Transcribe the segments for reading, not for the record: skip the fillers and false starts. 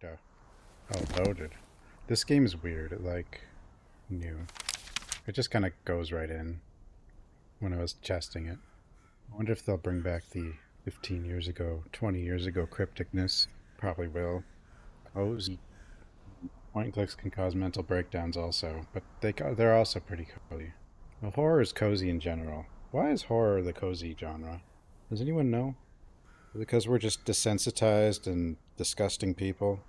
go. Oh, loaded. This game is weird. It, like, new. It just kind of goes right in when I was testing it. I wonder if they'll bring back the 15 years ago, 20 years ago crypticness. Probably will. Cozy. Point and clicks can cause mental breakdowns also, but they're also pretty cozy. Well, horror is cozy in general. Why is horror the cozy genre? Does anyone know? Because we're just desensitized and disgusting people.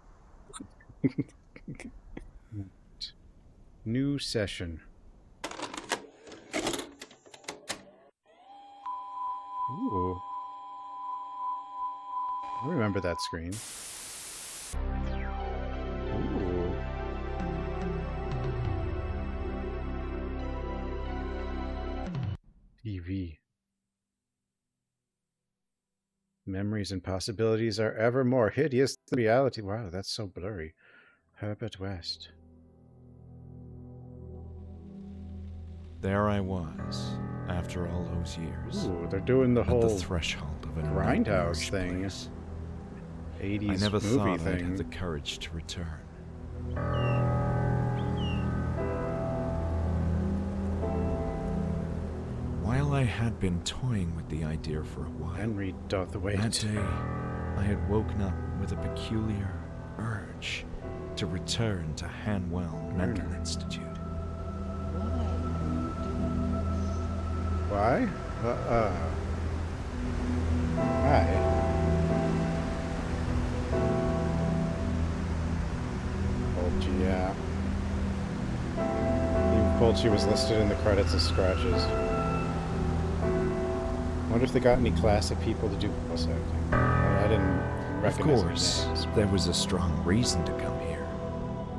New session. Ooh. I remember that screen. Ooh. TV. Memories and possibilities are ever more hideous than reality. Wow, that's so blurry. Herbert West. There I was, after all those years. Ooh, they're doing the at whole the threshold of a grindhouse thing. place. 80s I never movie thought thing. I'd have the courage to return. While I had been toying with the idea for a while, Henry Dothwaite. that day I had woken up with a peculiar urge to return to Hanwell Mental Institute. Why? Why? Yeah. Even Fulci was listed in the credits as scratches. Wonder if they got any classic people to do voice acting. I didn't recognize Of course, any names. there was a strong reason to come here,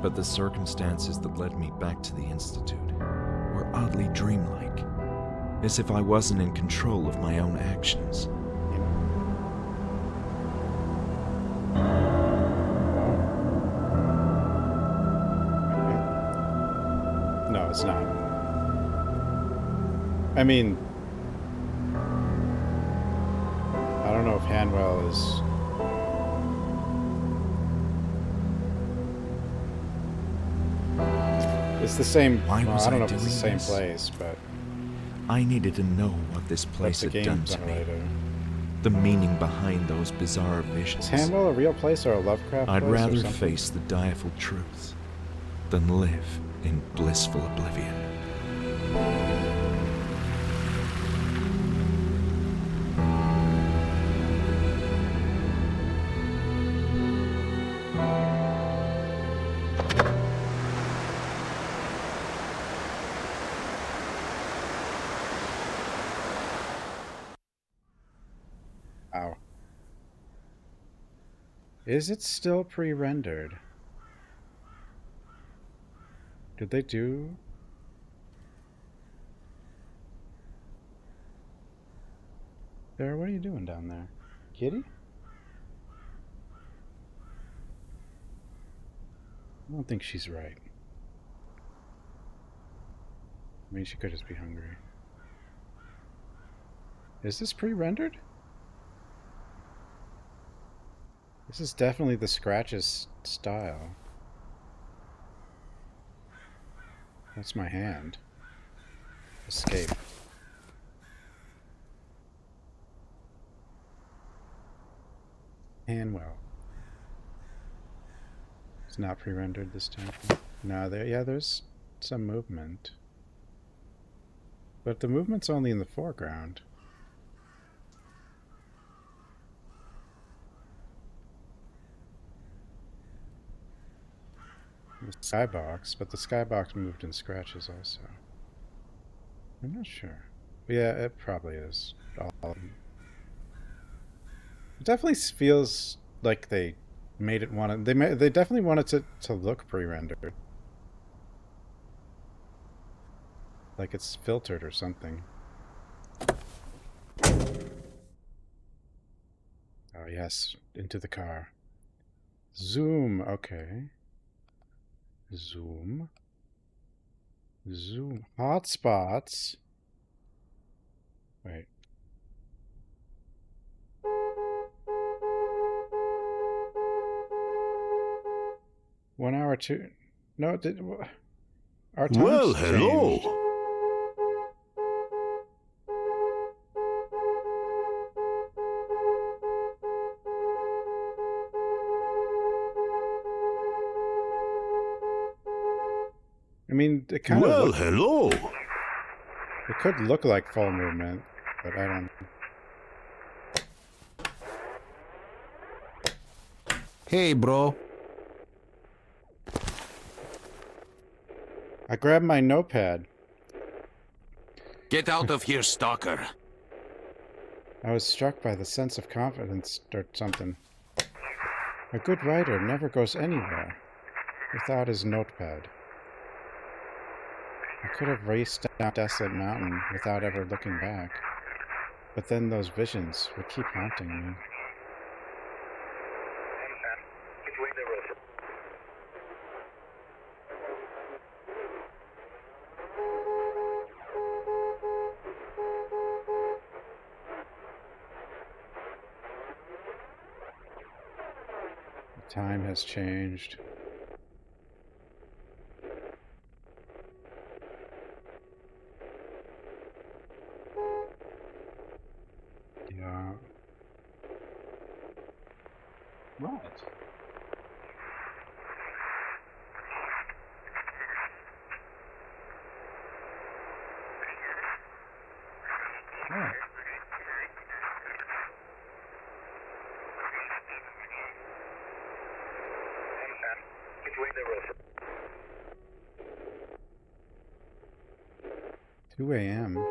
but the circumstances that led me back to the Institute were oddly dreamlike, as if I wasn't in control of my own actions. No, it's not. I mean, I don't know if Hanwell is... It's the same... Why was I don't I know if it's the doing same this? place, but... I needed to know what this place the had done game's to me, unrelated. the meaning behind those bizarre visions. Is Hanwell a real place or a Lovecraft I'd place or rather something? face the direful truth than live in blissful oblivion. Wow. Is it still pre-rendered? Did they do... Sarah, what are you doing down there? Kitty? I don't think she's right. I mean, she could just be hungry. Is this pre-rendered? This is definitely the Scratches style. That's my hand. Escape. Hanwell. It's not pre-rendered this time. No, there's some movement. But the movement's only in the foreground. The skybox, but the skybox moved in Scratches also. I'm not sure. Yeah, it probably is. All of them. It definitely feels like they made it want to. They definitely wanted to look pre-rendered, like it's filtered or something. Oh yes, into the car. Zoom. Okay. Zoom. Zoom. Hotspots. Wait. 1 hour, two... No, our Well, times hello. changed. I mean, it kind of Well, hello. It could look like full movement, but I don't... Hey, bro. I grabbed my notepad. Get out of here, stalker. I was struck by the sense of confidence or something. A good writer never goes anywhere without his notepad. I could have raced down Desolate Mountain without ever looking back, but then those visions would keep haunting me. The time has changed. Yeah. What? What? Two a.m.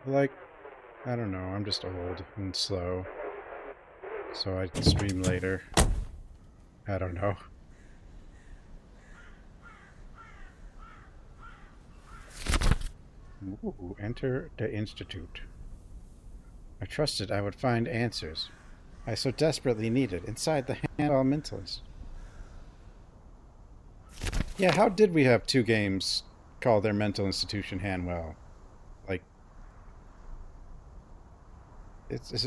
Like, I don't know, I'm just old and slow. So I can stream later. I don't know. Ooh, enter the Institute. I trusted I would find answers I so desperately needed inside the Handball Mentalist. Yeah, how did we have two games call their mental institution Handwell? Like, it's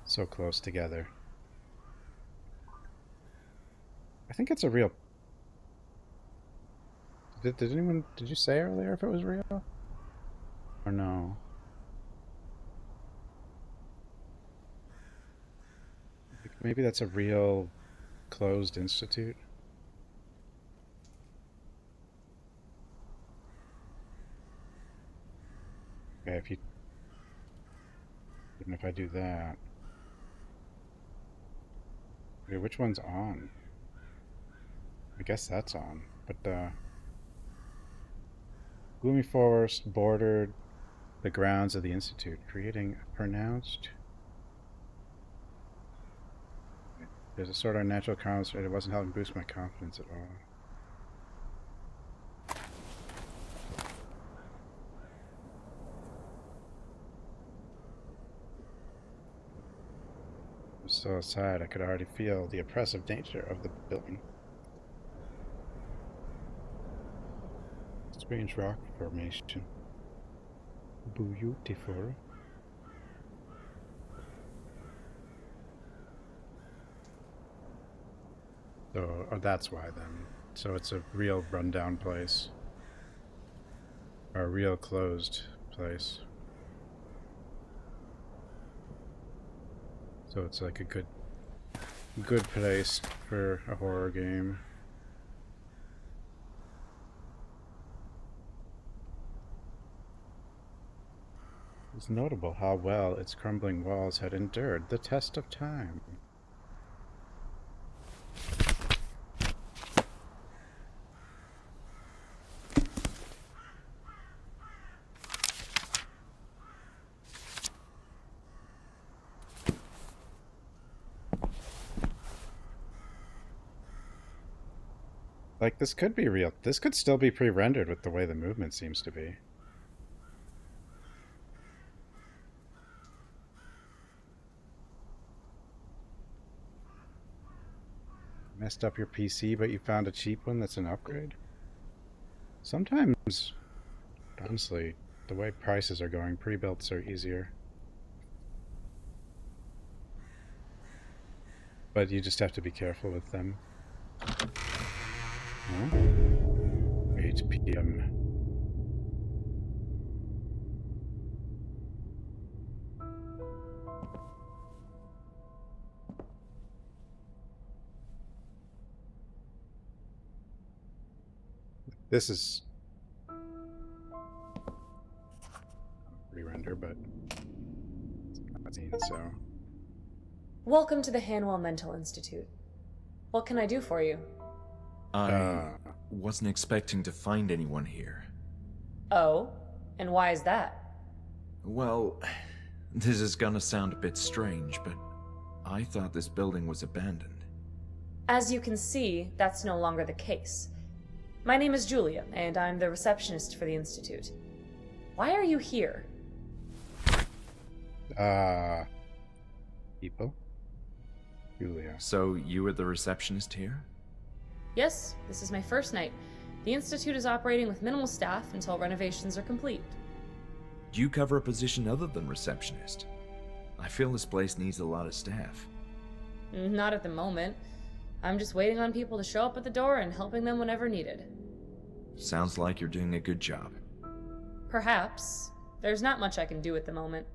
so close together. I think it's a real... Did you say earlier if it was real? Or no? Maybe that's a real closed institute? Okay, even if I do that... Okay, which one's on? I guess that's on, but gloomy forest bordered the grounds of the Institute, creating a pronounced... There's a sort of natural concert. It wasn't helping boost my confidence at all. I was so outside, I could already feel the oppressive nature of the building. Strange rock formation. Beautiful. So, oh, that's why then. So it's a real rundown place. Or a real closed place. So it's like a good place for a horror game. It's notable how well its crumbling walls had endured the test of time. Like, this could be real. This could still be pre-rendered with the way the movement seems to be. Messed up your PC, but you found a cheap one that's an upgrade? Sometimes, honestly, the way prices are going, pre-builds are easier. But you just have to be careful with them. Oh. 8 p.m. This is re-render, but it's not seen, so. Welcome to the Hanwell Mental Institute. What can I do for you? I wasn't expecting to find anyone here. Oh? And why is that? Well, this is gonna sound a bit strange, but I thought this building was abandoned. As you can see, that's no longer the case. My name is Julia, and I'm the receptionist for the Institute. Why are you here? People? Julia. So you were the receptionist here? Yes, this is my first night. The Institute is operating with minimal staff until renovations are complete. Do you cover a position other than receptionist? I feel this place needs a lot of staff. Not at the moment. I'm just waiting on people to show up at the door and helping them whenever needed. Sounds like you're doing a good job. Perhaps. There's not much I can do at the moment.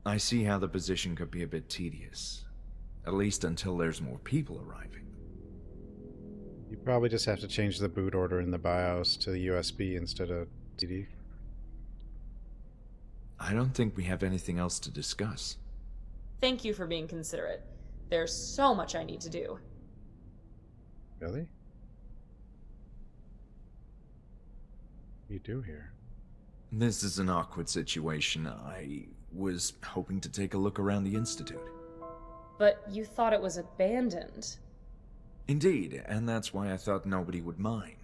I see how the position could be a bit tedious. At least until there's more people arriving. You probably just have to change the boot order in the BIOS to USB instead of CD. I don't think we have anything else to discuss. Thank you for being considerate. There's so much I need to do. Really? What do you do here? This is an awkward situation. I was hoping to take a look around the Institute. But you thought it was abandoned. Indeed, and that's why I thought nobody would mind.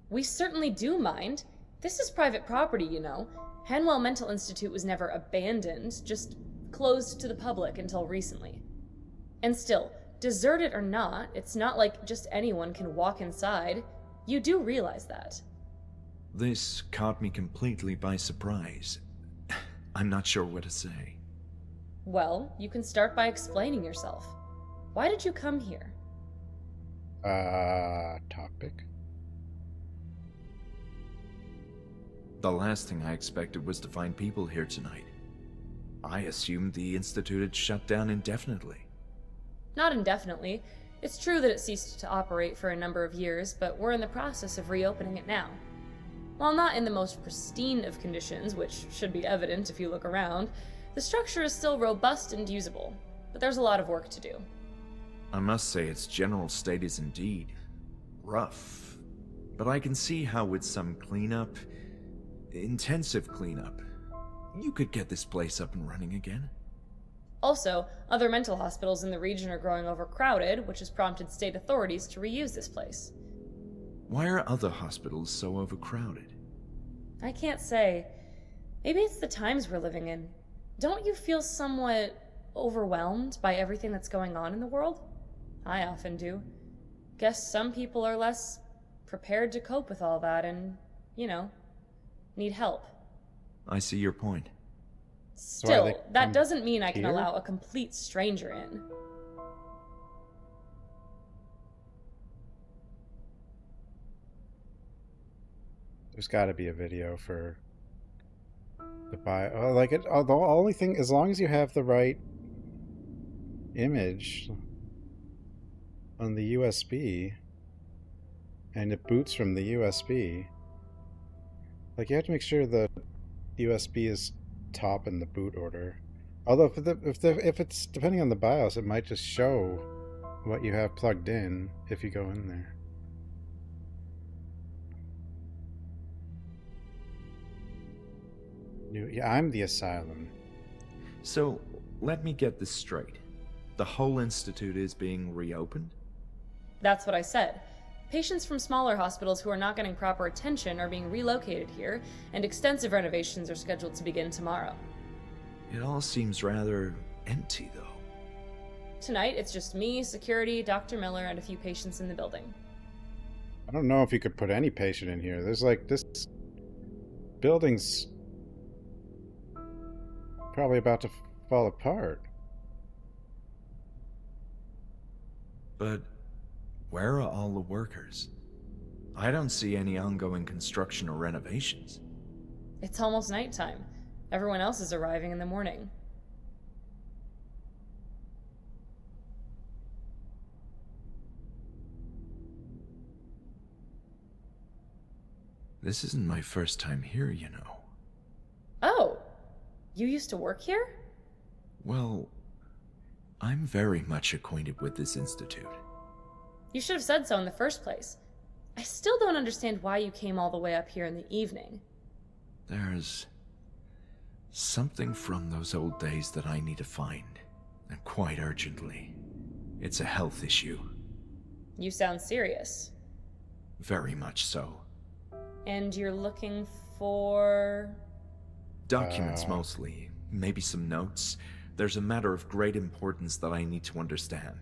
We certainly do mind. This is private property, you know. Hanwell Mental Institute was never abandoned, just closed to the public until recently. And still, deserted or not, it's not like just anyone can walk inside. You do realize that. This caught me completely by surprise. I'm not sure what to say. Well, you can start by explaining yourself. Why did you come here? Topic? The last thing I expected was to find people here tonight. I assumed the Institute had shut down indefinitely. Not indefinitely. It's true that it ceased to operate for a number of years, but we're in the process of reopening it now. While not in the most pristine of conditions, which should be evident if you look around, the structure is still robust and usable, but there's a lot of work to do. I must say its general state is indeed rough, but I can see how with some cleanup, intensive cleanup, you could get this place up and running again. Also, other mental hospitals in the region are growing overcrowded, which has prompted state authorities to reuse this place. Why are other hospitals so overcrowded? I can't say. Maybe it's the times we're living in. Don't you feel somewhat overwhelmed by everything that's going on in the world? I often do. Guess some people are less prepared to cope with all that and, need help. I see your point. Still, that doesn't mean I can here? allow a complete stranger in. There's got to be a video for the bio. The only thing, as long as you have the right image on the USB and it boots from the USB, you have to make sure the USB is top in the boot order. Although if it's depending on the BIOS, it might just show what you have plugged in if you go in there. Yeah, I'm the asylum. So, let me get this straight. The whole institute is being reopened? That's what I said. Patients from smaller hospitals who are not getting proper attention are being relocated here, and extensive renovations are scheduled to begin tomorrow. It all seems rather empty, though. Tonight, it's just me, security, Dr. Miller, and a few patients in the building. I don't know if you could put any patient in here. There's this building's probably about to fall apart. But where are all the workers? I don't see any ongoing construction or renovations. It's almost nighttime. Everyone else is arriving in the morning. This isn't my first time here, you know. Oh, you used to work here? Well, I'm very much acquainted with this institute. You should have said so in the first place. I still don't understand why you came all the way up here in the evening. There's something from those old days that I need to find, and quite urgently. It's a health issue. You sound serious. Very much so. And you're looking for... Documents mostly, maybe some notes. There's a matter of great importance that I need to understand.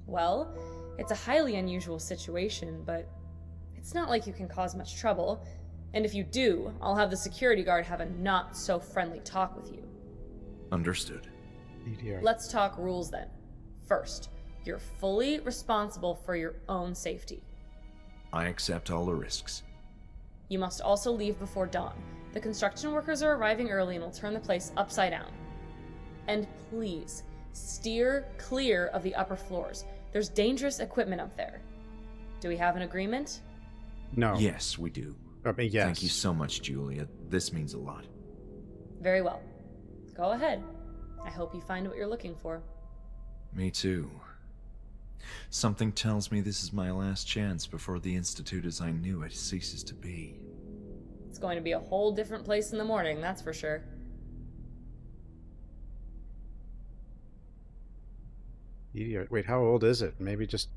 Well, it's a highly unusual situation, but it's not like you can cause much trouble. And if you do, I'll have the security guard have a not-so-friendly talk with you. Understood. Let's talk rules then. First, you're fully responsible for your own safety. I accept all the risks. You must also leave before dawn. The construction workers are arriving early and will turn the place upside down. And please, steer clear of the upper floors. There's dangerous equipment up there. Do we have an agreement? No. Yes, we do. I mean, yes. Thank you so much, Julia. This means a lot. Very well. Go ahead. I hope you find what you're looking for. Me too. Something tells me this is my last chance before the Institute as I knew it ceases to be. It's going to be a whole different place in the morning, that's for sure. Wait, how old is it? Maybe just...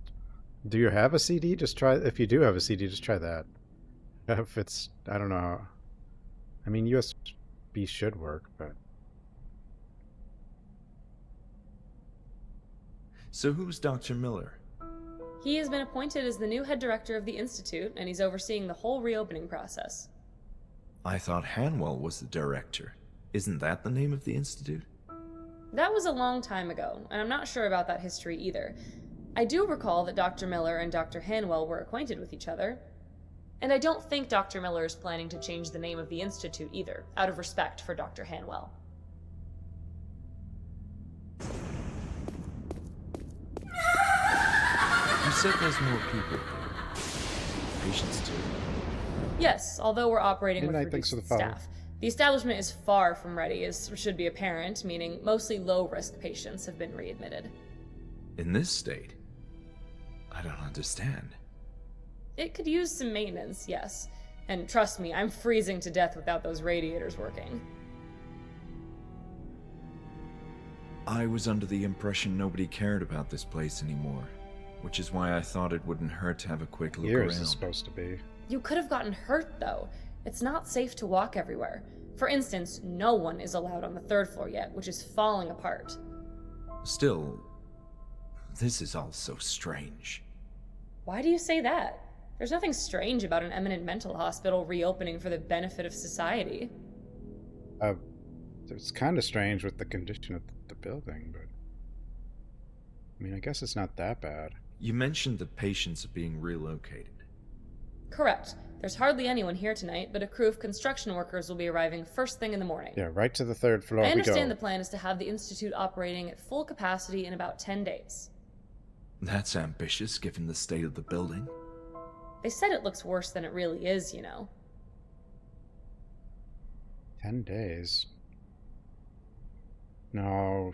Do you have a CD? Just try... If you do have a CD, just try that. If it's... I don't know. I mean, USB should work, but... So who's Dr. Miller? He has been appointed as the new head director of the Institute, and he's overseeing the whole reopening process. I thought Hanwell was the director. Isn't that the name of the Institute? That was a long time ago, and I'm not sure about that history either. I do recall that Dr. Miller and Dr. Hanwell were acquainted with each other. And I don't think Dr. Miller is planning to change the name of the Institute either, out of respect for Dr. Hanwell. You said there's more people here. Patients too. Yes, although we're operating with Midnight, thanks reduced for the follow. staff. The establishment is far from ready, as should be apparent, meaning mostly low-risk patients have been readmitted. In this state? I don't understand. It could use some maintenance, yes. And trust me, I'm freezing to death without those radiators working. I was under the impression nobody cared about this place anymore, which is why I thought it wouldn't hurt to have a quick look Yours around. is supposed to be. You could have gotten hurt, though. It's not safe to walk everywhere. For instance, no one is allowed on the third floor yet, which is falling apart. Still, this is all so strange. Why do you say that? There's nothing strange about an eminent mental hospital reopening for the benefit of society. It's kind of strange with the condition of the building, but... I mean, I guess it's not that bad. You mentioned the patients are being relocated. Correct. There's hardly anyone here tonight, but a crew of construction workers will be arriving first thing in the morning. Yeah, right to the third floor I we understand go. the plan is to have the Institute operating at full capacity in about 10 days. That's ambitious, given the state of the building. They said it looks worse than it really is, you know. 10 days? No,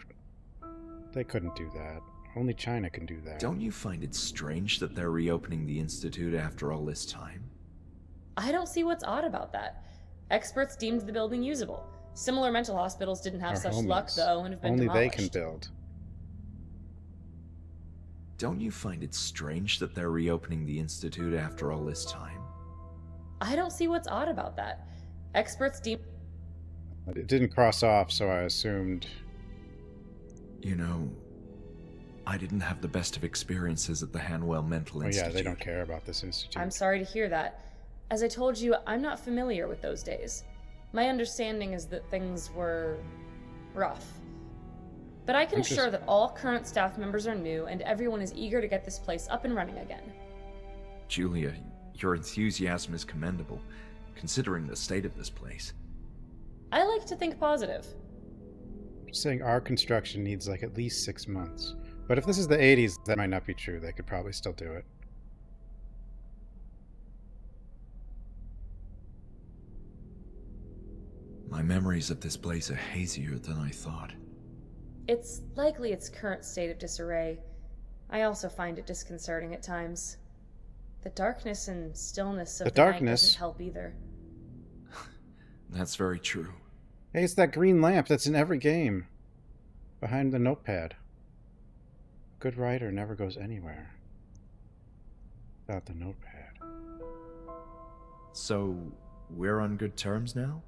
they couldn't do that. Only China can do that. Don't you find it strange that they're reopening the Institute after all this time? I don't see what's odd about that. Experts deemed the building usable. Similar mental hospitals didn't have Our such homies. luck, though, and have been Only demolished. they can build. Don't you find it strange that they're reopening the Institute after all this time? I don't see what's odd about that. Experts deemed... It didn't cross off, so I assumed... You know, I didn't have the best of experiences at the Hanwell Mental Oh Institute. yeah, they don't care about this institute. I'm sorry to hear that. As I told you, I'm not familiar with those days. My understanding is that things were... rough. But I can Interesting. assure that all current staff members are new and everyone is eager to get this place up and running again. Julia, your enthusiasm is commendable, considering the state of this place. I like to think positive. Just saying our construction needs like at least 6 months. But if this is the 80s, that might not be true. They could probably still do it. My memories of this place are hazier than I thought. It's likely its current state of disarray. I also find it disconcerting at times. The darkness and stillness of the night doesn't help either. That's very true. Hey, it's that green lamp that's in every game. Behind the notepad. Good writer never goes anywhere without the notepad. So, we're on good terms now?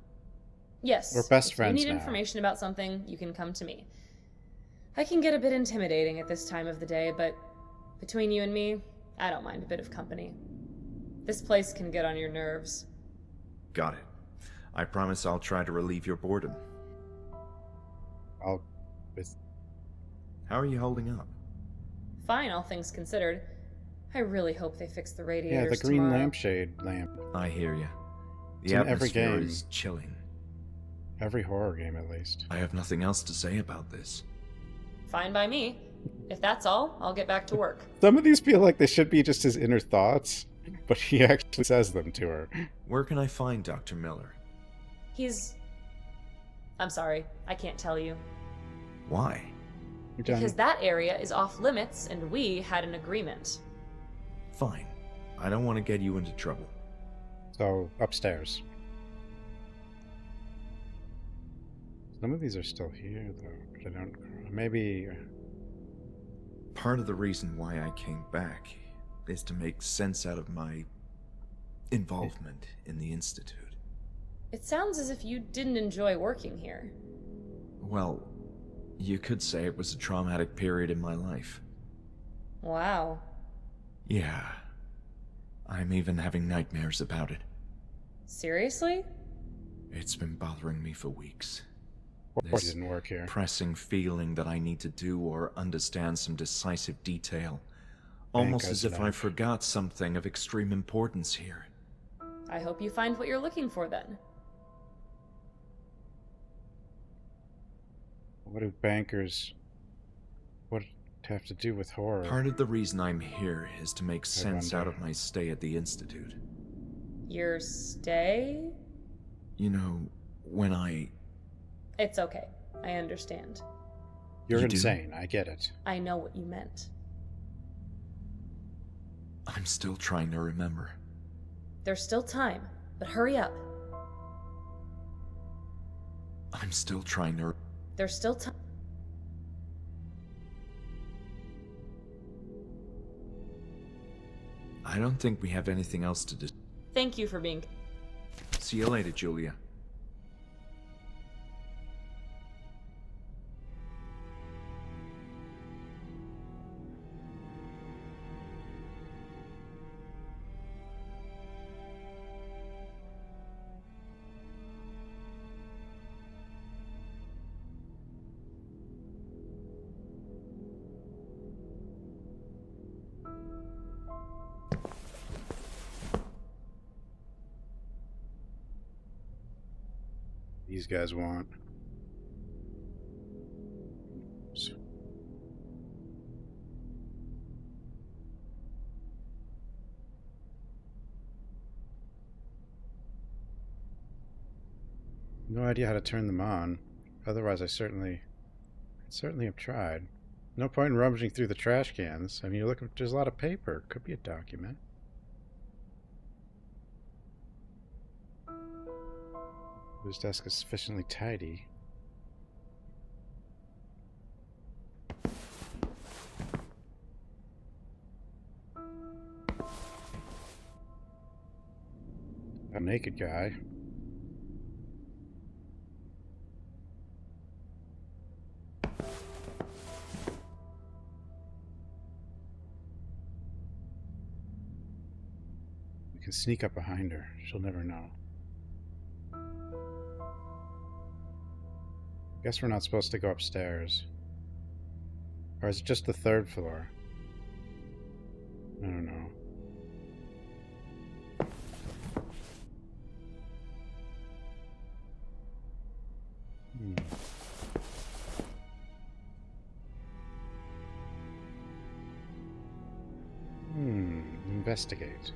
Yes. We're best friends If you need now. information about something, you can come to me. I can get a bit intimidating at this time of the day, but between you and me, I don't mind a bit of company. This place can get on your nerves. Got it. I promise I'll try to relieve your boredom. How are you holding up? Fine, all things considered. I really hope they fix the Yeah, radiators the green tomorrow. lampshade lamp. I hear you. It's The in every atmosphere game. is chilling. Every horror game, at least. I have nothing else to say about this. Fine by me. If that's all, I'll get back to work. Some of these feel like they should be just his inner thoughts, but he actually says them to her. Where can I find Dr. Miller? I'm sorry, I can't tell you. Why? You're done. Because that area is off limits and we had an agreement. Fine. I don't want to get you into trouble. So, upstairs. Some of these are still here, though. But I don't... Maybe... Part of the reason why I came back is to make sense out of my involvement in the Institute. It sounds as if you didn't enjoy working here. Well, you could say it was a traumatic period in my life. Wow. Yeah. I'm even having nightmares about it. Seriously? It's been bothering me for weeks. Or This didn't work here. pressing feeling that I need to do or understand some decisive detail. Almost as if I forgot something of extreme importance here. I hope you find what you're looking for then. What do bankers... What have to do with horror? Part of the reason I'm here is to make sense wonder. out of my stay at the Institute. Your stay? You know, when It's okay. I understand. You're You do? insane, I get it. I know what you meant. I'm still trying to remember. There's still time, but hurry up. I'm still trying to... There's still time. I don't think we have anything else to do. Thank you for being... See you later, Julia. These guys want. No idea how to turn them on. Otherwise, I'd certainly have tried. No point in rummaging through the trash cans. I mean, you look, there's a lot of paper. Could be a document. Whose desk is sufficiently tidy. A naked guy. We can sneak up behind her. She'll never know. Guess we're not supposed to go upstairs. Or is it just the third floor? I don't know. Investigate.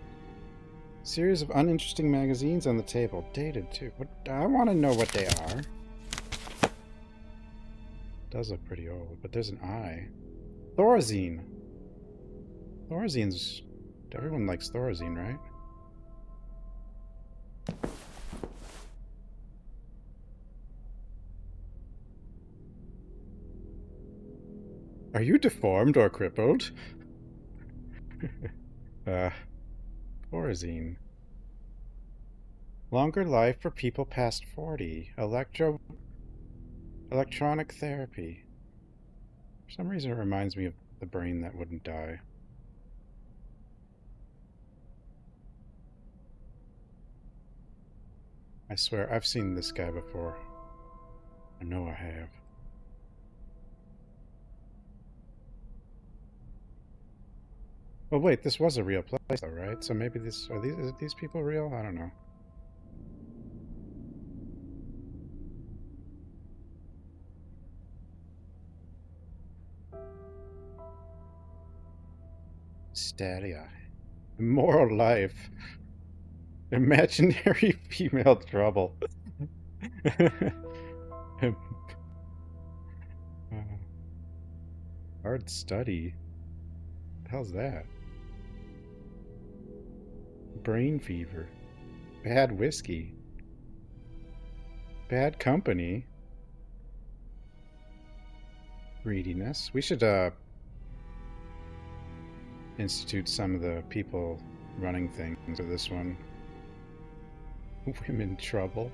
Series of uninteresting magazines on the table. Dated too. What? I want to know what they are. Does look pretty old, but there's an eye. Thorazine. Thorazine's... Everyone likes Thorazine, right? Are you deformed or crippled? Thorazine. Longer life for people past 40. Electronic therapy. For some reason it reminds me of the brain that wouldn't die. I swear, I've seen this guy before. I know I have. Oh wait, this was a real place though, right? So maybe is these people real? I don't know. Stadia. Immoral life. Imaginary female trouble. Hard study. What the hell's that? Brain fever. Bad whiskey. Bad company. Greediness. We should institute some of the people running things to this one. Women trouble.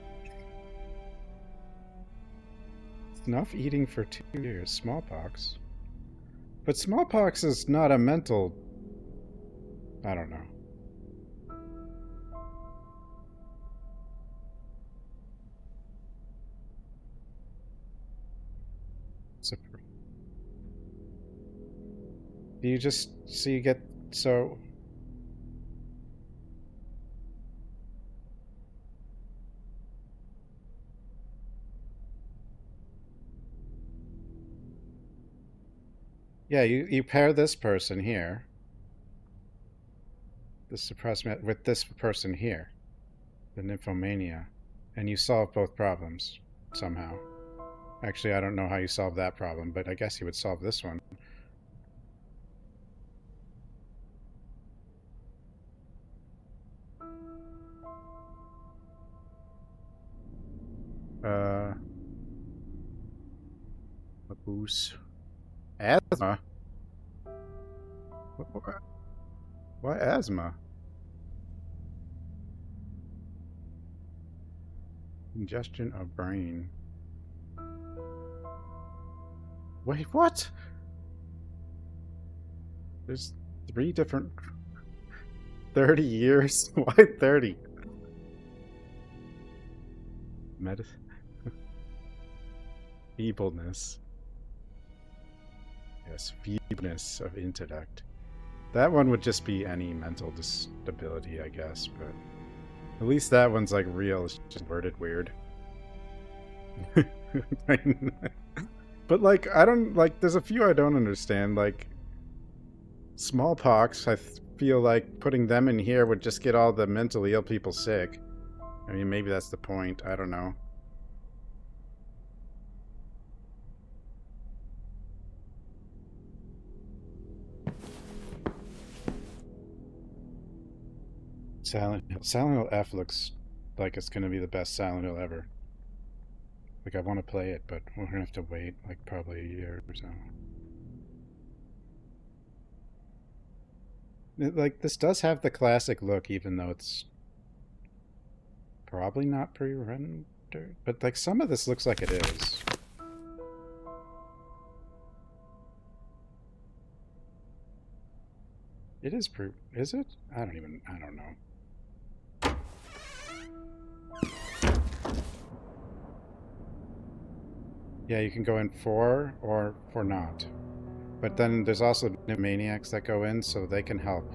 Snuff eating for 2 years. Smallpox. But smallpox is not a mental... I don't know. Do you just... So you get... So... Yeah, you pair this person here, the suppressed with this person here, the nymphomania, and you solve both problems somehow. Actually, I don't know how you solve that problem, but I guess you would solve this one. Abuse. Asthma? Why asthma? Congestion of brain. Wait, what? There's 3 different... 30 years? Why 30? Medicine. Feebleness. Yes, feebleness of intellect. That one would just be any mental disability, I guess, but at least that one's like real. It's just worded weird. But like, I don't like. There's a few I don't understand. Like smallpox. I feel like putting them in here would just get all the mentally ill people sick. I mean, maybe that's the point. I don't know. Silent Hill. Silent Hill F looks like it's gonna be the best Silent Hill ever. Like, I want to play it, but we're gonna have to wait, like, probably a year or so. Like, this does have the classic look, even though it's probably not pre-rendered. But, like, some of this looks like it is. It is is it? I don't know. Yeah, you can go in for or for not. But then there's also maniacs that go in, so they can help.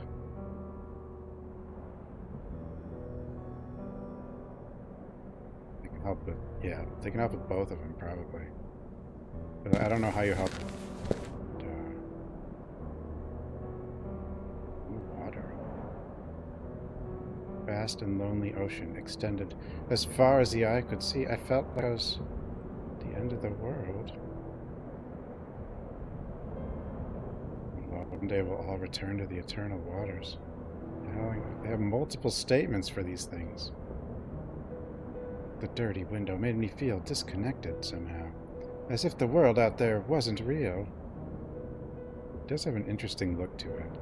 They can help with, yeah, they can help with both of them, probably. But I don't know how you help. Water. Vast and lonely ocean extended as far as the eye could see. I felt like I was at the end of the world. One day we'll all return to the eternal waters. They have multiple statements for these things. The dirty window made me feel disconnected somehow, as if the world out there wasn't real. It does have an interesting look to it.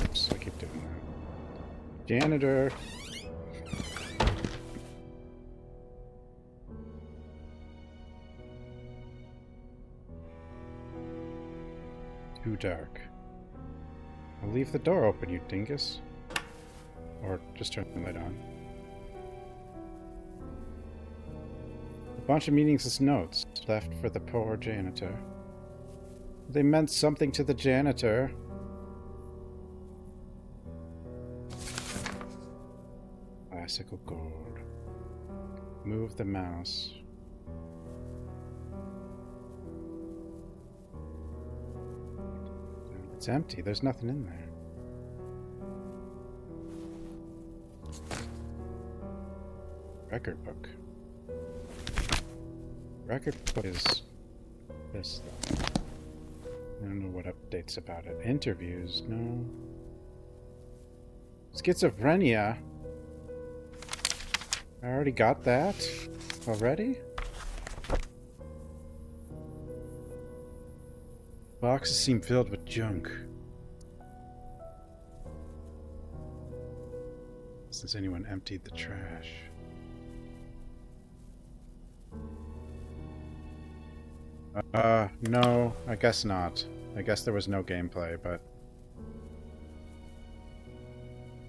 Oops, I keep doing that. Janitor! Too dark. I'll leave the door open, you dingus. Or just turn the light on. A bunch of meaningless notes left for the poor janitor. They meant something to the janitor. Classical gold. Move the mouse. It's empty. There's nothing in there. Record book. Record book is this, though. I don't know what updates about it. Interviews, no. Schizophrenia. I already got that? Already? Boxes seem filled with junk. Since anyone emptied the trash. No, I guess not. I guess there was no gameplay, but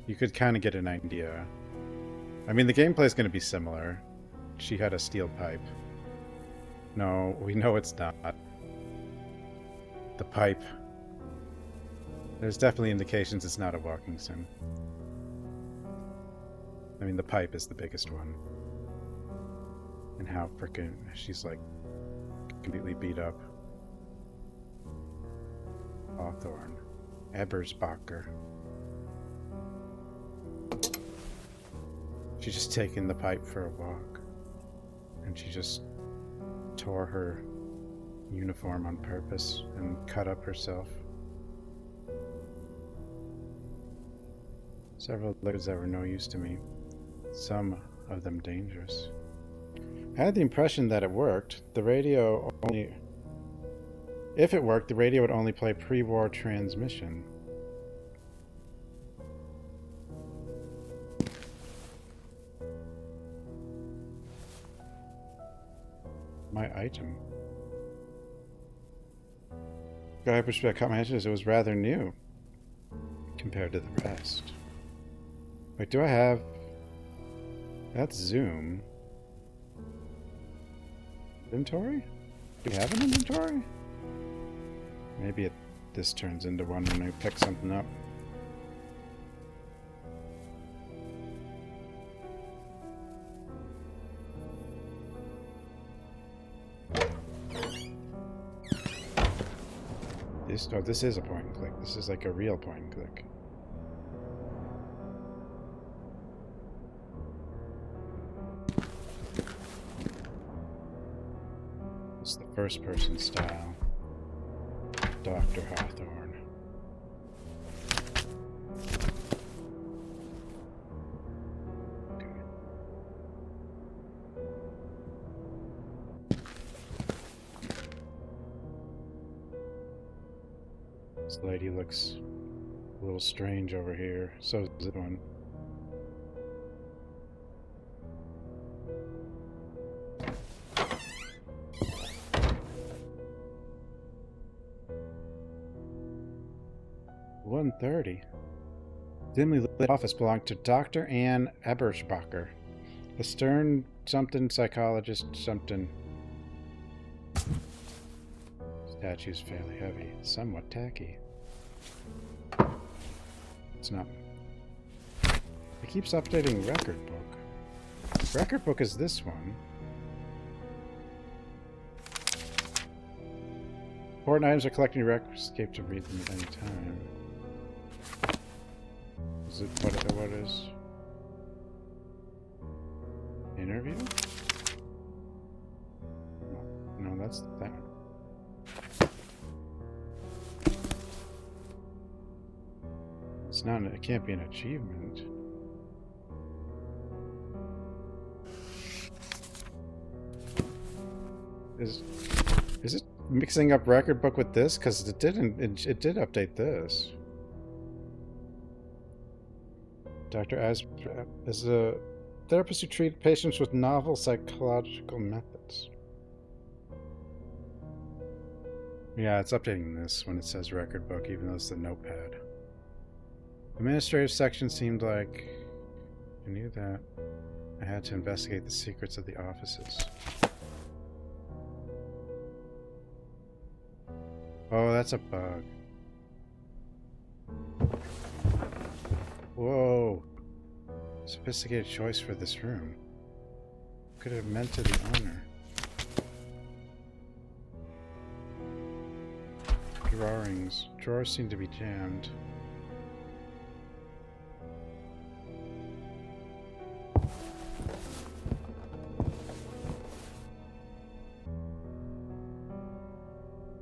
you could kind of get an idea. I mean, the gameplay is going to be similar. She had a steel pipe. No, we know it's not. The pipe. There's definitely indications it's not a walking sim. I mean, the pipe is the biggest one. And how frickin' she's like completely beat up. Hawthorne. Ebersbacher. She's just taking the pipe for a walk. And she just tore her uniform on purpose and cut up herself. Several liquids that were no use to me. Some of them dangerous. I had the impression that it worked. The radio only... If it worked, the radio would only play pre-war transmission. My item. Guy perspective caught my attention as it was rather new compared to the rest. Wait, do I have... That's zoom. Inventory? Do we have an inventory? Maybe this turns into one when I pick something up. This is a point and click. This is like a real point and click. It's the first person style. Dr. Hawthorne. Okay. This lady looks a little strange over here. So does this one. $130. Dimly lit office belonged to Dr. Ann Ebersbacher, a stern something psychologist something. Statue's fairly heavy, somewhat tacky. It's not. It keeps updating record book. Record book is this one. Important items are collecting records. Escape to read them at any time. Is it what is? Interview? No, that's that. It's not. It can't be an achievement. Is it mixing up record book with this? Because it didn't. It did update this. Dr. Az is a therapist who treats patients with novel psychological methods. Yeah, it's updating this when it says record book, even though it's the notepad. Administrative section seemed like I knew that I had to investigate the secrets of the offices. Oh, that's a bug. Whoa. Sophisticated choice for this room. Could have meant to the owner. Drawings. Drawers seem to be jammed.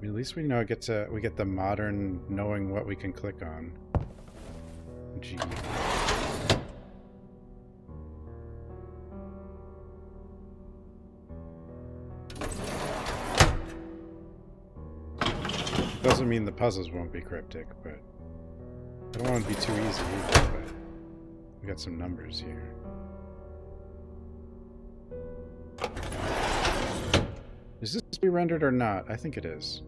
At least we know we get the modern knowing what we can click on. Gee. Doesn't mean the puzzles won't be cryptic, but I don't want it to be too easy either, but we got some numbers here. Is this re-rendered or not? I think it is.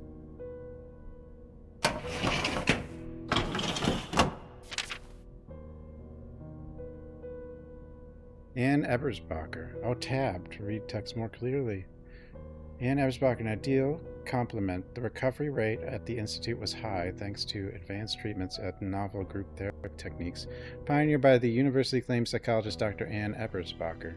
Ann Ebersbacher. Oh, tab to read text more clearly. Ann Ebersbacher, an ideal complement. The recovery rate at the Institute was high thanks to advanced treatments at novel group therapy techniques pioneered by the university-acclaimed psychologist Dr. Ann Ebersbacher.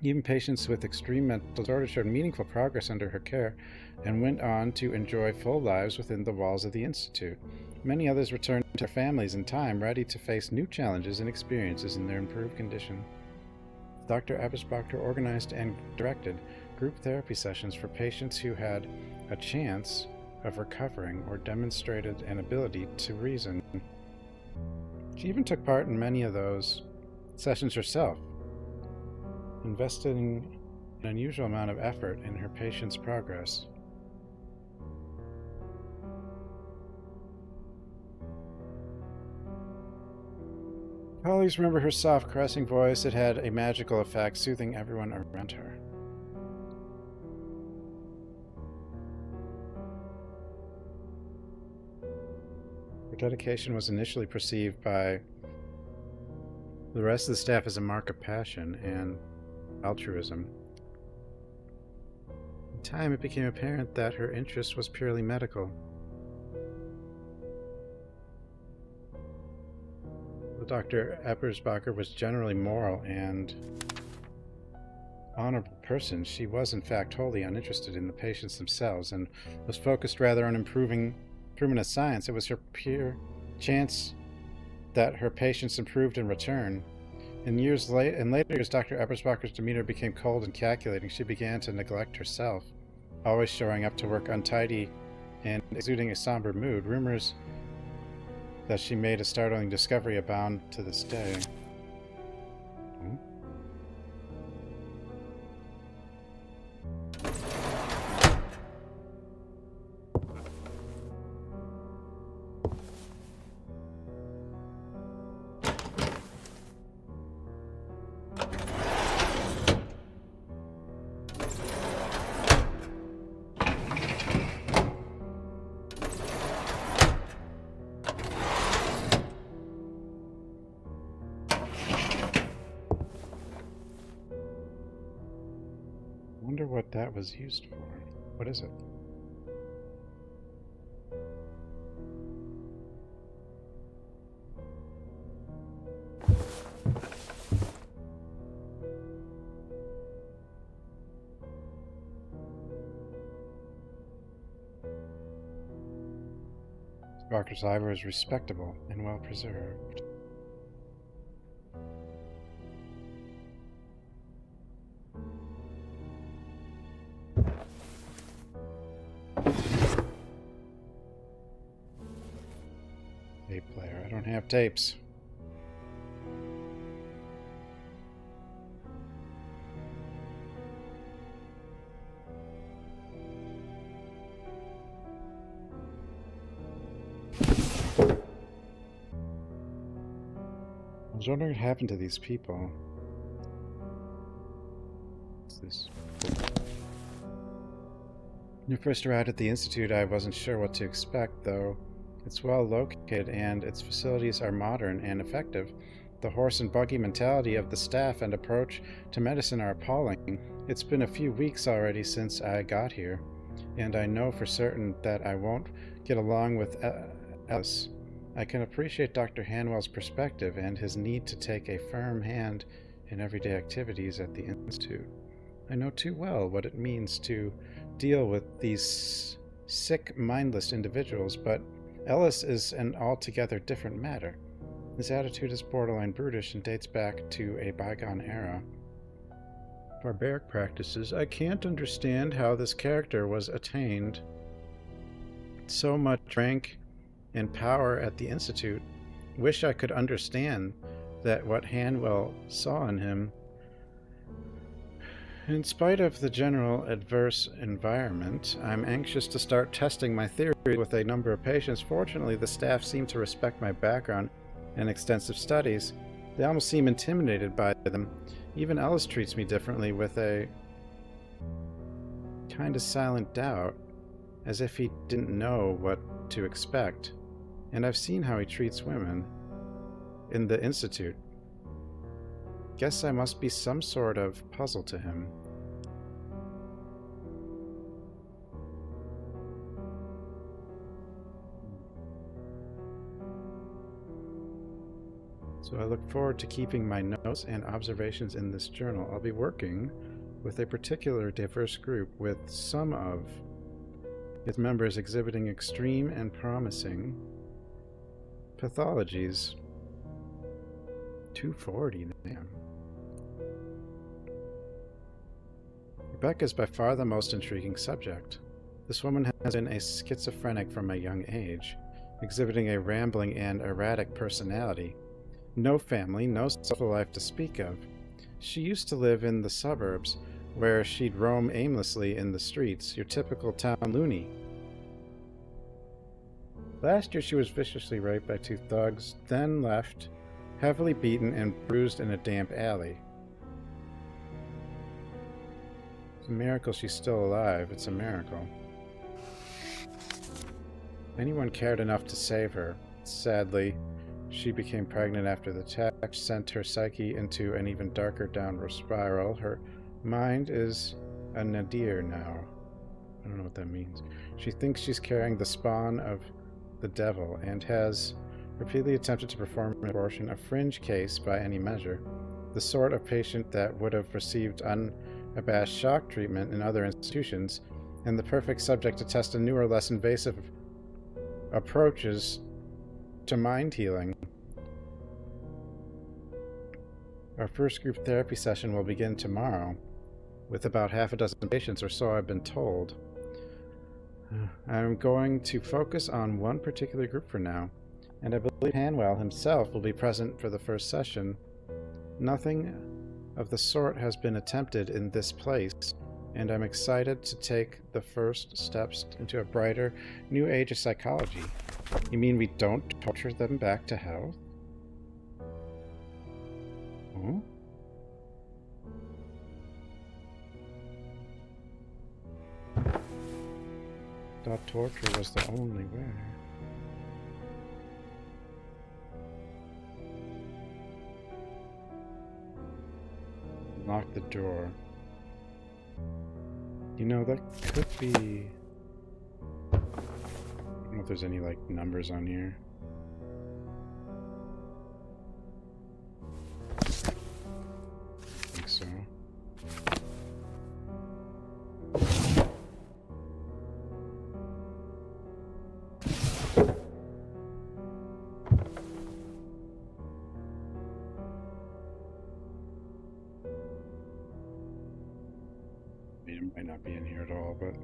Even patients with extreme mental disorders showed meaningful progress under her care and went on to enjoy full lives within the walls of the Institute. Many others returned to their families in time, ready to face new challenges and experiences in their improved condition. Dr. Ebersbacher organized and directed group therapy sessions for patients who had a chance of recovering or demonstrated an ability to reason. She even took part in many of those sessions herself, investing an unusual amount of effort in her patients' progress. Colleagues remember her soft, caressing voice. It had a magical effect, soothing everyone around her. Her dedication was initially perceived by the rest of the staff as a mark of passion and altruism. In time, it became apparent that her interest was purely medical. Dr. Ebersbacher was generally moral and honorable person. She was, in fact, wholly uninterested in the patients themselves and was focused rather on improvement of science. It was her pure chance that her patients improved in return. In later years, Dr. Ebersbacher's demeanor became cold and calculating. She began to neglect herself, always showing up to work untidy and exuding a somber mood. Rumors that she made a startling discovery abound to this day. wonder what that was used for. What is it? Dr. Ivor is respectable and well preserved. Tape player. I don't have tapes. I was wondering what happened to these people. What's this? When I first arrived at the Institute, I wasn't sure what to expect, though. It's well located and its facilities are modern and effective. The horse and buggy mentality of the staff and approach to medicine are appalling. It's been a few weeks already since I got here, and I know for certain that I won't get along with Ellis. I can appreciate Dr. Hanwell's perspective and his need to take a firm hand in everyday activities at the Institute. I know too well what it means to deal with these sick, mindless individuals, but Ellis is an altogether different matter. His attitude is borderline brutish and dates back to a bygone era. Barbaric practices. I can't understand how this character was attained so much rank and power at the Institute. Wish I could understand that what Hanwell saw in him. In spite of the general adverse environment, I'm anxious to start testing my theory with a number of patients. Fortunately, the staff seem to respect my background and extensive studies. They almost seem intimidated by them. Even Ellis treats me differently with a kind of silent doubt, as if he didn't know what to expect. And I've seen how he treats women in the Institute. Guess I must be some sort of puzzle to him. So I look forward to keeping my notes and observations in this journal. I'll be working with a particular diverse group with some of its members exhibiting extreme and promising pathologies. 240, damn. Rebecca is by far the most intriguing subject. This woman has been a schizophrenic from a young age, exhibiting a rambling and erratic personality. No family, no social life to speak of. She used to live in the suburbs, where she'd roam aimlessly in the streets, your typical town loony. Last year she was viciously raped by two thugs, then left, heavily beaten and bruised in a damp alley. It's a miracle she's still alive. It's a miracle. Anyone cared enough to save her. Sadly, she became pregnant after the attack, sent her psyche into an even darker downward spiral. Her mind is a nadir now. I don't know what that means. She thinks she's carrying the spawn of the devil and has repeatedly attempted to perform an abortion, a fringe case by any measure, the sort of patient that would have received unabashed shock treatment in other institutions, and the perfect subject to test a newer, less invasive approaches to mind healing. Our first group therapy session will begin tomorrow, with about half a dozen patients or so, I've been told. I'm going to focus on one particular group for now, and I believe Hanwell himself will be present for the first session. Nothing of the sort has been attempted in this place, and I'm excited to take the first steps into a brighter new age of psychology. You mean we don't torture them back to health? Huh? Thought torture was the only way. Lock the door. You know, that could be... I don't know if there's any, like, numbers on here. I think so. It might not be in here at all, but...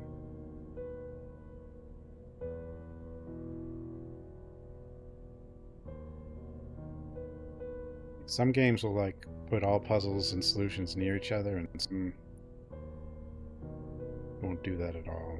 Some games will, like, put all puzzles and solutions near each other, and some won't do that at all.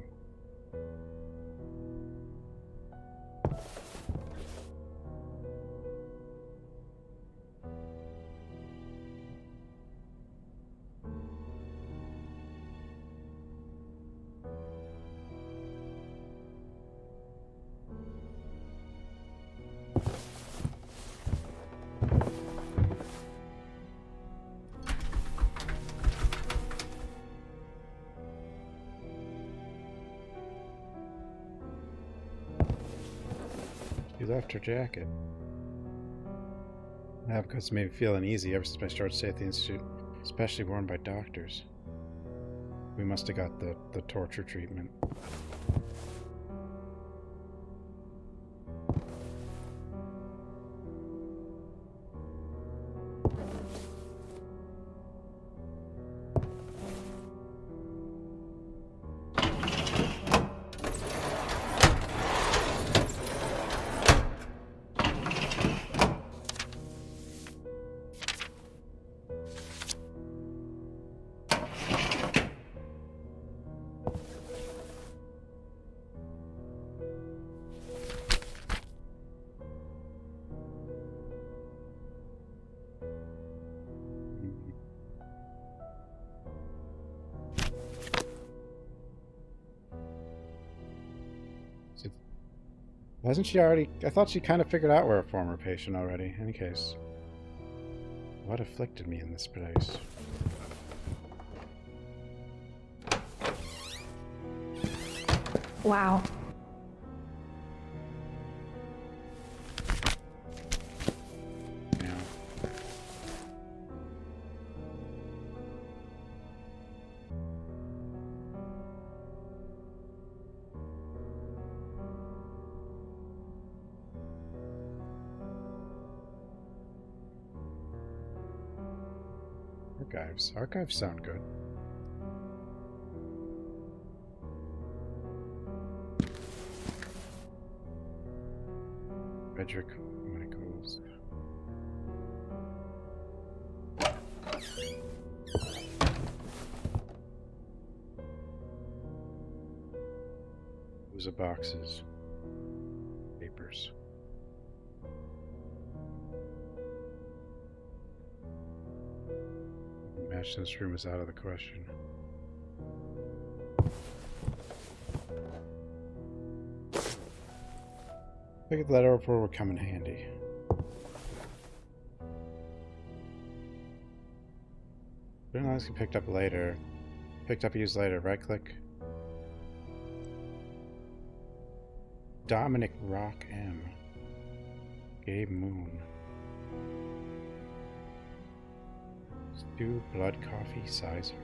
She left her jacket. Yeah, because it made me feel uneasy ever since my short stay at the Institute, especially worn by doctors. We must have got the torture treatment. Hasn't she already... I thought she kind of figured out we're a former patient already. In any case. What afflicted me in this place? Wow. Yeah. Archives. Archives sound good. Frederick Michaels. Those are boxes. Papers. Match in this room is out of the question. I think the letter report would come in handy. Journalists can picked up later. Picked up, used later. Right click. Dominic Rock M. Gabe Moon. Stew Blood Coffee Sizer.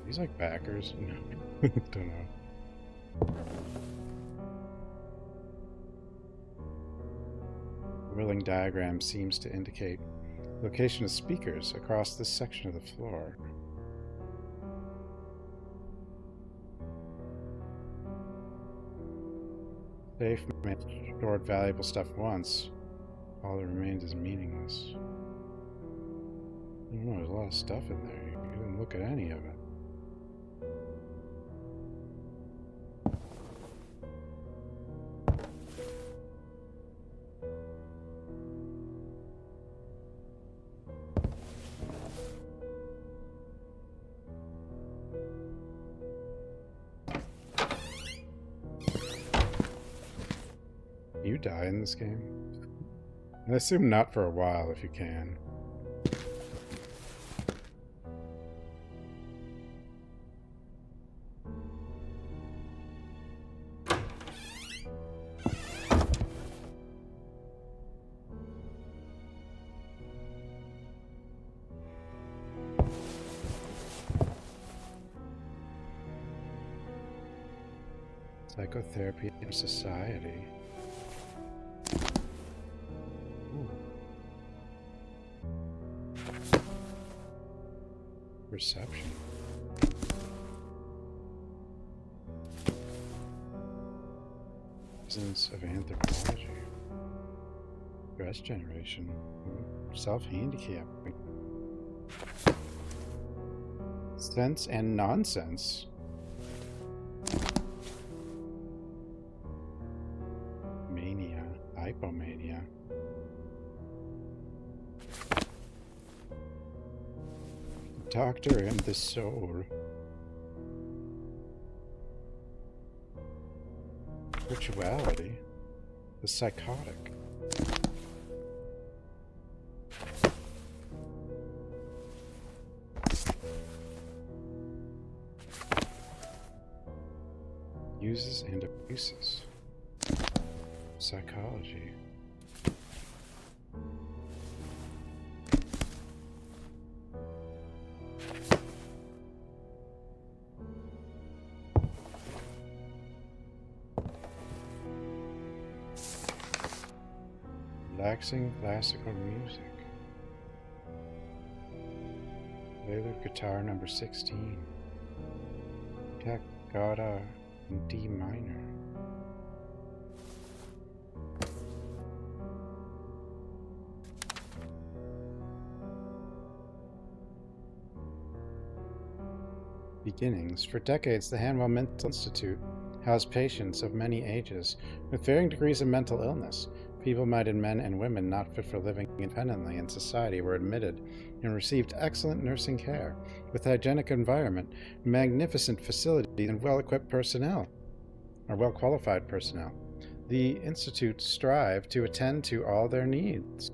These like backers? No. Don't know. The whirling diagram seems to indicate location of speakers across this section of the floor. Safe man stored valuable stuff once. All that remains is meaningless. I don't know, there's a lot of stuff in there. You didn't look at any of it. You die in this game? I assume not for a while if you can. Psychotherapy in society. Ooh. Perception. Presence of anthropology. Stress generation. Self-handicapping. Sense and nonsense. Mania. Hypomania. Doctor and the soul. Spirituality. The psychotic. Uses and abuses. Psychology. Relaxing classical music. Prelude guitar number 16. Toccata in D minor. Beginnings. For decades, the Hanwell Mental Institute housed patients of many ages with varying degrees of mental illness. Feeble-minded men and women not fit for living independently in society were admitted and received excellent nursing care, with a hygienic environment, magnificent facilities, and well-equipped personnel, or well-qualified personnel. The Institute strived to attend to all their needs.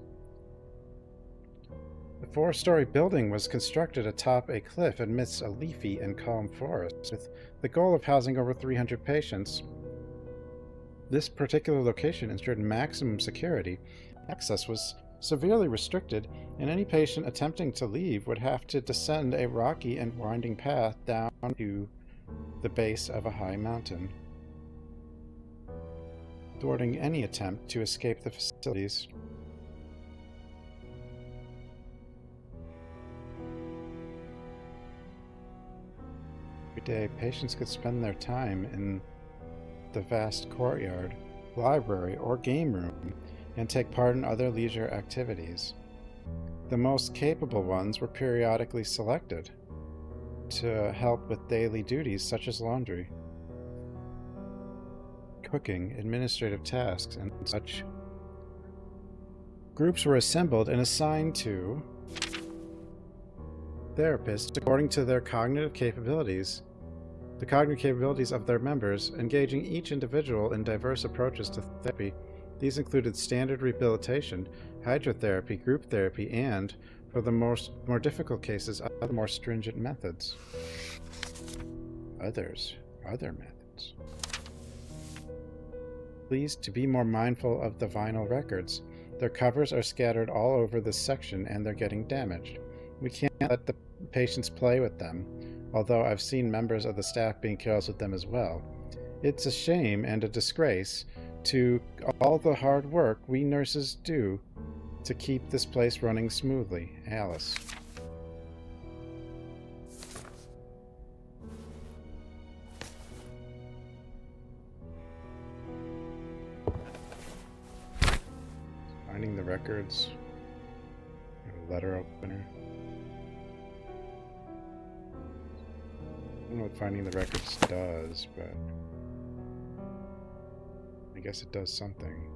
The 4-story building was constructed atop a cliff amidst a leafy and calm forest, with the goal of housing over 300 patients. This particular location ensured maximum security. Access was severely restricted, and any patient attempting to leave would have to descend a rocky and winding path down to the base of a high mountain, thwarting any attempt to escape the facilities. Every day, patients could spend their time in the vast courtyard, library, or game room, and take part in other leisure activities. The most capable ones were periodically selected to help with daily duties such as laundry, cooking, administrative tasks, and such. Groups were assembled and assigned to therapists according to their cognitive capabilities, the cognitive capabilities of their members, engaging each individual in diverse approaches to therapy. These included standard rehabilitation, hydrotherapy, group therapy, and, for the more difficult cases, other more stringent methods. Other methods. Please to be more mindful of the vinyl records. Their covers are scattered all over this section and they're getting damaged. We can't let the patients play with them, although I've seen members of the staff being careless with them as well. It's a shame and a disgrace to all the hard work we nurses do to keep this place running smoothly. Alice. Finding the records. A letter opener. I don't know what finding the records does, but I guess it does something.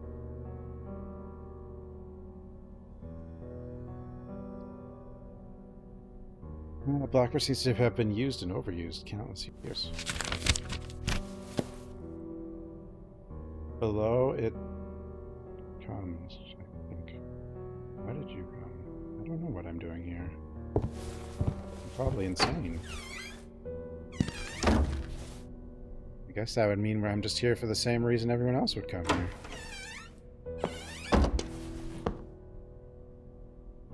Blackbird seems to have been used and overused countless years. Below it comes, I think. Why did you come? I don't know what I'm doing here. I'm probably insane. I guess that would mean I'm just here for the same reason everyone else would come here.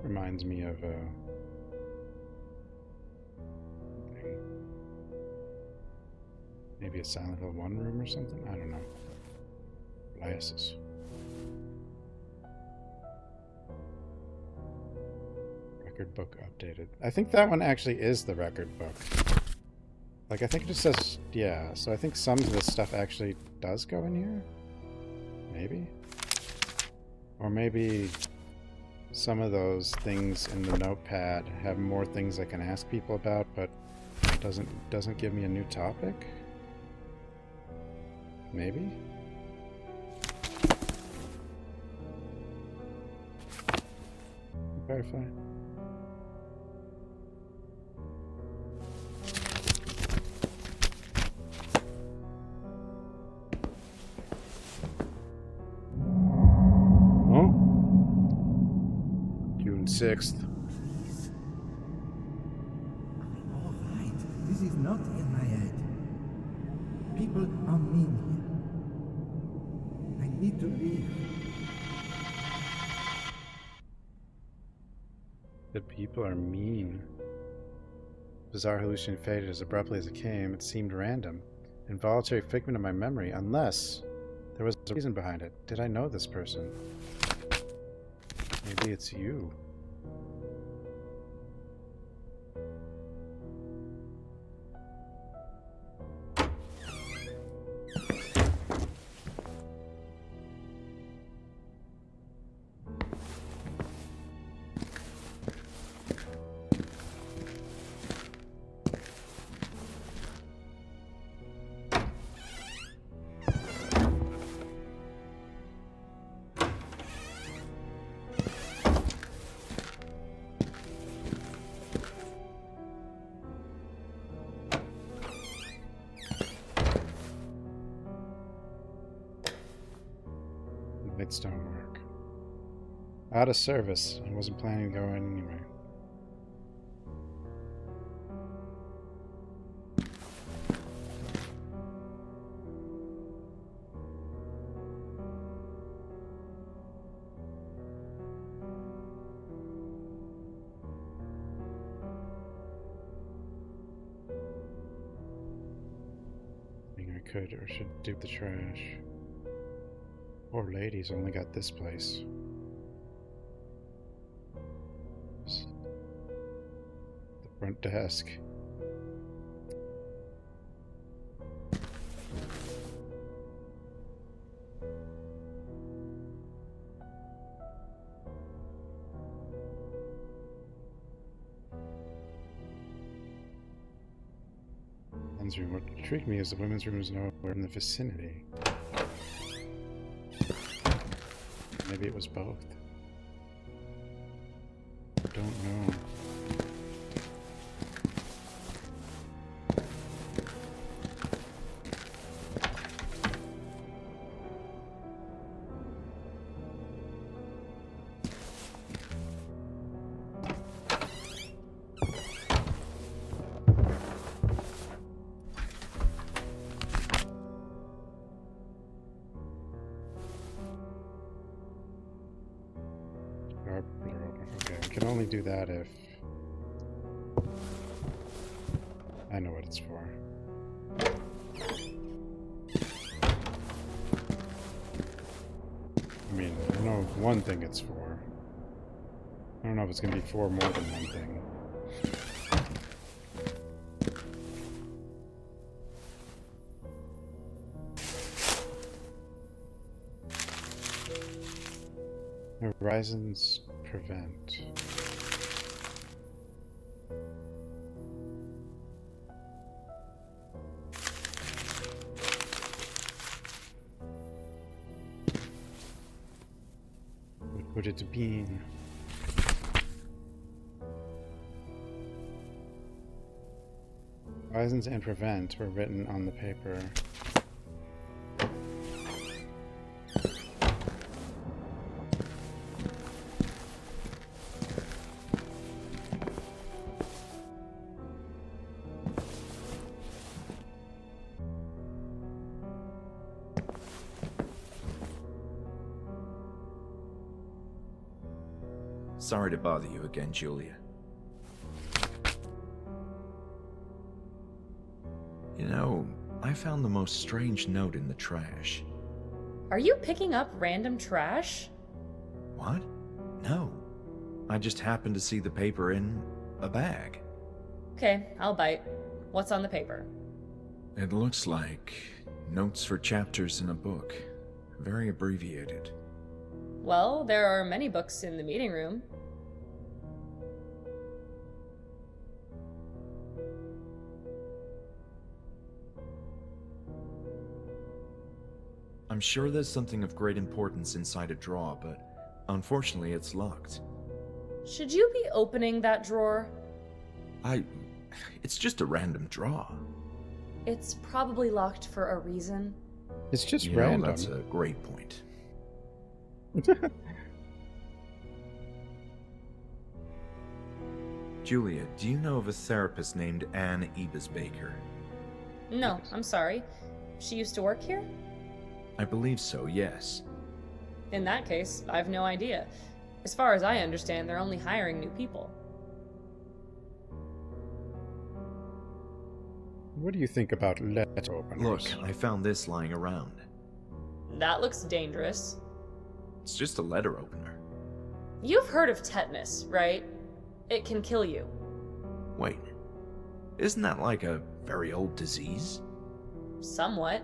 Reminds me of Maybe a Silent Hill 1 room or something? I don't know. Glasses. Record book updated. I think that one actually is the record book. Like, I think it just says, yeah, so I think some of this stuff actually does go in here? Maybe? Or maybe some of those things in the notepad have more things I can ask people about, but doesn't give me a new topic? Maybe? Firefly. Oh. June 6th. All right. This is not in my head. People are mean here. I need to leave. The people are mean. Bizarre hallucination faded as abruptly as it came. It seemed random. Involuntary figment of my memory, unless there was a reason behind it. Did I know this person? Maybe it's you. Lights don't work. Out of service. I wasn't planning to go in anyway. I think I could or should do the trash. Poor lady's only got this place. The front desk. Men's room. What intrigued me is the women's room is nowhere in the vicinity. Maybe it was both. I don't know. Okay, I can only do that if I know what it's for. I mean, I know one thing it's for. I don't know if it's gonna be for more than one thing. Horizons prevent. What would it mean? Horizons and prevent were written on the paper. Sorry to bother you again, Julia. You know, I found the most strange note in the trash. Are you picking up random trash? What? No. I just happened to see the paper in a bag. Okay, I'll bite. What's on the paper? It looks like notes for chapters in a book. Very abbreviated. Well, there are many books in the meeting room. I'm sure there's something of great importance inside a drawer, but unfortunately it's locked. Should you be opening that drawer? It's just a random drawer. It's probably locked for a reason. It's just You know, random. that's a great point. Julia, do you know of a therapist named Anne Ebis-Baker? No, I'm sorry. She used to work here? I believe so, yes. In that case, I've no idea. As far as I understand, they're only hiring new people. What do you think about letter openers? Look, I found this lying around. That looks dangerous. It's just a letter opener. You've heard of tetanus, right? It can kill you. Wait, isn't that like a very old disease? Somewhat.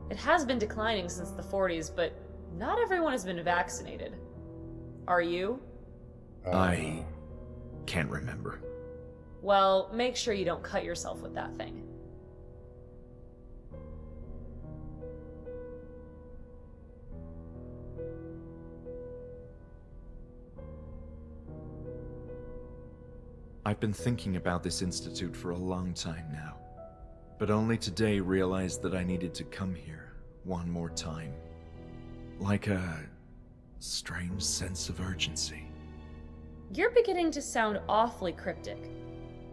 It has been declining since the 40s, but not everyone has been vaccinated. Are you? I can't remember. Well, make sure you don't cut yourself with that thing. I've been thinking about this institute for a long time now, but only today realized that I needed to come here one more time. Like a strange sense of urgency. You're beginning to sound awfully cryptic.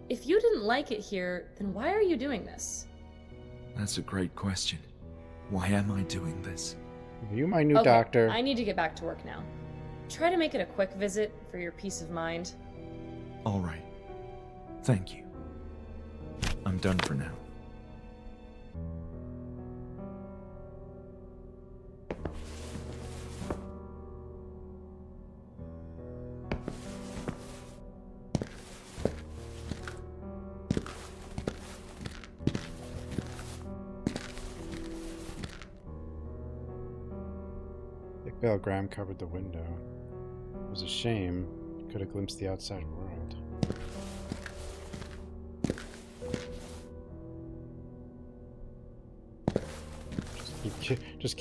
If you didn't like it here, then why are you doing this? That's a great question. Why am I doing this? You, my new Okay, doctor. I need to get back to work now. Try to make it a quick visit for your peace of mind. All right. Thank you. I'm done for now. Thick veil Graham covered the window. It was a shame. It could have glimpsed the outside world. Just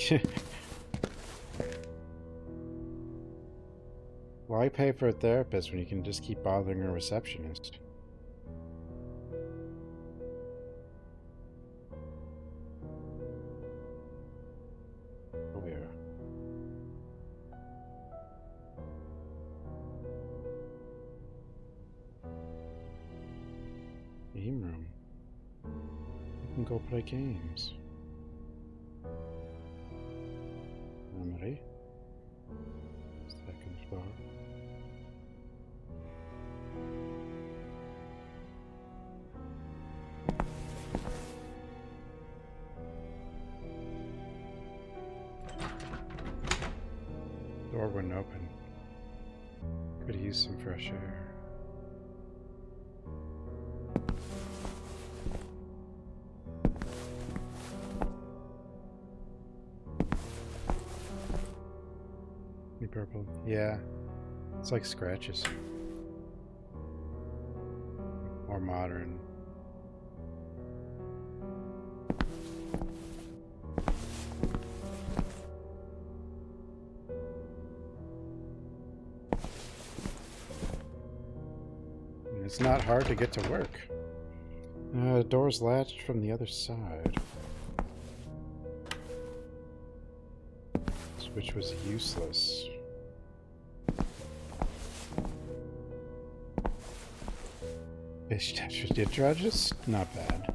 Why pay for a therapist when you can just keep bothering a receptionist? Oh yeah. Game room. You can go play games. Memory. Second floor. Door wouldn't open. Could use some fresh air. Purple. Yeah. It's like scratches. More modern. It's not hard to get to work. The door's latched from the other side. Which was useless. Fish Tetradges? Not bad.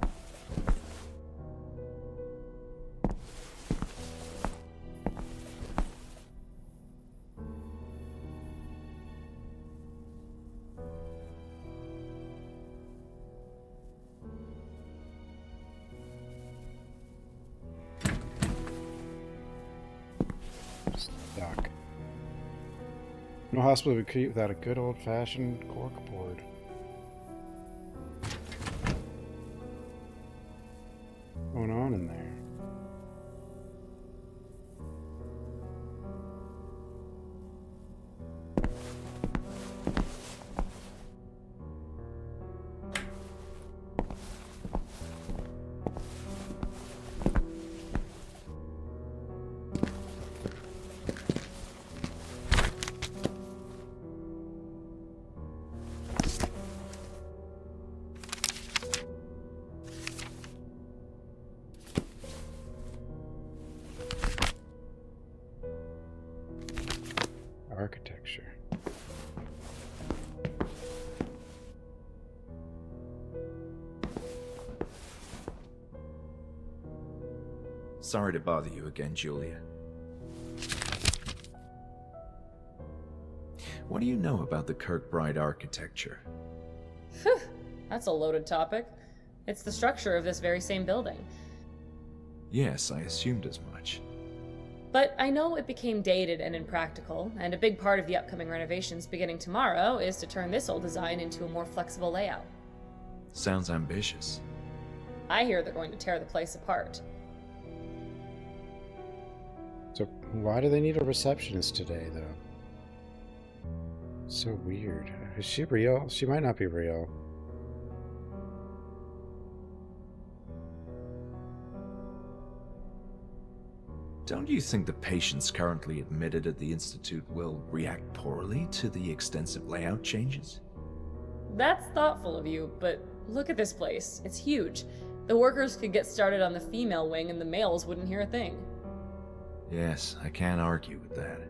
No hospital would keep without a good old-fashioned corkboard. What's going on in there? Architecture. Sorry to bother you again, Julia. What do you know about the Kirkbride architecture? Phew, that's a loaded topic. It's the structure of this very same building. Yes, I assumed as much. But I know it became dated and impractical, and a big part of the upcoming renovations beginning tomorrow is to turn this old design into a more flexible layout. Sounds ambitious. I hear they're going to tear the place apart. So why do they need a receptionist today, though? So weird. Is she real? She might not be real. Don't you think the patients currently admitted at the Institute will react poorly to the extensive layout changes? That's thoughtful of you, but look at this place. It's huge. The workers could get started on the female wing and the males wouldn't hear a thing. Yes, I can't argue with that.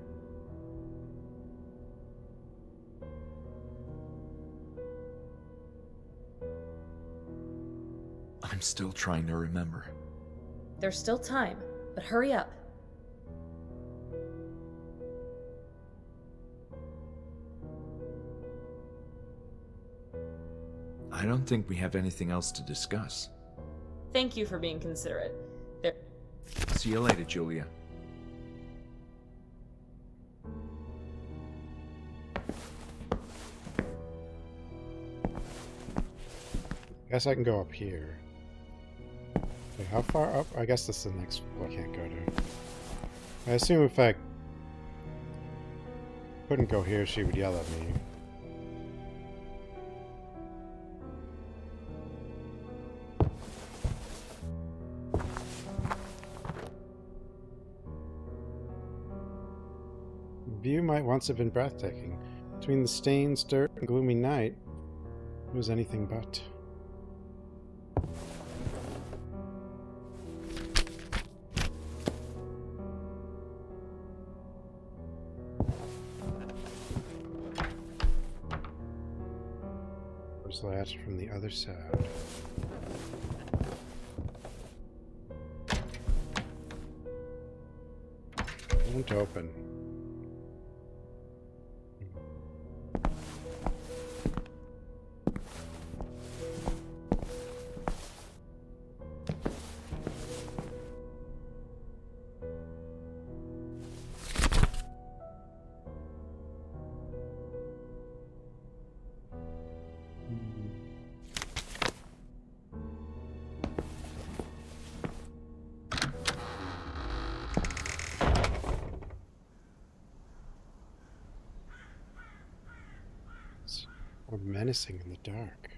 I'm still trying to remember. There's still time, but hurry up. I don't think we have anything else to discuss. Thank you for being considerate. There. See you later, Julia. Guess I can go up here. Wait, how far up? I guess this is the next one I can't go to. I assume if I couldn't go here, she would yell at me. The view might once have been breathtaking. Between the stains, dirt, and gloomy night, it was anything but. First latch from the other side. Won't open. Or menacing in the dark.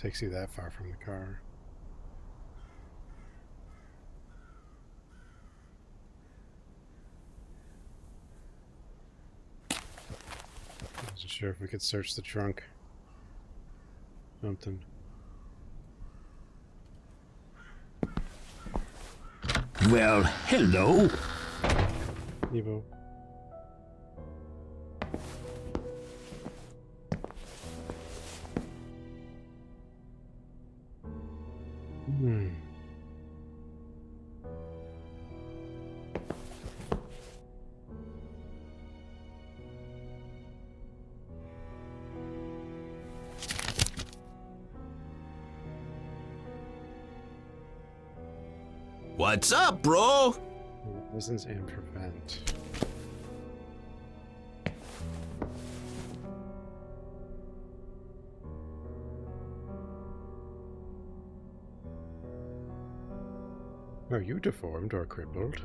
Takes you that far from the car. I wasn't sure if we could search the trunk. Something. Well, hello. Evo. Hmm. What's up, bro? License and prevent. Are you deformed or crippled?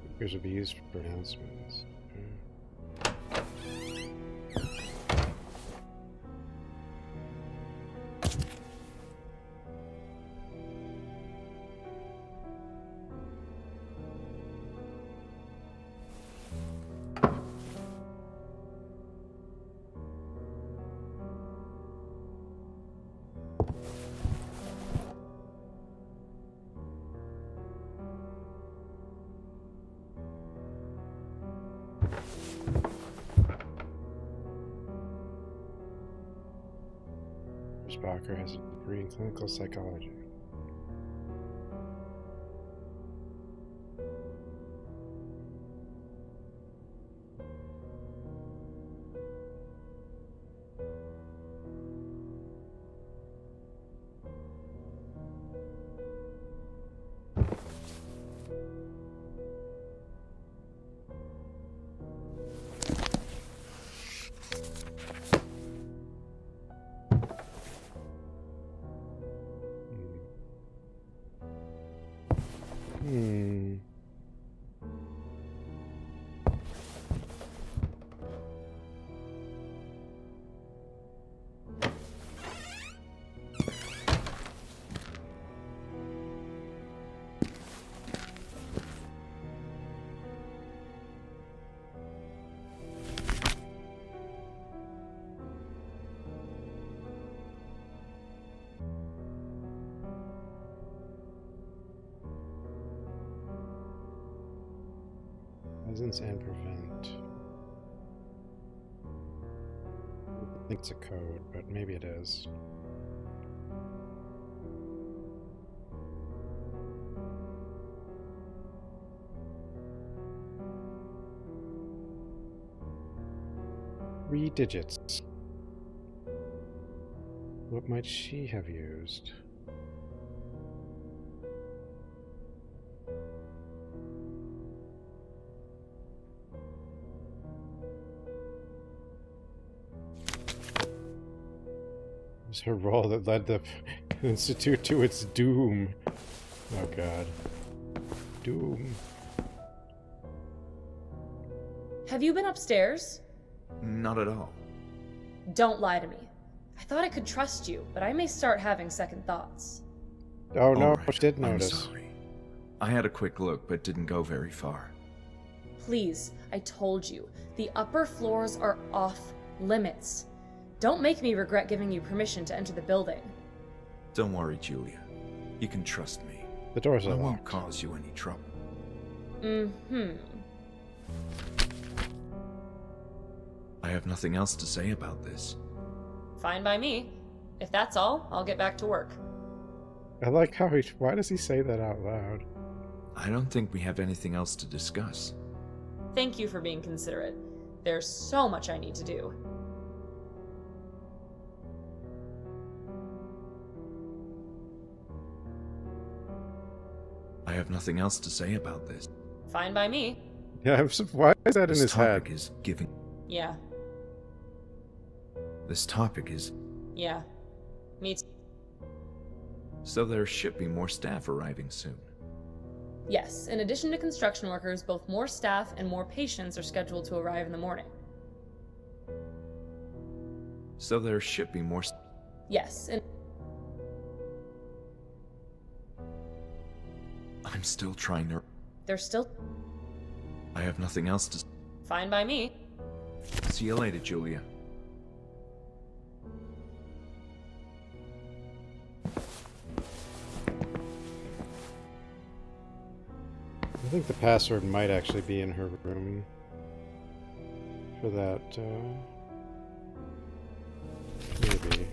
Speakers will be used for announcements. Barker has a degree in clinical psychology. Hmm. Presence and prevent. I think it's a code, but maybe it is. Three digits. What might she have used? It was her role that led the Institute to its doom. Oh god. Doom. Have you been upstairs? Not at all. Don't lie to me. I thought I could trust you, but I may start having second thoughts. Oh no, All right, I did I'm notice. sorry. I had a quick look, but didn't go very far. Please, I told you, the upper floors are off limits. Don't make me regret giving you permission to enter the building. Don't worry, Julia. You can trust me. The doors I are won't locked. cause you any trouble. Mm-hmm. I have nothing else to say about this. Fine by me. If that's all, I'll get back to work. I like how he. Why does he say that out loud? I don't think we have anything else to discuss. Thank you for being considerate. There's so much I need to do. I have nothing else to say about this. Fine by me. Yeah, why is that in This his head? topic is giving. Yeah. This topic is. Yeah. Me too. So there should be more staff arriving soon. Yes, in addition to construction workers, both more staff and more patients are scheduled to arrive in the morning. So there should be more. Yes, and I'm still trying to. there's still I have nothing else to. fine by me. See you later, Julia. I think the password might actually be in her room for that, maybe.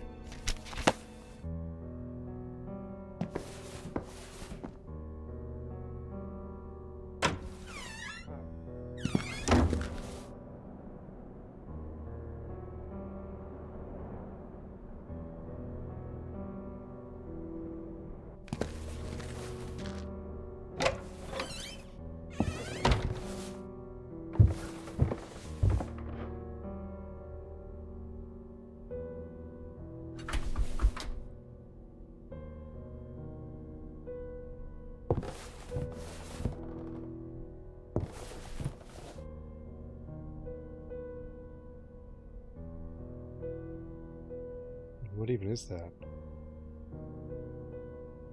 What even is that?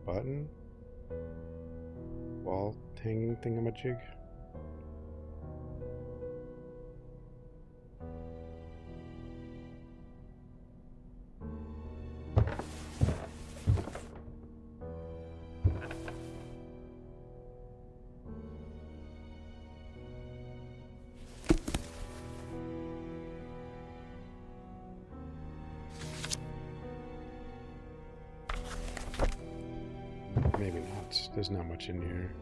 Button? Wall hanging thingamajig? Maybe not. There's not much in here.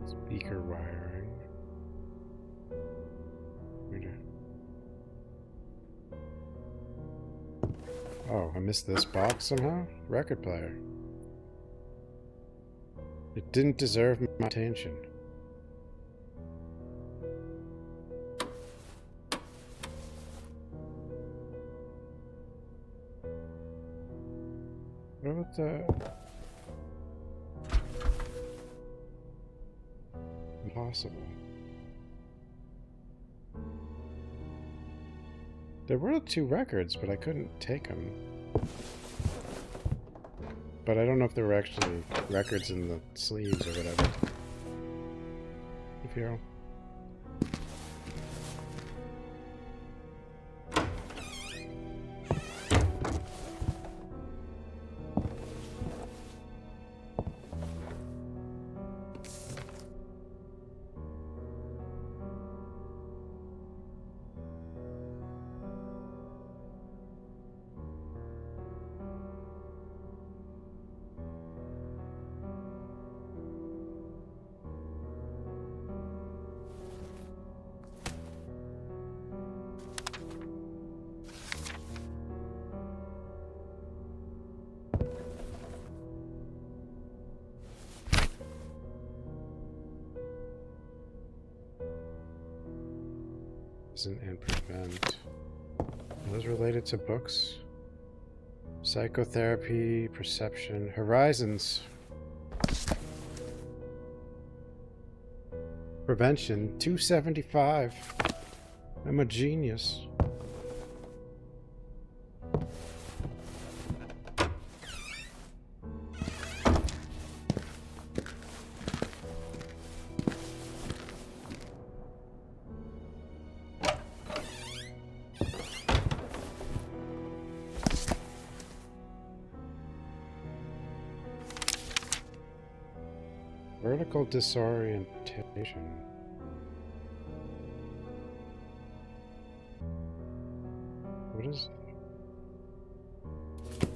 Speaker wiring. Oh, I missed this box somehow? Record player. It didn't deserve my attention. What about the... Impossible. There were 2 records, but I couldn't take them. But I don't know if there were actually records in the sleeves or whatever. If you're... And prevent. Are those related to books? Psychotherapy, perception, horizons. Prevention, 275. I'm a genius. Vertical disorientation. What is it?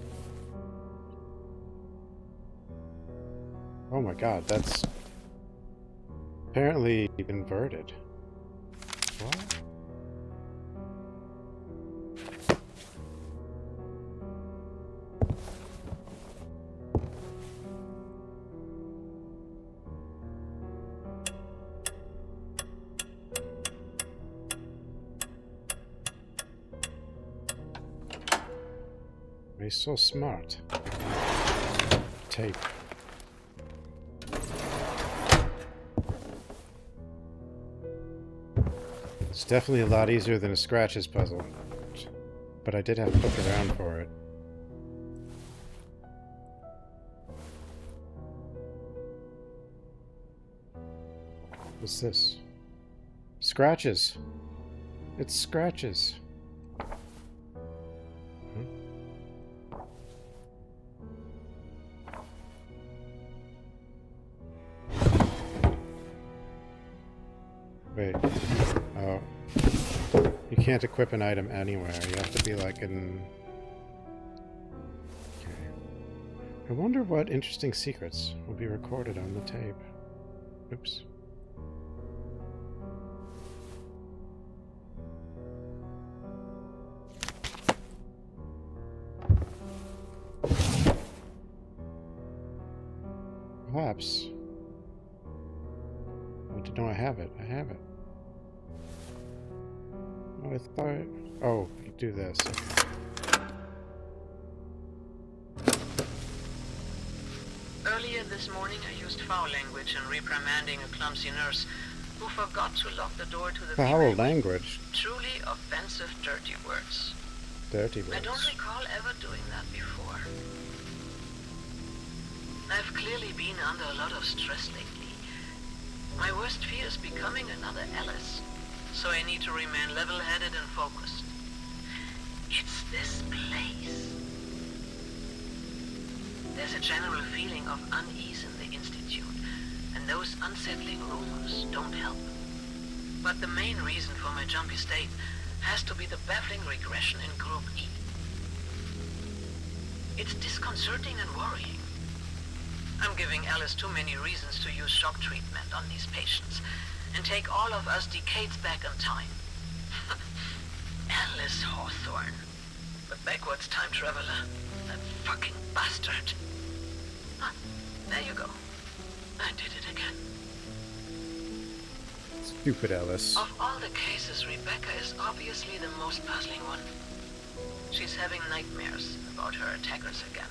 Oh my god, that's apparently inverted. What? He's so smart. Tape. It's definitely a lot easier than a scratches puzzle. But I did have to look around for it. What's this? Scratches! It's scratches! Wait. Oh. You can't equip an item anywhere. You have to be like in... Okay. I wonder what interesting secrets will be recorded on the tape. Oops. Perhaps. No, I have it. I have it. Oh, I thought... Oh, you do this. Earlier this morning I used foul language in reprimanding a clumsy nurse who forgot to lock the door to the Foul viewing. language? Truly offensive, dirty words. Dirty words. I don't recall ever doing that before. I've clearly been under a lot of stress lately. My worst fear is becoming another Alice, so I need to remain level-headed and focused. It's this place. There's a general feeling of unease in the Institute, and those unsettling rumors don't help. But the main reason for my jumpy state has to be the baffling regression in Group E. It's disconcerting and worrying. I'm giving Alice too many reasons to use shock treatment on these patients and take all of us decades back in time. Alice Hawthorne, the backwards time traveler, that fucking bastard. Ah, there you go. I did it again. Stupid Alice. Of all the cases, Rebecca is obviously the most puzzling one. She's having nightmares about her attackers again.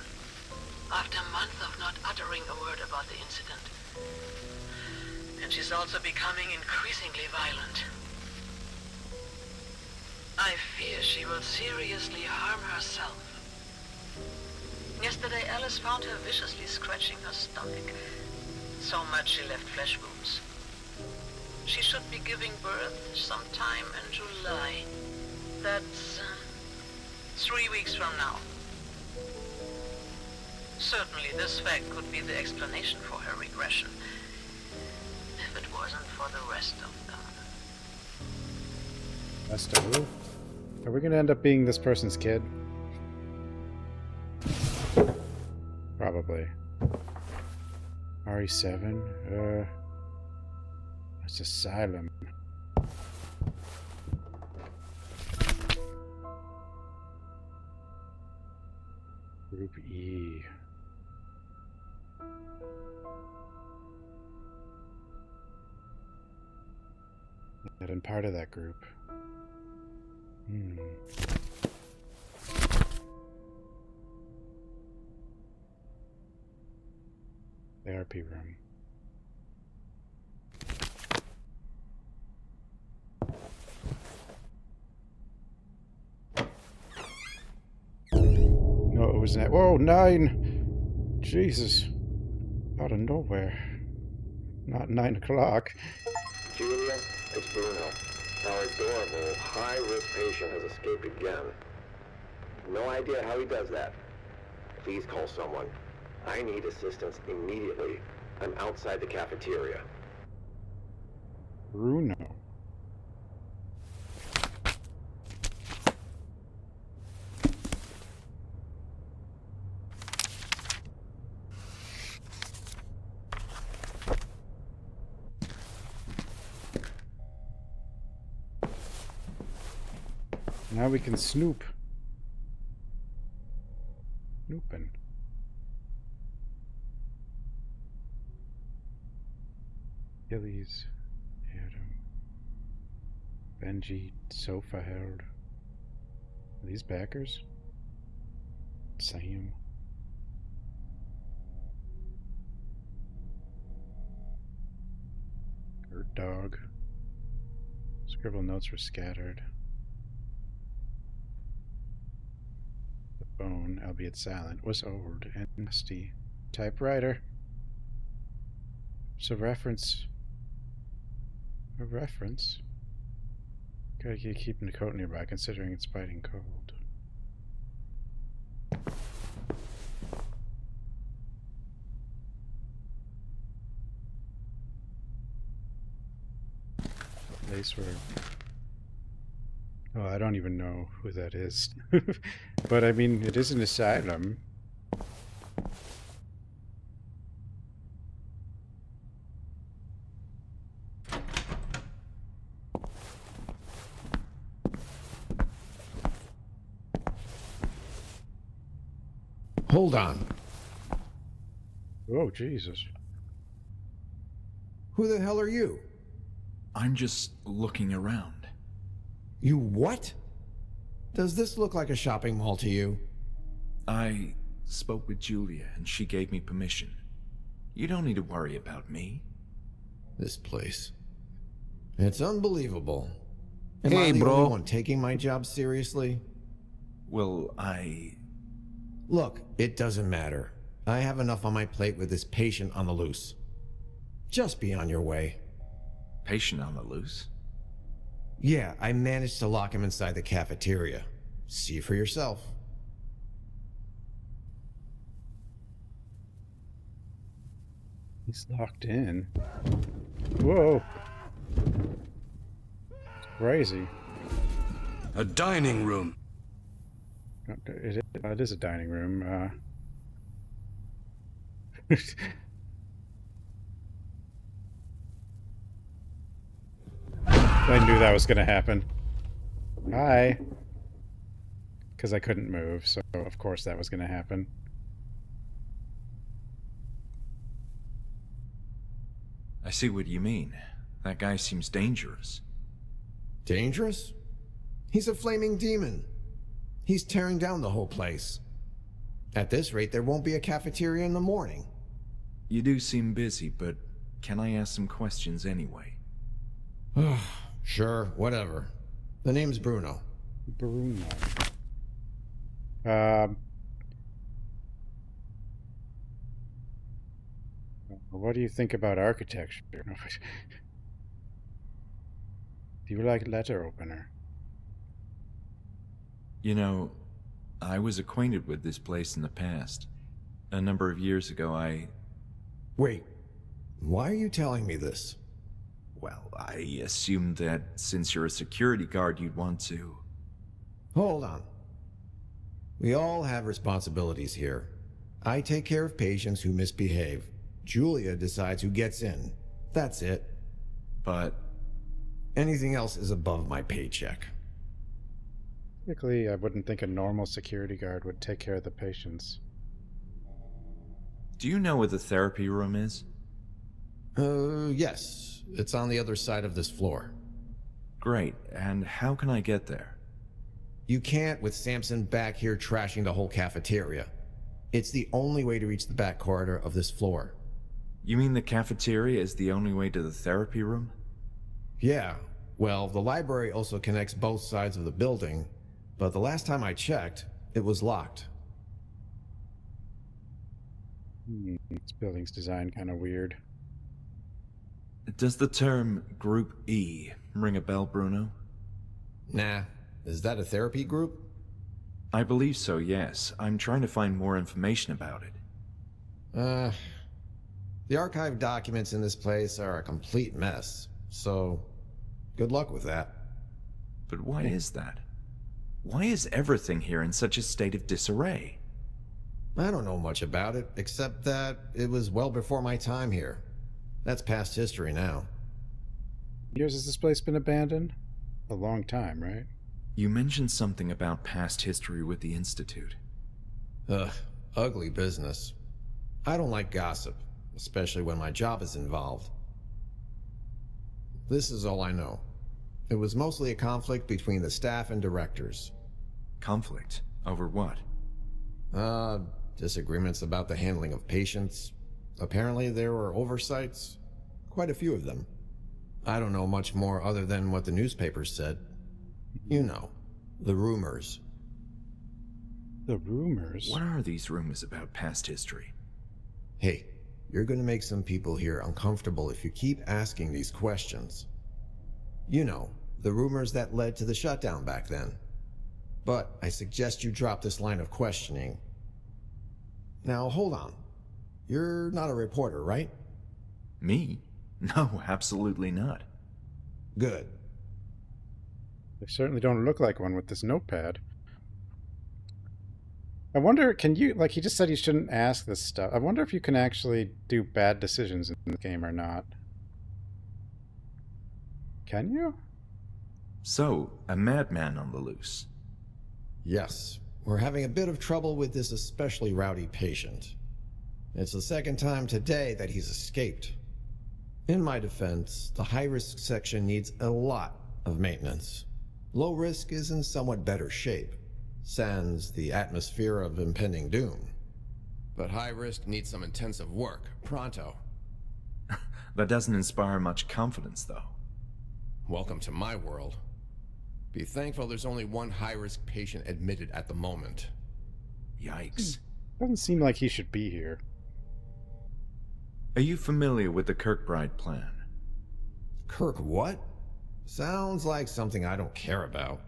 After a month of not uttering a word about the incident. And she's also becoming increasingly violent. I fear she will seriously harm herself. Yesterday, Alice found her viciously scratching her stomach. So much she left flesh wounds. She should be giving birth sometime in July. That's 3 weeks from now. Certainly this fact could be the explanation for her regression, if it wasn't for the rest of them. Rest of who? Are we gonna end up being this person's kid? Probably. RE7? It's ASYLUM. Group E. Not in part of that group. Therapy room. No, it was that. Whoa, 9! Jesus. Out of nowhere. Not 9 o'clock. Julia, it's Bruno. Our adorable, high-risk patient has escaped again. No idea how he does that. Please call someone. I need assistance immediately. I'm outside the cafeteria. Bruno. Now we can snoop. Snooping. Achilles, Adam, Benji, Sofa Held. Are these backers? Sam. Bird dog. Scribble notes were scattered. The phone, albeit silent, was old and musty. Typewriter. So reference. A reference? Gotta keep keeping the coat nearby, considering it's biting cold. Place where... Oh, I don't even know who that is. But I mean, it is an asylum. Hold on. Oh, Jesus. Who the hell are you? I'm just looking around. You what? Does this look like a shopping mall to you? I spoke with Julia and she gave me permission. You don't need to worry about me. This place. It's unbelievable. Am Hey, I the bro. only one taking my job seriously? Well, Look, it doesn't matter. I have enough on my plate with this patient on the loose. Just be on your way. patient on the loose? Yeah, I managed to lock him inside the cafeteria. See for yourself. He's locked in. Whoa. It's crazy. A dining room. It is a dining room. I knew that was going to happen. Hi. Because I couldn't move, so of course that was going to happen. I see what you mean. That guy seems dangerous. Dangerous? He's a flaming demon. He's tearing down the whole place. At this rate, there won't be a cafeteria in the morning. You do seem busy, but can I ask some questions anyway? Sure, whatever. The name's Bruno. Bruno. What do you think about architecture? Do you like letter opener? You know, I was acquainted with this place in the past. A number of years ago, Wait, why are you telling me this? Well, I assumed that since you're a security guard, you'd want to... Hold on. We all have responsibilities here. I take care of patients who misbehave. Julia decides who gets in. That's it. But Anything else is above my paycheck. Typically, I wouldn't think a normal security guard would take care of the patients. do you know where the therapy room is? Yes. It's on the other side of this floor. Great, and how can I get there? You can't with Samson back here trashing the whole cafeteria. It's the only way to reach the back corridor of this floor. You mean the cafeteria is the only way to the therapy room? Yeah, well, the library also connects both sides of the building, but the last time I checked, it was locked. This building's design kind of weird. Does the term Group E ring a bell, Bruno? Nah, is that a therapy group? I believe so, yes. I'm trying to find more information about it. The archived documents in this place are a complete mess, so good luck with that. But why is that? Why is everything here in such a state of disarray? I don't know much about it, except that it was well before my time here. That's past history now. Years has this place been abandoned? A long time, right? You mentioned something about past history with the Institute. Ugh, ugly business. I don't like gossip, especially when my job is involved. This is all I know. It was mostly a conflict between the staff and directors. Conflict? Over what? Disagreements about the handling of patients. Apparently there were oversights. Quite a few of them. I don't know much more other than what the newspapers said. You know, the rumors. The rumors? What are these rumors about past history? Hey, you're gonna make some people here uncomfortable if you keep asking these questions. You know, the rumors that led to the shutdown back then. But I suggest you drop this line of questioning. Now, hold on. You're not a reporter, right? Me? No, absolutely not. Good. They certainly don't look like one with this notepad. I wonder, can you, like, he just said you shouldn't ask this stuff. I wonder if you can actually do bad decisions in the game or not. Can you? So, a madman on the loose. Yes, we're having a bit of trouble with this especially rowdy patient. It's the second time today that he's escaped. In my defense, the high-risk section needs a lot of maintenance. Low risk is in somewhat better shape, sans the atmosphere of impending doom. But high risk needs some intensive work, pronto. That doesn't inspire much confidence, though. Welcome to my world. Be thankful there's only one high-risk patient admitted at the moment. Yikes. Doesn't seem like he should be here. Are you familiar with the Kirkbride plan? Kirk what? Sounds like something I don't care about.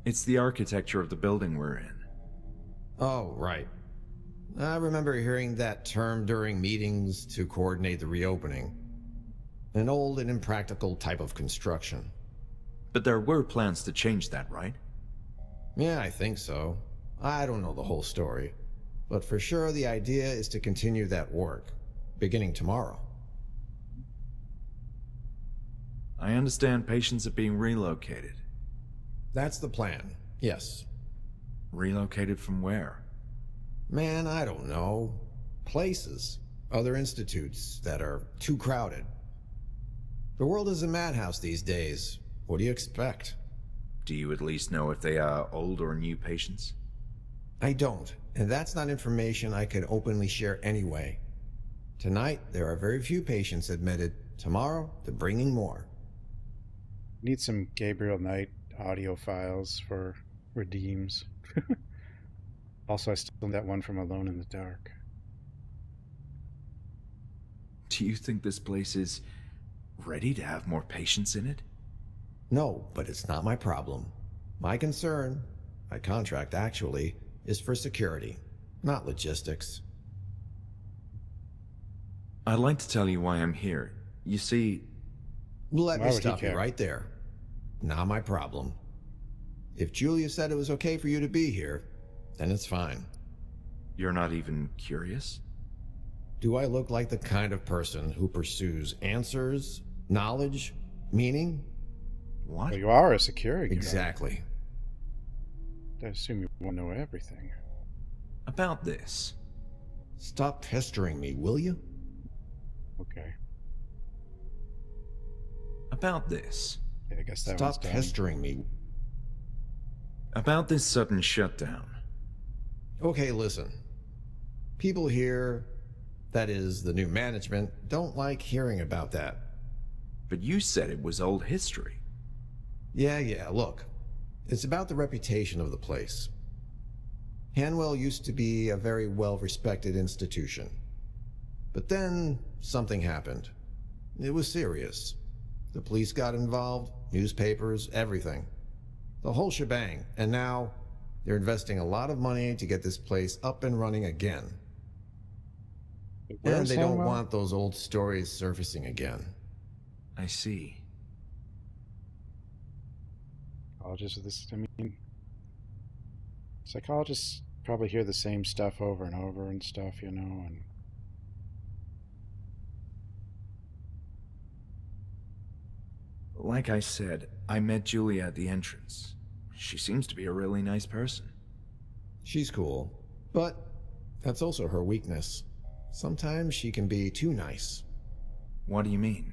It's the architecture of the building we're in. Oh, right. I remember hearing that term during meetings to coordinate the reopening. An old and impractical type of construction. But there were plans to change that, right? Yeah, I think so. I don't know the whole story. But for sure the idea is to continue that work, beginning tomorrow. I understand patients are being relocated. That's the plan, yes. Relocated from where? Man, I don't know. Places. Other institutes that are too crowded. The world is a madhouse these days. What do you expect? Do you at least know if they are old or new patients? I don't, and that's not information I could openly share anyway. Tonight, there are very few patients admitted. Tomorrow, they're bringing more. Need some Gabriel Knight audio files for redeems. Also, I still need that one from Alone in the Dark. Do you think this place is ready to have more patients in it? No, but it's not my problem. My concern, my contract actually, is for security, not logistics. I'd like to tell you why I'm here. You see... Let Why me would he stop you care? right there. Not my problem. If Julia said it was okay for you to be here, then it's fine. You're not even curious? Do I look like the kind of person who pursues answers, knowledge, meaning? What? Well, you are a security guard. Exactly. I assume you want to know everything. About this. Stop pestering me, will you? Okay. About this. Yeah, I guess that Stop one's done. pestering me. About this sudden shutdown. Okay, listen. People here, that is, the new management, don't like hearing about that. But you said it was old history. Yeah, look. It's about the reputation of the place. Hanwell used to be a very well-respected institution. But then, something happened. It was serious. The police got involved, newspapers, everything. The whole shebang, and now they're investing a lot of money to get this place up and running again. Where And is they don't Failmore? want those old stories surfacing again. I see. Psychologists with this, I mean, psychologists probably hear the same stuff over and over and stuff, you know, and Like I said, I met Julia at the entrance. She seems to be a really nice person. She's cool, but that's also her weakness. Sometimes she can be too nice. What do you mean?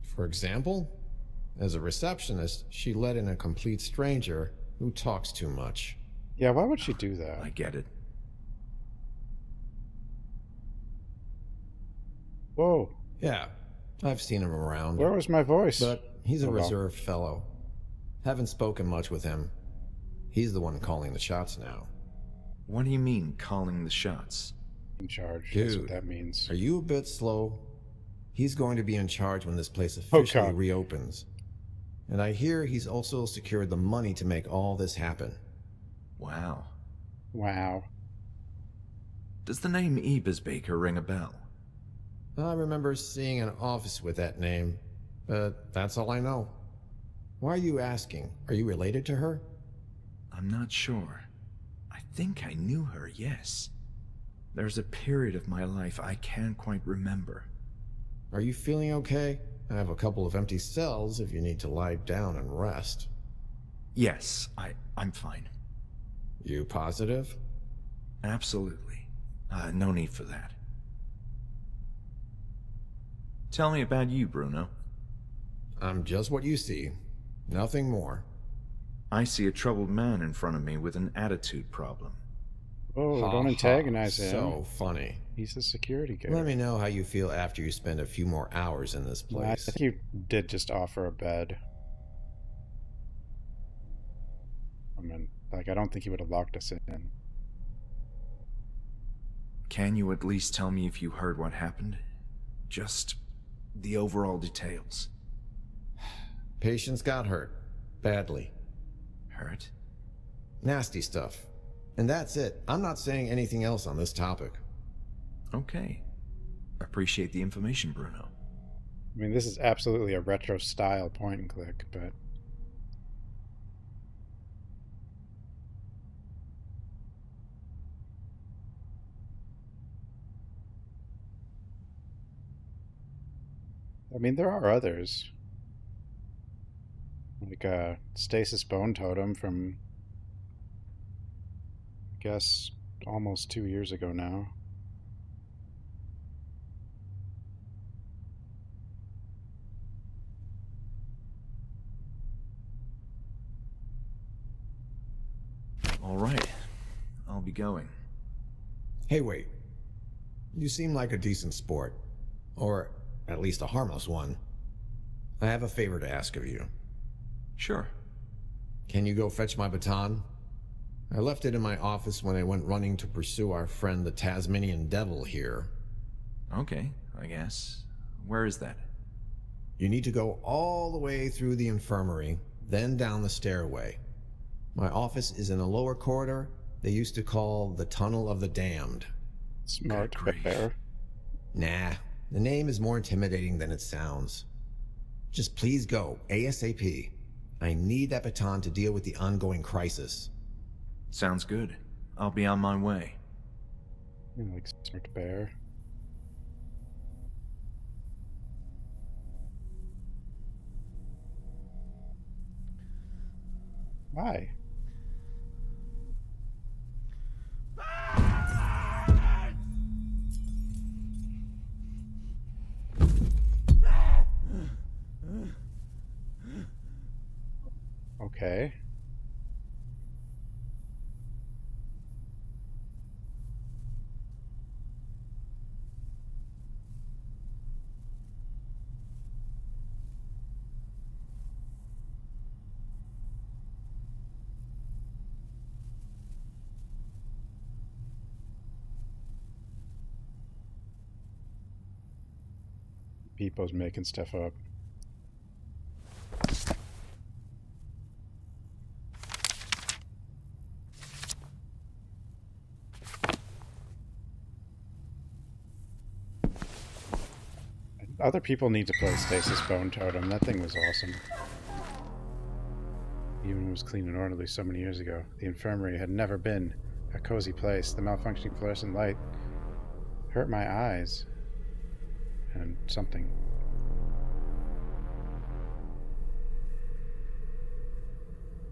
For example, as a receptionist, she let in a complete stranger who talks too much. yeah, why would she do that? I get it. Whoa, Yeah, I've seen him around. where was my voice? But he's a Oh, well. reserved fellow. Haven't spoken much with him. He's the one calling the shots now. What do you mean, calling the shots? In charge, that's what Dude, that means. are you a bit slow? He's going to be in charge when this place Oh, officially God. reopens. And I hear he's also secured the money to make all this happen. Wow. Wow. Does the name Ebersbaker ring a bell? I remember seeing an office with that name, but that's all I know. Why are you asking? Are you related to her? I'm not sure. I think I knew her, yes. There's a period of my life I can't quite remember. Are you feeling okay? I have a couple of empty cells if you need to lie down and rest. Yes, I'm fine. You positive? Absolutely. No need for that. Tell me about you, Bruno. I'm just what you see. Nothing more. I see a troubled man in front of me with an attitude problem. Oh, Ha don't ha, antagonize him. So funny. He's the security guard. Let me know how you feel after you spend a few more hours in this I place. think you did just offer a bed. I mean, like, I don't think he would have locked us in. Can you at least tell me if you heard what happened? Just the overall details. Patients got hurt. Badly. Hurt? Nasty stuff. And that's it. I'm not saying anything else on this topic. Okay. Appreciate the information, Bruno. I mean, this is absolutely a retro style point and click, but I mean, there are others. Like Stasis Bone Totem from, I guess, almost 2 years ago now. All right. I'll be going. Hey, wait. You seem like a decent sport. Or at least a harmless one. I have a favor to ask of you. Sure. Can you go fetch my baton? I left it in my office when I went running to pursue our friend the Tasmanian Devil here. Okay, I guess. Where is that? You need to go all the way through the infirmary, then down the stairway. My office is in a lower corridor they used to call the Tunnel of the Damned. Smart Good grief. bear. Nah, the name is more intimidating than it sounds. Just please go, ASAP. I need that baton to deal with the ongoing crisis. Sounds good. I'll be on my way. Like smart bear. Why? Okay. People's making stuff up. Other people need to play Stasis Bone Totem. That thing was awesome. Even when it was clean and orderly so many years ago, the infirmary had never been a cozy place. The malfunctioning fluorescent light hurt my eyes. And something.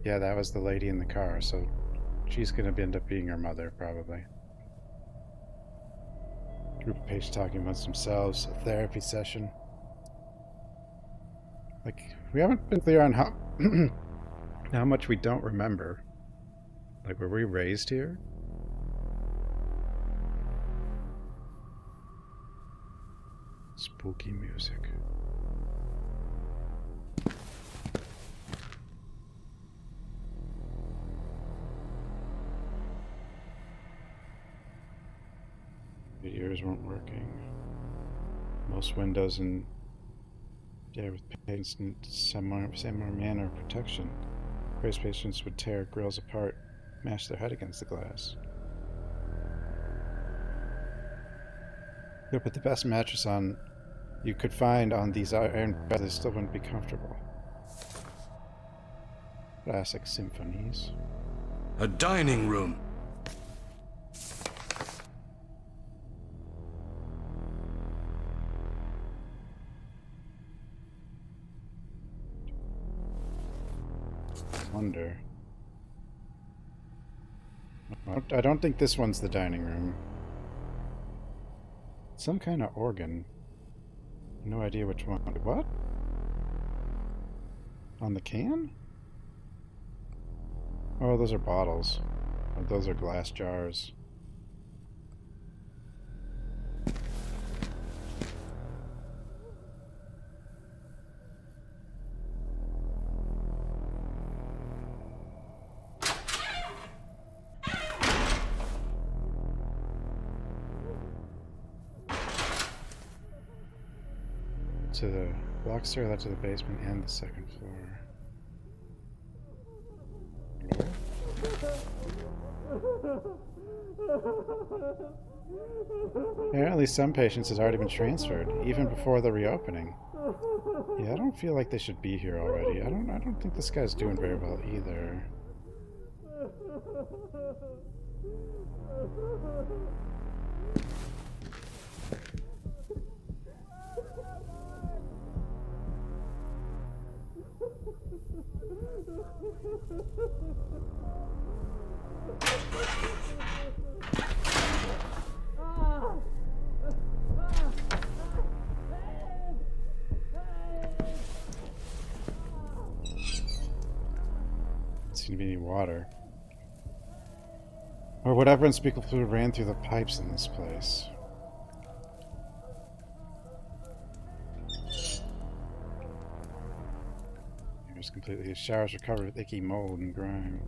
Yeah, that was the lady in the car, so she's gonna end up being her mother, probably. Group of patients talking amongst themselves, a therapy session. Like, we haven't been clear on how how much we don't remember. Like, were we raised here? Spooky music. The ears weren't working. Most windows in with patients in similar manner of protection. Crazed patients would tear grills apart, mash their head against the glass. You put the best mattress on you could find on these iron beds, they still wouldn't be comfortable. Classic symphonies. A dining room. Wonder. I don't think this one's the dining room. Some kind of organ. No idea which one. What? On the can? Oh, those are bottles. Oh, those are glass jars. To the block stair led to the basement and the second floor. Apparently some patients has already been transferred, even before the reopening. Yeah, I don't feel like they should be here already. I don't think this guy's doing very well either. Doesn't seem to be any water. Or whatever unspeakable fluid ran through the pipes in this place. It was completely. His showers were covered with icky mold and grime.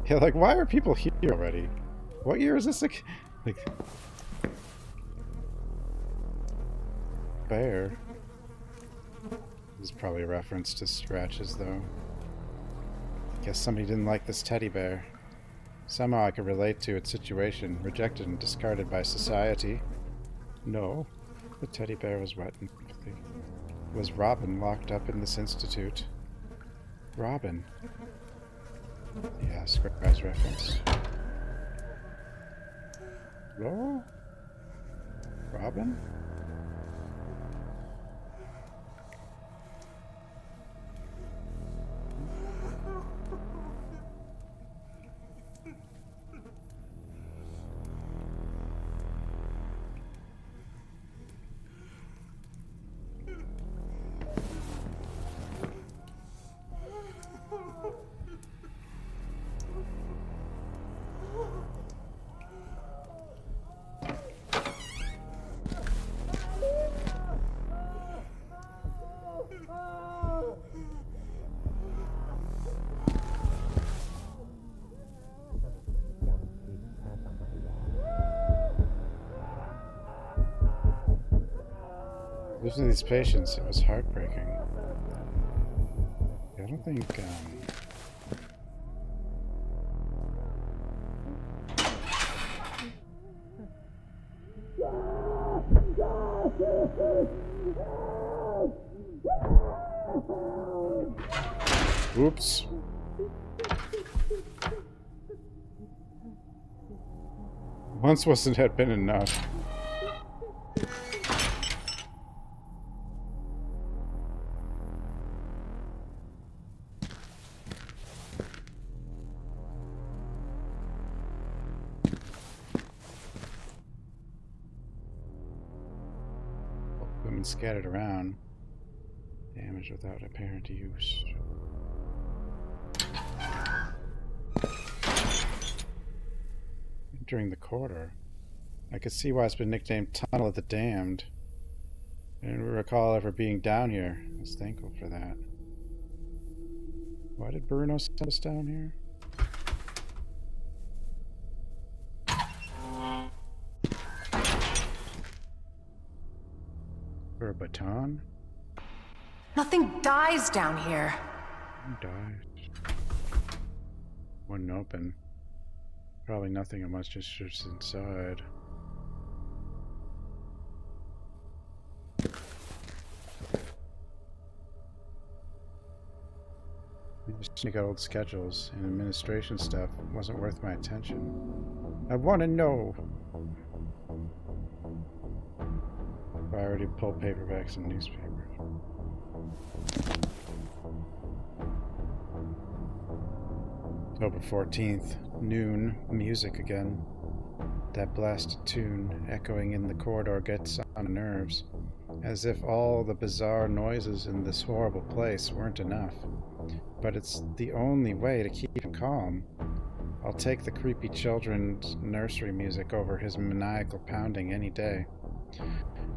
Yeah, like, why are people here already? What year is this? Like bear. This is probably a reference to scratches, though. Guess somebody didn't like this teddy bear. Somehow I could relate to its situation, rejected and discarded by society. No, the teddy bear was wet and filthy. Was Robin locked up in this institute? Robin. Yeah, Scrub's reference. Hello? Robin? Losing these patients, it was heartbreaking. I don't think, Oops. Once wasn't had been enough. Women scattered around. Damage without apparent use. Entering the corridor. I could see why it's been nicknamed Tunnel of the Damned. I didn't recall ever being down here. I was thankful for that. Why did Bruno send us down here? For a baton? Nothing dies down here. Who died? Wouldn't open. Probably nothing unless just inside. I got old schedules and administration stuff wasn't worth my attention. I want to know. I already pulled paperbacks and newspapers. October 14th, noon, music again. That blasted tune echoing in the corridor gets on the nerves, as if all the bizarre noises in this horrible place weren't enough. But it's the only way to keep him calm. I'll take the creepy children's nursery music over his maniacal pounding any day.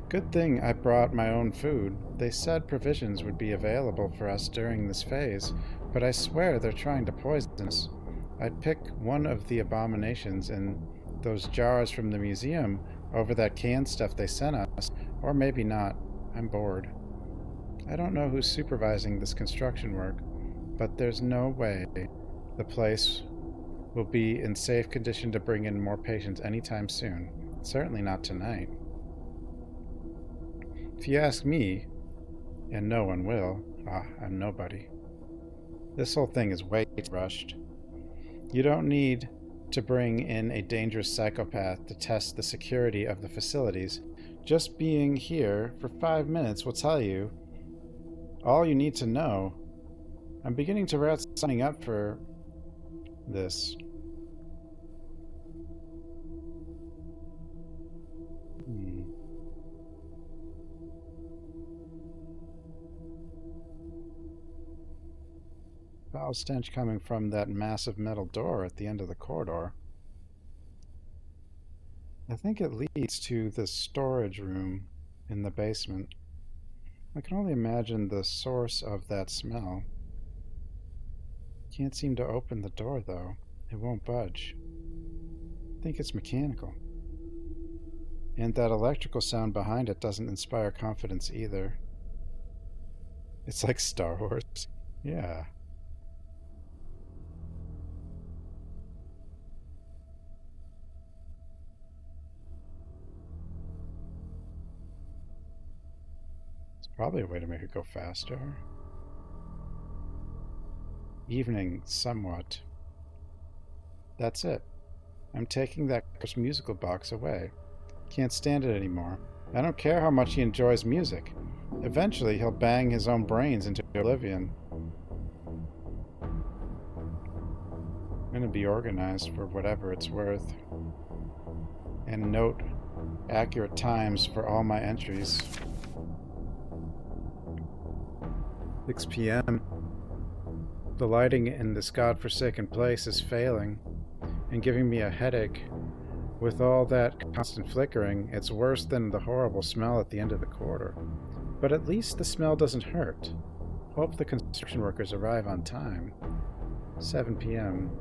Good thing I brought my own food. They said provisions would be available for us during this phase, but I swear they're trying to poison us. I'd pick one of the abominations in those jars from the museum over that canned stuff they sent us, or maybe not. I'm bored. I don't know who's supervising this construction work, but there's no way the place will be in safe condition to bring in more patients anytime soon. Certainly not tonight. If you ask me, and no one will, I'm nobody. This whole thing is way too rushed. You don't need to bring in a dangerous psychopath to test the security of the facilities. Just being here for 5 minutes will tell you all you need to know. I'm beginning to regret signing up for this. Foul stench coming from that massive metal door at the end of the corridor. I think it leads to the storage room in the basement. I can only imagine the source of that smell. Can't seem to open the door, though. It won't budge. I think it's mechanical. And that electrical sound behind it doesn't inspire confidence either. It's like Star Wars. Yeah. It's probably a way to make it go faster. Evening, somewhat. That's it. I'm taking that musical box away. Can't stand it anymore. I don't care how much he enjoys music. Eventually, he'll bang his own brains into oblivion. I'm gonna be organized for whatever it's worth. And note accurate times for all my entries. 6 p.m. The lighting in this godforsaken place is failing and giving me a headache. With all that constant flickering, it's worse than the horrible smell at the end of the corridor. But at least the smell doesn't hurt. Hope the construction workers arrive on time. 7 p.m.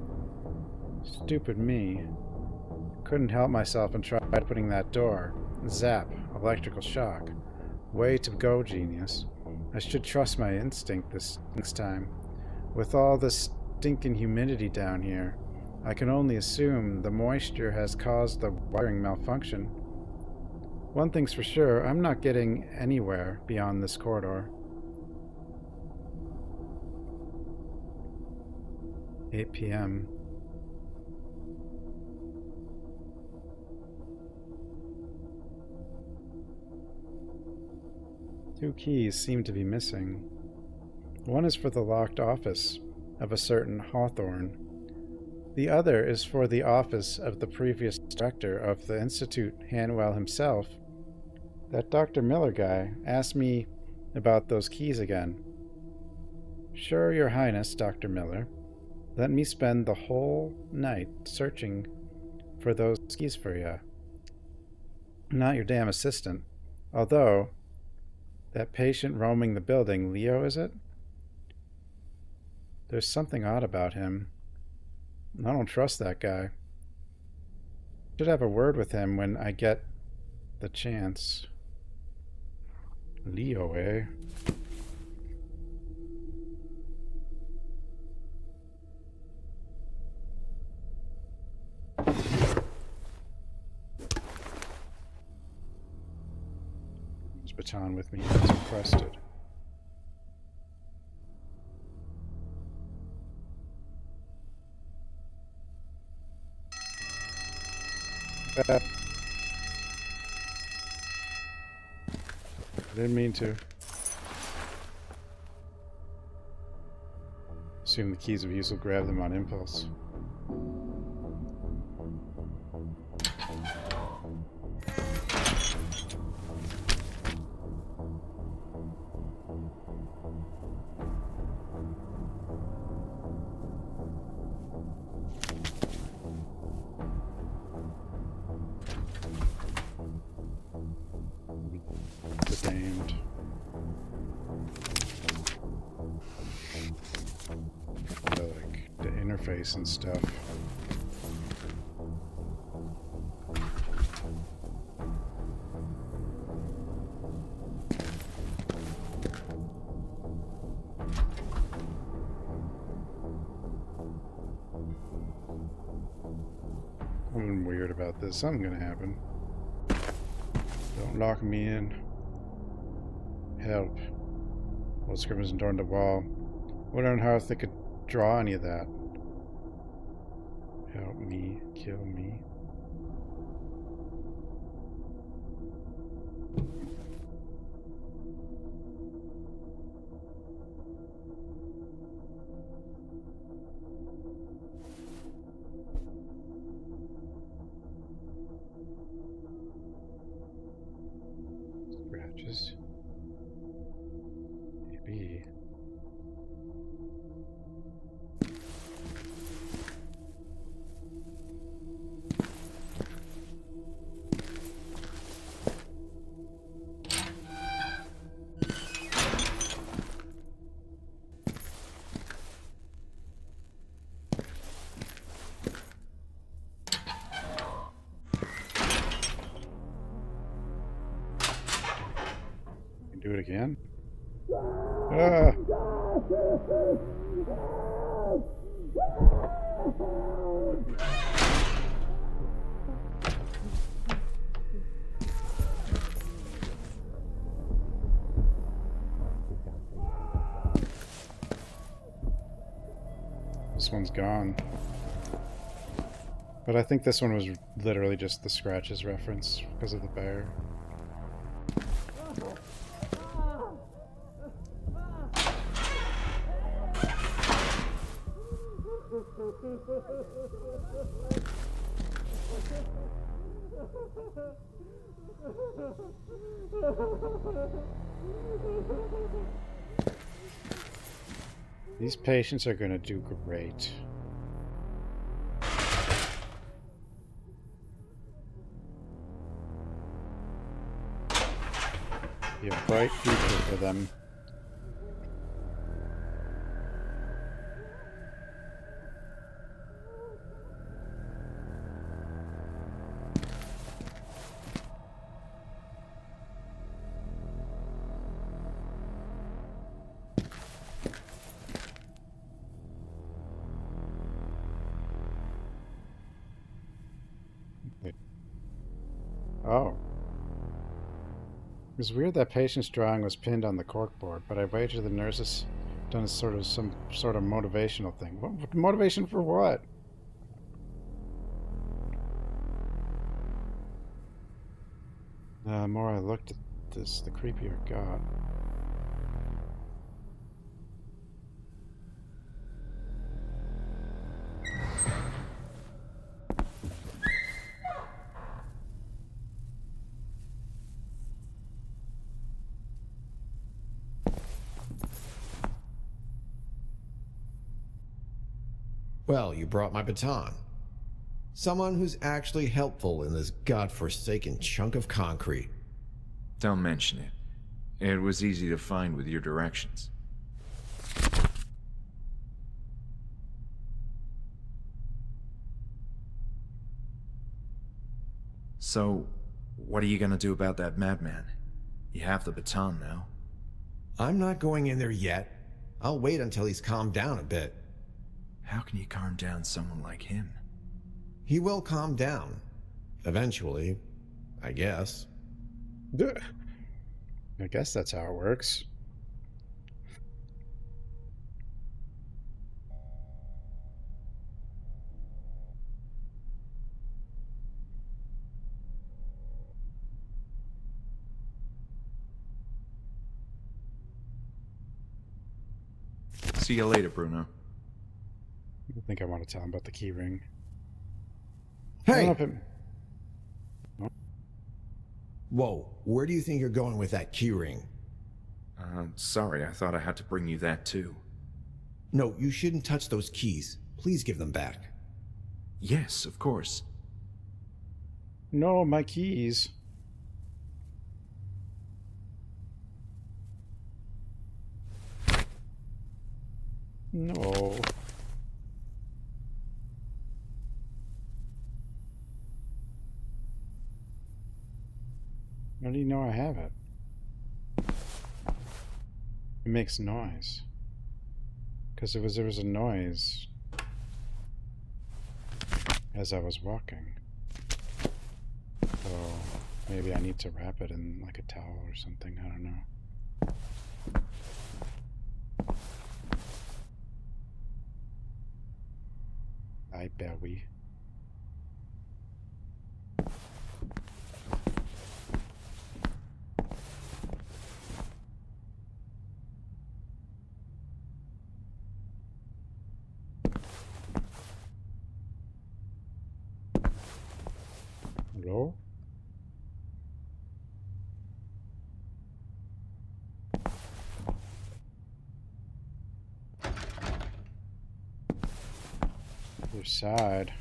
Stupid me. Couldn't help myself and tried opening that door. Zap. Electrical shock. Way to go, genius. I should trust my instinct this next time. With all this stinking humidity down here, I can only assume the moisture has caused the wiring malfunction. One thing's for sure, I'm not getting anywhere beyond this corridor. 8 p.m. Two keys seem to be missing. One is for the locked office of a certain Hawthorne. The other is for the office of the previous director of the Institute, Hanwell himself. That Dr. Miller guy asked me about those keys again. Sure, Your Highness, Dr. Miller. Let me spend the whole night searching for those keys for you. I'm not your damn assistant. Although, that patient roaming the building, Leo, is it? There's something odd about him. I don't trust that guy. Should have a word with him when I get the chance. Leo, eh? This baton with me is requested. I didn't mean to. Assume the keys of use will grab them on impulse. The damned. The interface and stuff. Something weird about this. Something gonna happen. Don't lock me in. Help. Old scribbles adorned the wall. Wondering how if they could draw any of that. Help me, kill me. Scratches. Maybe. Do it again? Ah! This one's gone. But I think this one was literally just the scratches reference because of the bear. These patients are going to do great. Be a bright future for them. Oh. It was weird that patient's drawing was pinned on the corkboard, but I wager the nurse has done some sort of motivational thing. What motivation for what? The more I looked at this, the creepier it got. Well, you brought my baton. Someone who's actually helpful in this godforsaken chunk of concrete. Don't mention it. It was easy to find with your directions. So, what are you gonna do about that madman? You have the baton now. I'm not going in there yet. I'll wait until he's calmed down a bit. How can you calm down someone like him? He will calm down. Eventually, I guess. I guess that's how it works. See you later, Bruno. I think I want to tell him about the key ring. Hey! Whoa, where do you think you're going with that keyring? Sorry, I thought I had to bring you that too. No, you shouldn't touch those keys. Please give them back. Yes, of course. No, my keys. No. How do you know I have it? It makes noise. Because there was a noise as I was walking. So maybe I need to wrap it in like a towel or something, I don't know. I bet we. Hello? Other side.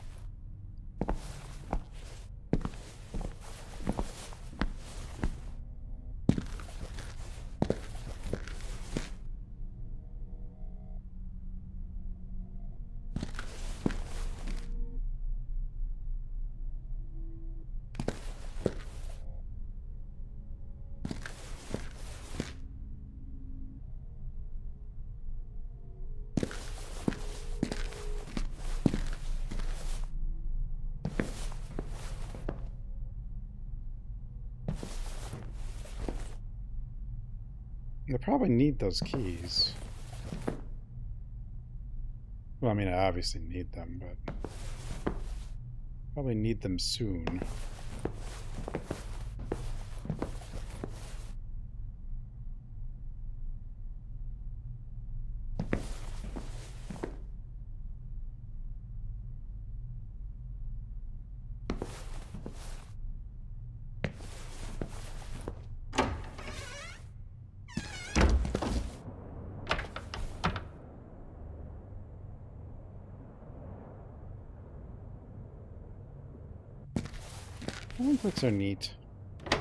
I probably need those keys. Well, I mean, I obviously need them, but probably need them soon. Point-and-clicks are neat. I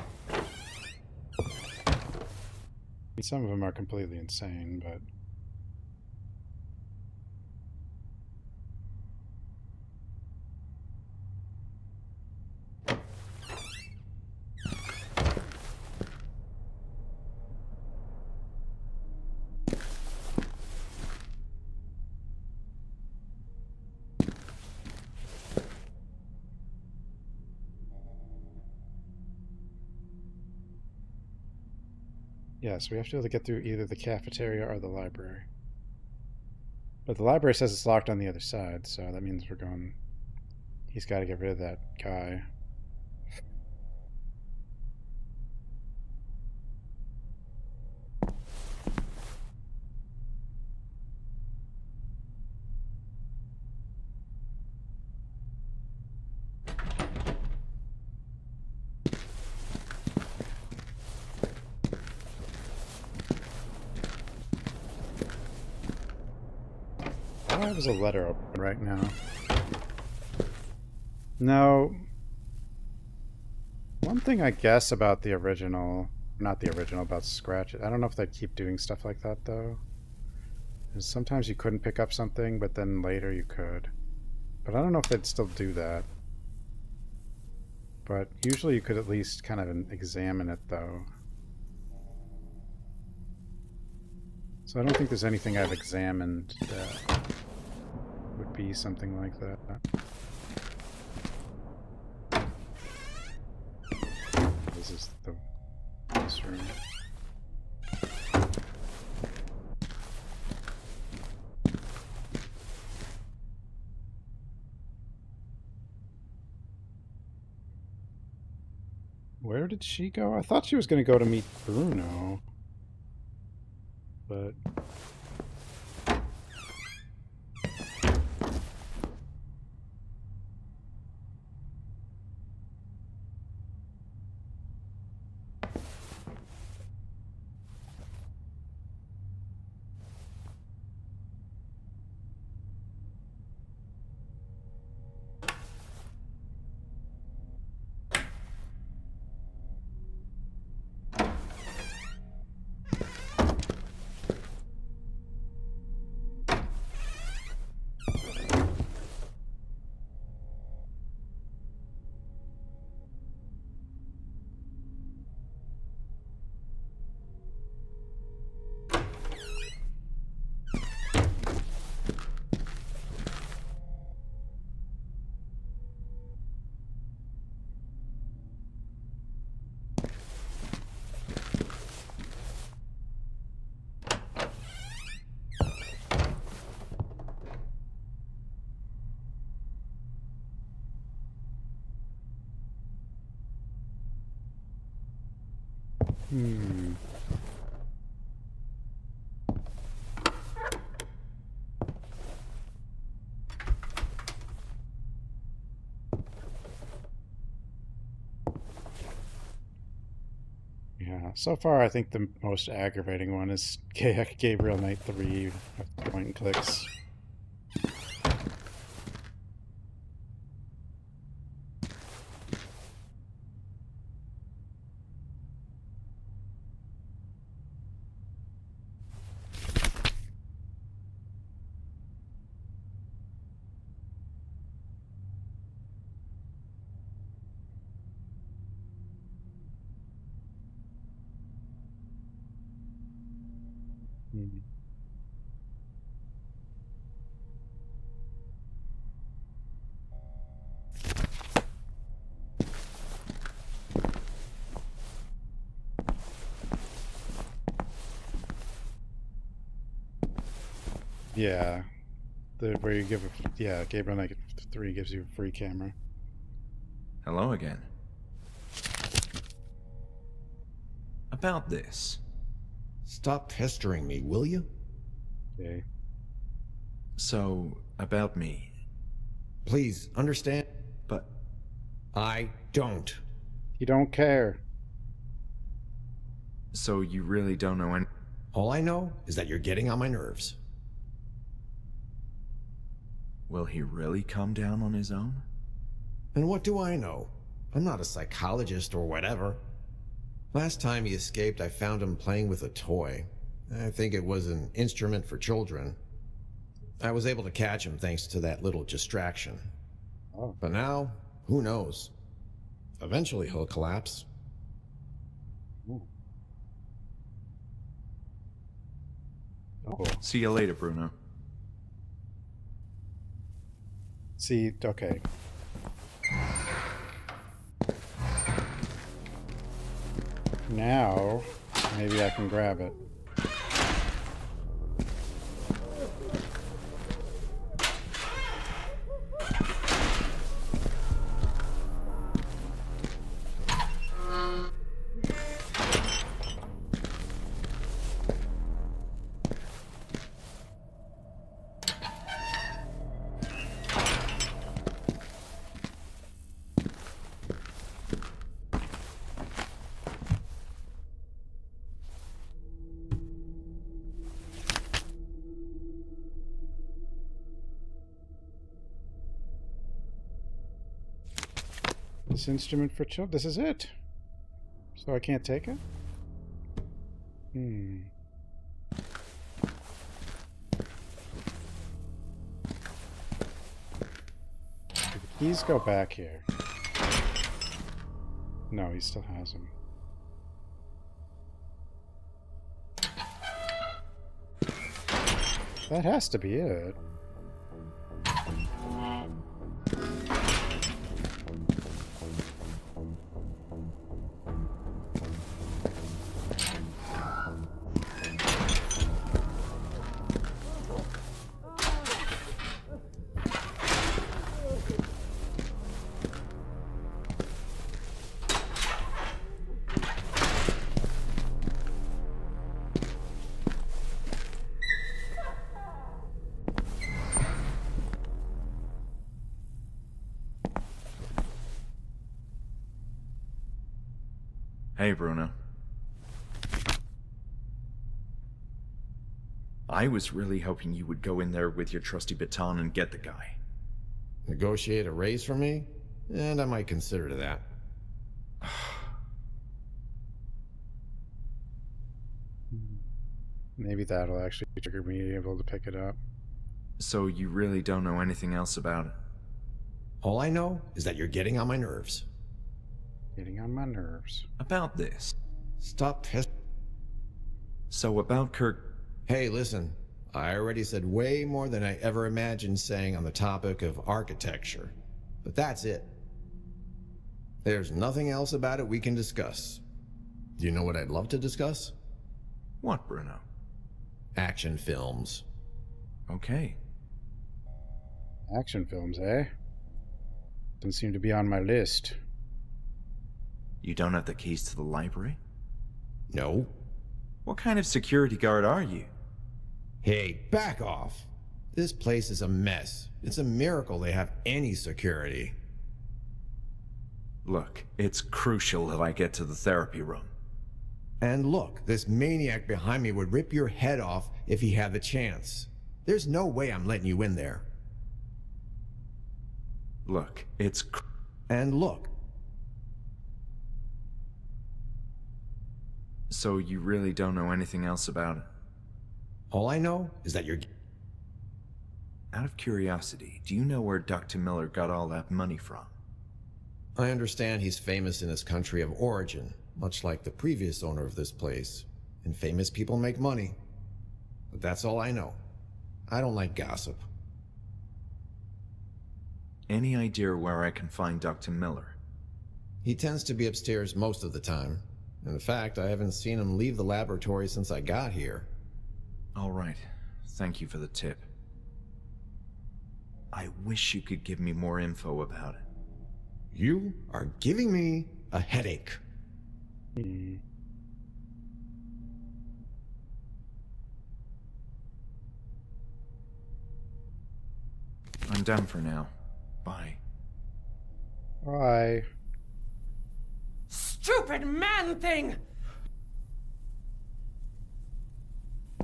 mean, some of them are completely insane, but Yeah, so we have to be able to get through either the cafeteria or the library. But the library says it's locked on the other side, so that means we're going... He's got to get rid of that guy. Why was a letter open right now? No. One thing I guess about the original, not the original, about Scratch, I don't know if they keep doing stuff like that though. Is sometimes you couldn't pick up something, but then later you could. But I don't know if they'd still do that. But usually you could at least kind of examine it though. So I don't think there's anything I've examined that would be something like that. This is this room. Where did she go? I thought she was going to go to meet Bruno. But... Yeah, so far I think the most aggravating one is Gabriel Knight 3 of Point&Clicks. Yeah, where you give Gabriel Knight 3 gives you a free camera. Hello again. About this. Stop pestering me, will you? Okay. So, about me. Please, understand? But... I don't. You don't care. So you really don't know any... All I know is that you're getting on my nerves. Will he really come down on his own? And what do I know? I'm not a psychologist or whatever. Last time he escaped, I found him playing with a toy. I think it was an instrument for children. I was able to catch him thanks to that little distraction. Oh. But now, who knows? Eventually he'll collapse. Ooh. Oh. See you later, Bruno. See, okay. Now, Maybe I can grab it. This instrument for children. This is it. So I can't take it? Hmm. Do the keys go back here? No, he still has them. That has to be it. Hey, Bruno. I was really hoping you would go in there with your trusty baton and get the guy. Negotiate a raise for me? And I might consider that. Maybe that'll actually trigger me able to pick it up. So you really don't know anything else about it? All I know is that you're getting on my nerves. Getting on my nerves. About this. Stop pissing. So about Kirk... Hey, listen. I already said way more than I ever imagined saying on the topic of architecture. But that's it. There's nothing else about it we can discuss. Do you know what I'd love to discuss? What, Bruno? Action films. Okay. Action films, eh? Doesn't seem to be on my list. You don't have the keys to the library? No. What kind of security guard are you? Hey, back off. This place is a mess. It's a miracle they have any security. Look, it's crucial that I get to the therapy room. And look, this maniac behind me would rip your head off if he had the chance. There's no way I'm letting you in there. Look, it's... And look. So you really don't know anything else about it? All I know is that you're... Out of curiosity, do you know where Dr. Miller got all that money from? I understand he's famous in his country of origin, much like the previous owner of this place. And famous people make money. But that's all I know. I don't like gossip. Any idea where I can find Dr. Miller? He tends to be upstairs most of the time. In fact, I haven't seen him leave the laboratory since I got here. All right. Thank you for the tip. I wish you could give me more info about it. You are giving me a headache. Hmm. I'm done for now. Bye. Bye. Stupid man thing!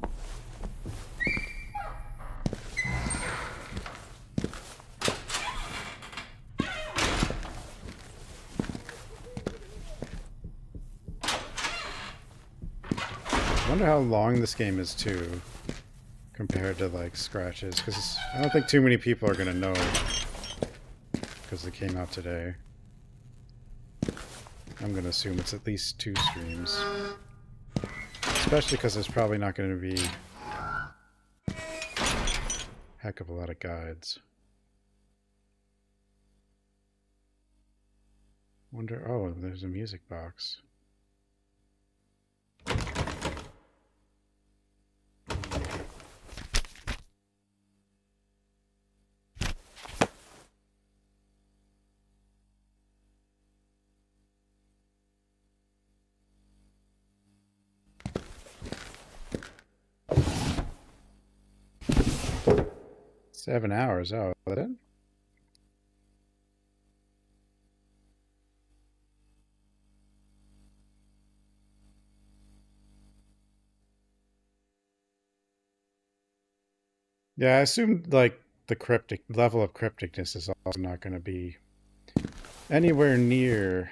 I wonder how long this game is too, compared to like Scratches, because I don't think too many people are gonna know, because it came out today. I'm gonna assume it's at least 2 streams, especially because there's probably not going to be a heck of a lot of guides. Wonder, oh, there's a music box. 7 hours. Oh, is that it? Yeah, I assumed like the cryptic level of crypticness is also not going to be anywhere near.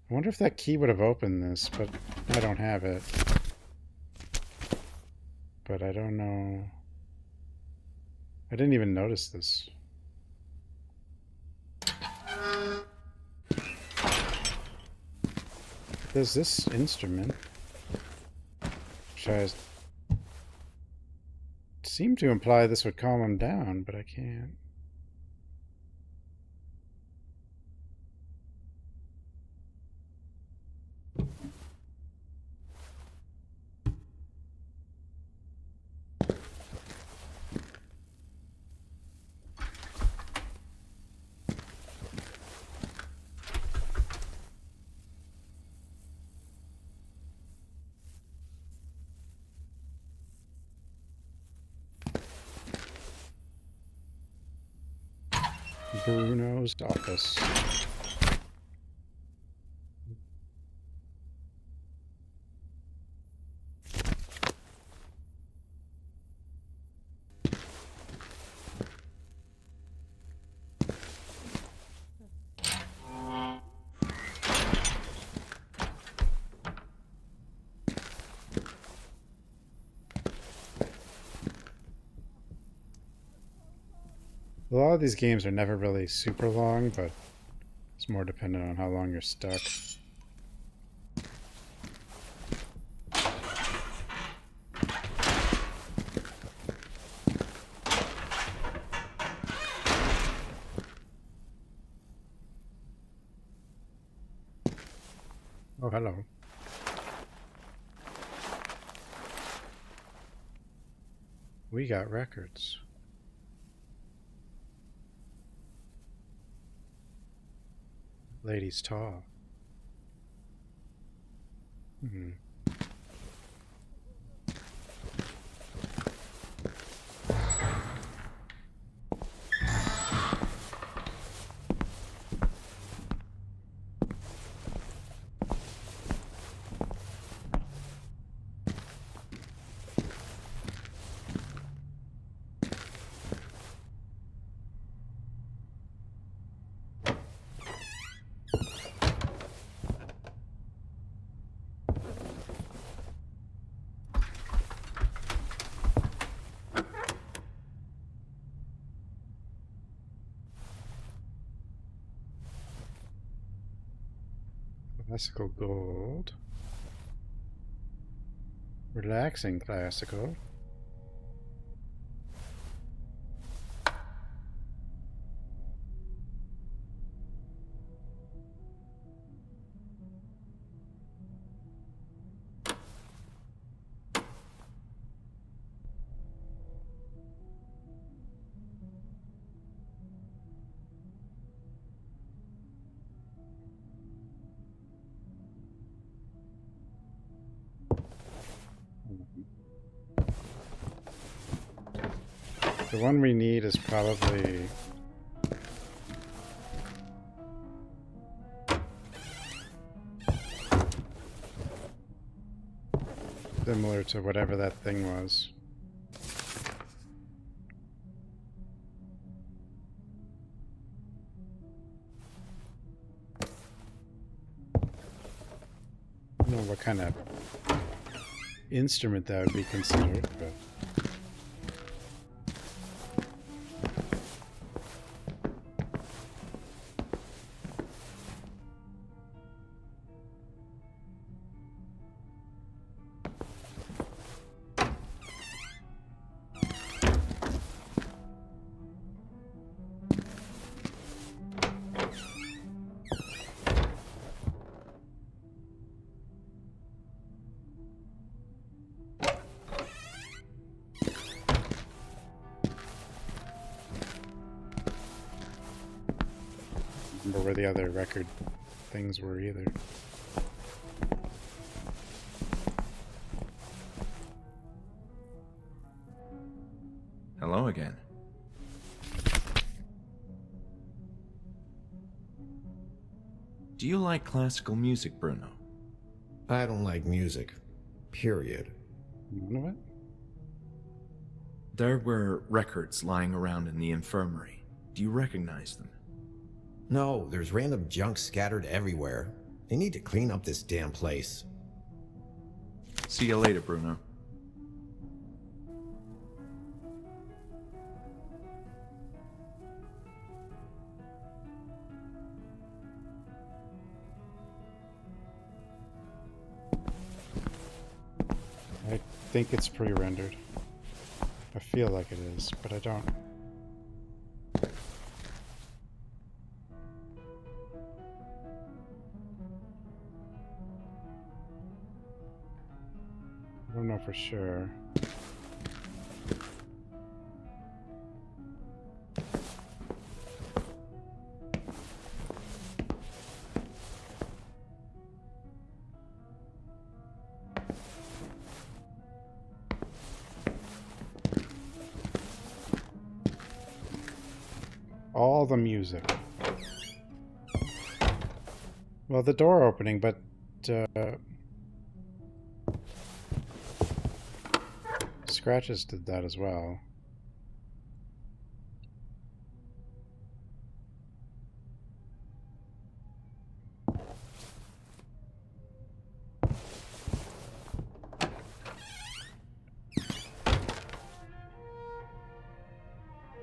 I wonder if that key would have opened this, but I don't have it. But I don't know. I didn't even notice this. There's this instrument, which I seem to imply this would calm him down, but I can't. Bruno's office. A lot of these games are never really super long, but it's more dependent on how long you're stuck. Oh, hello. We got records. Lady's tall. Hmm. Classical gold. Relaxing classical. The one we need is probably similar to whatever that thing was. I don't know what kind of instrument that would be considered, but remember where the other record things were either. Hello again. Do you like classical music, Bruno? I don't like music. Period. None of it? There were records lying around in the infirmary. Do you recognize them? No, there's random junk scattered everywhere. They need to clean up this damn place. See you later, Bruno. I think it's pre-rendered. I feel like it is, but I don't. I don't know for sure. All the music. Well, the door opening, but Scratches did that as well.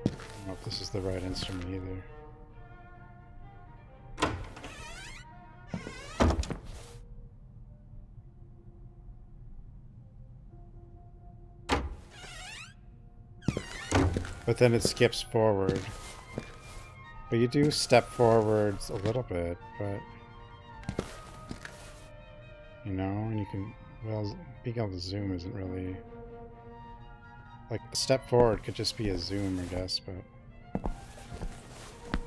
I don't know if this is the right instrument either. But then it skips forward. But you do step forwards a little bit, but... You know, and you can... Well, being able to zoom isn't really... Like, the step forward could just be a zoom, I guess, but...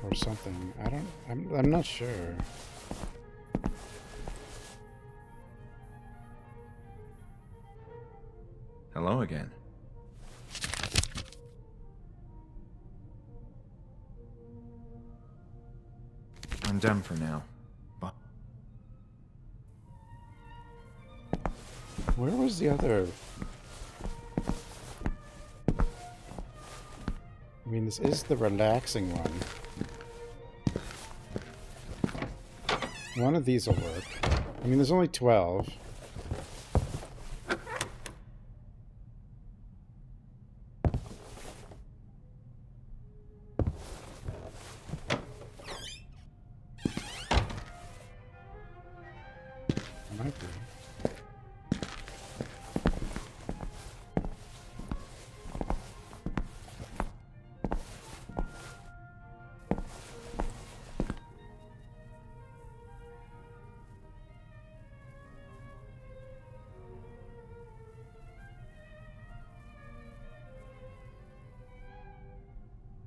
Or something. I don't... I'm not sure. Hello again. I'm done for now. But where was the other... I mean, this is the relaxing one. One of these will work. I mean, there's only 12. Might be.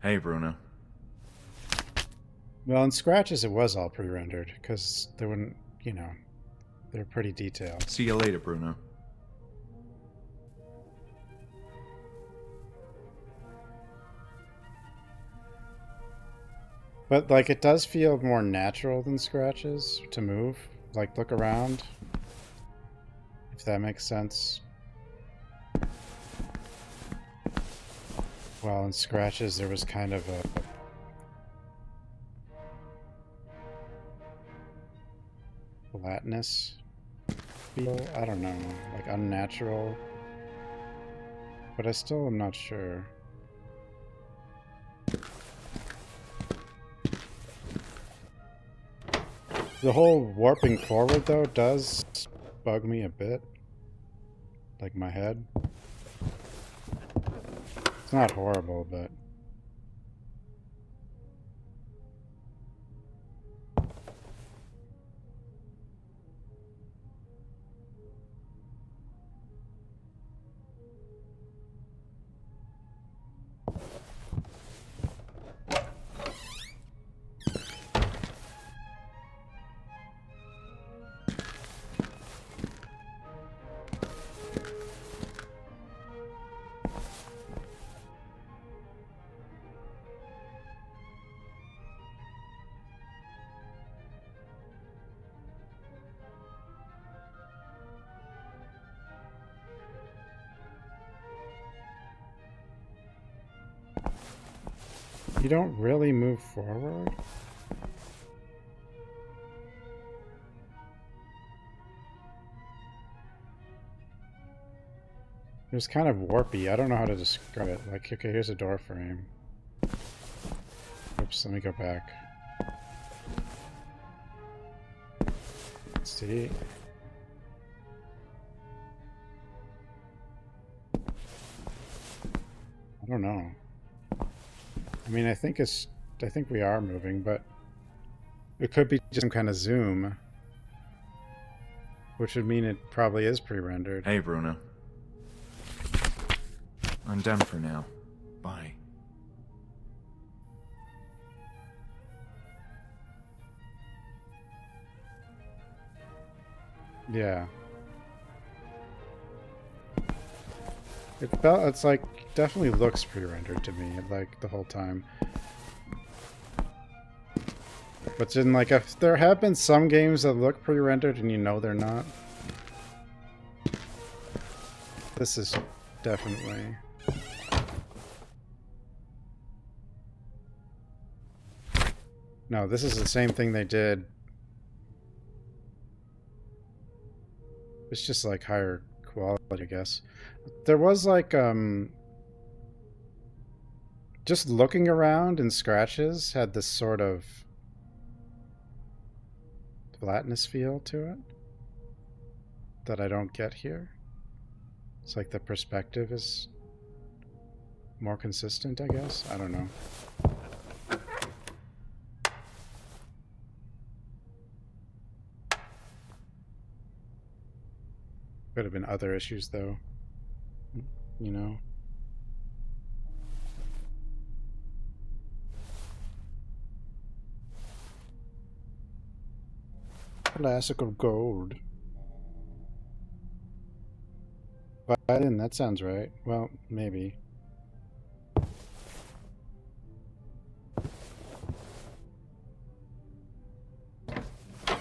hey, Bruno. Well, in Scratches it was all pre-rendered, because they wouldn't, you know, they're pretty detailed. See you later, Bruno. But, like, it does feel more natural than Scratches to move. Like, look around. If that makes sense. While in Scratches there was kind of a... flatness feel? I don't know. Like, unnatural. But I still am not sure. The whole warping forward, though, does bug me a bit. Like my head. It's not horrible, but... You don't really move forward? It was kind of warpy. I don't know how to describe it. Like, okay, here's a door frame. Oops, let me go back. Let's see. I don't know. I mean, I think we are moving, but it could be just some kind of zoom, which would mean it probably is pre-rendered. Hey, Bruno. I'm done for now. Bye. Yeah. It's like, definitely looks pre-rendered to me, like, the whole time. But then, like, if there have been some games that look pre-rendered and you know they're not. This is definitely... No, this is the same thing they did. It's just like higher quality, I guess. There was like just looking around and scratches had this sort of flatness feel to it that I don't get here. It's like the perspective is more consistent, I guess. I don't know. Could have been other issues, though. You know? Classical gold. Violin, that sounds right. Well, maybe.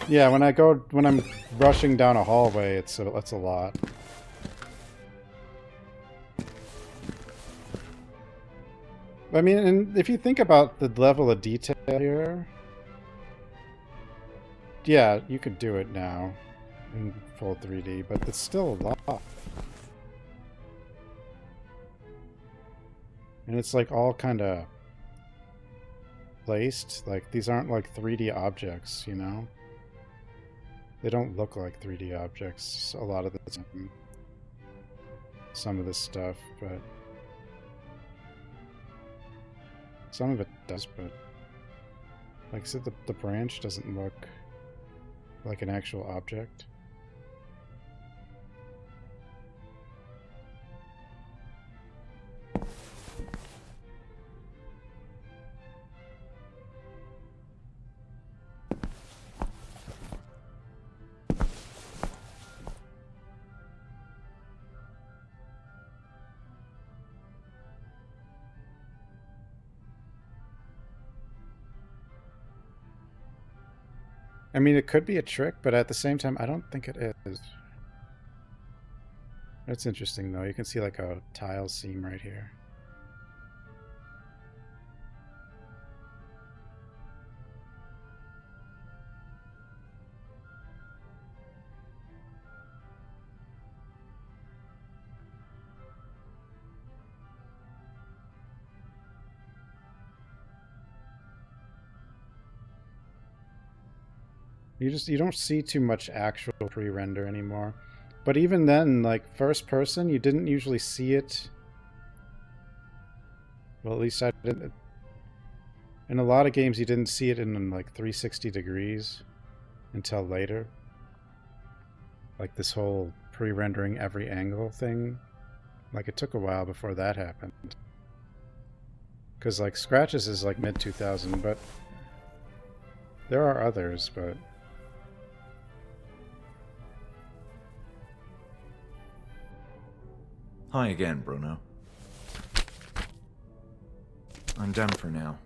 Yeah, when I'm rushing down a hallway, it's a lot. I mean, and if you think about the level of detail here, yeah, you could do it now in full 3D, but it's still a lot. And it's like all kind of placed. Like, these aren't like 3D objects, you know? They don't look like 3D objects a lot of the time. Some of this stuff, but... Some of it does, but... Like I said, the branch doesn't look like an actual object. I mean, it could be a trick, but at the same time, I don't think it is. That's interesting, though. You can see like a tile seam right here. You don't see too much actual pre-render anymore. But even then, like first person, you didn't usually see it. Well, at least I didn't. In a lot of games, you didn't see it in like 360 degrees until later. Like this whole pre-rendering every angle thing. Like it took a while before that happened. Because like Scratches is like mid-2000, but there are others, but... Hi again, Bruno. I'm done for now.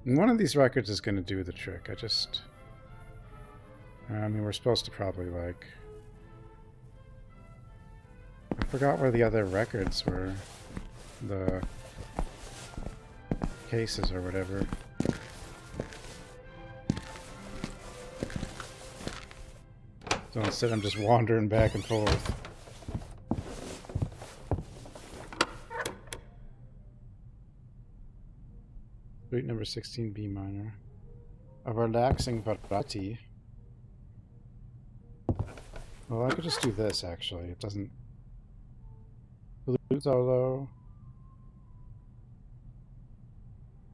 One of these records is going to do the trick. I mean, we're supposed to probably, like... I forgot where the other records were. cases or whatever. So instead I'm just wandering back and forth. Suite number 16, B minor. A relaxing variety. Well, I could just do this, actually. It doesn't... Flute solo.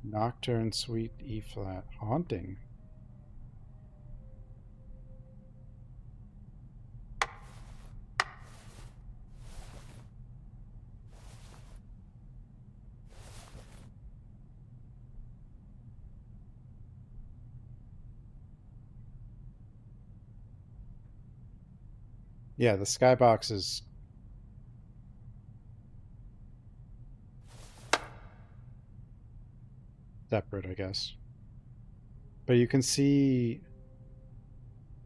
Nocturne, Suite, E flat. Haunting. Yeah, the skybox is separate, I guess. But you can see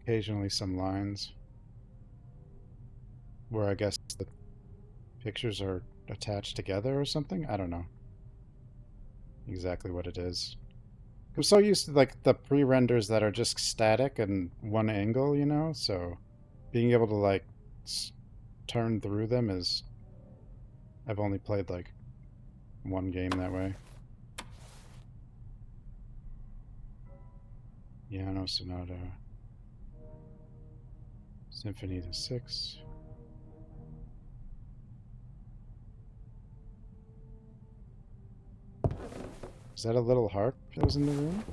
occasionally some lines where I guess the pictures are attached together or something. I don't know exactly what it is. I'm so used to like the pre-renders that are just static and one angle, you know? So being able to like turn through them is... I've only played like one game that way. Piano Sonata. Symphony to 6. Is that a little harp that was in the room?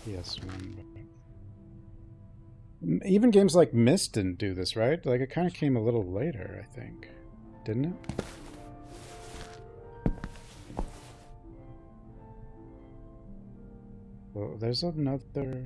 Yes, one. Even games like Myst didn't do this, right? Like, it kind of came a little later, I think. Didn't it? Well, there's another...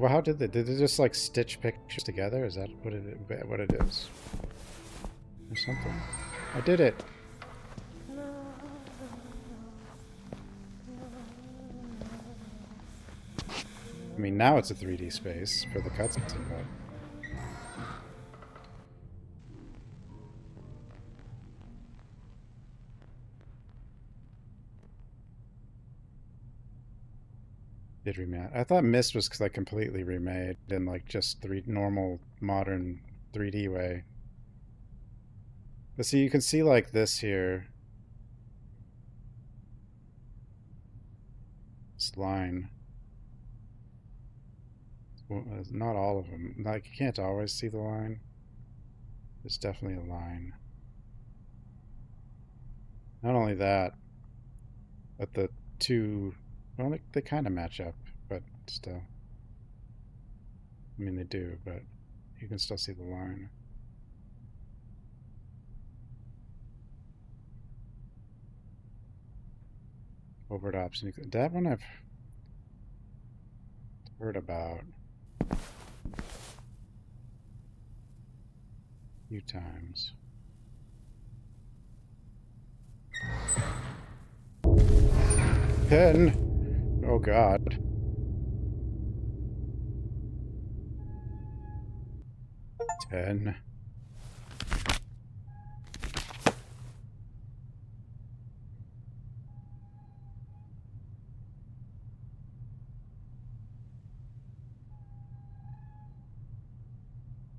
How did they? Did they just like stitch pictures together? Is that what it is? Or something? I did it. I mean, now it's a 3D space for the cutscene, but... Did remake. I thought Myst was like completely remade in like just normal modern 3D way. But see, you can see like this here. This line. Well, not all of them. Like, you can't always see the line. There's definitely a line. Not only that, but the two... Well, they kind of match up, but still. I mean, they do, but you can still see the line. Overt ops. That one I've heard about a few times. Pen! Oh god. Ten.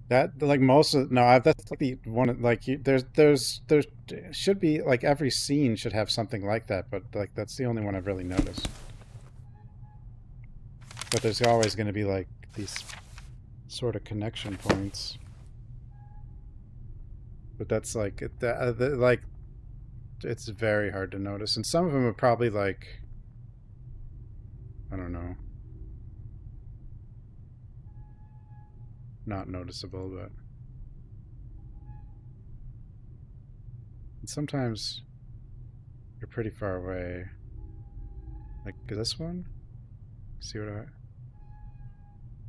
That like most of that's like the one like there's should be like every scene should have something like that, but like that's the only one I've really noticed. But there's always going to be like these sort of connection points. But that's like like it's very hard to notice, and some of them are probably like, I don't know, not noticeable, but And sometimes you're pretty far away. Like this one? See what I...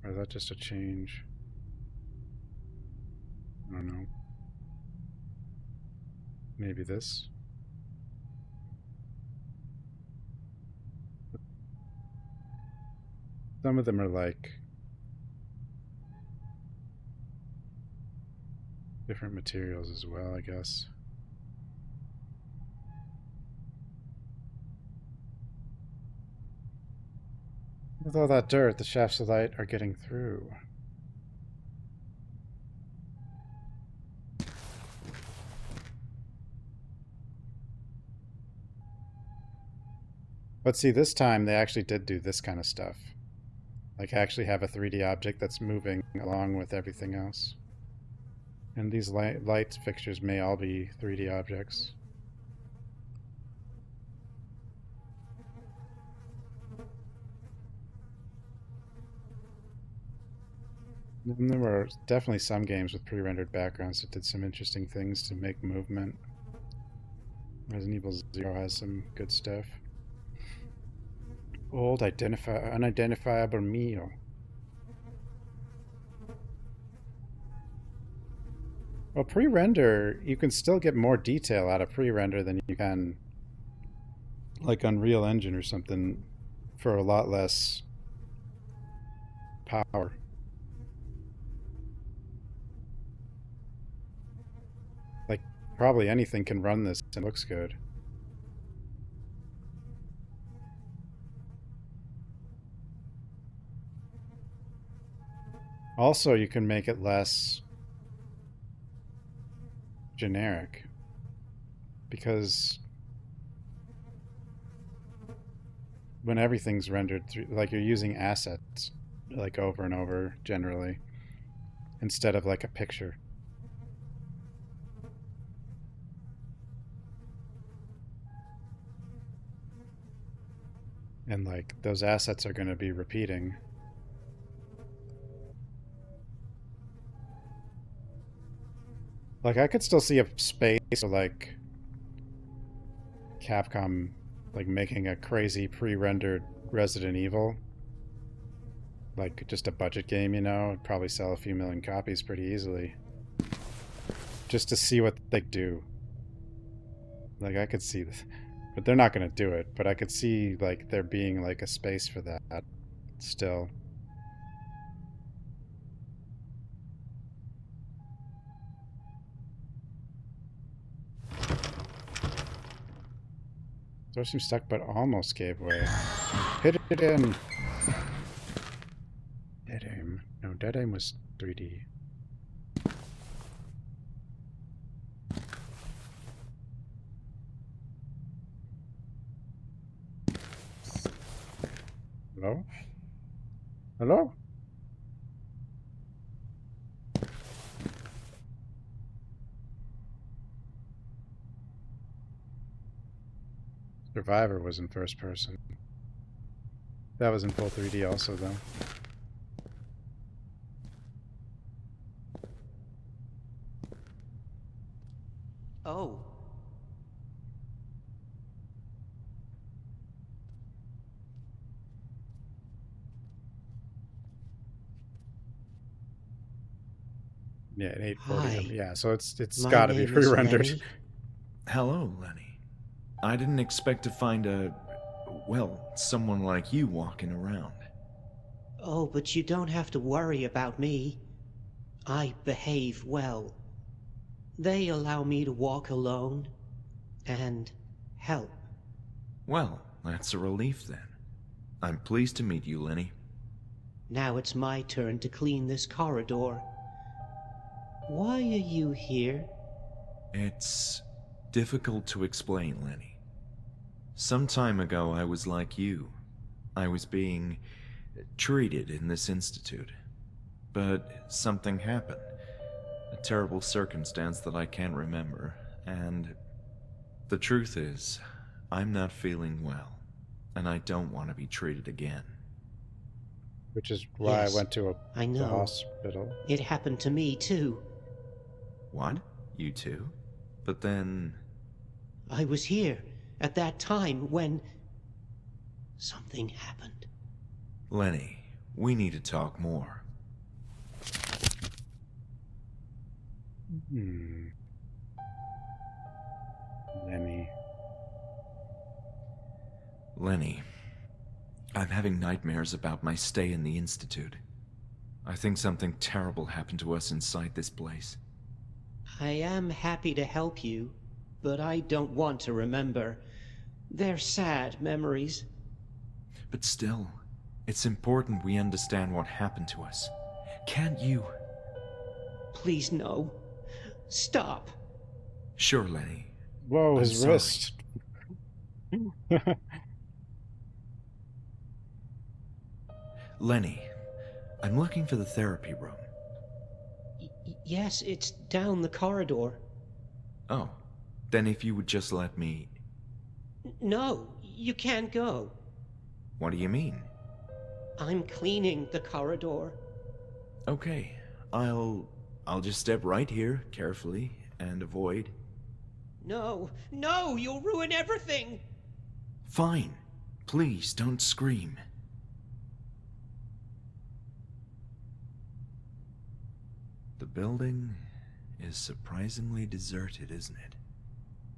Or is that just a change? I don't know. Maybe this? Some of them are like different materials as well, I guess. With all that dirt, the shafts of light are getting through. But see, this time they actually did do this kind of stuff. Like actually have a 3D object that's moving along with everything else. And these light fixtures may all be 3D objects. And there were definitely some games with pre-rendered backgrounds that did some interesting things to make movement. Resident Evil 0 has some good stuff. Old unidentifiable meal. Well, pre-render, you can still get more detail out of pre-render than you can like Unreal Engine or something for a lot less power. Like, probably anything can run this and looks good. Also, you can make it less generic, because when everything's rendered through, like you're using assets like over and over generally, instead of like a picture. And like those assets are going to be repeating. Like, I could still see a space for, like, Capcom, like, making a crazy pre-rendered Resident Evil. Like, just a budget game, you know? It'd probably sell a few million copies pretty easily. Just to see what they do. Like, I could see this. But they're not going to do it. But I could see, like, there being, like, a space for that still. Door seems stuck, but almost gave way. Hit it in! Dead aim. No, dead aim was 3D. Hello? Hello? Survivor was in first person. That was in full 3D also, though. Oh. Yeah, at 840. Hi. Yeah, so it's My got to be name is pre-rendered. Lenny. Hello, Lenny. I didn't expect to find someone like you walking around. Oh, but you don't have to worry about me. I behave well. They allow me to walk alone and help. Well, that's a relief then. I'm pleased to meet you, Lenny. Now it's my turn to clean this corridor. Why are you here? It's difficult to explain, Lenny. Some time ago, I was like you. I was being treated in this institute. But something happened. A terrible circumstance that I can't remember. And the truth is, I'm not feeling well. And I don't want to be treated again. Which is why Yes, I went to I the know. hospital. It happened to me, too. What? You too? But then, I was here at that time when something happened. Lenny, we need to talk more. Lenny, I'm having nightmares about my stay in the Institute. I think something terrible happened to us inside this place. I am happy to help you, but I don't want to remember. They're sad memories. But still, it's important we understand what happened to us. Can't you? Please, no. Stop. Sure, Lenny. Whoa, I'm his sorry. wrist. Lenny, I'm looking for the therapy room. Yes, it's down the corridor. Oh, then if you would just let me... No, you can't go. What do you mean? I'm cleaning the corridor. Okay, I'll just step right here, carefully, and avoid. No, no, you'll ruin everything! Fine. Please, don't scream. The building is surprisingly deserted, isn't it?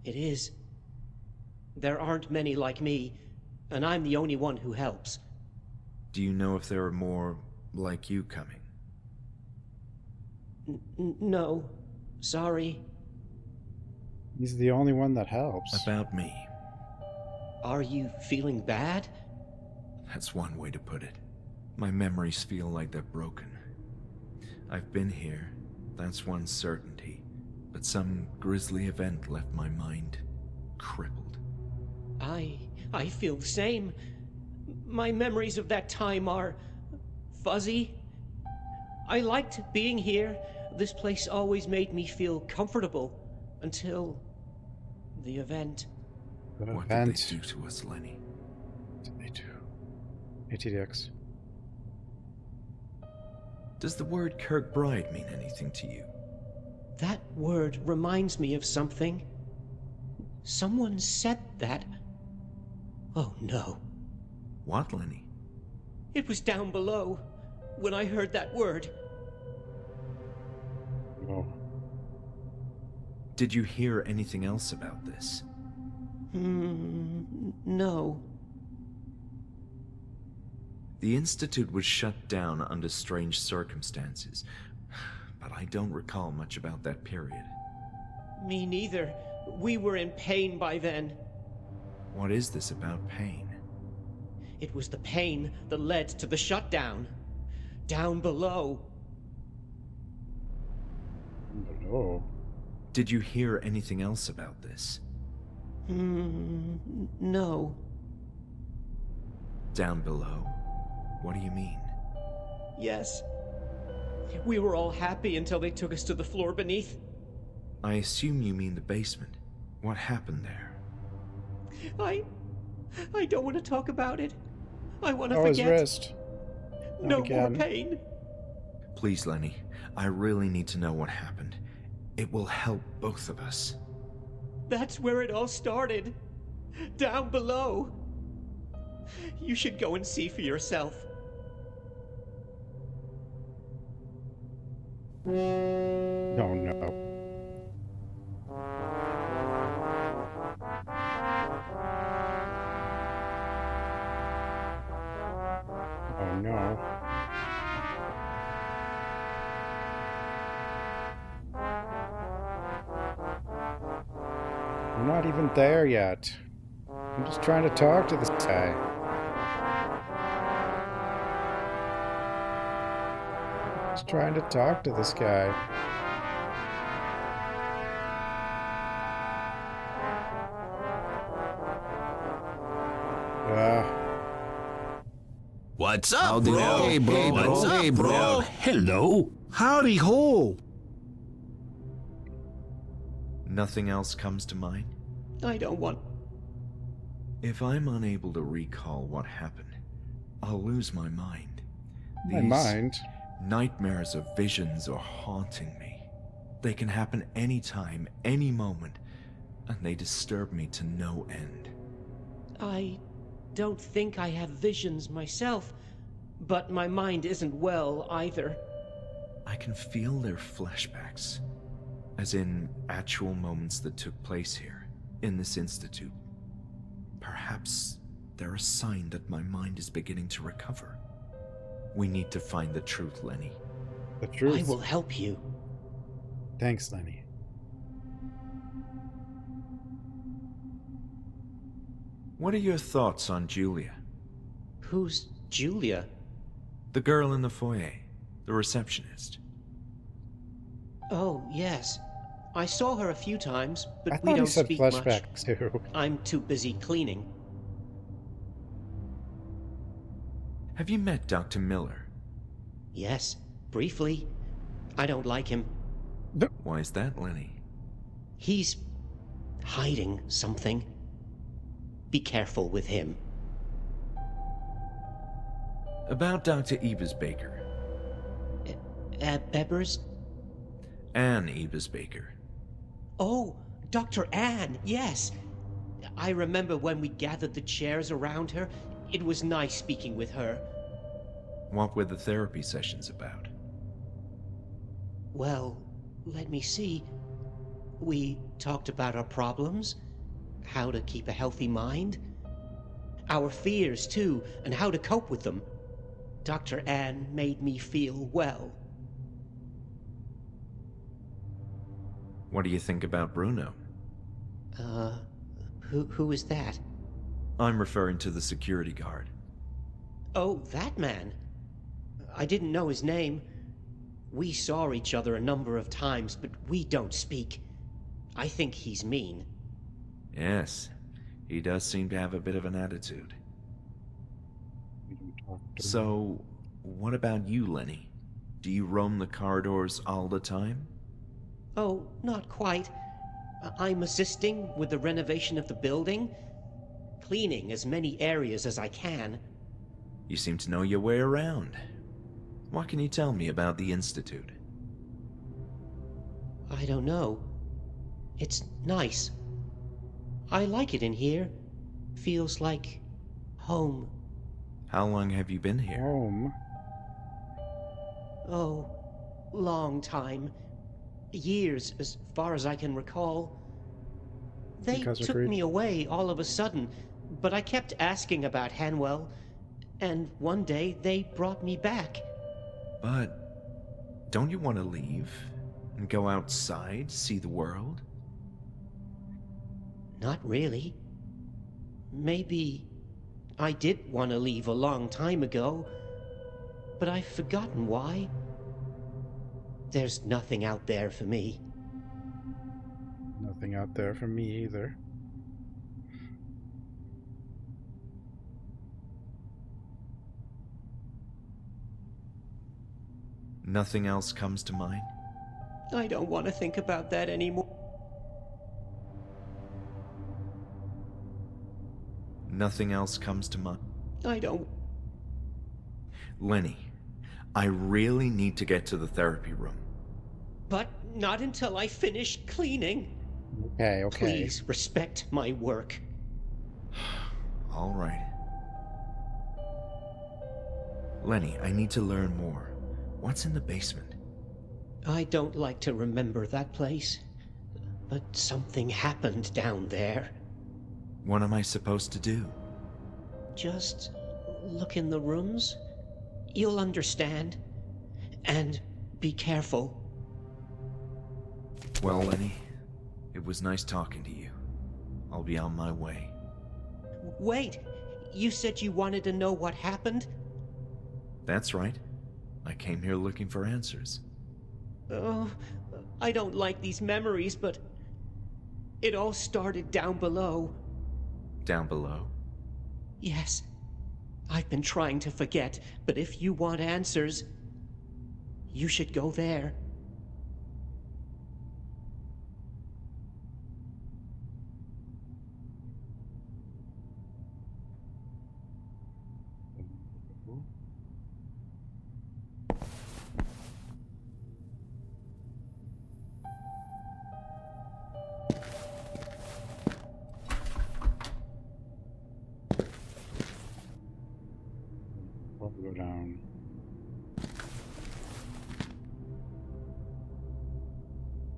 It is. There aren't many like me, and I'm the only one who helps. Do you know if there are more like you coming? No. Sorry. He's the only one that helps. About me. Are you feeling bad? That's one way to put it. My memories feel like they're broken. I've been here, that's one certainty, but some grisly event left my mind crippled. I feel the same. My memories of that time are fuzzy. I liked being here. This place always made me feel comfortable until the event. What did they do to us, Lenny? What did they do? ATDX. Does the word Kirkbride mean anything to you? That word reminds me of something. Someone said that. Oh no. What, Lenny? It was down below when I heard that word. Oh. Did you hear anything else about this? No. The Institute was shut down under strange circumstances, but I don't recall much about that period. Me neither. We were in pain by then. What is this about pain? It was the pain that led to the shutdown. Down below. Oh. Did you hear anything else about this? No. Down below? What do you mean? Yes. We were all happy until they took us to the floor beneath. I assume you mean the basement. What happened there? I don't want to talk about it. I want to Oh, forget. his wrist. No Not more again. pain. Please, Lenny, I really need to know what happened. It will help both of us. That's where it all started. Down below. You should go and see for yourself. Oh no. Oh no. We're not even there yet. I'm just trying to talk to this guy. Just trying to talk to this guy. What's up, bro? Hey, bro. What's up, bro? Hello. Howdy ho. Nothing else comes to mind? I don't want... If I'm unable to recall what happened, I'll lose my mind. My mind? Nightmares or visions are haunting me. They can happen anytime, any moment. and they disturb me to no end. I don't think I have visions myself, but my mind isn't well either. I can feel their flashbacks, as in actual moments that took place here, in this institute. Perhaps they're a sign that my mind is beginning to recover. We need to find the truth, Lenny. The truth. I will help you. Thanks, Lenny. What are your thoughts on Julia? Who's Julia? The girl in the foyer, the receptionist. Oh, yes. I saw her a few times, I but thought we he don't said speak much. flashback too. I'm too busy cleaning. Have you met Dr. Miller? Yes, briefly. I don't like him. Why is that, Lenny? He's hiding something. Be careful with him. About Dr. Ebers-Baker. Ebers? Anne Ebers-Baker. Oh, Dr. Anne, yes. I remember when we gathered the chairs around her. It was nice speaking with her. What were the therapy sessions about? Well, let me see. We talked about our problems, how to keep a healthy mind, our fears too, and how to cope with them. Dr. Anne made me feel well. What do you think about Bruno? Who is that? I'm referring to the security guard. Oh, that man. I didn't know his name. We saw each other a number of times, but we don't speak. I think he's mean. Yes, he does seem to have a bit of an attitude. So, what about you, Lenny? Do you roam the corridors all the time? Oh, not quite. I'm assisting with the renovation of the building, cleaning as many areas as I can. You seem to know your way around. What can you tell me about the Institute? I don't know. It's nice. I like it in here. Feels like home. How long have you been here? Home. Oh, long time. Years, as far as I can recall. They took me away all of a sudden, but I kept asking about Hanwell, and one day they brought me back. But don't you want to leave and go outside, see the world? Not really. Maybe I did want to leave a long time ago, but I've forgotten why. There's nothing out there for me. Nothing out there for me either. Nothing else comes to mind? I don't want to think about that anymore. Nothing else comes to mind? I don't... Lenny, I really need to get to the therapy room. But not until I finish cleaning. Okay. Please respect my work. All right. Lenny, I need to learn more. What's in the basement? I don't like to remember that place, but something happened down there. What am I supposed to do? Just look in the rooms. You'll understand. And be careful. Well, Lenny, it was nice talking to you. I'll be on my way. Wait! You said you wanted to know what happened? That's right. I came here looking for answers. Oh, I don't like these memories, but it all started down below. Down below? Yes. I've been trying to forget, but if you want answers, you should go there. microphone.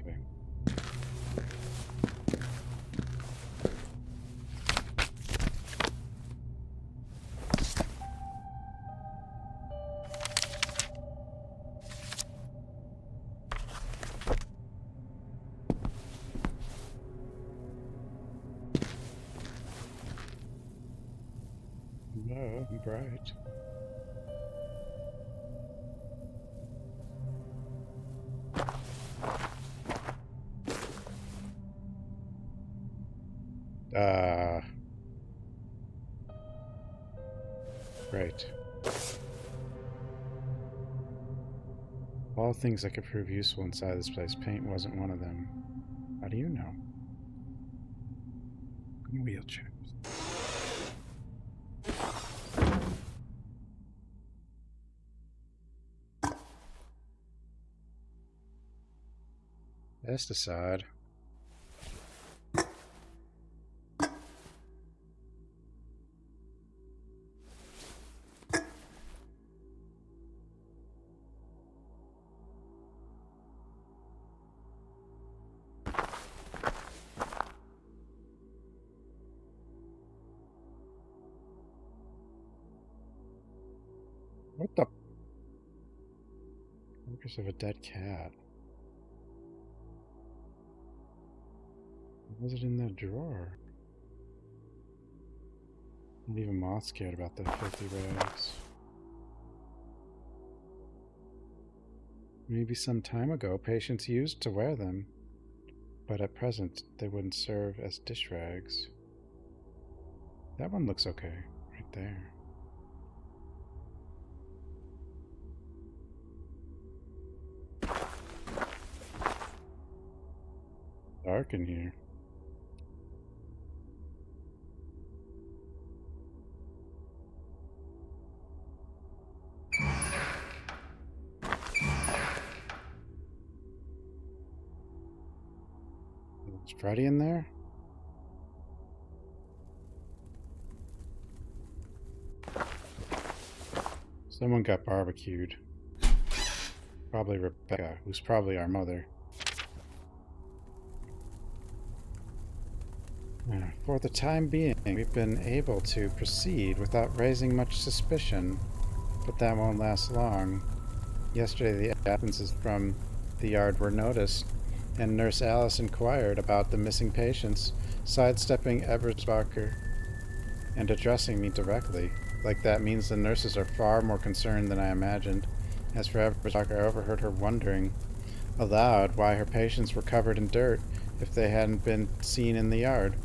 Okay. No, bright. Right. All things that could prove useful inside this place. Paint wasn't one of them. How do you know? Wheelchairs. Pesticide. What the? Focus of a dead cat. What was it in that drawer? Not even Moth's cared about the filthy rags. Maybe some time ago, patients used to wear them, but at present, they wouldn't serve as dish rags. That one looks okay, right there. Dark in here. Is Freddy in there? Someone got barbecued. Probably Rebecca, who's probably our mother. For the time being, we've been able to proceed without raising much suspicion, but that won't last long. Yesterday, the absences from the yard were noticed, and Nurse Alice inquired about the missing patients, sidestepping Ebersbacher and addressing me directly. Like that means the nurses are far more concerned than I imagined. As for Ebersbacher, I overheard her wondering aloud why her patients were covered in dirt if they hadn't been seen in the yard.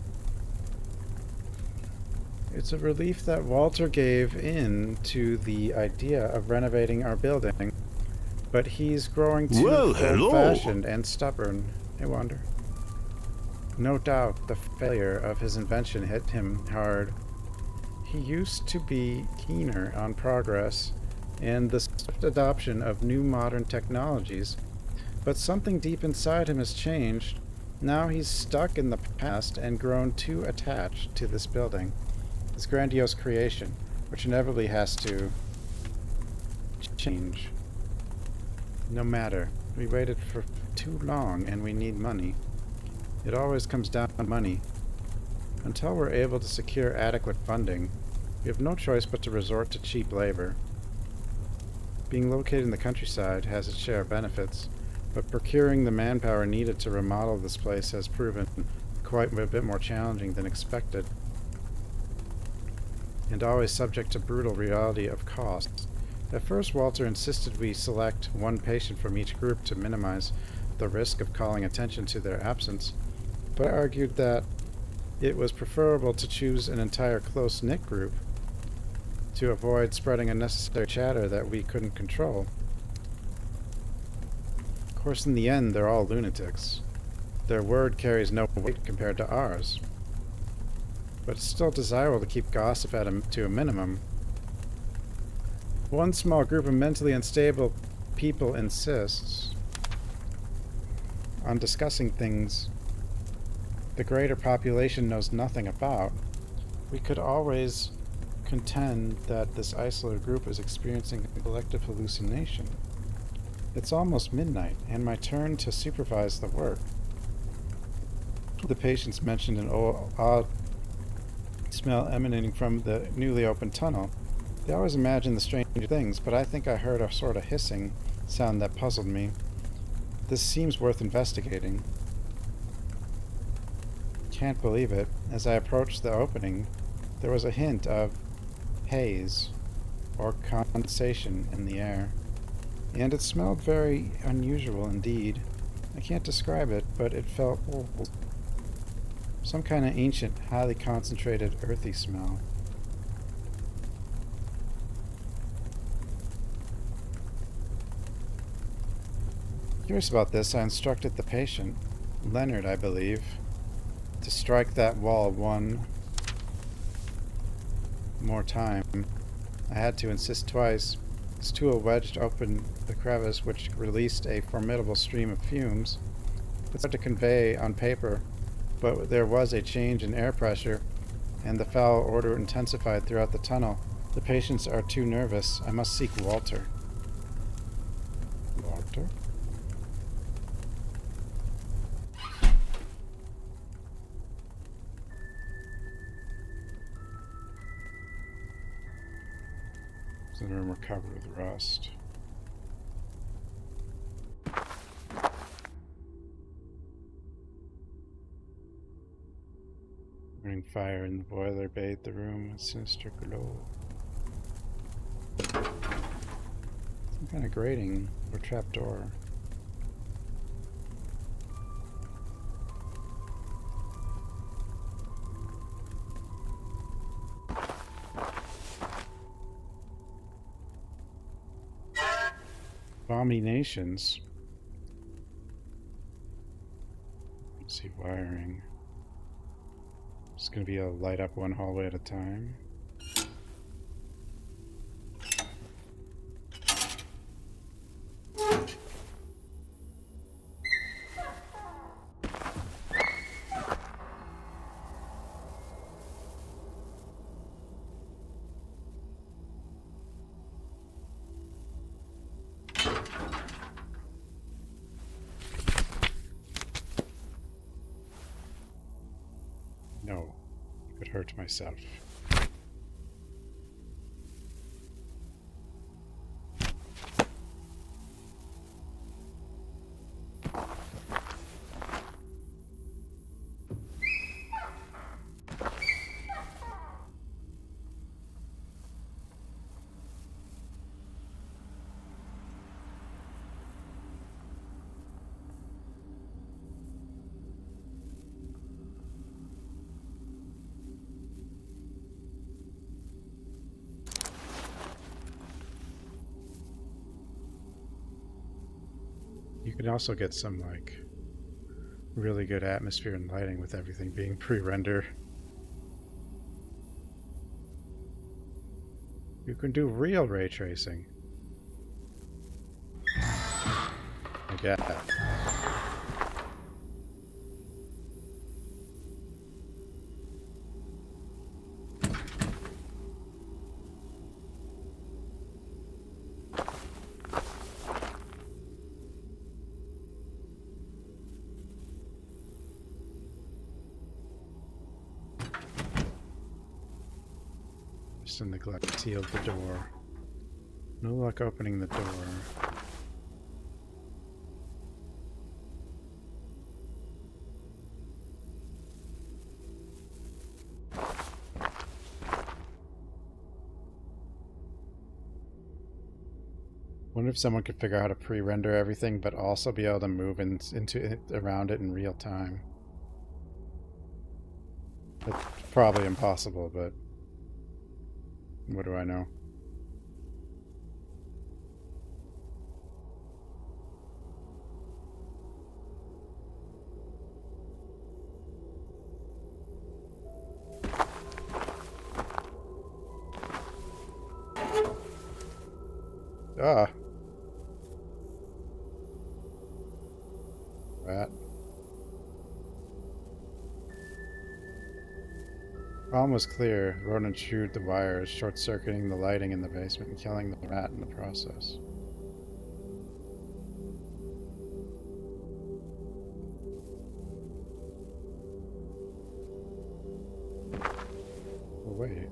It's a relief that Walter gave in to the idea of renovating our building, but he's growing too old-fashioned and stubborn. I wonder. No doubt the failure of his invention hit him hard. He used to be keener on progress and the swift adoption of new modern technologies, but something deep inside him has changed. Now he's stuck in the past and grown too attached to this building, this grandiose creation, which inevitably has to change. No matter. We waited for too long and we need money. It always comes down to money. Until we're able to secure adequate funding, we have no choice but to resort to cheap labor. Being located in the countryside has its share of benefits, but procuring the manpower needed to remodel this place has proven quite a bit more challenging than expected, and always subject to brutal reality of cost. At first, Walter insisted we select one patient from each group to minimize the risk of calling attention to their absence, but I argued that it was preferable to choose an entire close-knit group to avoid spreading unnecessary chatter that we couldn't control. Of course, in the end, they're all lunatics. Their word carries no weight compared to ours. But it's still desirable to keep gossip to a minimum. One small group of mentally unstable people insists on discussing things the greater population knows nothing about. We could always contend that this isolated group is experiencing a collective hallucination. It's almost midnight, and my turn to supervise the work. The patients mentioned an odd smell emanating from the newly opened tunnel. They always imagine the strange things, but I think I heard a sort of hissing sound that puzzled me. This seems worth investigating. Can't believe it. As I approached the opening, there was a hint of haze or condensation in the air, and it smelled very unusual indeed. I can't describe it, but it felt old. Some kind of ancient, highly concentrated, earthy smell. Curious about this, I instructed the patient, Leonard, I believe, to strike that wall one more time. I had to insist twice. His tool wedged open the crevice, which released a formidable stream of fumes. It's hard to convey on paper, but there was a change in air pressure, and the foul odor intensified throughout the tunnel. The patients are too nervous. I must seek Walter. Walter? The room were covered with rust. Burning fire in the boiler bathed the room with sinister glow. Some kind of grating or trapdoor. Abominations. Let's see, wiring. It's going to be a light up one hallway at a time. No, I could hurt myself. You can also get some, like, really good atmosphere and lighting with everything being pre-render. You can do real ray tracing. I get that. Just in neglect sealed the door. No luck opening the door. Wonder if someone could figure out how to pre-render everything, but also be able to move into it, around it in real time. It's probably impossible, but what do I know? Ah. Rat. Problem was clear. The rodent chewed the wires, short-circuiting the lighting in the basement and killing the rat in the process. Oh, wait.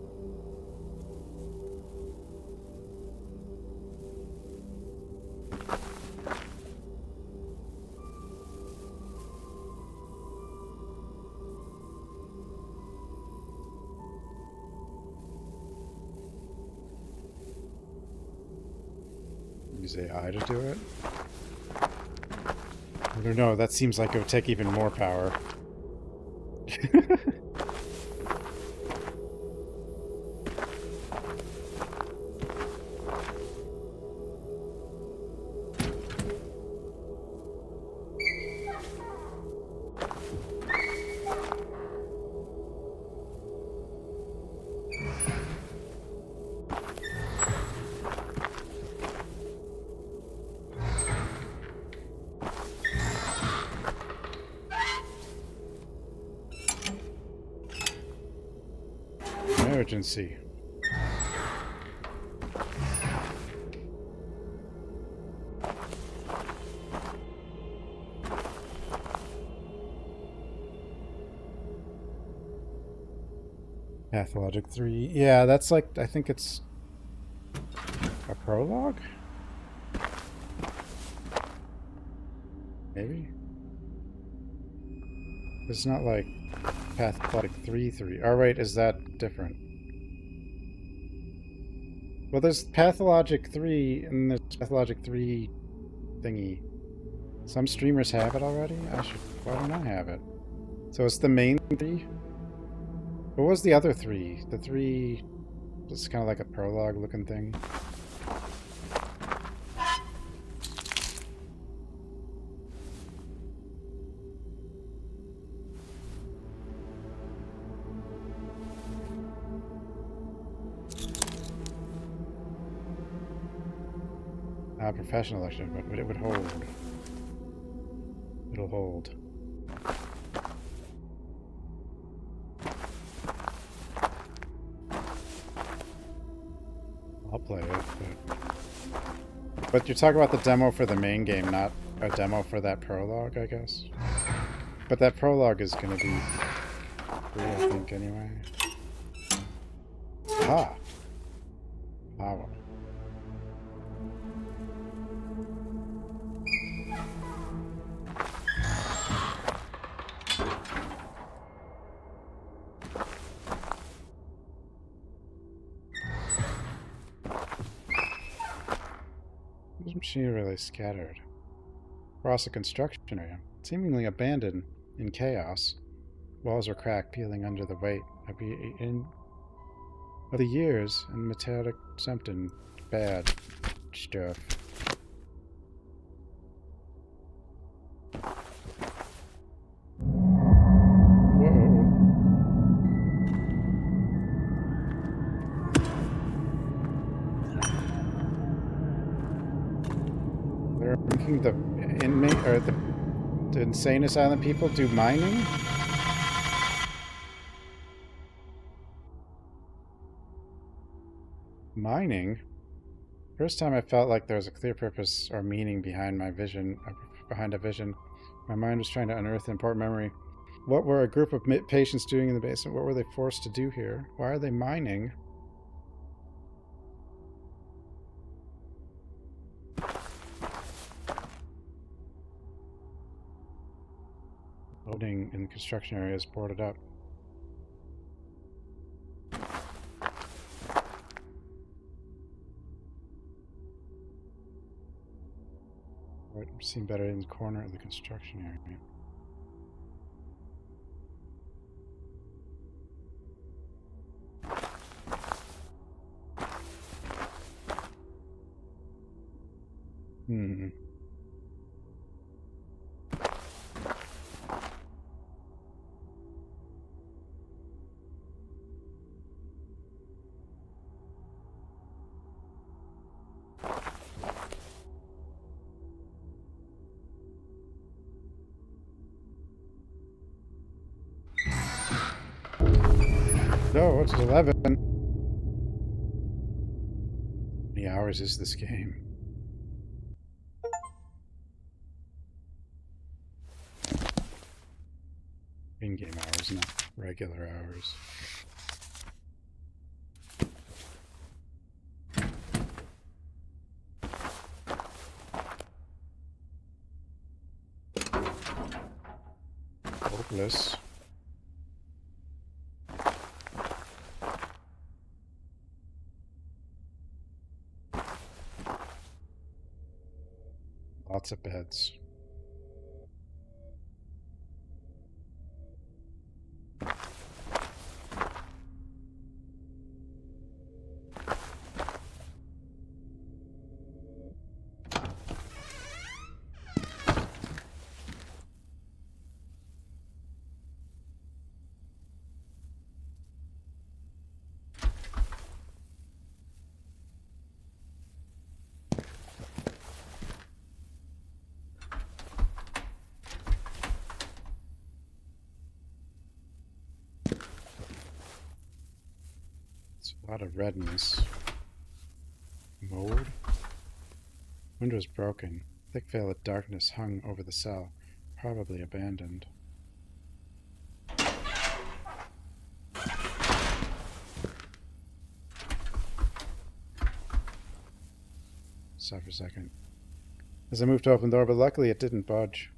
Use AI to do it? I don't know, that seems like it would take even more power. Emergency. Pathologic 3. Yeah, that's like, I think it's a prologue? Maybe? It's not like Pathologic 3. Oh, wait, is that different? Well, there's Pathologic 3 and there's Pathologic 3 thingy. Some streamers have it already? Why don't I have it? So it's the main 3? What was the other 3? The 3... It's kind of like a prologue looking thing. Professional action, but it would hold. It'll hold. I'll play it, but you're talking about the demo for the main game, not a demo for that prologue, I guess. But that prologue is going to be free, I think, anyway. Ah! Wow. This machine really scattered across a construction area, seemingly abandoned in chaos. Walls were cracked, peeling under the weight of the years and metallic something bad stuff. Making the inmate or the insane asylum people do mining? Mining? First time I felt like there was a clear purpose or meaning behind my vision, behind a vision. My mind was trying to unearth an important memory. What were a group of patients doing in the basement? What were they forced to do here? Why are they mining? Loading in the construction area is boarded up. It would seem better in the corner of the construction area. Hmm. No, it's 11. How many hours is this game? In-game hours, not regular hours. Hopeless. Lots of beds. A lot of redness. Mold? Windows broken. Thick veil of darkness hung over the cell. Probably abandoned. Saw for a second. As I moved to open the door, but luckily it didn't budge.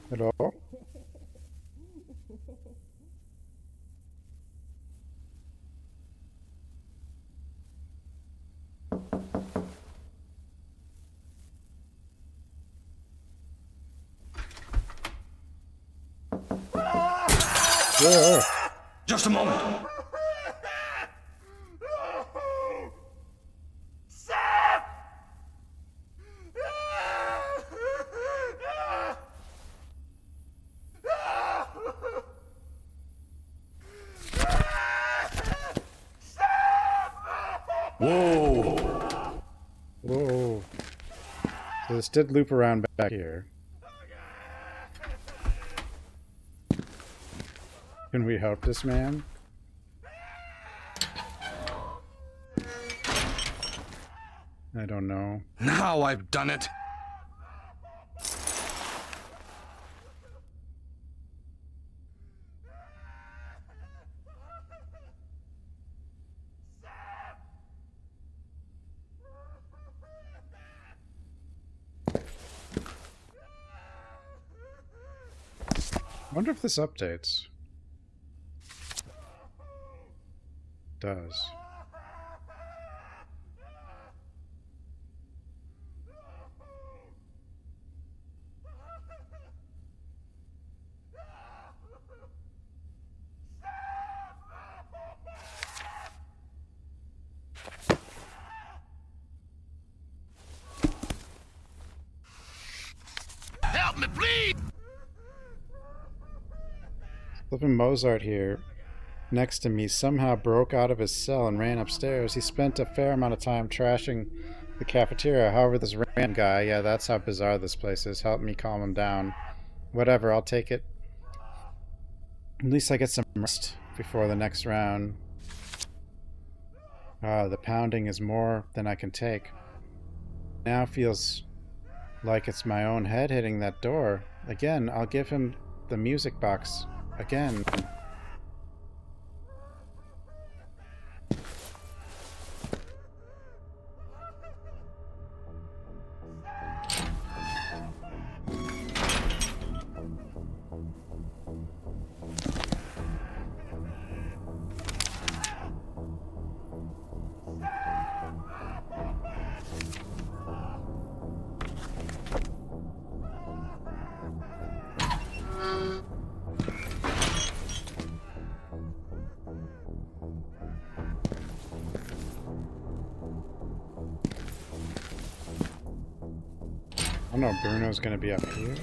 Hello? Whoa. Just a moment. Whoa. Whoa. So this did loop around back here. Can we help this man? I don't know. Now I've done it. I wonder if this updates. Does. Help me, please! Flippin' Mozart here, next to me, somehow broke out of his cell and ran upstairs. He spent a fair amount of time trashing the cafeteria. However, this random guy, yeah, that's how bizarre this place is, helped me calm him down. Whatever, I'll take it. At least I get some rest before the next round. The pounding is more than I can take. Now feels like it's my own head hitting that door. Again, I'll give him the music box. Again. Oh no, Bruno's gonna be up here.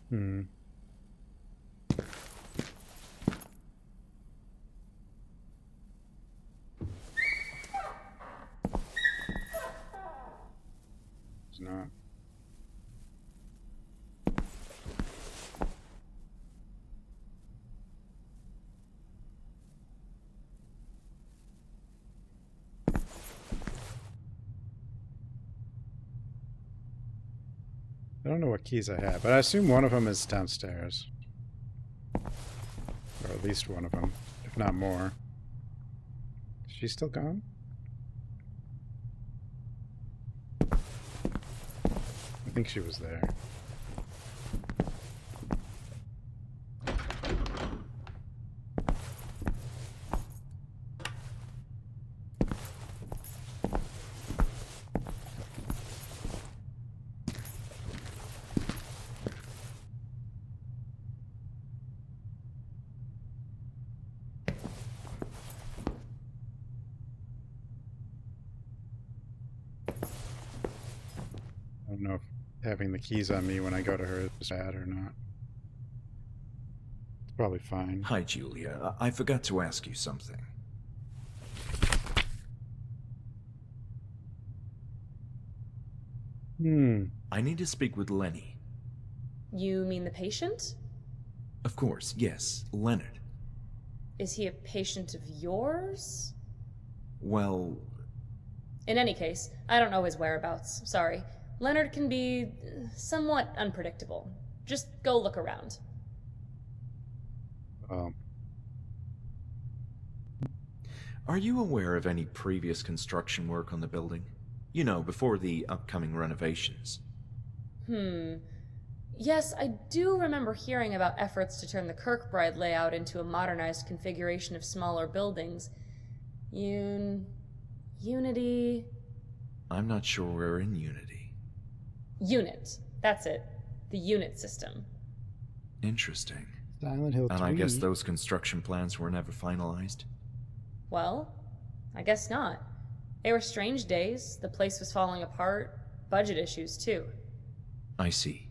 Hmm. It's not. I don't know what keys I have, but I assume one of them is downstairs. Or at least one of them, if not more. Is she still gone? I think she was there. I don't know if having the keys on me when I go to her is bad or not. It's probably fine. Hi, Julia. I forgot to ask you something. I need to speak with Lenny. You mean the patient? Of course, yes, Leonard. Is he a patient of yours? Well... In any case, I don't know his whereabouts. Sorry. Leonard can be somewhat unpredictable. Just go look around. Are you aware of any previous construction work on the building? You know, before the upcoming renovations. Yes, I do remember hearing about efforts to turn the Kirkbride layout into a modernized configuration of smaller buildings. Unity... I'm not sure we're in Unity. Unit. That's it. The unit system. Interesting. Silent Hill 3. And I guess those construction plans were never finalized? Well, I guess not. They were strange days. The place was falling apart. Budget issues, too. I see.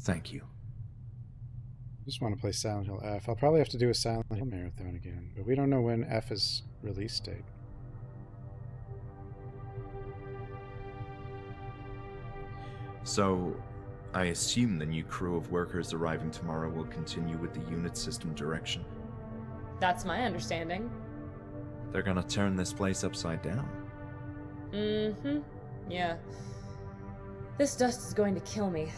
Thank you. I just want to play Silent Hill F. I'll probably have to do a Silent Hill marathon again, but we don't know when F is release date. So, I assume the new crew of workers arriving tomorrow will continue with the unit system direction. That's my understanding. They're gonna turn this place upside down. Yeah. This dust is going to kill me.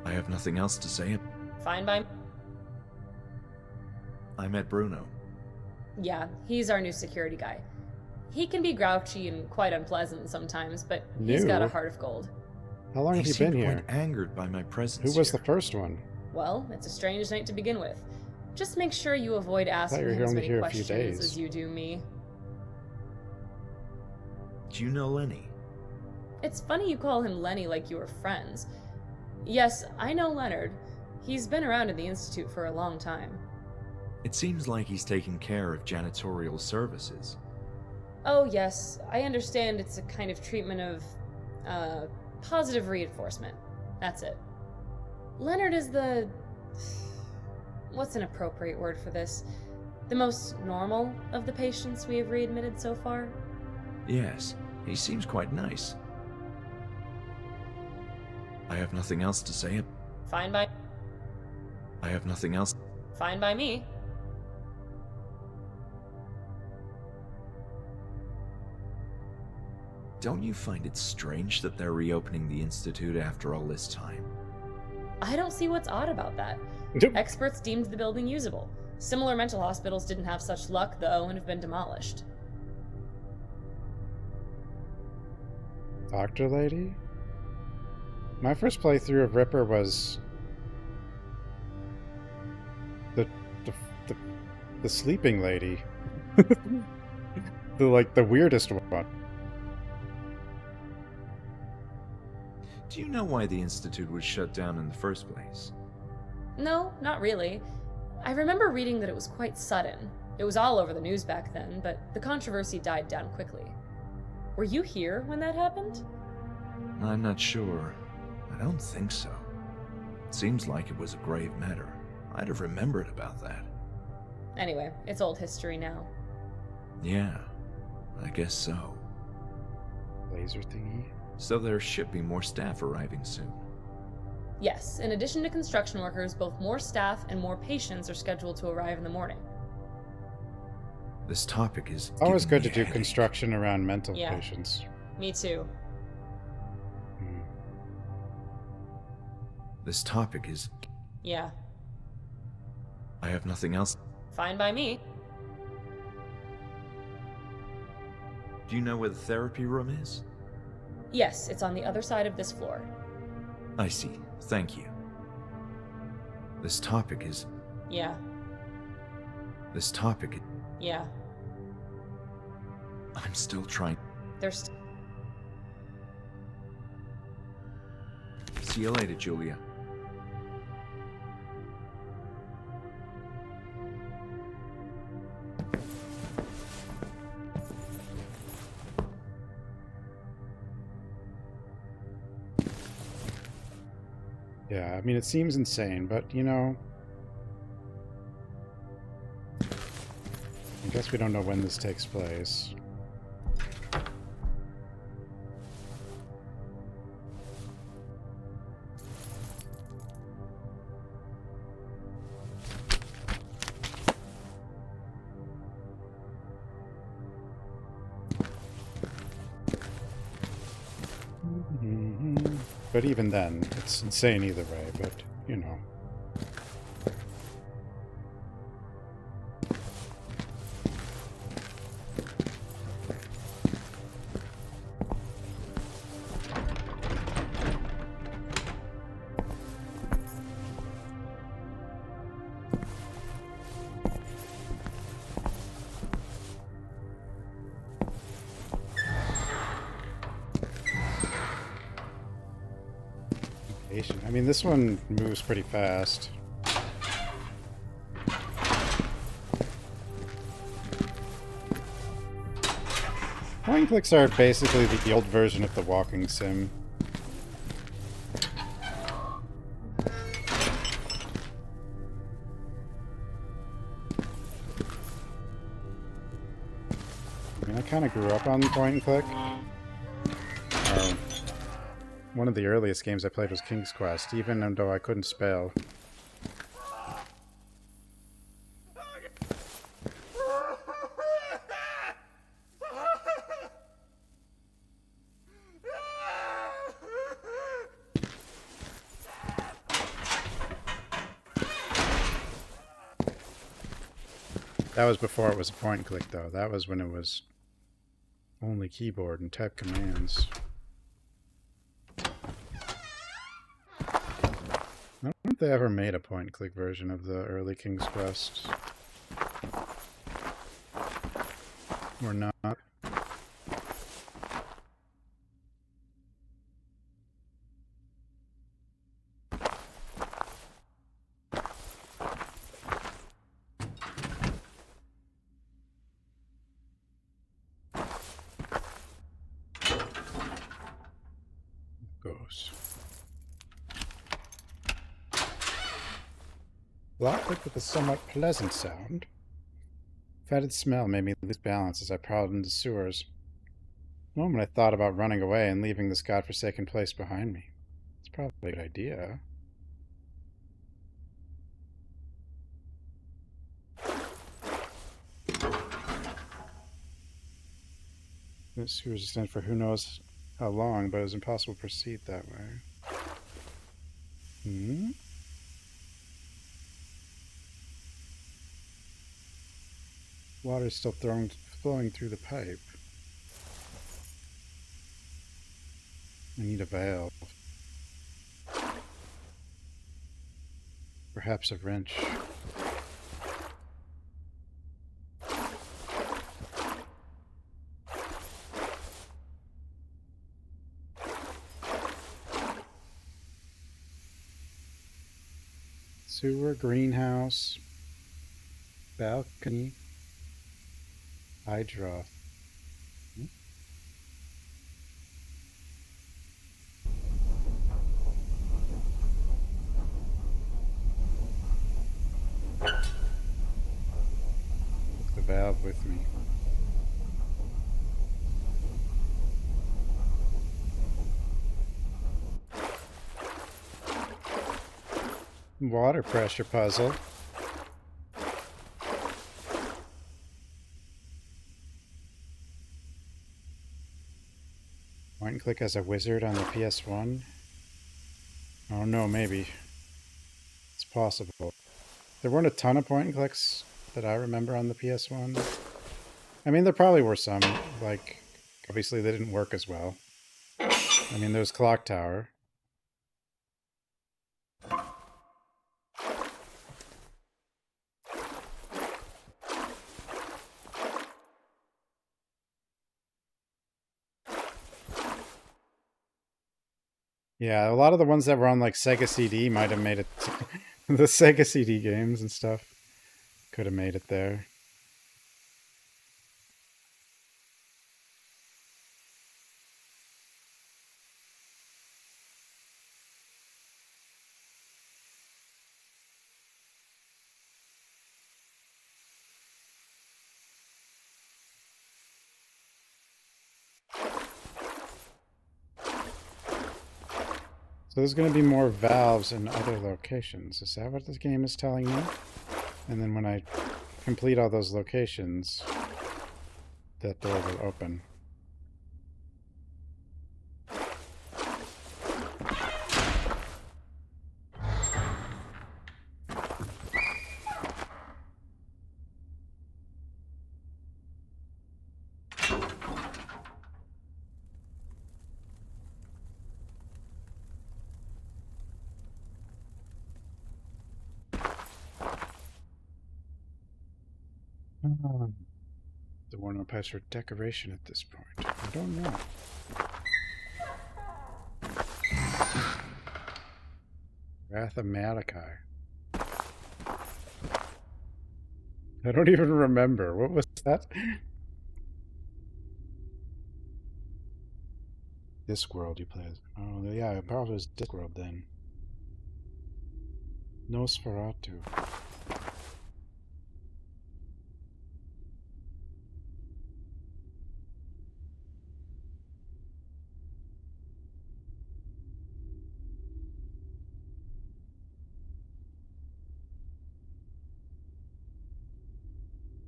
I have nothing else to say. Fine by... I met Bruno. Yeah, he's our new security guy. He can be grouchy and quite unpleasant sometimes, but he's got a heart of gold. How long have you been here? Quite angered by my presence. Who was here. the first one? Well, it's a strange night to begin with. Just make sure you avoid asking him as many questions as you do me. Do you know Lenny? It's funny you call him Lenny like you were friends. Yes, I know Leonard. He's been around in the Institute for a long time. It seems like he's taking care of janitorial services. Oh yes, I understand it's a kind of treatment of, positive reinforcement. That's it. Leonard is the... what's an appropriate word for this? The most normal of the patients we have readmitted so far? Yes, he seems quite nice. I have nothing else to say. Fine by... I have nothing else. Fine by me. Don't you find it strange that they're reopening the Institute after all this time? I don't see what's odd about that. Experts deemed the building usable. Similar mental hospitals didn't have such luck, though, and have been demolished. Doctor Lady? My first playthrough of Ripper was the sleeping lady. the weirdest one. Do you know why the Institute was shut down in the first place? No, not really. I remember reading that it was quite sudden. It was all over the news back then, but the controversy died down quickly. Were you here when that happened? I'm not sure. I don't think so. Seems like it was a grave matter. I'd have remembered about that. Anyway, it's old history now. Yeah, I guess so. Laser thingy. So there should be more staff arriving soon. Yes, in addition to construction workers, both more staff and more patients are scheduled to arrive in the morning. This topic is Always giving good me to a do headache. construction around mental Yeah. patients. Me too. This topic is... Yeah. I have nothing else. Fine by me. Do you know where the therapy room is? Yes, it's on the other side of this floor. I see. Thank you. This topic is... Yeah. This topic... Yeah. I'm still trying... There's... See you later, Julia. Yeah, I mean, it seems insane, but, you know... I guess we don't know when this takes place. But even then, it's insane either way, but, you know. I mean, this one moves pretty fast. Point-and-clicks are basically the old version of the walking sim. I mean, I kind of grew up on point-and-click. One of the earliest games I played was King's Quest, even though I couldn't spell. That was before it was a point-and-click, though. That was when it was only keyboard and type commands. I don't know if they ever made a point-and-click version of the early King's Quest. Or not. Goes. Locked with a somewhat pleasant sound. Fetid smell made me lose balance as I prowled into the sewers. The moment I thought about running away and leaving this godforsaken place behind me. It's probably a good idea. This sewers extend for who knows how long, but it was impossible to proceed that way. Hmm? Water is still flowing through the pipe. I need a valve. Perhaps a wrench. Sewer, greenhouse, balcony, hydra. Take the valve with me. Water pressure puzzle. Point and click as a wizard on the PS1. Oh no, maybe. It's possible. There weren't a ton of point and clicks that I remember on the PS1. I mean, there probably were some. Like, obviously they didn't work as well. I mean, there's Clock Tower. Yeah, a lot of the ones that were on like Sega CD might have made it. The Sega CD games and stuff could have made it there. So there's going to be more valves in other locations. Is that what this game is telling me? And then when I complete all those locations, that door will open. There were no pipes for decoration at this point. I don't know. Wrath of Malachi. I don't even remember. What was that? Discworld you played. Oh, yeah, it probably was Discworld then. Nosferatu.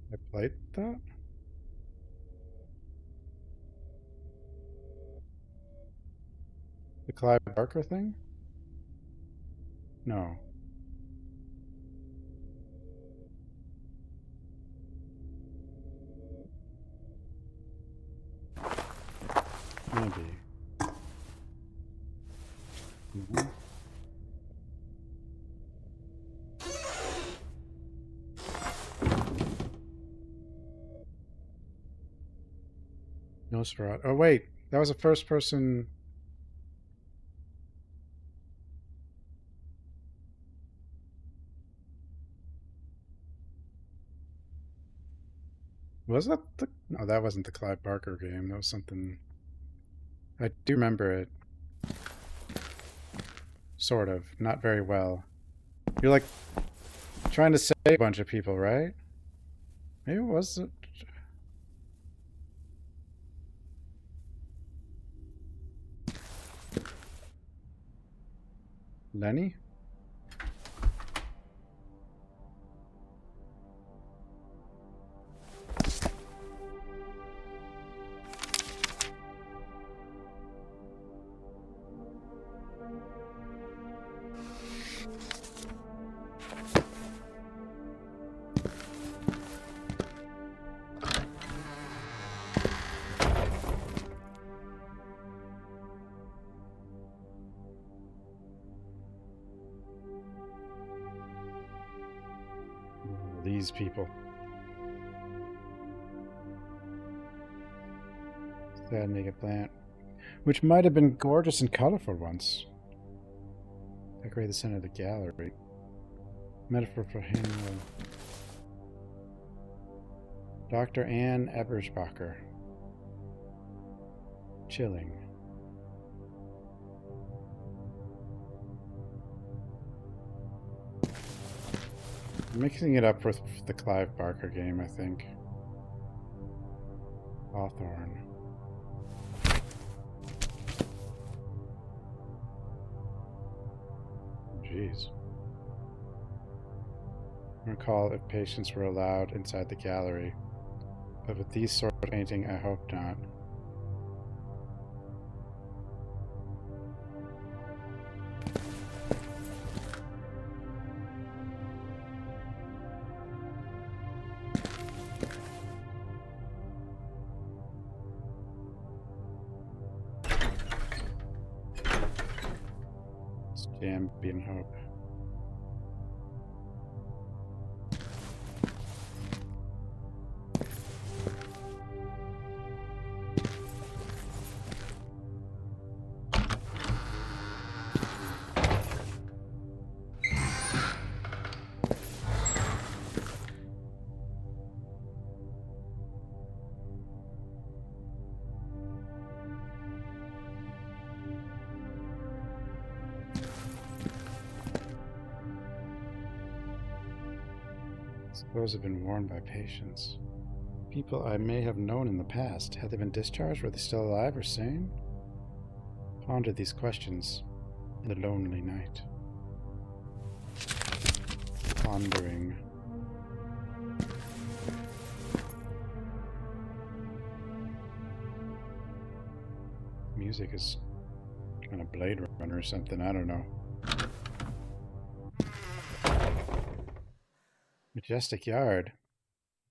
I played that? The Clive Barker thing? No. Maybe. Mhm. Nosferatu. Oh, wait. That was a first person. Was that the. No, that wasn't the Clive Barker game. That was something. I do remember it. Sort of. Not very well. You're like trying to save a bunch of people, right? Maybe it was. Lenny? These people. Sad naked plant. Which might have been gorgeous and colorful once. Decorate the center of the gallery. Metaphor for Failmore. Dr. Ann Ebersbacher. Chilling. I'm mixing it up with the Clive Barker game, I think. Hawthorne. Jeez. I recall if patients were allowed inside the gallery, but with these sort of painting, I hope not. Ambient hope. Clothes have been worn by patients. People I may have known in the past. Had they been discharged? Were they still alive or sane? Pondered these questions in the lonely night. Pondering. Music is kind of Blade Runner or something, I don't know. Majestic yard,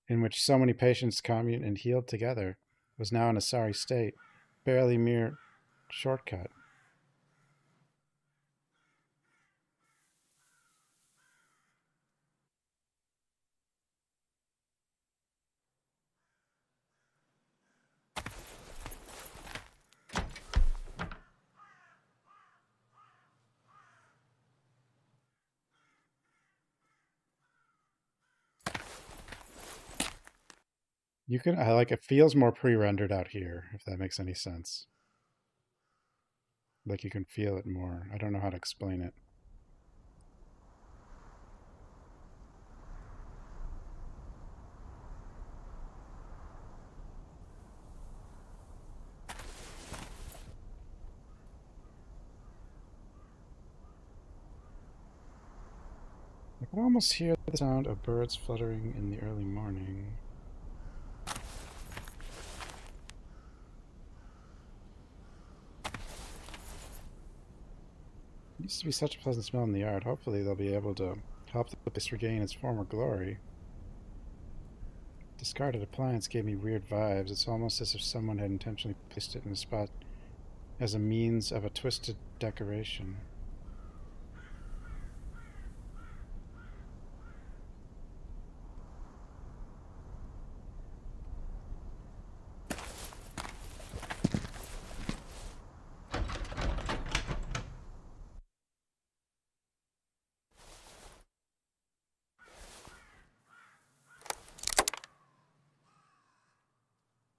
in which so many patients communed and healed together, was now in a sorry state, barely mere shortcut. You can, I like, it feels more pre-rendered out here, if that makes any sense. Like you can feel it more. I don't know how to explain it. I can almost hear the sound of birds fluttering in the early morning. It used to be such a pleasant smell in the yard. Hopefully they'll be able to help the place regain its former glory. Discarded appliance gave me weird vibes. It's almost as if someone had intentionally placed it in a spot as a means of a twisted decoration.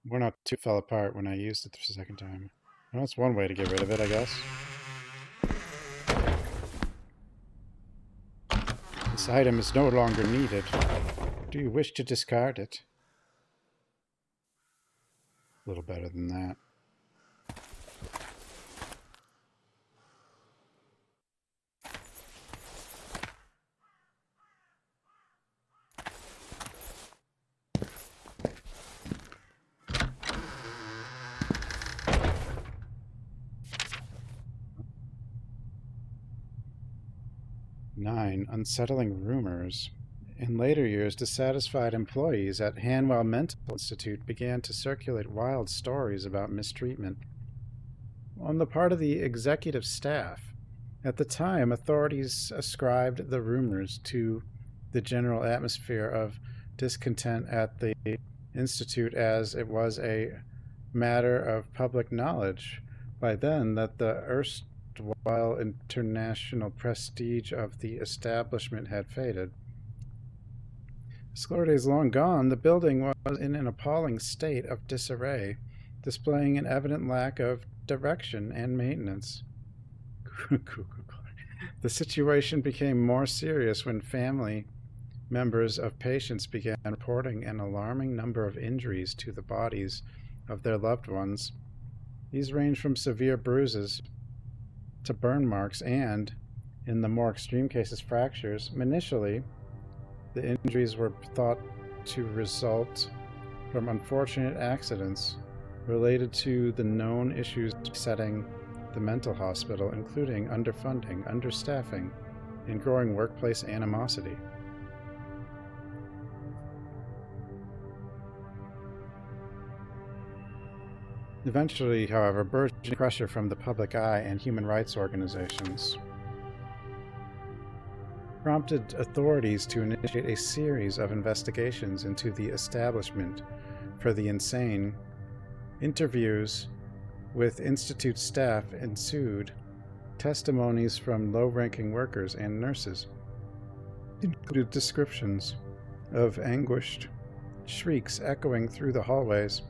One or two fell apart when I used it the second time. Well, that's one way to get rid of it, I guess. This item is no longer needed. Do you wish to discard it? A little better than that. Unsettling rumors. In later years, dissatisfied employees at Hanwell Mental Institute began to circulate wild stories about mistreatment on the part of the executive staff. At the time, authorities ascribed the rumors to the general atmosphere of discontent at the institute, as it was a matter of public knowledge by then that the while international prestige of the establishment had faded. His glory days long gone, the building was in an appalling state of disarray, displaying an evident lack of direction and maintenance. The situation became more serious when family members of patients began reporting an alarming number of injuries to the bodies of their loved ones. These ranged from severe bruises to burn marks and, in the more extreme cases, fractures. Initially, the injuries were thought to result from unfortunate accidents related to the known issues besetting the mental hospital, including underfunding, understaffing, and growing workplace animosity. Eventually, however, burgeoning pressure from the public eye and human rights organizations prompted authorities to initiate a series of investigations into the establishment for the insane. Interviews with institute staff ensued. Testimonies from low-ranking workers and nurses included descriptions of anguished shrieks echoing through the hallways,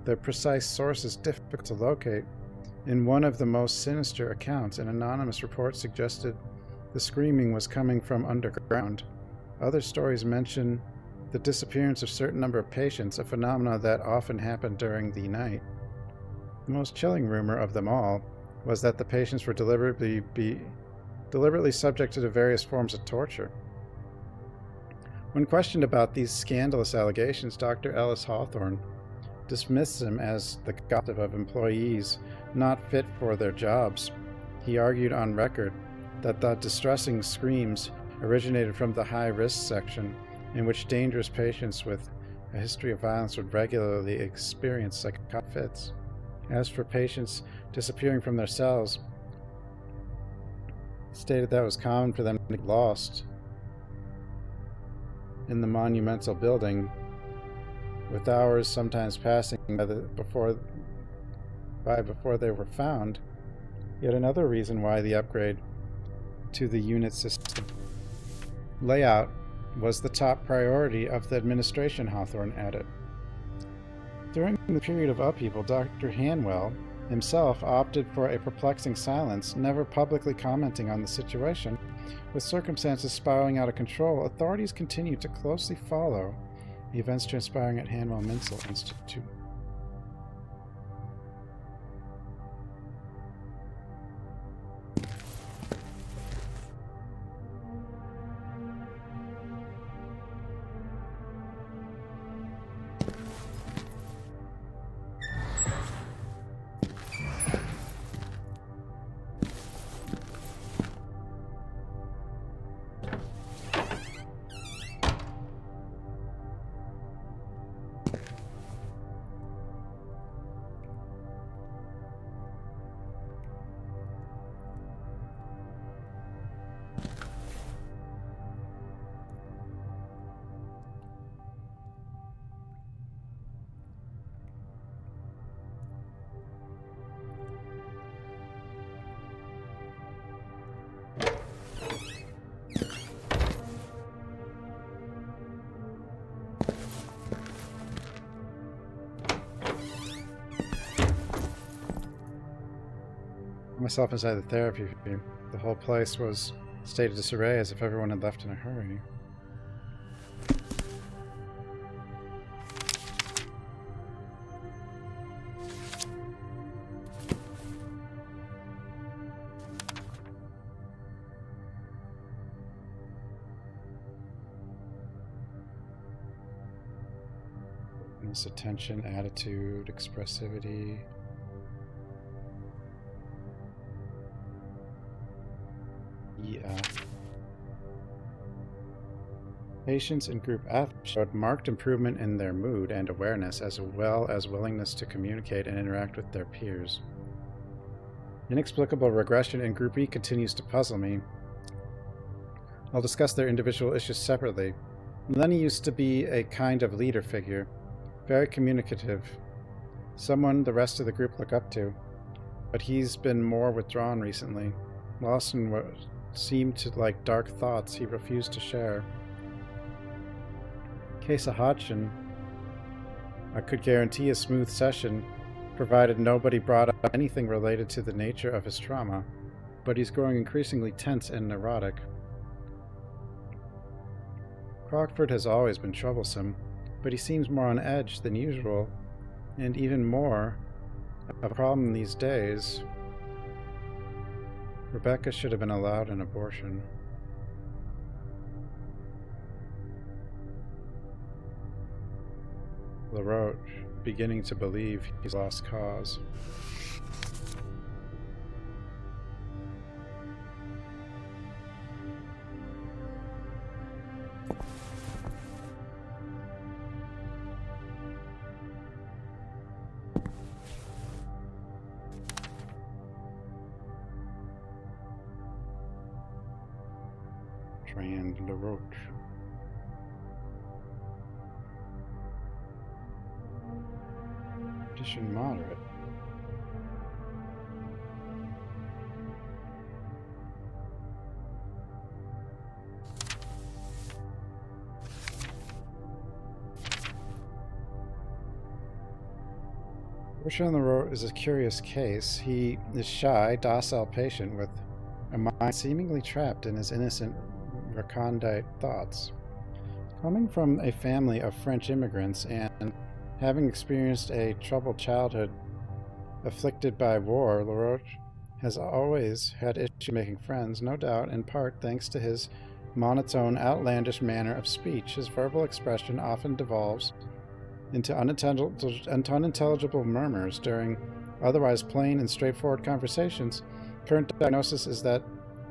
their precise sources difficult to locate. In one of the most sinister accounts, an anonymous report suggested the screaming was coming from underground. Other stories mention the disappearance of a certain number of patients, a phenomenon that often happened during the night. The most chilling rumor of them all was that the patients were deliberately subjected to various forms of torture. When questioned about these scandalous allegations, Dr. Ellis Hawthorne dismissed them as the gossip of employees not fit for their jobs. He argued on record that the distressing screams originated from the high-risk section, in which dangerous patients with a history of violence would regularly experience psychotic fits. As for patients disappearing from their cells, stated that it was common for them to get lost in the monumental building, with hours sometimes passing before they were found. Yet another reason why the upgrade to the unit system layout was the top priority of the administration, Hawthorne added. During the period of upheaval, Dr. Hanwell himself opted for a perplexing silence, never publicly commenting on the situation. With circumstances spiraling out of control, authorities continued to closely follow the events transpiring at Hanwell Mental Institute. Myself inside the therapy room. The whole place was in a state of disarray, as if everyone had left in a hurry. Attention, attitude, expressivity. Yeah. Patients in Group F showed marked improvement in their mood and awareness, as well as willingness to communicate and interact with their peers. Inexplicable regression in Group E continues to puzzle me. I'll discuss their individual issues separately. Lenny used to be a kind of leader figure, very communicative, someone the rest of the group look up to. but he's been more withdrawn recently, lost in what seemed to like dark thoughts he refused to share. Case of Hodgson, I could guarantee a smooth session, provided nobody brought up anything related to the nature of his trauma, but he's growing increasingly tense and neurotic. Crockford has always been troublesome, but he seems more on edge than usual, and even more a problem these days. Rebecca should have been allowed an abortion. LaRoche, beginning to believe he's lost cause. Trand LaRoche. Condition moderate. Bertrand LaRoche is a curious case. He is shy, docile patient with a mind seemingly trapped in his innocent, recondite thoughts. Coming from a family of French immigrants and having experienced a troubled childhood afflicted by war, LaRoche has always had issue making friends, no doubt in part thanks to his monotone, outlandish manner of speech. His verbal expression often devolves into unintelligible murmurs during otherwise plain and straightforward conversations. Current diagnosis is that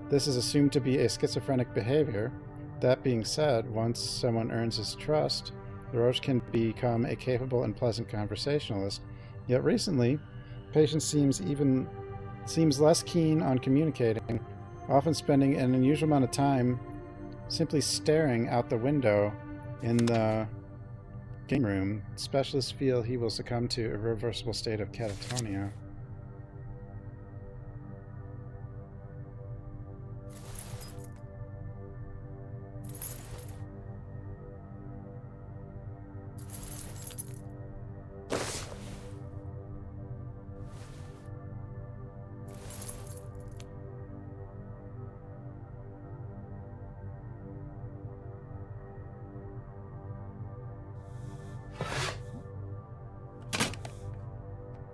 this is assumed to be a schizophrenic behavior. That being said, once someone earns his trust, LaRoche can become a capable and pleasant conversationalist. Yet recently, patient seems less keen on communicating, often spending an unusual amount of time simply staring out the window in the game room. Specialists feel he will succumb to a irreversible state of catatonia.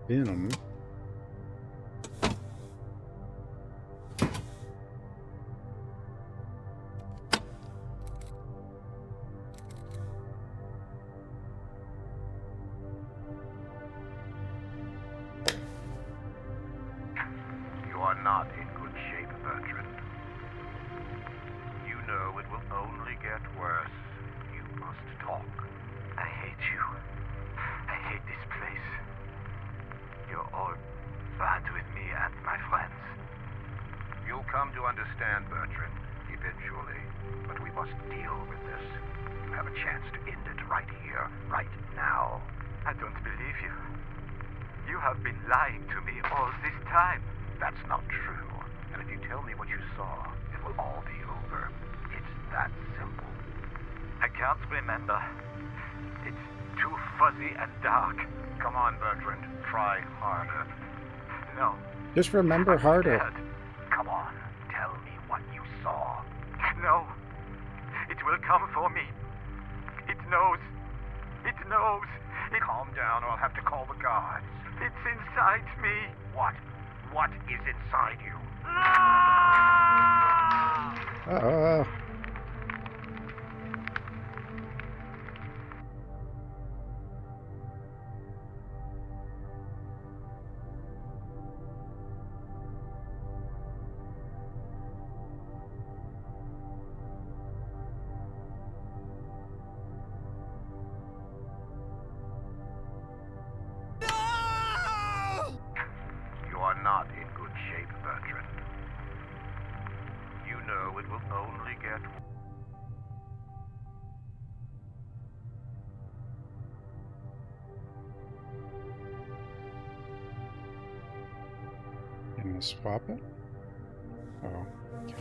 Venom. You are not in good shape, Bertrand. You know it will only get worse. You must talk. I hate you. I hate this place. You're all bad with me and my friends. You'll come to understand, Bertrand, eventually. But we must deal with this. You have a chance to end it right here, right now. I don't believe you. You have been lying to me all this time. That's not true. And if you tell me what you saw, it will all be over. It's that simple. I can't remember. It's too fuzzy and dark. Come on, Bertrand. Try harder. No. Just remember harder. Scared. Come on. Tell me what you saw. No. It will come for me. It knows. It knows. Calm down or I'll have to call the guards. It's inside me. What? What is inside you? You are not in good shape, Bertrand. You know it will only get worse. swap it? Oh. Okay.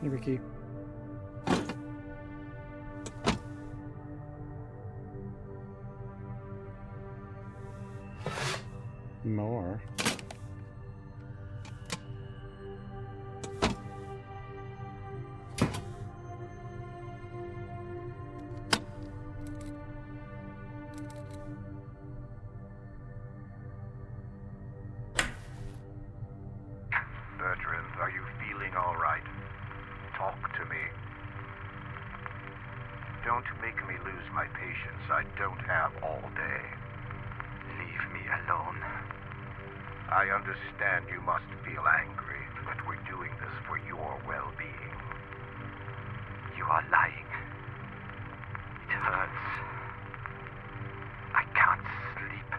Hey, Ricky. More. Bertrand, are you feeling all right? Talk to me. Don't make me lose my patience. I don't have all day. Leave me alone. I understand you must feel angry, but we're doing this for your well-being. You are lying. It hurts. I can't sleep.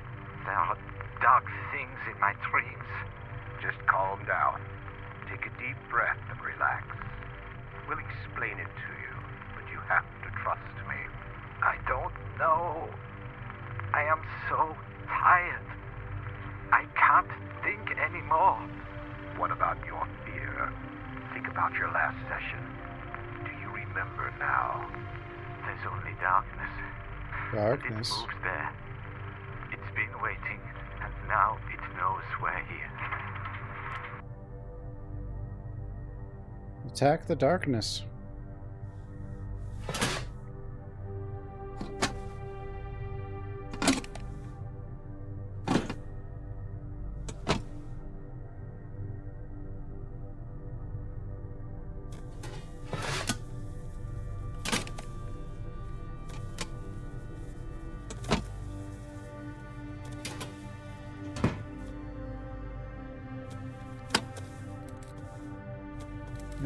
There are dark things in my dreams. Just calm down. Take a deep breath and relax. We'll explain it to you, but you have to trust me. I don't know. I am so tired. I can't think anymore. What about your fear? Think about your last session. Do you remember now? There's only darkness. Darkness. It moves there. It's been waiting, and now it knows we're here. Attack the darkness.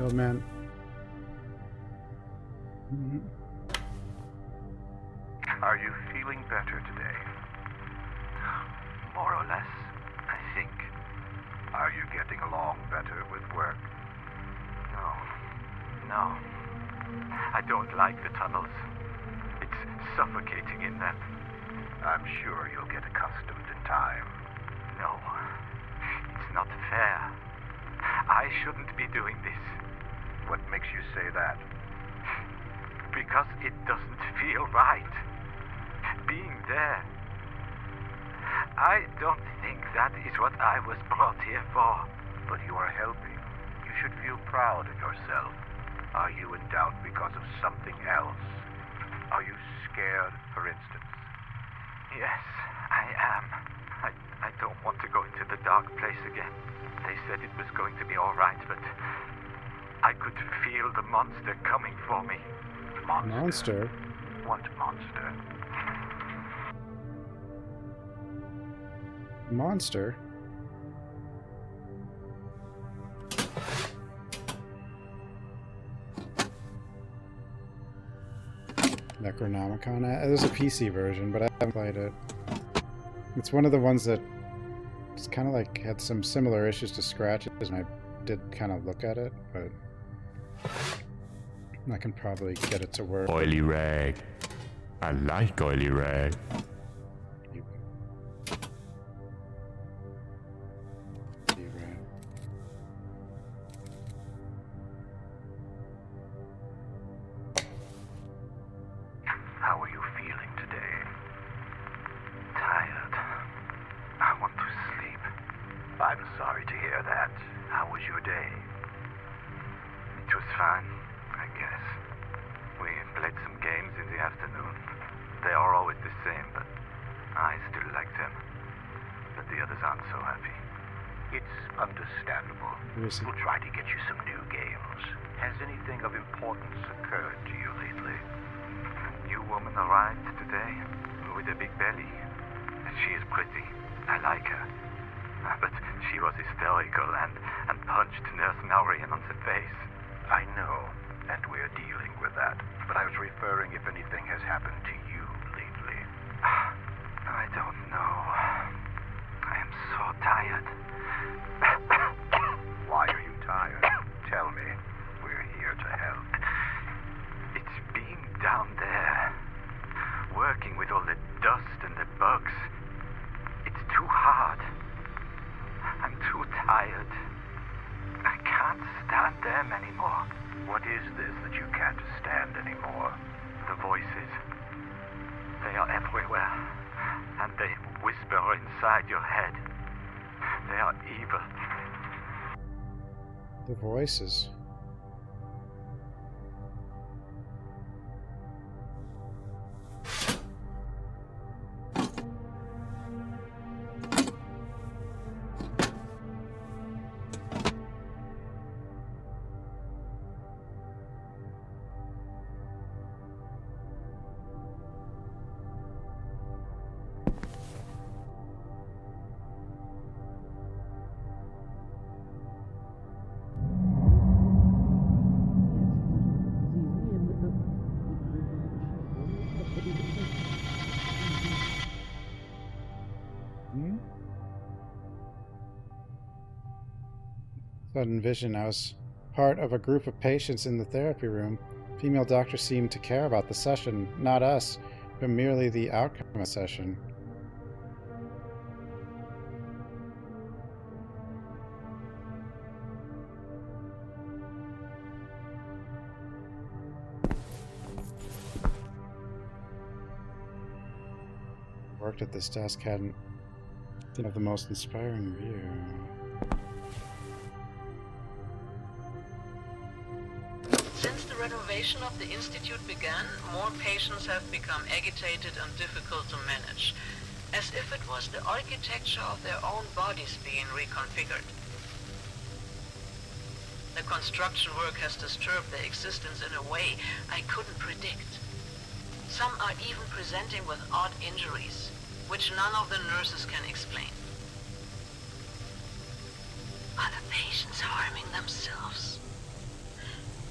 Old man. Are you feeling better today? More or less, I think. Are you getting along better with work? No. I don't like the tunnels. It's suffocating in them. I'm sure you'll get accustomed in time. No, it's not fair. I shouldn't be doing this. What makes you say that? Because it doesn't feel right. Being there. I don't think that is what I was brought here for. But you are helping. You should feel proud of yourself. Are you in doubt because of something else? Are you scared, for instance? Yes, I am. I don't want to go into the dark place again. They said it was going to be all right, but I could feel the monster coming for me. Monster? What monster? Monster? Necronomicon? There's a PC version, but I haven't played it. It's one of the ones that it's kind of like had some similar issues to Scratches, and I did kind of look at it, but I can probably get it to work. Oily rag. I like oily rag. How are you feeling today? Tired. I want to sleep. I'm sorry to hear that. How was your day? It was fine, I guess. We played some games in the afternoon. They are always the same, but I still like them. But the others aren't so happy. It's understandable. We'll try to get you some new games. Has anything of importance occurred to you lately? A new woman arrived today with a big belly. She is pretty. I like her. But she was hysterical and punched Nurse Marion on the face. I know, and we're dealing with that. But I was referring if anything has happened to you lately. I don't know. I am so tired. Why are you tired? Tell me. We're here to help. It's being down there, working with all the dust and the bugs. It's They whisper inside your head. They are evil. The voices. Sudden vision. I was part of a group of patients in the therapy room. Female doctor seemed to care about the session, not us, but merely the outcome of the session. Worked at this desk didn't have the most inspiring view. Since the renovation of the Institute began, more patients have become agitated and difficult to manage, as if it was the architecture of their own bodies being reconfigured. The construction work has disturbed their existence in a way I couldn't predict. Some are even presenting with odd injuries, which none of the nurses can explain. Are the patients harming themselves?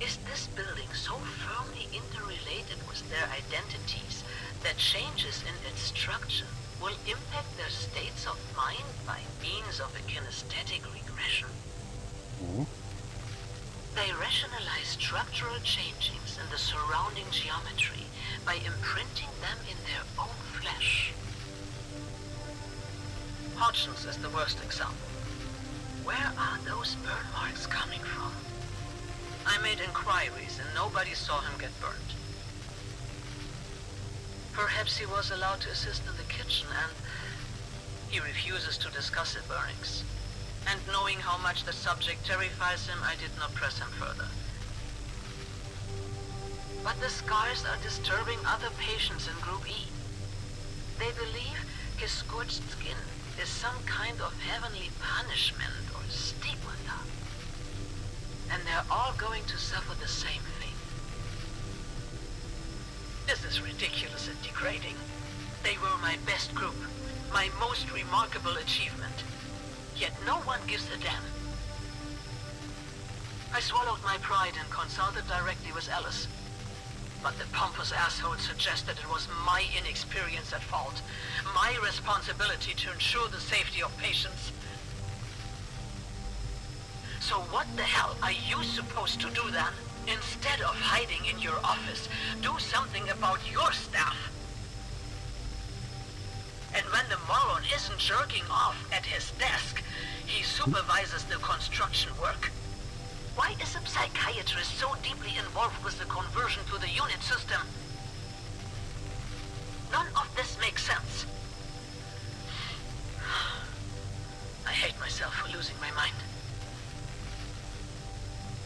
Is this building so firmly interrelated with their identities that changes in its structure will impact their states of mind by means of a kinesthetic regression? They rationalize structural changings in the surrounding geometry by imprinting them in their own flesh. Hodgson's is the worst example. Where are those burn marks coming from? I made inquiries and nobody saw him get burned. Perhaps he was allowed to assist in the kitchen and he refuses to discuss the burnings. And knowing how much the subject terrifies him, I did not press him further. But the scars are disturbing other patients in Group E. They believe his scorched skin is some kind of heavenly punishment or stigmata. And they're all going to suffer the same fate. This is ridiculous and degrading. They were my best group, my most remarkable achievement. Yet no one gives a damn. I swallowed my pride and consulted directly with Alice. But the pompous asshole suggested it was my inexperience at fault, my responsibility to ensure the safety of patients. So what the hell are you supposed to do then? Instead of hiding in your office, do something about your staff. And when the moron isn't jerking off at his desk, he supervises the construction work. Why is a psychiatrist so deeply involved with the conversion to the unit system? None of this makes sense. I hate myself for losing my mind.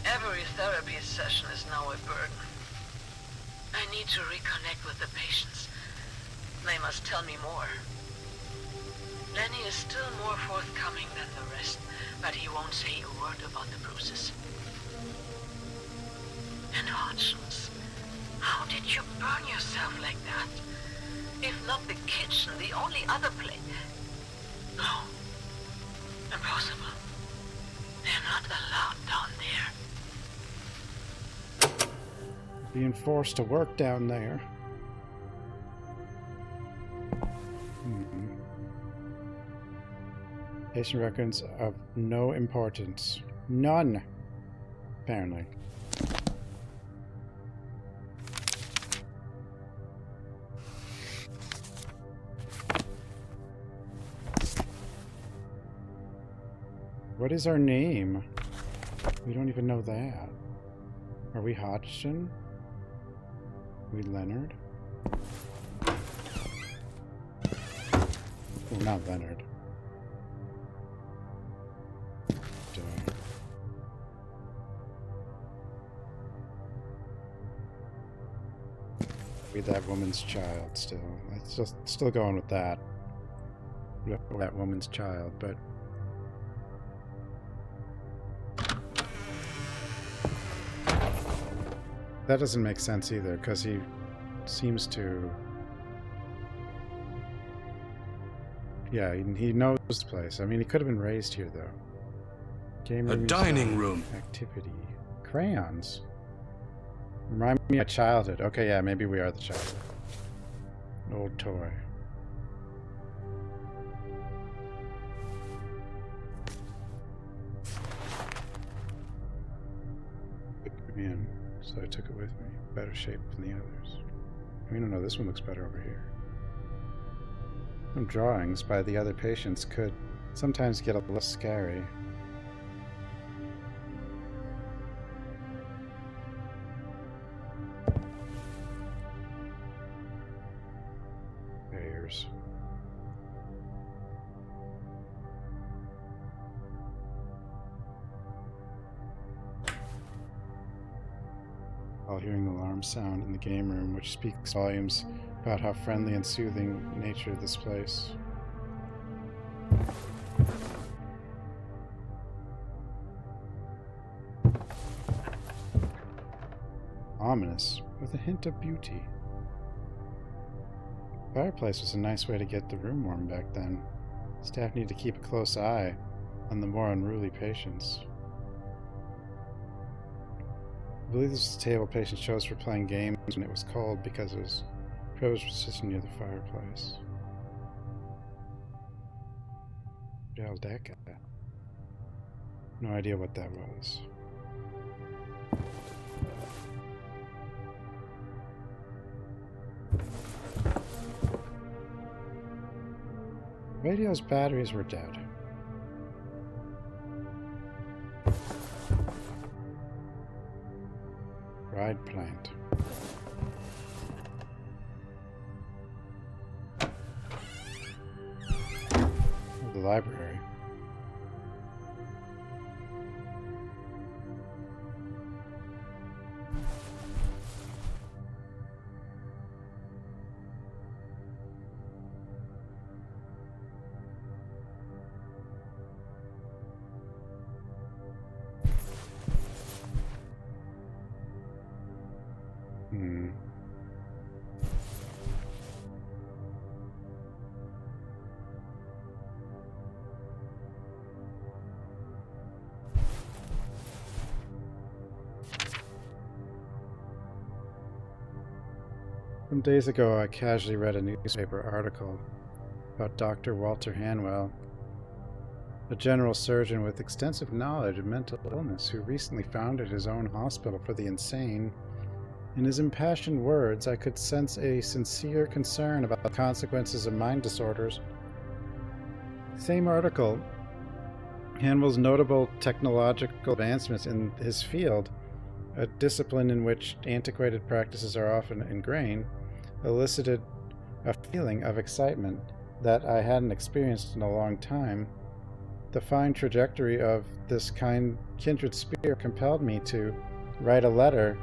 Every therapy session is now a burden. I need to reconnect with the patients. They must tell me more. Lenny is still more forthcoming than the rest, but he won't say a word about the bruises. And Hodgson's, how did you burn yourself like that? If not the kitchen, the only other place. No. Impossible. They're not allowed down there. Being forced to work down there. Patient records of no importance. None. Apparently. What is our name? We don't even know that. Are we Hodgson? Are we Leonard? Well, not Leonard. Be that woman's child still. It's just still going with that. That woman's child, but that doesn't make sense either, because he seems to... Yeah, he knows the place. I mean, he could have been raised here, though. Game room, dining room. Activity. Crayons. Remind me of childhood. Okay, yeah, maybe we are the child. An old toy. It put me in, so I took it with me. Better shape than the others. I mean, no, this one looks better over here. Some drawings by the other patients could sometimes get a little scary. Bears. While hearing the alarm sound in the game room, which speaks volumes about how friendly and soothing nature of this place. Ominous, with a hint of beauty. The fireplace was a nice way to get the room warm back then. Staff needed to keep a close eye on the more unruly patients. I believe this was the table patients chose for playing games when it was cold because it was privileged position near the fireplace. What the hell's that guy? No idea what that was. Radio's batteries were dead. Dried plant. The library. Some days ago, I casually read a newspaper article about Dr. Walter Hanwell, a general surgeon with extensive knowledge of mental illness who recently founded his own hospital for the insane. In his impassioned words, I could sense a sincere concern about the consequences of mind disorders. Same article, Hanwell's notable technological advancements in his field, a discipline in which antiquated practices are often ingrained, elicited a feeling of excitement that I hadn't experienced in a long time. The fine trajectory of this kindred spirit compelled me to write a letter,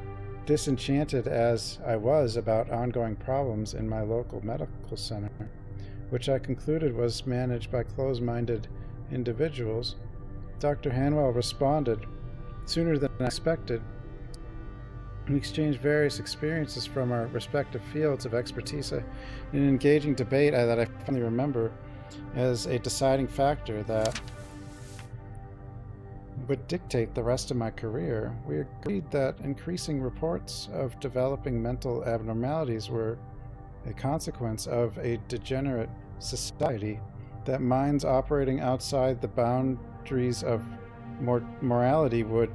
disenchanted as I was about ongoing problems in my local medical center, which I concluded was managed by closed-minded individuals. Dr. Hanwell responded sooner than I expected. We exchanged various experiences from our respective fields of expertise in an engaging debate that I fondly remember as a deciding factor that would dictate the rest of my career. We agreed that increasing reports of developing mental abnormalities were a consequence of a degenerate society, that minds operating outside the boundaries of morality would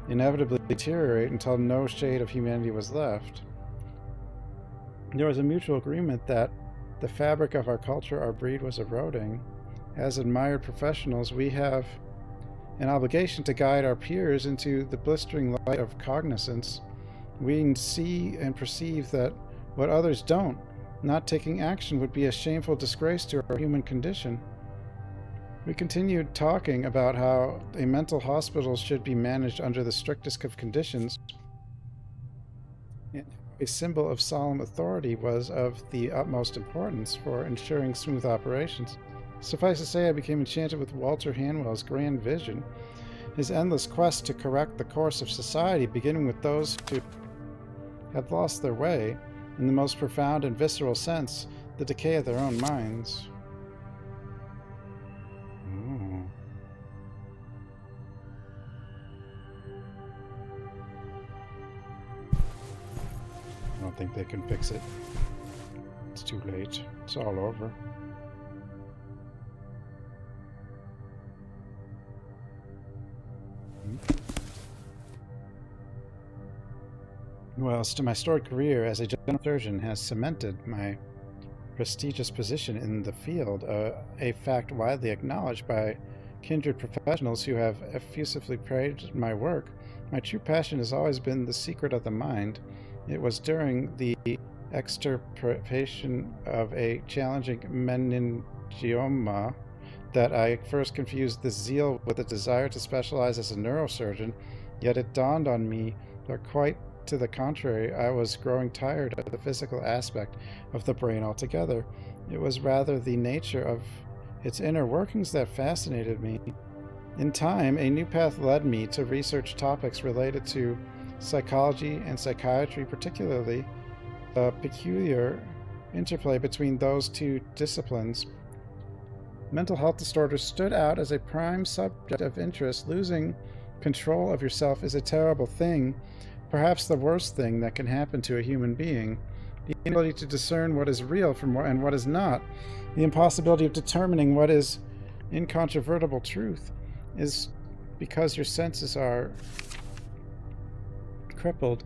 inevitably deteriorate until no shade of humanity was left. There was a mutual agreement that the fabric of our culture, our breed, was eroding. As admired professionals, we have an obligation to guide our peers into the blistering light of cognizance. We see and perceive that what others don't, Not taking action would be a shameful disgrace to our human condition. We continued talking about how a mental hospital should be managed under the strictest of conditions, and a symbol of solemn authority was of the utmost importance for ensuring smooth operations. Suffice to say, I became enchanted with Walter Hanwell's grand vision, his endless quest to correct the course of society, beginning with those who had lost their way, in the most profound and visceral sense, the decay of their own minds. Ooh. I don't think they can fix it. It's too late. It's all over. Well, my storied career as a general surgeon has cemented my prestigious position in the field, a fact widely acknowledged by kindred professionals who have effusively praised my work. My true passion has always been the secret of the mind. It was during the extirpation of a challenging meningioma that I first confused this zeal with a desire to specialize as a neurosurgeon, yet it dawned on me that quite to the contrary, I was growing tired of the physical aspect of the brain altogether. It was rather the nature of its inner workings that fascinated me. In time, a new path led me to research topics related to psychology and psychiatry, particularly the peculiar interplay between those two disciplines. Mental health disorders stood out as a prime subject of interest. Losing control of yourself is a terrible thing, perhaps the worst thing that can happen to a human being. The inability to discern what is real from what is not, the impossibility of determining what is incontrovertible truth, is because your senses are crippled,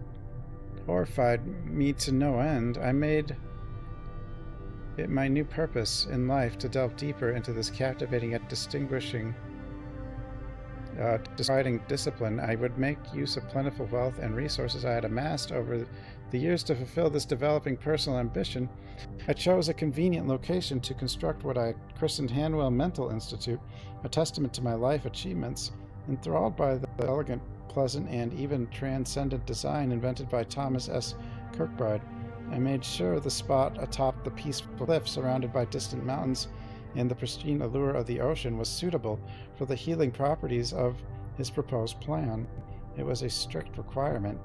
horrified me to no end. I made it my new purpose in life to delve deeper into this captivating yet deciding discipline. I would make use of plentiful wealth and resources I had amassed over the years to fulfill this developing personal ambition. I chose a convenient location to construct what I christened Hanwell Mental Institute, a testament to my life achievements. Enthralled by the elegant, pleasant, and even transcendent design invented by Thomas S. Kirkbride, I made sure the spot atop the peaceful cliff surrounded by distant mountains and the pristine allure of the ocean was suitable for the healing properties of his proposed plan. It was a strict requirement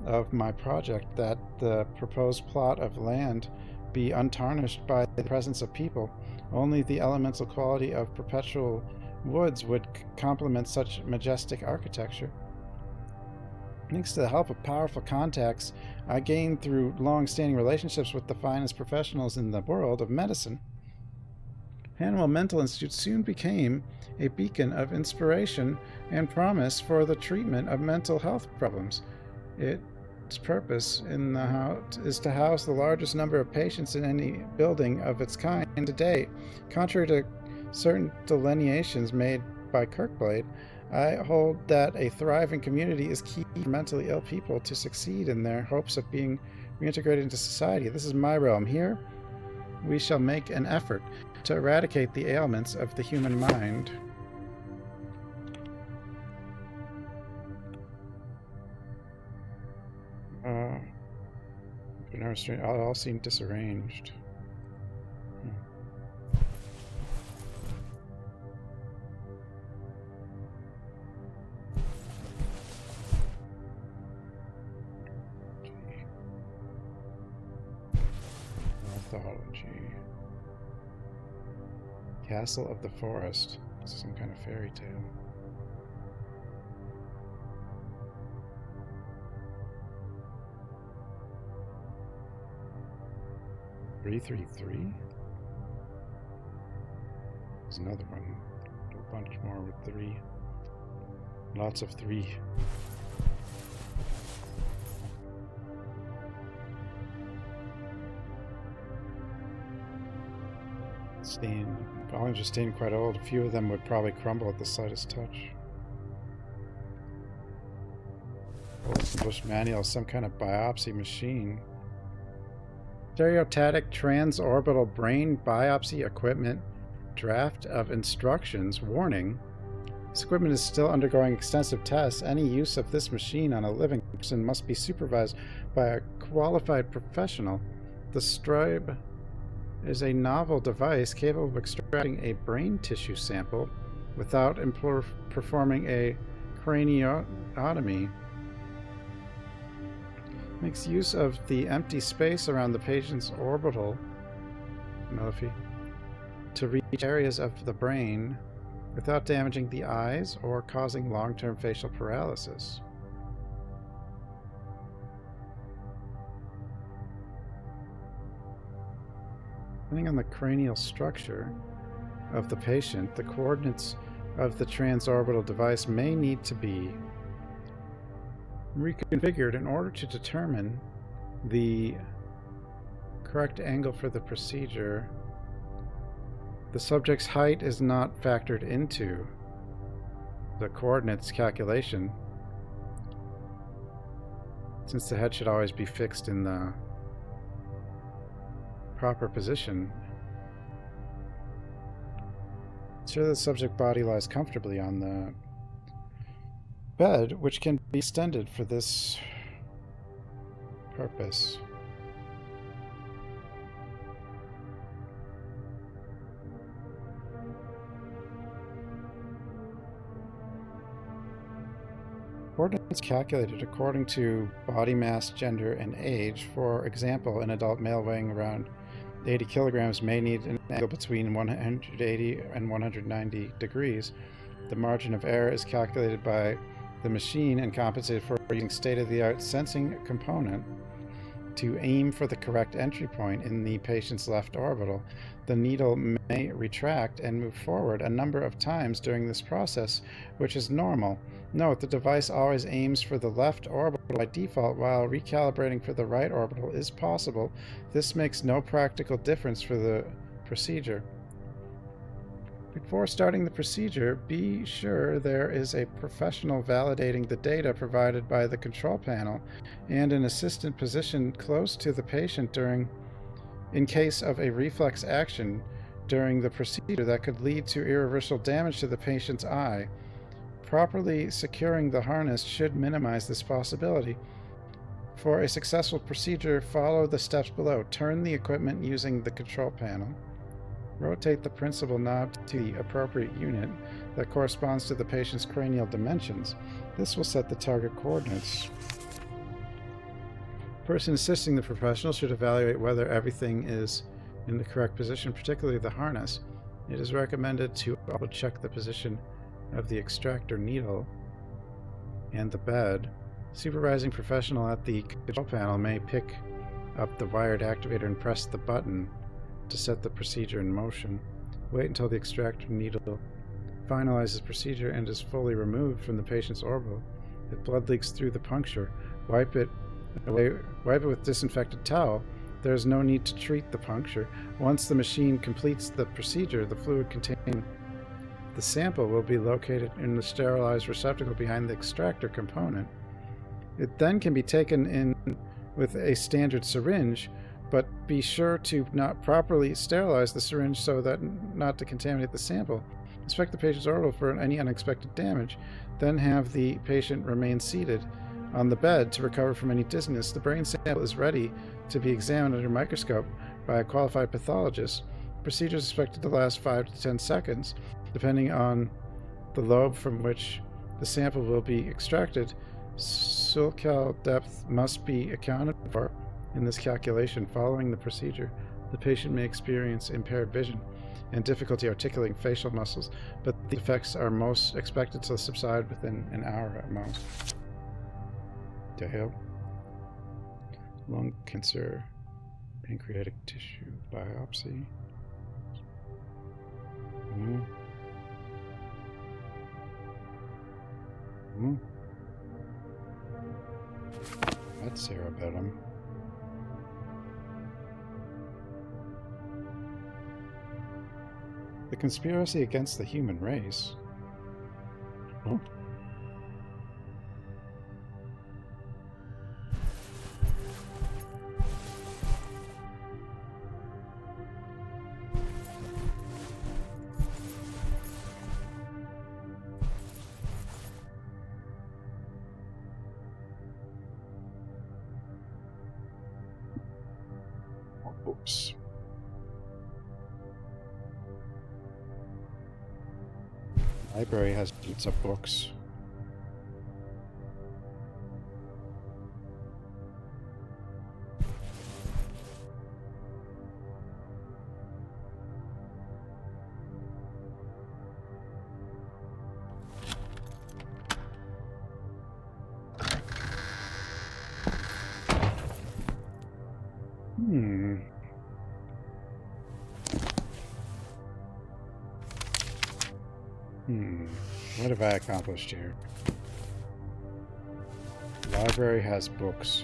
of my project that the proposed plot of land be untarnished by the presence of people. Only the elemental quality of perpetual woods would complement such majestic architecture. Thanks to the help of powerful contacts I gained through long-standing relationships with the finest professionals in the world of medicine, Hanwell Mental Institute soon became a beacon of inspiration and promise for the treatment of mental health problems. Its purpose is to house the largest number of patients in any building of its kind to date. Contrary to certain delineations made by Kirkblade, I hold that a thriving community is key for mentally ill people to succeed in their hopes of being reintegrated into society. This is my realm. Here, we shall make an effort to eradicate the ailments of the human mind. It all seem disarranged. Mythology. Castle of the Forest. This is some kind of fairy tale. "333?" There's another one. A bunch more with 3. Lots of 3. Volumes are stained quite old. A few of them would probably crumble at the slightest touch. Old English manual, some kind of biopsy machine. Stereotatic transorbital brain biopsy equipment. Draft of instructions. Warning. This equipment is still undergoing extensive tests. Any use of this machine on a living person must be supervised by a qualified professional. The Strobe is a novel device capable of extracting a brain tissue sample without performing a craniotomy. Makes use of the empty space around the patient's orbital to reach areas of the brain without damaging the eyes or causing long-term facial paralysis. Depending on the cranial structure of the patient, the coordinates of the transorbital device may need to be reconfigured in order to determine the correct angle for the procedure. The subject's height is not factored into the coordinates calculation, since the head should always be fixed in the proper position. Ensure the subject body lies comfortably on the bed, which can be extended for this purpose. Coordinates calculated according to body mass, gender, and age. For example, an adult male weighing around 80 kilograms may need an angle between 180 and 190 degrees. The margin of error is calculated by the machine and compensated for using state-of-the-art sensing component to aim for the correct entry point in the patient's left orbital. The needle may retract and move forward a number of times during this process, which is normal. Note, the device always aims for the left orbital by default, while recalibrating for the right orbital is possible. This makes no practical difference for the procedure. Before starting the procedure, be sure there is a professional validating the data provided by the control panel and an assistant positioned close to the patient in case of a reflex action during the procedure that could lead to irreversible damage to the patient's eye. Properly securing the harness should minimize this possibility. For a successful procedure, follow the steps below. Turn the equipment using the control panel. Rotate the principal knob to the appropriate unit that corresponds to the patient's cranial dimensions. This will set the target coordinates. The person assisting the professional should evaluate whether everything is in the correct position, particularly the harness. It is recommended to also check the position of the extractor needle and the bed. Supervising professional at the control panel may pick up the wired activator and press the button to set the procedure in motion. Wait until the extractor needle finalizes the procedure and is fully removed from the patient's orbital. If blood leaks through the puncture, wipe it with disinfected towel. There is no need to treat the puncture. Once the machine completes the procedure, the fluid containing the sample will be located in the sterilized receptacle behind the extractor component. It then can be taken in with a standard syringe, but be sure to not properly sterilize the syringe so that not to contaminate the sample. Inspect the patient's orbital for any unexpected damage. Then have the patient remain seated on the bed to recover from any dizziness. The brain sample is ready to be examined under a microscope by a qualified pathologist. The procedure is expected to last 5 to 10 seconds. Depending on the lobe from which the sample will be extracted, sulcal depth must be accounted for in this calculation. Following the procedure, the patient may experience impaired vision and difficulty articulating facial muscles, but the effects are most expected to subside within an hour at most. The hell? Lung cancer, pancreatic tissue biopsy. That's cerebellum. The conspiracy against the human race. Oh. Library has heaps of books. What have I accomplished here? Library has books.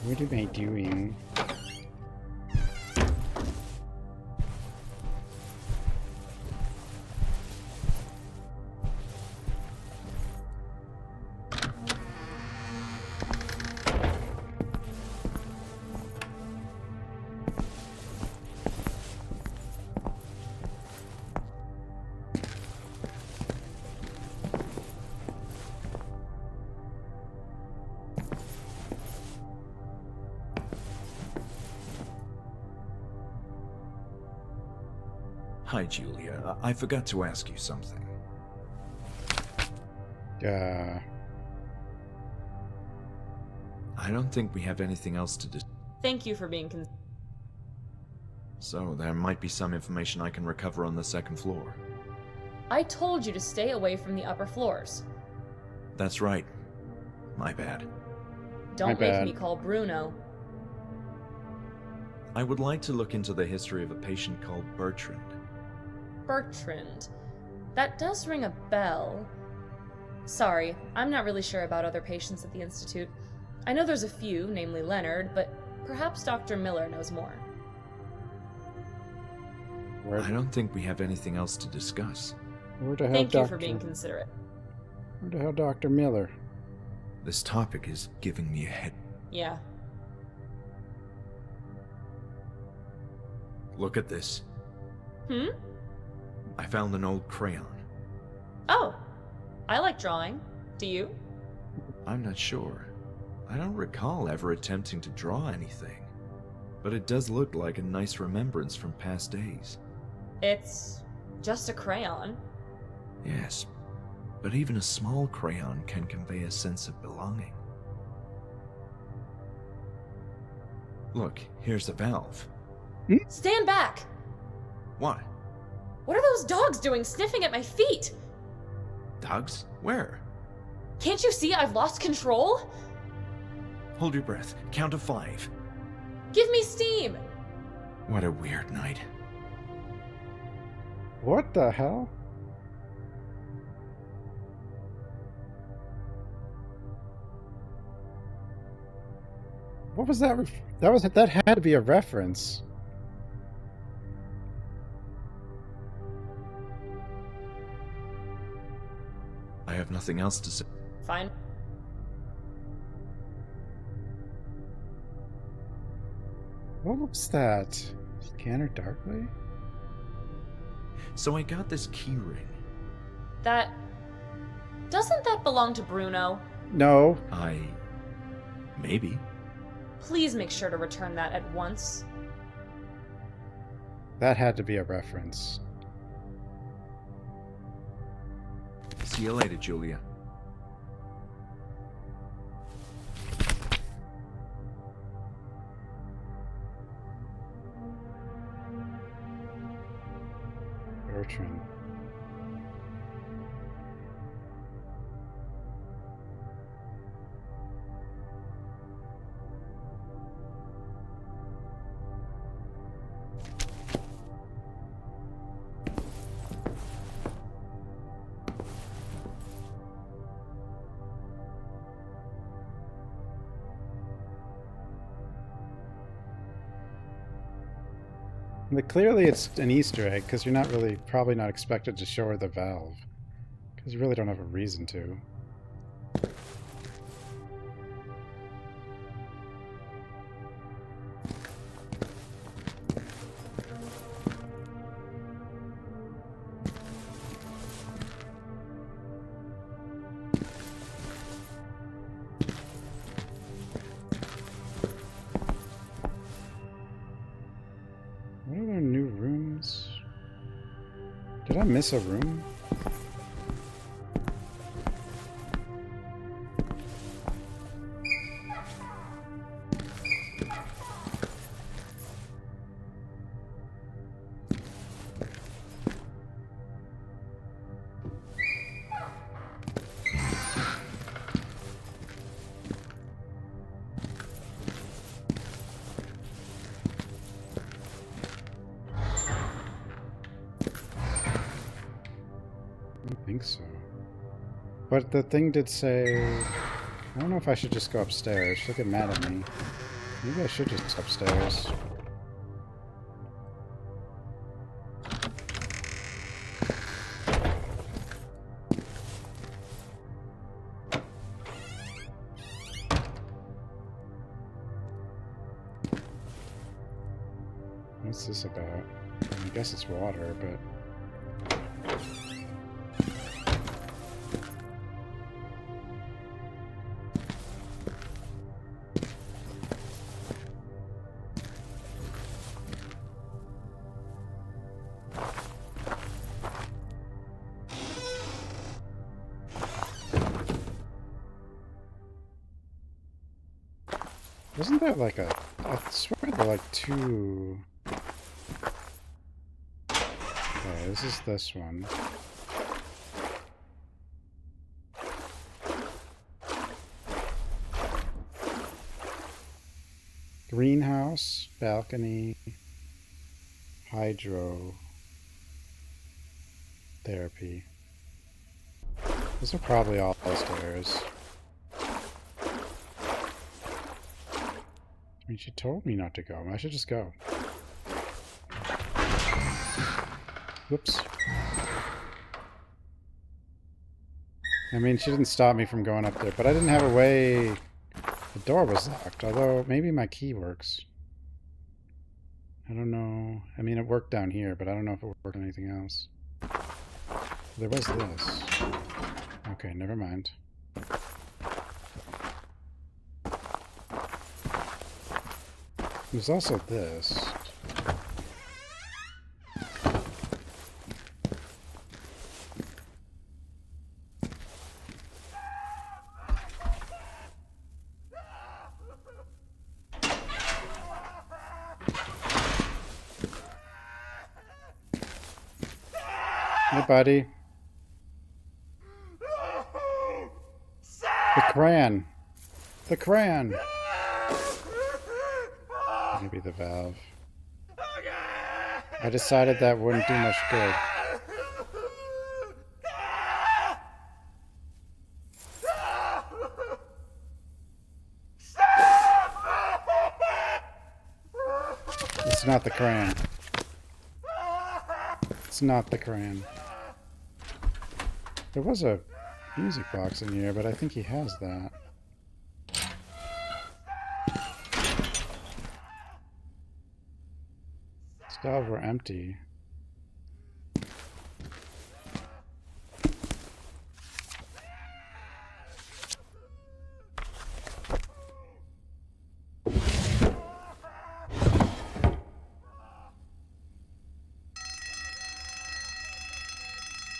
What am I doing? Hi, Julia. I forgot to ask you something. Yeah. I don't think we have anything else to discuss. Thank you for being So there might be some information I can recover on the second floor. I told you to stay away from the upper floors. That's right. My bad. Don't make me call Bruno. I would like to look into the history of a patient called Bertrand. Bertrand. That does ring a bell. Sorry, I'm not really sure about other patients at the Institute. I know there's a few, namely Leonard, but perhaps Dr. Miller knows more. I don't think we have anything else to discuss. Where the hell, Thank you for being considerate. Where the hell, Dr. Miller? This topic is giving me a head. Yeah. Look at this. Hmm? I found an old crayon. Oh, I like drawing. Do you? I'm not sure. I don't recall ever attempting to draw anything. But it does look like a nice remembrance from past days. It's just a crayon. Yes, but even a small crayon can convey a sense of belonging. Look, here's the valve. Stand back! What? What are those dogs doing sniffing at my feet? Dogs? Where? Can't you see I've lost control? Hold your breath. Count to 5. Give me steam! What a weird night. What the hell? What was that? That had to be a reference. I have nothing else to say. Fine. What was that? Scanner darkly? So I got this key ring. Doesn't that belong to Bruno? No. Maybe. Please make sure to return that at once. That had to be a reference. See you later, Julia. Bertrand. But clearly it's an Easter egg, because you're not really, probably not expected to show her the valve. Because you really don't have a reason to. What are there new rooms? Did I miss a room? I don't think so. But the thing did say... I don't know if I should just go upstairs. She'll get mad at me. Maybe I should just go upstairs. What's this about? I guess it's water, but... Wasn't there like a... I swear there were like two... Okay, this is this one. Greenhouse, balcony, hydro, therapy. Those are probably all stairs. I mean, she told me not to go. I should just go. Whoops. I mean, she didn't stop me from going up there, but I didn't have a way... The door was locked, although maybe my key works. I don't know. I mean, it worked down here, but I don't know if it worked on anything else. There was this. Okay, never mind. There's also this. Hey, buddy. The crayon. The crayon. Maybe the valve. I decided that wouldn't do much good. It's not the crayon. It's not the crayon. There was a music box in here, but I think he has that. Stalls were empty.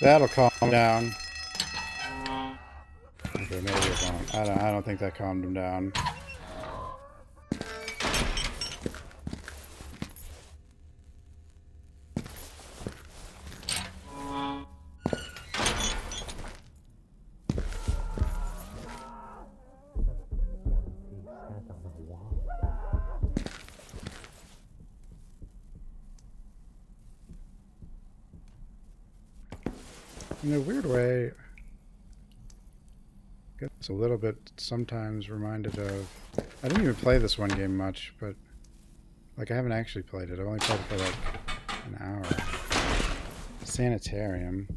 That'll calm him down. Okay, maybe it won't. I don't think that calmed him down. In a weird way, it's a little bit sometimes reminded of... I didn't even play this one game much, but like I haven't actually played it. I've only played it for like An hour. Sanitarium.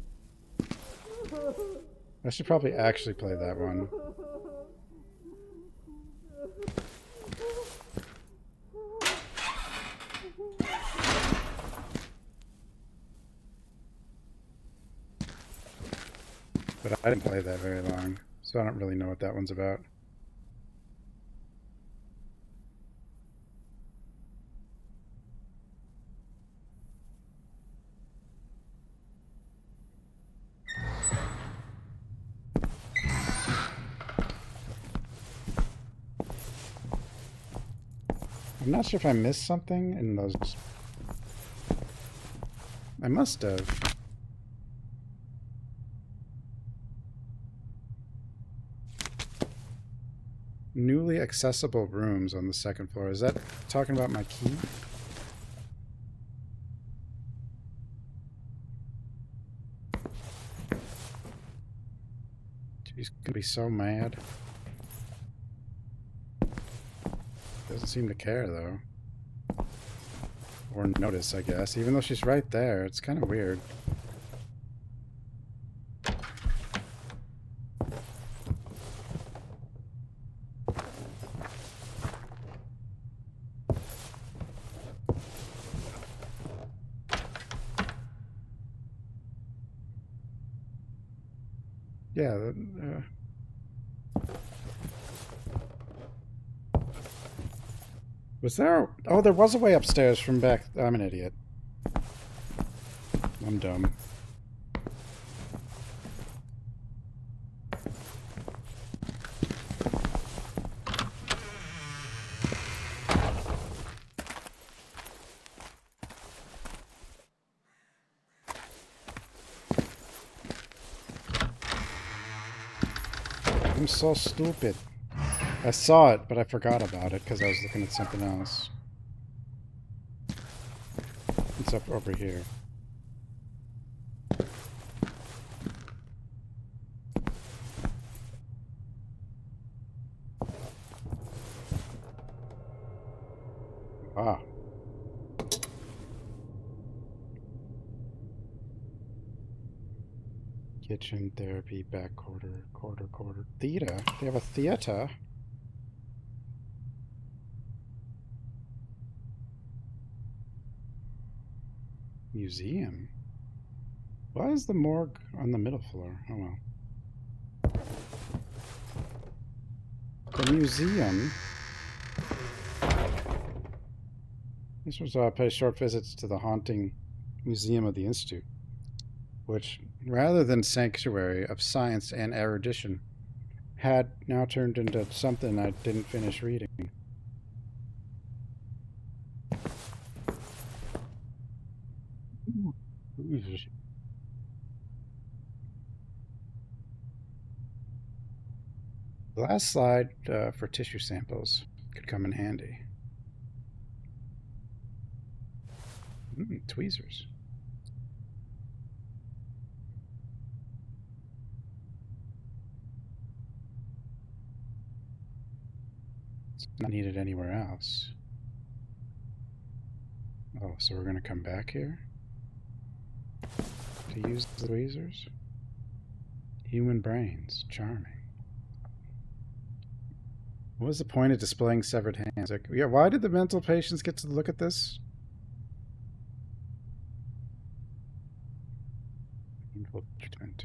I should probably actually play that one. But I didn't play that very long, so I don't really know what that one's about. I'm not sure if I missed something in those. I must have. Newly accessible rooms on the second floor. Is that talking about my key? She's gonna be so mad. Doesn't seem to care though. Or notice, I guess. Even though she's right there, it's kind of weird. Yeah, was there... Oh, there was a way upstairs from back... I'm an idiot. I'm dumb. I'm so stupid. I saw it, but I forgot about it because I was looking at something else. It's up over here. Ah. Kitchen, therapy, back quarter. Theater? They have a theater? Museum? Why is the morgue on the middle floor? Oh well. The museum. This was pay short visits to the haunting museum of the Institute, which, rather than sanctuary of science and erudition, had now turned into something I didn't finish reading. The last slide for tissue samples could come in handy. Tweezers. It's not needed anywhere else. Oh, so we're going to come back here to use the tweezers? Human brains. Charming. What was the point of displaying severed hands? Like, yeah, why did the mental patients get to look at this? Painful treatment.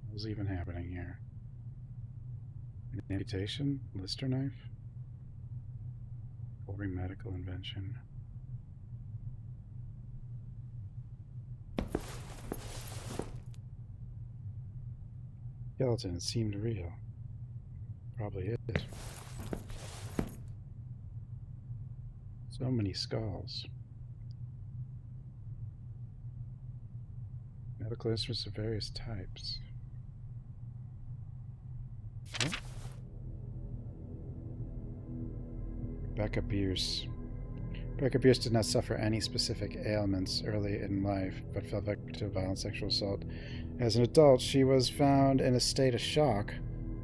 What's even happening here? An amputation? Lister knife? Boring medical invention. Skeleton, it seemed real. Probably is. So many skulls. Medical instruments of various types. Oh. Rebecca Rebecca Pierce did not suffer any specific ailments early in life, but fell victim to violent sexual assault. As an adult, she was found in a state of shock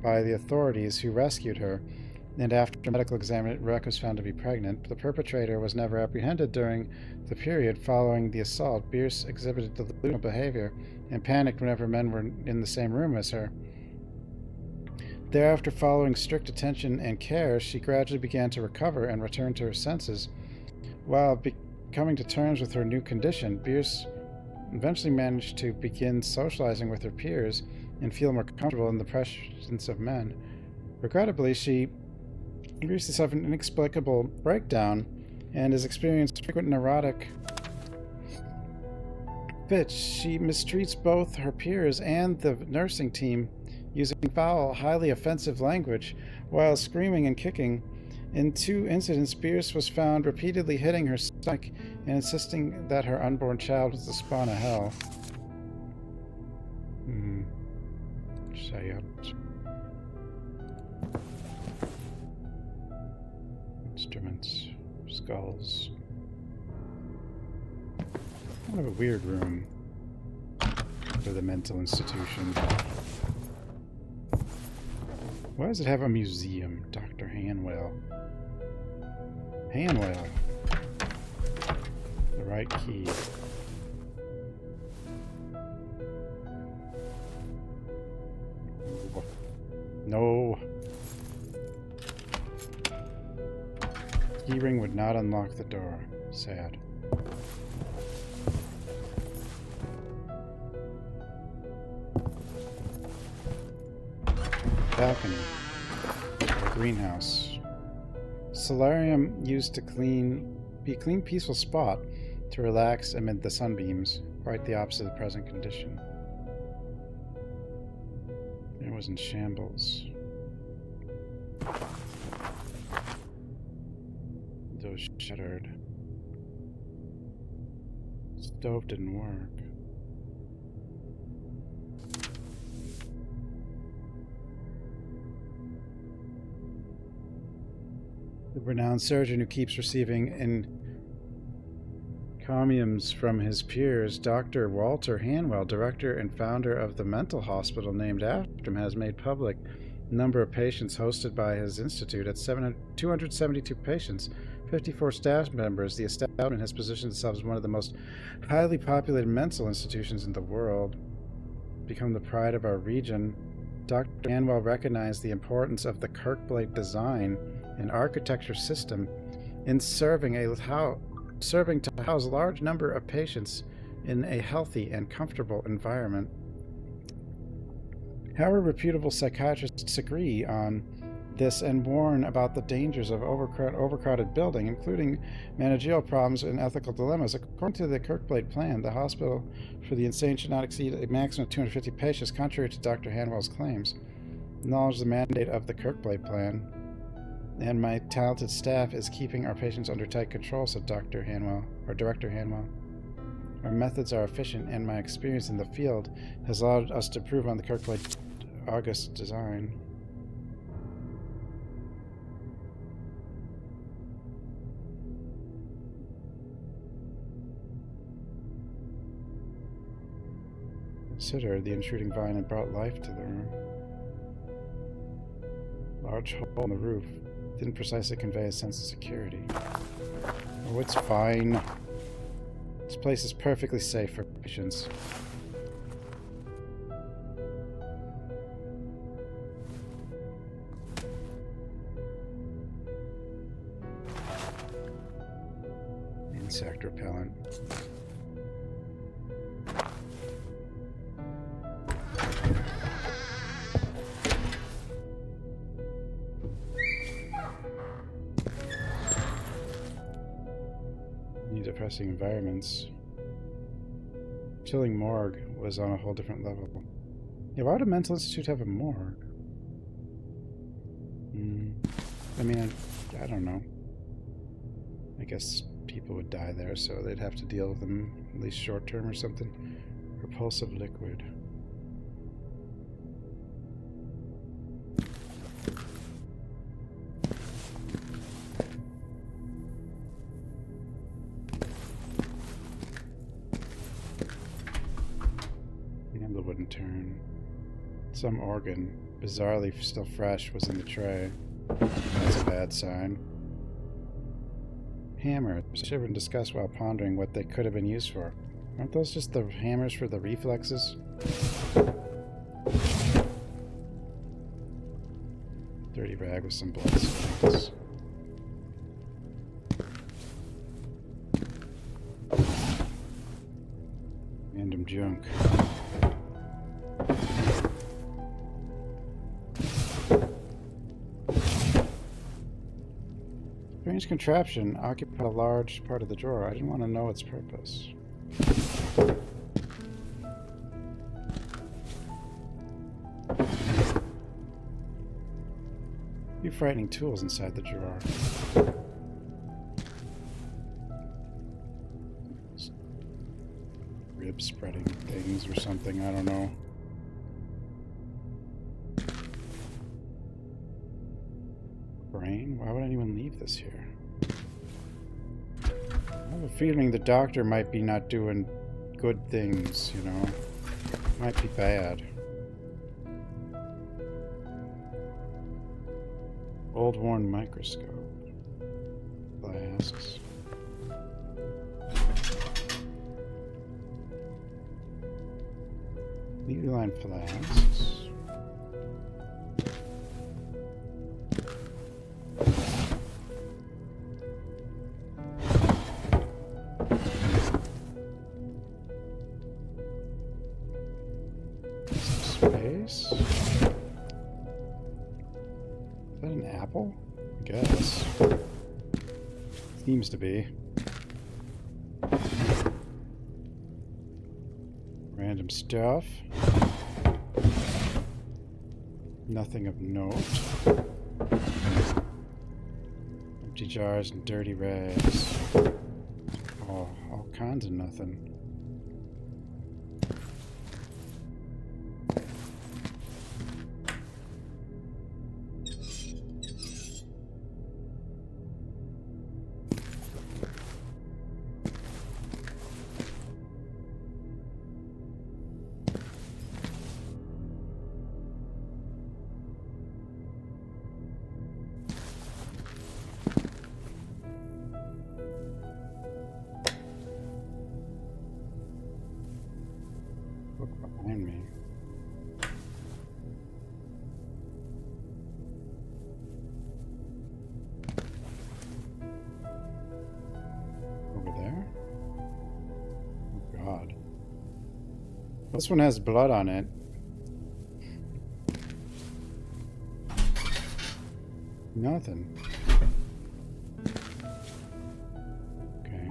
by the authorities who rescued her, and after a medical examination, Rebecca was found to be pregnant. The perpetrator was never apprehended during the period following the assault. Pierce exhibited delusional behavior and panicked whenever men were in the same room as her. Thereafter, following strict attention and care, she gradually began to recover and return to her senses. While coming to terms with her new condition, Pierce eventually managed to begin socializing with her peers and feel more comfortable in the presence of men. Regrettably, she recently suffered an inexplicable breakdown and has experienced frequent neurotic fits. She mistreats both her peers and the nursing team, using foul, highly offensive language while screaming and kicking. In 2 incidents, Pierce was found repeatedly hitting her stomach and insisting that her unborn child was the spawn of hell. Sad. Instruments. Skulls. Kind of a weird room for the mental institution. Why does it have a museum? Dr. Hanwell. Hanwell. The right key. No. Keyring would not unlock the door. Sad. Balcony. Or greenhouse. Solarium used to be a clean, peaceful spot to relax amid the sunbeams, quite the opposite of the present condition. It was in shambles. Those shuttered. Stove didn't work. The renowned surgeon who keeps receiving encomiums from his peers, Dr. Walter Hanwell, director and founder of the mental hospital named after him, has made public the number of patients hosted by his institute at 272 patients, 54 staff members. The establishment has positioned itself as one of the most highly populated mental institutions in the world, become the pride of our region. Dr. Hanwell recognized the importance of the Kirkblade design and architecture system in serving to house a large number of patients in a healthy and comfortable environment. However, reputable psychiatrists agree on this and warn about the dangers of overcrowded building, including managerial problems and ethical dilemmas. According to the Kirkblade plan, the hospital for the insane should not exceed a maximum of 250 patients, contrary to Dr. Hanwell's claims. Acknowledge the mandate of the Kirkblade plan, and my talented staff is keeping our patients under tight control, said Dr. Hanwell, or Director Hanwell. Our methods are efficient, and my experience in the field has allowed us to improve on the Kirkblade august design. Consider the intruding vine had brought life to the room. Large hole in the roof didn't precisely convey a sense of security. Oh, it's fine. This place is perfectly safe for patients. Insect repellent. Depressing environments. Chilling morgue was on a whole different level. Yeah, why would a mental institute have a morgue? I mean, I don't know. I guess people would die there, so they'd have to deal with them at least short term or something. Repulsive liquid. the wooden turn. Some organ, bizarrely still fresh, was in the tray. That's a bad sign. Hammers. Should have been discussed while pondering what they could have been used for. Aren't those just the hammers for the reflexes? Dirty rag with some blood stains. Random junk. Strange contraption occupied a large part of the drawer. I didn't want to know its purpose. A few frightening tools inside the drawer. Rib spreading things or something, I don't know. Brain? Why would anyone leave this here? I have a feeling the doctor might be not doing good things, you know. Might be bad. Old worn microscope. Flasks. Neatly lined flasks. Space. Is that an apple? I guess. Seems to be. Random stuff. Nothing of note. Empty jars and dirty rags. Oh, all kinds of nothing. Look behind me. Over there? Oh God. This one has blood on it. Nothing. Okay.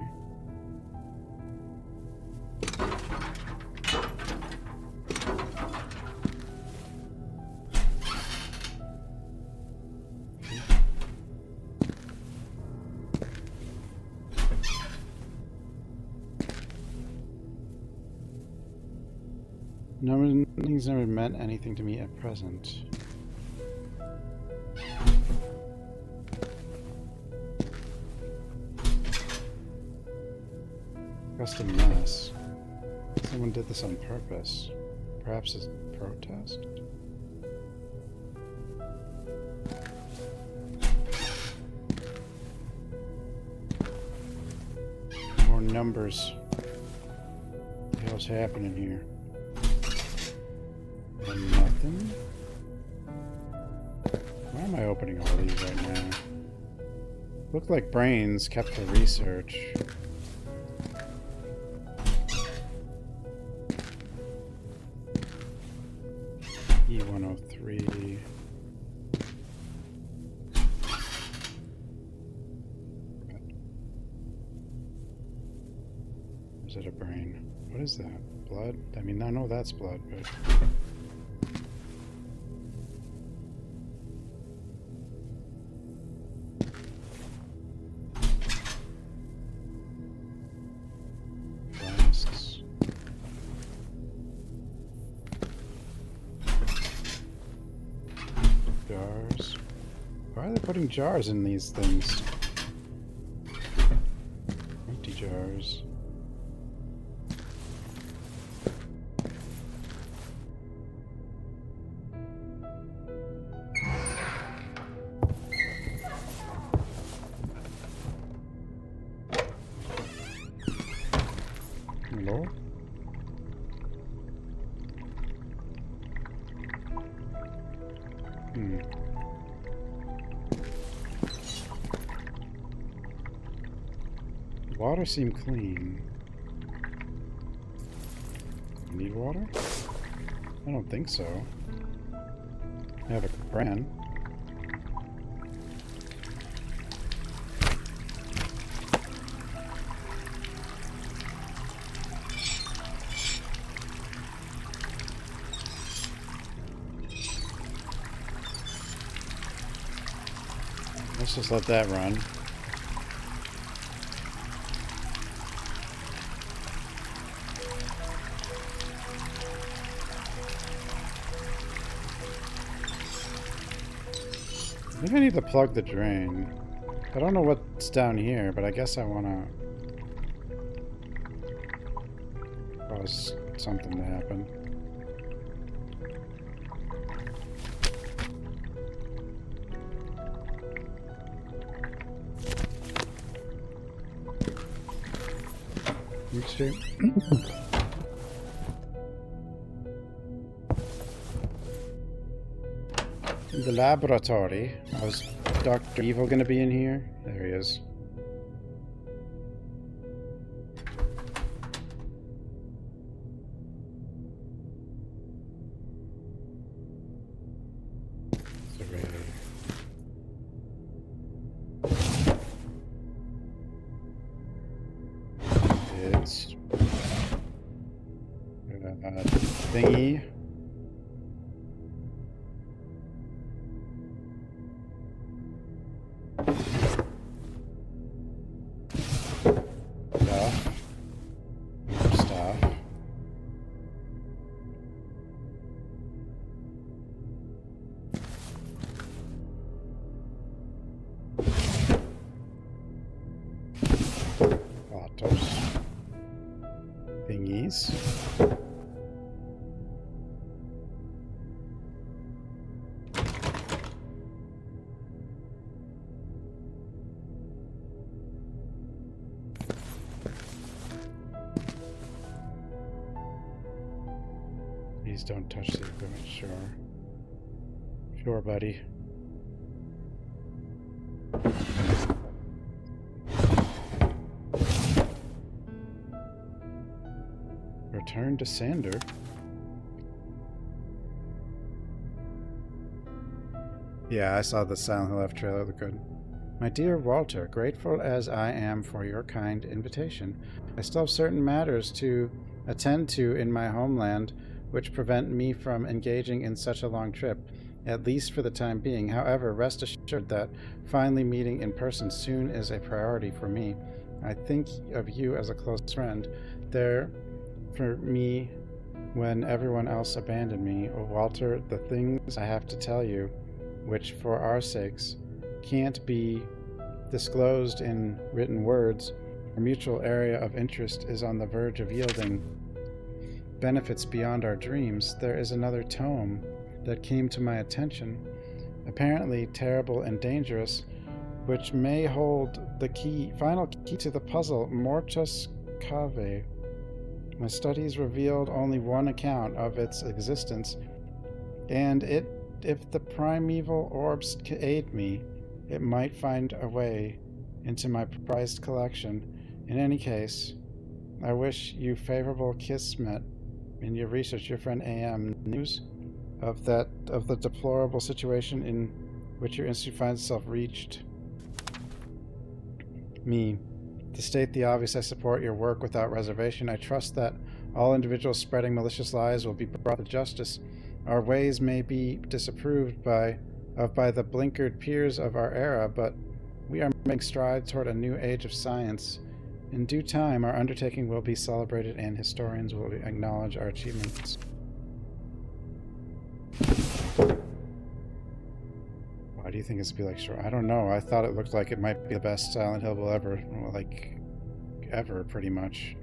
Nothing's never meant anything to me at present. Custom mess. Someone did this on purpose. Perhaps as a protest? More numbers. What the hell's happening here? And nothing? Why am I opening all these right now? Look like brains kept for research. E103. Is it a brain? What is that? Blood? I mean, I know that's blood, but... Flasks. Jars. Why are they putting jars in these things? Empty jars. Water seemed clean. You need water? I don't think so. I have a brand. Let's just let that run. I think I need to plug the drain. I don't know what's down here, but I guess I want to cause something to happen. Street. The laboratory. Was Dr. Evil going to be in here? There he is. It's thingy. Stuff. Autos. Thingies. Please don't touch the equipment. Sure. Sure, buddy. Return to Sander. Yeah, I saw the Silent Hill F trailer. Looked good. My dear Walter, grateful as I am for your kind invitation, I still have certain matters to attend to in my homeland which prevent me from engaging in such a long trip, at least for the time being. However, rest assured that finally meeting in person soon is a priority for me. I think of you as a close friend. There for me when everyone else abandoned me. Oh, Walter, the things I have to tell you, which for our sakes can't be disclosed in written words, our mutual area of interest is on the verge of yielding benefits beyond our dreams. There is another tome that came to my attention, apparently terrible and dangerous, which may hold the final key to the puzzle, Mortus Cave. My studies revealed only one account of its existence, and if the primeval orbs aid me, it might find a way into my prized collection. In any case, I wish you favorable kismet in your research. Your friend AM. News of the deplorable situation in which your institute finds itself reached me. To state the obvious, I support your work without reservation. I trust that all individuals spreading malicious lies will be brought to justice. Our ways may be disapproved by the blinkered peers of our era, but we are making strides toward a new age of science. In due time, our undertaking will be celebrated and historians will acknowledge our achievements. Why do you think it's be like, sure? I don't know. I thought it looked like it might be the best Silent Hill will ever, like, ever, pretty much.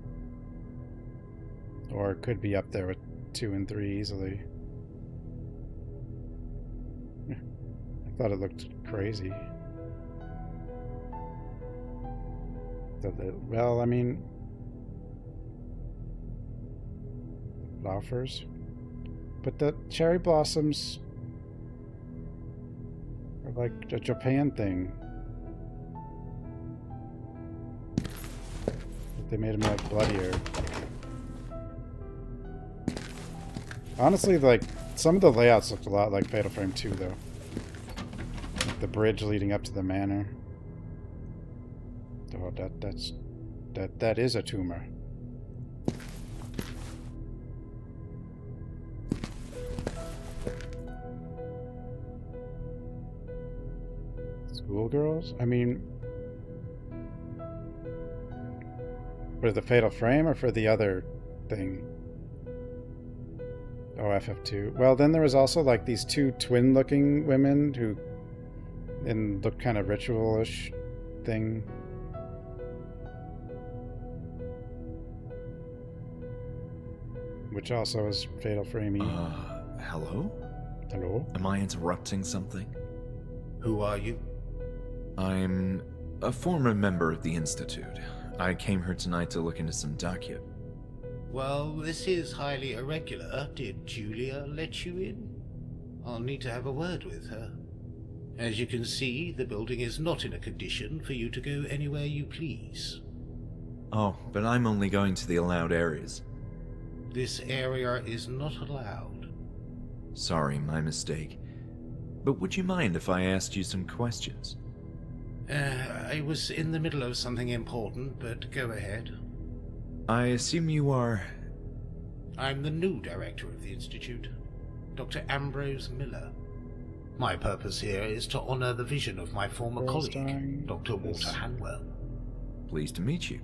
Or it could be up there with 2 and 3 easily. I thought it looked crazy. Well, I mean, flowers, but the cherry blossoms like a Japan thing. They made him like bloodier. Honestly, like some of the layouts looked a lot like Fatal Frame 2, though. Like the bridge leading up to the manor. Oh, that is a tumor. Schoolgirls? I mean, for the Fatal Frame or for the other thing? Oh, FF2. Well, then there was also like these two twin-looking women who looked kind of ritual-ish thing. Which also is Fatal Frame-y. Hello? Hello? Am I interrupting something? Who are you? I'm a former member of the Institute. I came here tonight to look into some docket. Well, this is highly irregular. Did Julia let you in? I'll need to have a word with her. As you can see, the building is not in a condition for you to go anywhere you please. Oh, but I'm only going to the allowed areas. This area is not allowed. Sorry, my mistake. But would you mind if I asked you some questions? I was in the middle of something important, but go ahead. I assume you are... I'm the new director of the Institute, Dr. Ambrose Miller. My purpose here is to honor the vision of my former colleague, Dr. Walter Hanwell. Pleased to meet you.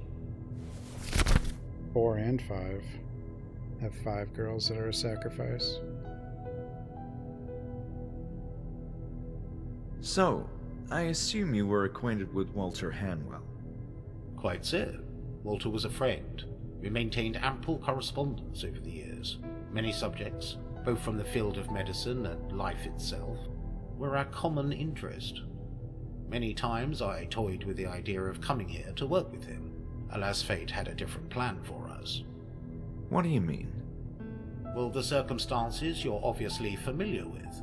4 and 5. Have 5 girls that are a sacrifice. So, I assume you were acquainted with Walter Hanwell. Quite so. Walter was a friend. We maintained ample correspondence over the years. Many subjects, both from the field of medicine and life itself, were our common interest. Many times I toyed with the idea of coming here to work with him. Alas, fate had a different plan for us. What do you mean? Well, the circumstances you're obviously familiar with.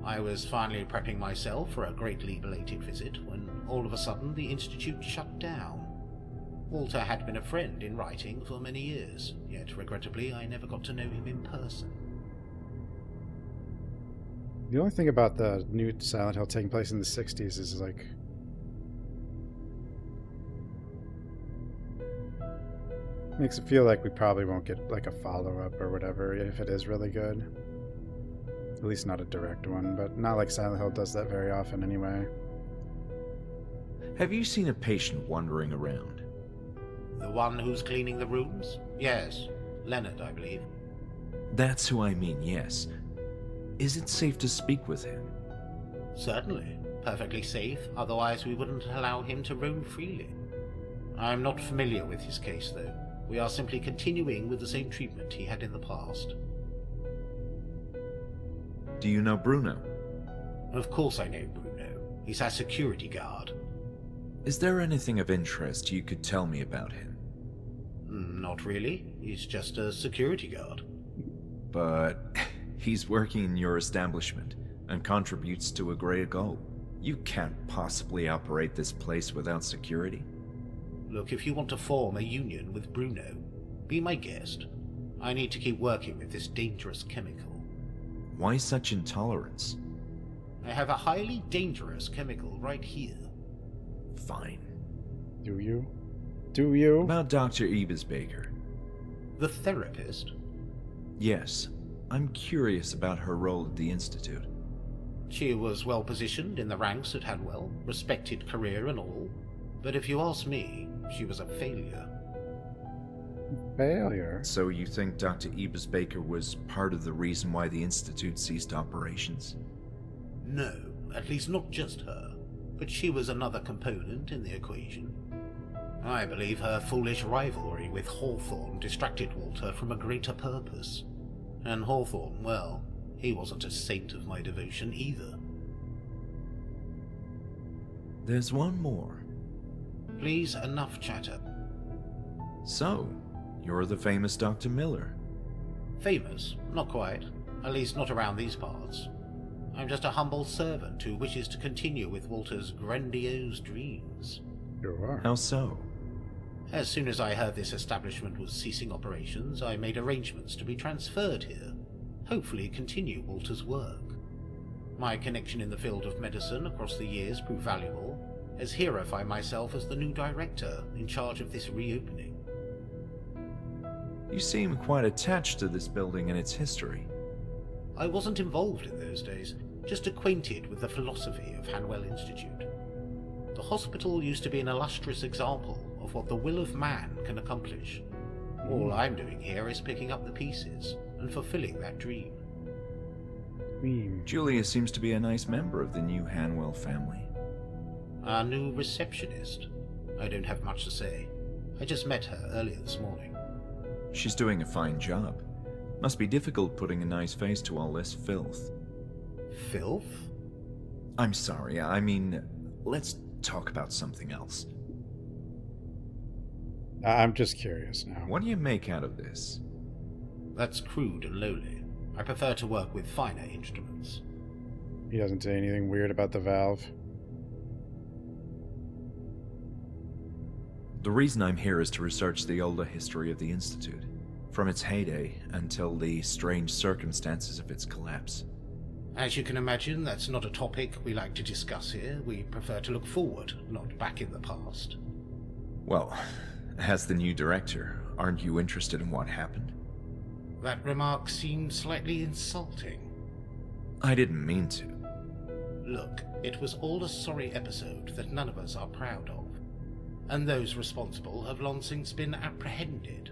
I was finally prepping myself for a greatly belated visit when all of a sudden the Institute shut down. Walter had been a friend in writing for many years, yet regrettably I never got to know him in person. The only thing about the new Silent Hill taking place in the 60s is like... makes it feel like we probably won't get like a follow-up or whatever if it is really good. At least not a direct one, but not like Silent Hill does that very often anyway. Have you seen a patient wandering around? The one who's cleaning the rooms? Yes. Leonard, I believe. That's who I mean, yes. Is it safe to speak with him? Certainly. Perfectly safe, otherwise we wouldn't allow him to roam freely. I'm not familiar with his case, though. We are simply continuing with the same treatment he had in the past. Do you know Bruno? Of course I know Bruno. He's our security guard. Is there anything of interest you could tell me about him? Not really. He's just a security guard. But he's working in your establishment and contributes to a greater goal. You can't possibly operate this place without security. Look, if you want to form a union with Bruno, be my guest. I need to keep working with this dangerous chemical. Why such intolerance? I have a highly dangerous chemical right here. Fine. Do you? Do you? About Dr. Ebesbaker. The therapist? Yes. I'm curious about her role at the Institute. She was well positioned in the ranks at Hanwell, respected career and all. But if you ask me, she was a failure. Failure? So you think Dr. Ebesbaker was part of the reason why the Institute ceased operations? No, at least not just her. But she was another component in the equation. I believe her foolish rivalry with Hawthorne distracted Walter from a greater purpose. And Hawthorne, well, he wasn't a saint of my devotion either. There's one more. Please, enough chatter. So, you're the famous Dr. Miller. Famous? Not quite. At least not around these parts. I'm just a humble servant who wishes to continue with Walter's grandiose dreams. You are. How so? As soon as I heard this establishment was ceasing operations, I made arrangements to be transferred here. Hopefully continue Walter's work. My connection in the field of medicine across the years proved valuable, as here I find myself as the new director in charge of this reopening. You seem quite attached to this building and its history. I wasn't involved in those days, just acquainted with the philosophy of Hanwell Institute. The hospital used to be an illustrious example of what the will of man can accomplish. All I'm doing here is picking up the pieces and fulfilling that dream. Julia seems to be a nice member of the new Hanwell family. Our new receptionist. I don't have much to say. I just met her earlier this morning. She's doing a fine job. Must be difficult putting a nice face to all this filth. Filth? I'm sorry, I mean, let's talk about something else. I'm just curious now. What do you make out of this? That's crude and lowly. I prefer to work with finer instruments. He doesn't say anything weird about the valve. The reason I'm here is to research the older history of the Institute, from its heyday until the strange circumstances of its collapse. As you can imagine, that's not a topic we like to discuss here. We prefer to look forward, not back in the past. Well, as the new director, aren't you interested in what happened? That remark seemed slightly insulting. I didn't mean to. Look, it was all a sorry episode that none of us are proud of. And those responsible have long since been apprehended.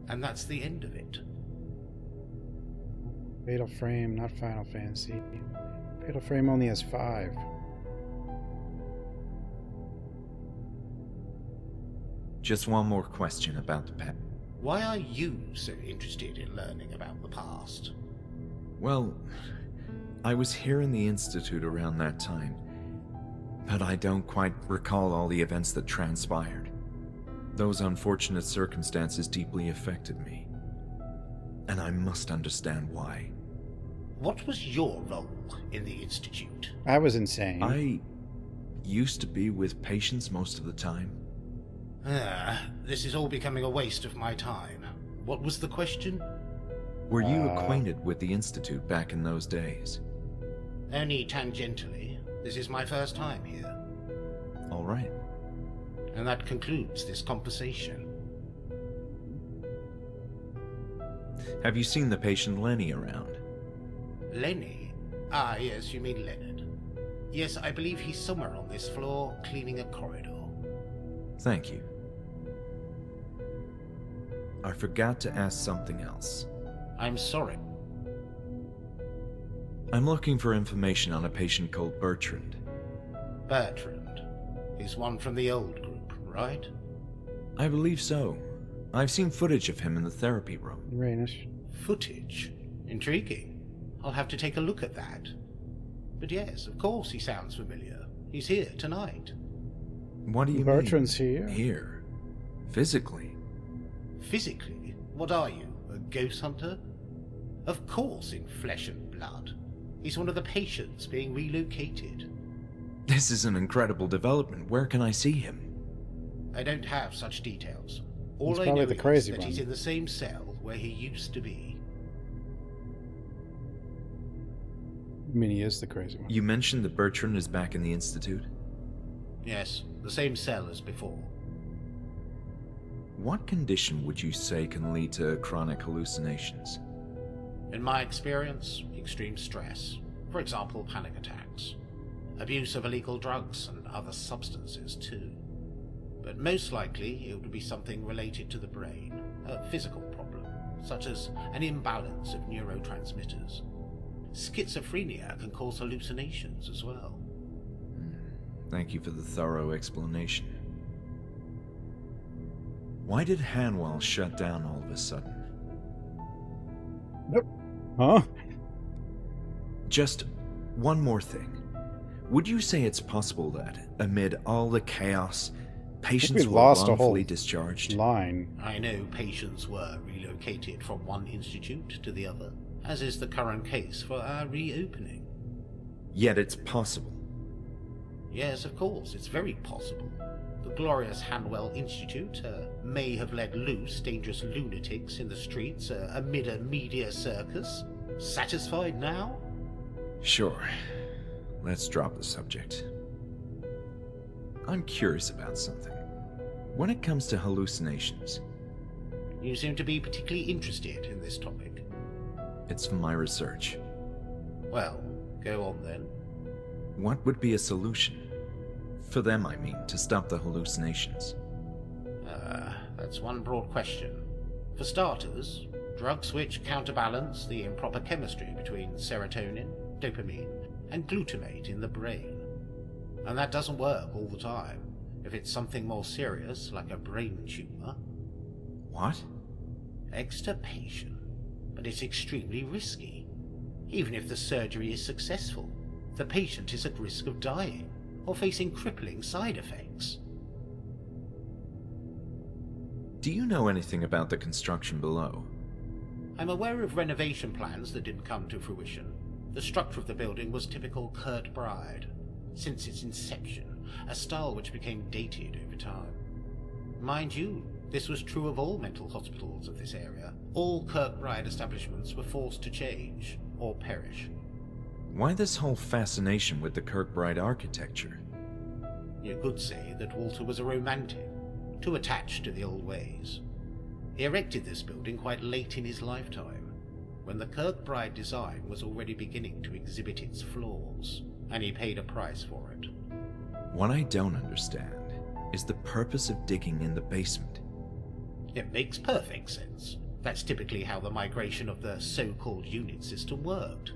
And that's the end of it. Fatal Frame, not Final Fantasy. Fatal Frame only has 5. Just one more question about the past. Why are you so interested in learning about the past? Well, I was here in the Institute around that time, but I don't quite recall all the events that transpired. Those unfortunate circumstances deeply affected me, and I must understand why. What was your role in the Institute? I was insane. I used to be with patients most of the time. This is all becoming a waste of my time. What was the question? Were you acquainted with the Institute back in those days? Only tangentially. This is my first time here. All right. And that concludes this conversation. Have you seen the patient Lenny around? Lenny? Ah, yes, you mean Leonard. Yes, I believe he's somewhere on this floor, cleaning a corridor. Thank you. I forgot to ask something else. I'm sorry. I'm looking for information on a patient called Bertrand. Bertrand? He's one from the old group, right? I believe so. I've seen footage of him in the therapy room. Rainish. Footage? Intriguing. I'll have to take a look at that. But yes, of course he sounds familiar. He's here tonight. What do you Bertrand's mean? here? Here? Physically? Physically? What are you, a ghost hunter? Of course in flesh and blood. He's one of the patients being relocated. This is an incredible development. Where can I see him? I don't have such details. All He's I probably know the is crazy that one. he's in the same cell where he used to be. I mean, he is the crazy one. You mentioned that Bertrand is back in the Institute? Yes, the same cell as before. What condition would you say can lead to chronic hallucinations? In my experience, extreme stress. For example, panic attacks. Abuse of illegal drugs and other substances too. But most likely it would be something related to the brain, a physical problem, such as an imbalance of neurotransmitters. Schizophrenia can cause hallucinations as well. Thank you for the thorough explanation. Why did Hanwell shut down all of a sudden? Nope. Huh? Just one more thing. Would you say it's possible that, amid all the chaos, patients were wrongfully discharged? Line. I know patients were relocated from one institute to the other, as is the current case for our reopening. Yet it's possible. Yes, of course, it's very possible. The glorious Hanwell Institute may have let loose dangerous lunatics in the streets amid a media circus. Satisfied now? Sure. Let's drop the subject. I'm curious about something. When it comes to hallucinations... You seem to be particularly interested in this topic. It's for my research. Well, go on then. What would be a solution? For them, I mean, to stop the hallucinations. That's one broad question. For starters, drugs which counterbalance the improper chemistry between serotonin, dopamine, and glutamate in the brain. And that doesn't work all the time. If it's something more serious, like a brain tumor. What? Extirpation. But it's extremely risky. Even if the surgery is successful, the patient is at risk of dying, or facing crippling side effects. Do you know anything about the construction below? I'm aware of renovation plans that didn't come to fruition. The structure of the building was typical Kirkbride, since its inception, a style which became dated over time. Mind you, this was true of all mental hospitals of this area. All Kirkbride establishments were forced to change, or perish. Why this whole fascination with the Kirkbride architecture? You could say that Walter was a romantic, too attached to the old ways. He erected this building quite late in his lifetime, when the Kirkbride design was already beginning to exhibit its flaws, and he paid a price for it. What I don't understand is the purpose of digging in the basement. It makes perfect sense. That's typically how the migration of the so-called unit system worked.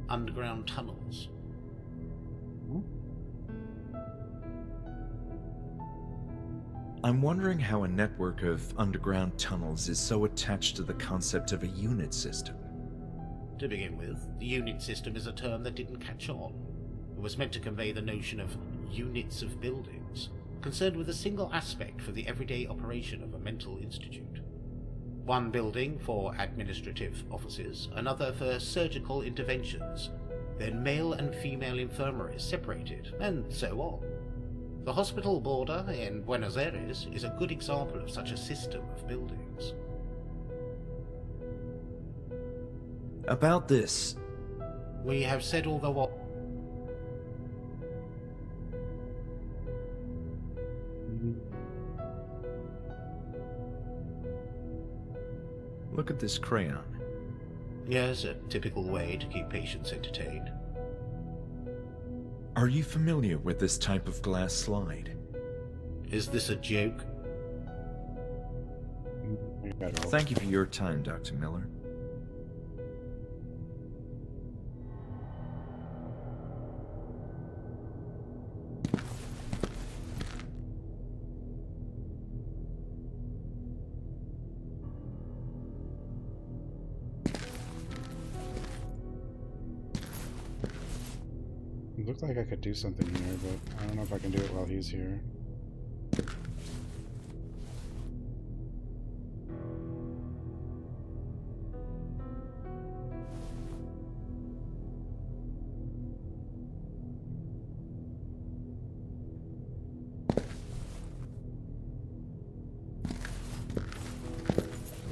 Underground tunnels. I'm wondering how a network of underground tunnels is so attached to the concept of a unit system. To begin with, the unit system is a term that didn't catch on. It was meant to convey the notion of units of buildings, concerned with a single aspect for the everyday operation of a mental institute. One building for administrative offices, another for surgical interventions, then male and female infirmaries separated, and so on. The hospital border in Buenos Aires is a good example of such a system of buildings. About this... We have said all the what... Look at this crayon. Yes, a typical way to keep patients entertained. Are you familiar with this type of glass slide? Is this a joke? Thank you for your time, Dr. Miller. It looked like I could do something here, but I don't know if I can do it while he's here.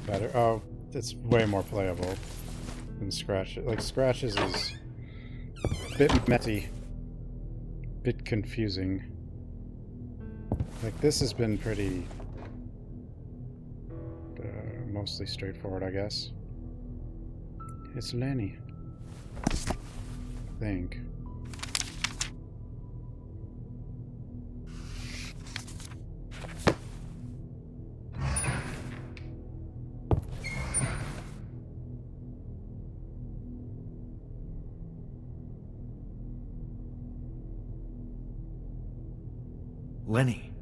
Better. Oh, it's way more playable than Scratch. Like, Scratches is a bit messy. Bit confusing. Like, this has been pretty mostly straightforward, I guess. It's Lenny, I think. Lenny,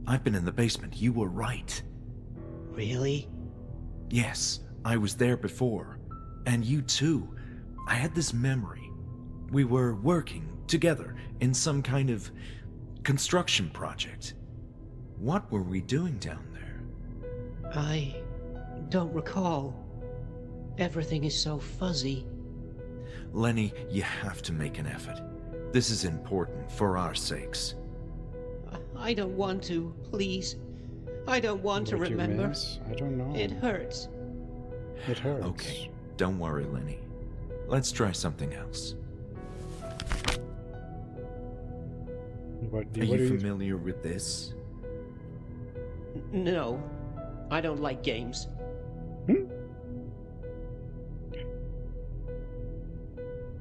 I've been in the basement. You were right. Really? Yes, I was there before. And you too. I had this memory. We were working together in some kind of construction project. What were we doing down there? I don't recall. Everything is so fuzzy. Lenny, you have to make an effort. This is important for our sakes. I don't want to, please. I don't want to What'd you remember. miss? I don't know. It hurts. It hurts. Okay, don't worry, Lenny. Let's try something else. Are you familiar with this? No, I don't like games.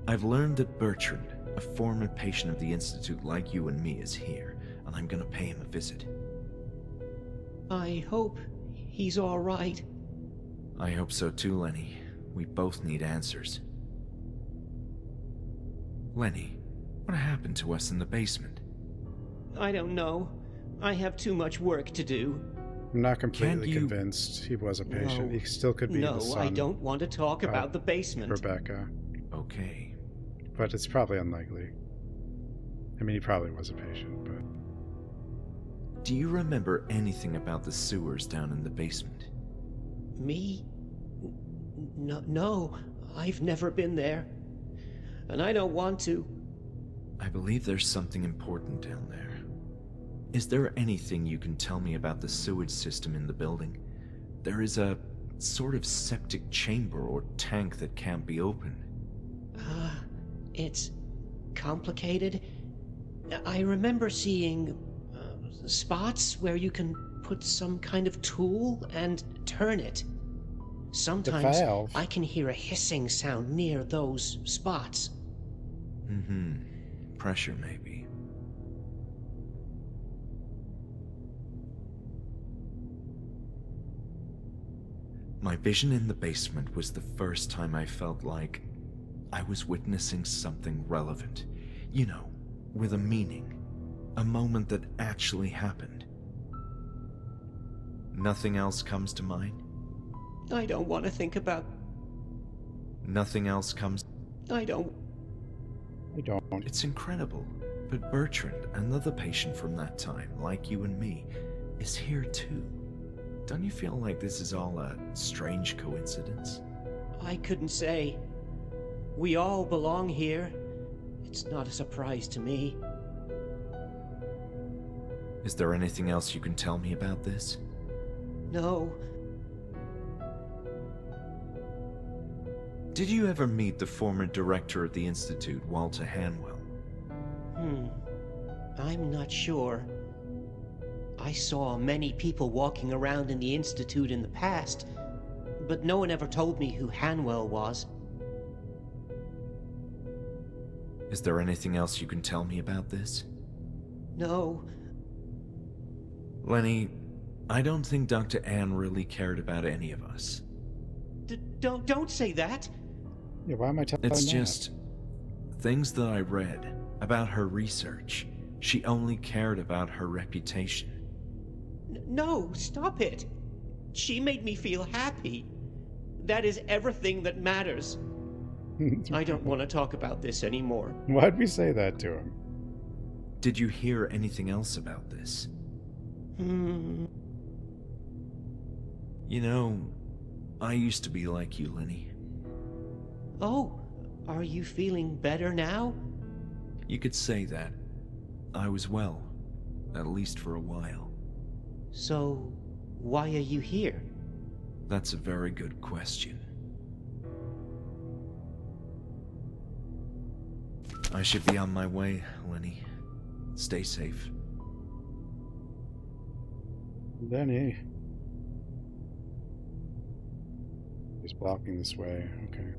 I've learned that Bertrand, a former patient of the Institute like you and me, is here, and I'm gonna pay him a visit. I hope he's all right. I hope so too, Lenny. We both need answers. Lenny, what happened to us in the basement? I don't know. I have too much work to do. I'm not completely convinced he was a patient. No. He still could be the son. I don't want to talk about the basement. Rebecca. Okay. But it's probably unlikely. I mean, he probably was a patient, but... Do you remember anything about the sewers down in the basement? Me? No, I've never been there. And I don't want to. I believe there's something important down there. Is there anything you can tell me about the sewage system in the building? There is a sort of septic chamber or tank that can't be opened. It's complicated. I remember seeing spots where you can put some kind of tool and turn it. Sometimes I can hear a hissing sound near those spots. Pressure, maybe. My vision in the basement was the first time I felt like I was witnessing something relevant. You know, with a meaning. A moment that actually happened. Nothing else comes to mind? I don't want to think about... Nothing else comes... I don't... It's incredible. But Bertrand, another patient from that time, like you and me, is here too. Don't you feel like this is all a strange coincidence? I couldn't say. We all belong here. It's not a surprise to me. Is there anything else you can tell me about this? No. Did you ever meet the former director of the Institute, Walter Hanwell? I'm not sure. I saw many people walking around in the Institute in the past, but no one ever told me who Hanwell was. Is there anything else you can tell me about this? No. Lenny, I don't think Dr. Ann really cared about any of us. Don't say that! Yeah, why am I telling It's that? just things that I read about her research. She only cared about her reputation. No, stop it! She made me feel happy. That is everything that matters. I don't want to talk about this anymore. Why'd we say that to him? Did you hear anything else about this? You know, I used to be like you, Lenny. Oh, are you feeling better now? You could say that. I was well, at least for a while. So, why are you here? That's a very good question. I should be on my way, Lenny. Stay safe. Lenny. He's blocking this way, okay.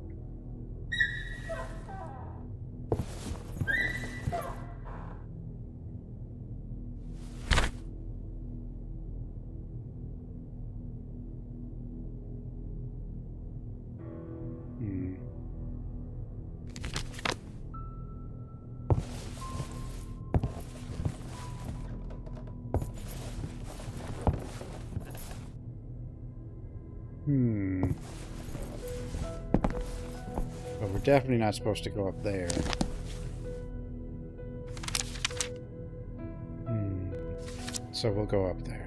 But we're definitely not supposed to go up there. So we'll go up there.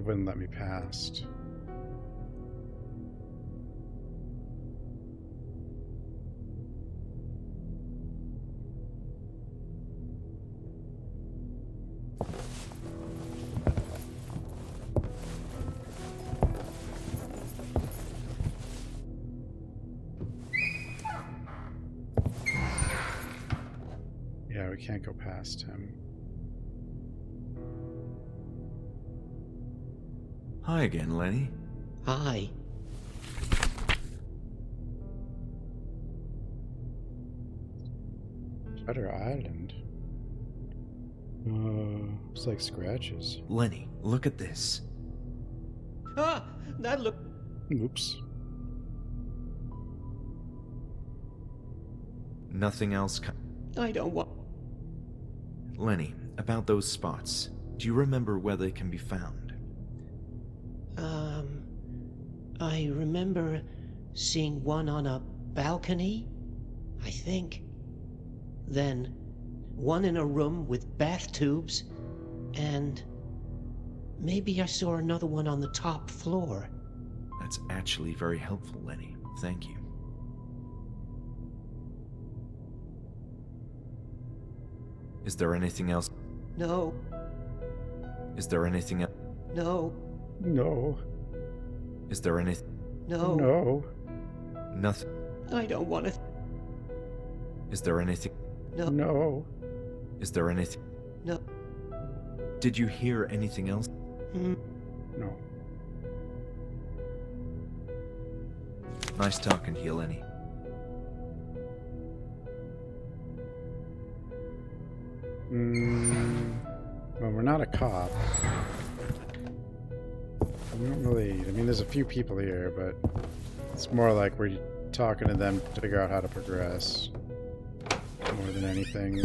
He wouldn't let me past. Yeah, we can't go past him. Hi again, Lenny. Hi. Shutter Island. Looks like scratches. Lenny, look at this. Ah, that look. Oops. Nothing else. I don't want. Lenny, about those spots. Do you remember where they can be found? I remember seeing one on a balcony, I think. Then one in a room with bath tubes, and maybe I saw another one on the top floor. That's actually very helpful, Lenny. Thank you. Is there anything else? No. Is there anything else? No. No. Is there anything? No. No. Nothing. I don't want to. Is there anything? No. No. Is there anything? No. Did you hear anything else? No. Nice talking to you, Lenny. Well, we're not a cop. We don't really... I mean, there's a few people here, but it's more like we're talking to them to figure out how to progress. More than anything.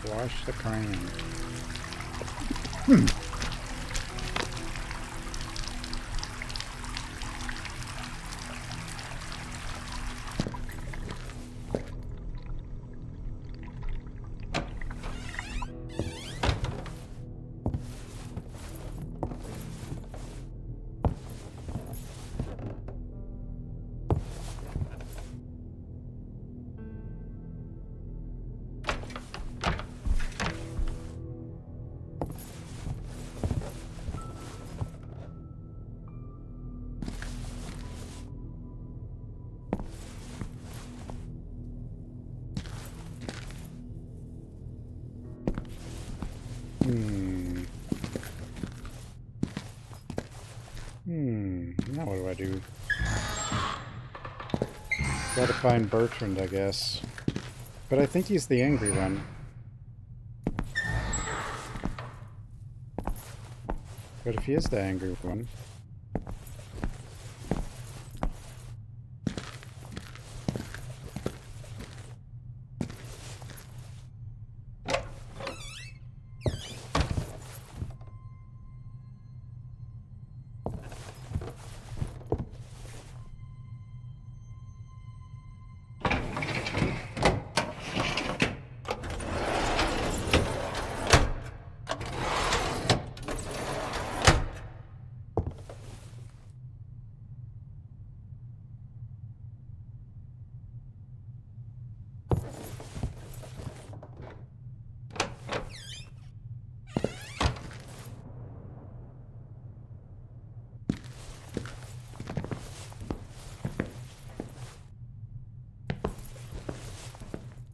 Wash the crane. Now what do I do? Gotta find Bertrand, I guess. But I think he's the angry one. But if he is the angry one...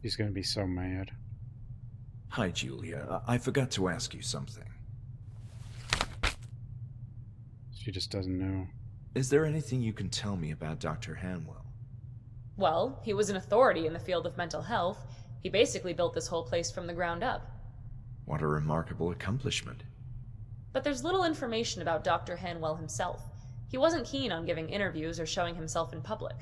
He's gonna be so mad. Hi, Julia. I forgot to ask you something. She just doesn't know. Is there anything you can tell me about Dr. Hanwell? Well, he was an authority in the field of mental health. He basically built this whole place from the ground up. What a remarkable accomplishment. But there's little information about Dr. Hanwell himself. He wasn't keen on giving interviews or showing himself in public.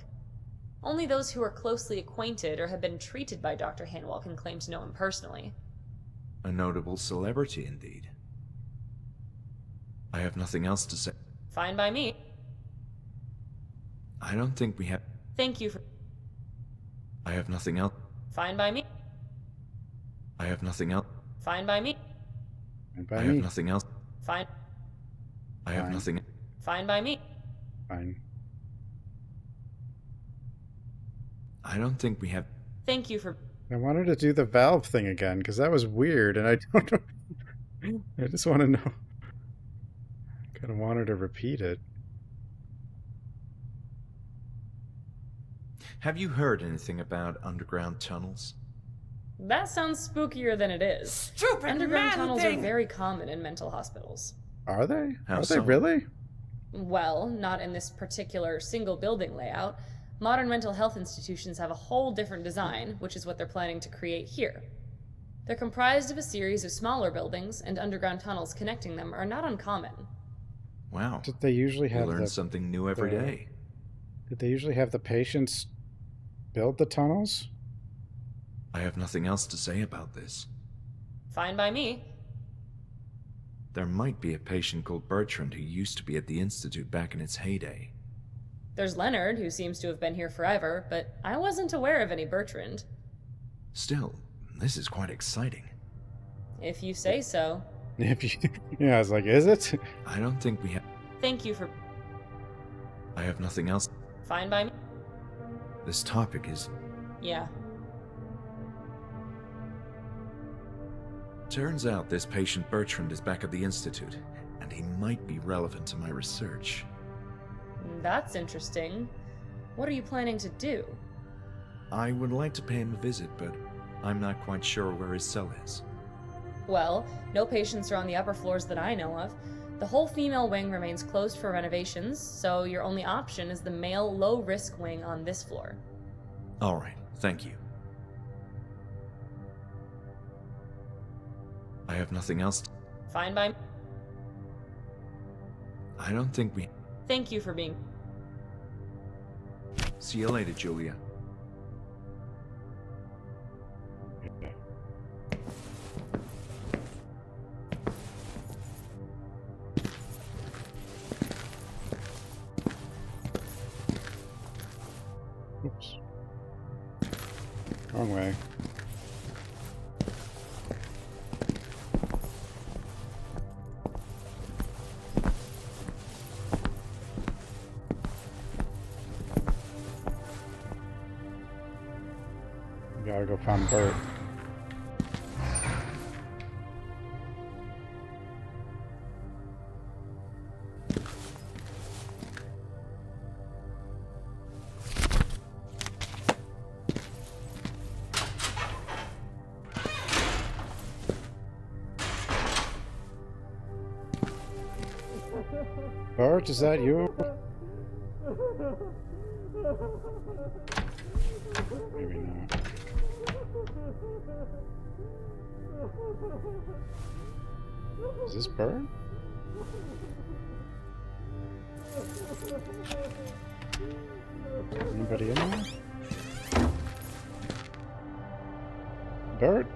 Only those who are closely acquainted or have been treated by Dr. Hanwell can claim to know him personally. A notable celebrity indeed. I have nothing else to say. Fine by me. I don't think we have... Thank you for... I have nothing else. Fine by me. I have nothing else. Fine by me. Fine by I me. have nothing else. Fine. I have Fine. nothing... Fine by me. Fine. I don't think we have... Thank you for... I wanted to do the valve thing again, because that was weird, and I don't know. I just want to know. I kind of wanted to repeat it. Have you heard anything about underground tunnels? That sounds spookier than it is. Stupid Underground tunnels thing! are very common in mental hospitals. Are they? How Are so? they really? Well, not in this particular single building layout. Modern mental health institutions have a whole different design, which is what they're planning to create here. They're comprised of a series of smaller buildings, and underground tunnels connecting them are not uncommon. Wow. Did they usually You have learn something new every day. Did they usually have the patients build the tunnels? I have nothing else to say about this. Fine by me. There might be a patient called Bertrand who used to be at the Institute back in its heyday. There's Leonard, who seems to have been here forever, but I wasn't aware of any Bertrand. Still, this is quite exciting. If you say so. If you, yeah, I was like, is it? I don't think we have... Thank you for... I have nothing else. Fine by me. This topic is... Yeah. Turns out this patient Bertrand is back at the Institute, and he might be relevant to my research. That's interesting. What are you planning to do? I would like to pay him a visit, but I'm not quite sure where his cell is. Well, no patients are on the upper floors that I know of. The whole female wing remains closed for renovations, so your only option is the male low-risk wing on this floor. All right, thank you. I have nothing else. Fine by me. I don't think we... Thank you for being... See you later, Julia. Oops. Wrong way. We gotta go find Bert. Bert, is that you? Maybe not. Is this Bert? Anybody in there? Bert?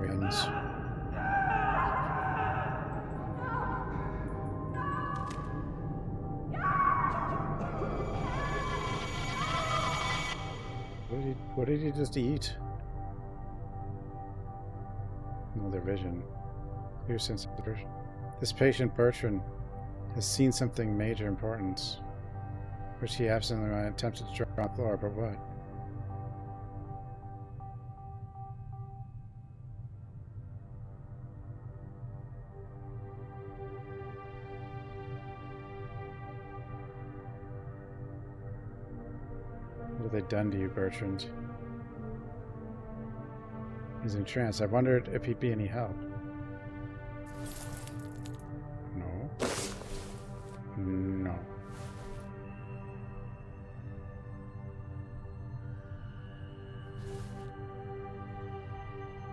Wins. What did he just eat? Another vision. Clear sense of vision. This patient, Bertrand, has seen something major importance, which he absently attempted to draw on the floor, but what? What have they done to you, Bertrand? He's entranced. I wondered if he'd be any help. No. No.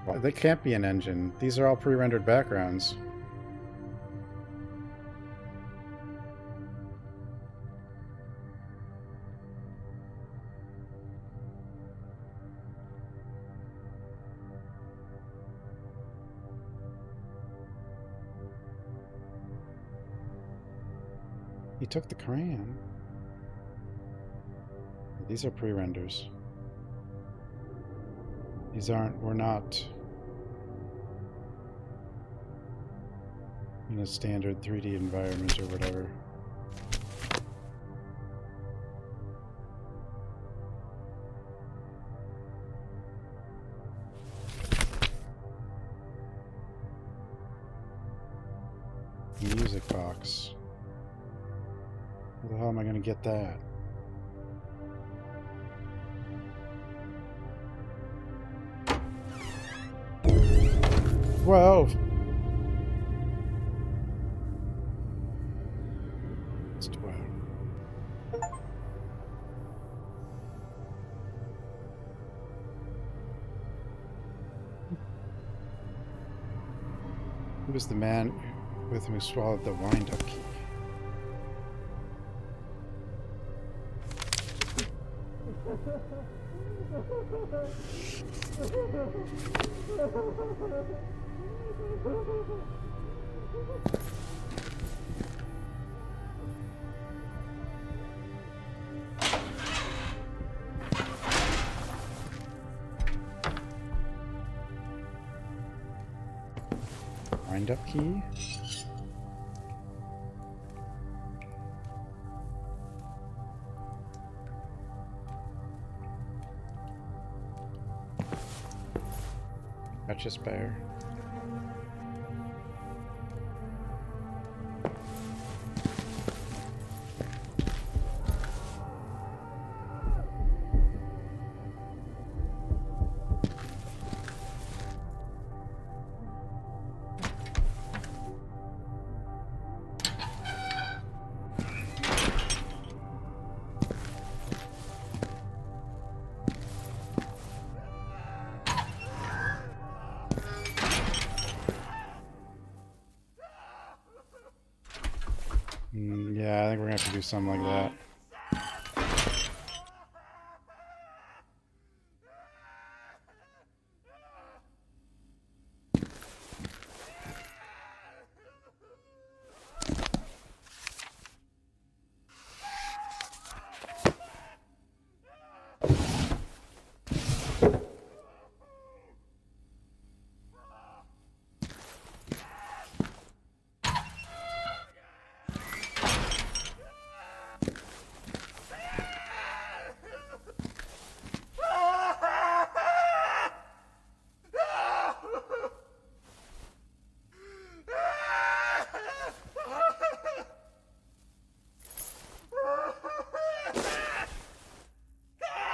Well, they can't be an engine. These are all pre-rendered backgrounds. He took the crayon. These are pre-renders. These aren't, we're not in a standard 3D environment or whatever. Music box. Where the hell am I going to get that? Whoa! It's 12. Who was the man with whom who swallowed the wind-up key? Wind-up key? Duchess Bear. Yeah, I think we're gonna have to do something like that.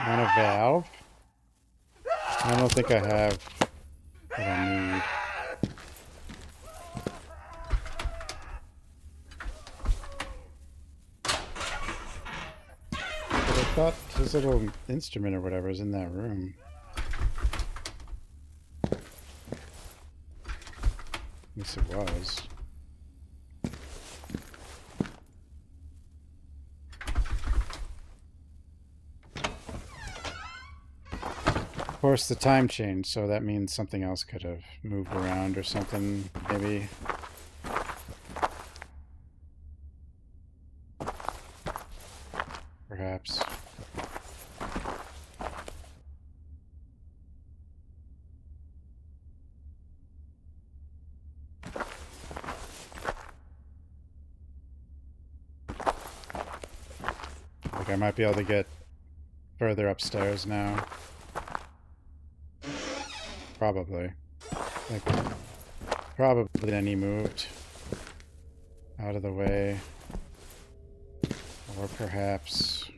Want a valve? I don't think I have what I need. But I thought his little instrument or whatever is in that room. At least it was. Of course, the time changed, so that means something else could have moved around or something, maybe. Perhaps. Like I might be able to get further upstairs now. Probably. Like, probably then he moved out of the way. Or perhaps...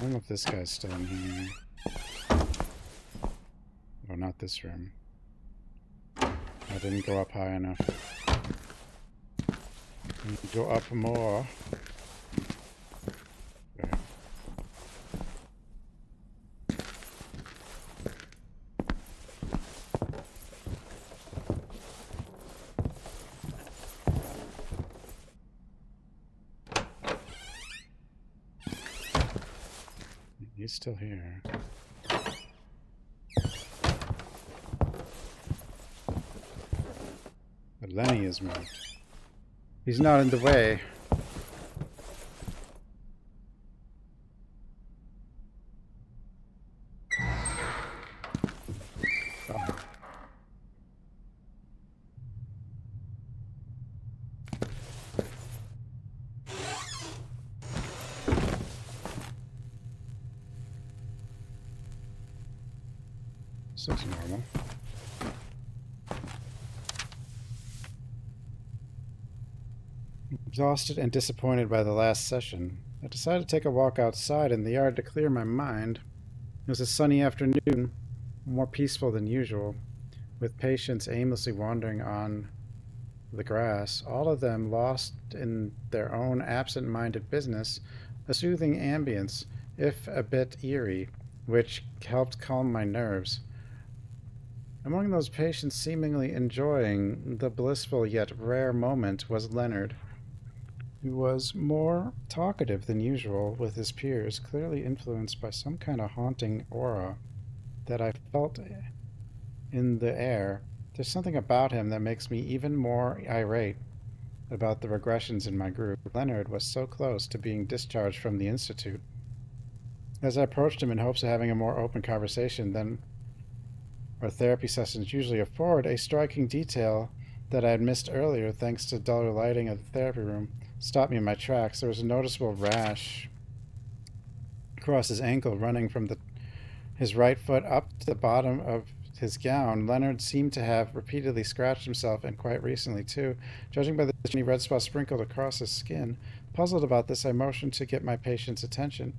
wonder if this guy's still in here. Oh, not this room. I didn't go up high enough. Need to go up more. There. He's still here. But Lenny is moved. He's not in the way. Oh. This looks normal. Exhausted and disappointed by the last session, I decided to take a walk outside in the yard to clear my mind. It was a sunny afternoon, more peaceful than usual, with patients aimlessly wandering on the grass, all of them lost in their own absent-minded business, a soothing ambience, if a bit eerie, which helped calm my nerves. Among those patients seemingly enjoying the blissful yet rare moment was Leonard, who was more talkative than usual with his peers, clearly influenced by some kind of haunting aura that I felt in the air. There's something about him that makes me even more irate about the regressions in my group. Leonard was so close to being discharged from the Institute. As I approached him in hopes of having a more open conversation than our therapy sessions usually afford, a striking detail that I had missed earlier thanks to duller lighting of the therapy room stopped me in my tracks. There was a noticeable rash across his ankle running from his right foot up to the bottom of his gown. Leonard seemed to have repeatedly scratched himself, and quite recently too, judging by the tiny red spots sprinkled across his skin. Puzzled about this, I motioned to get my patient's attention,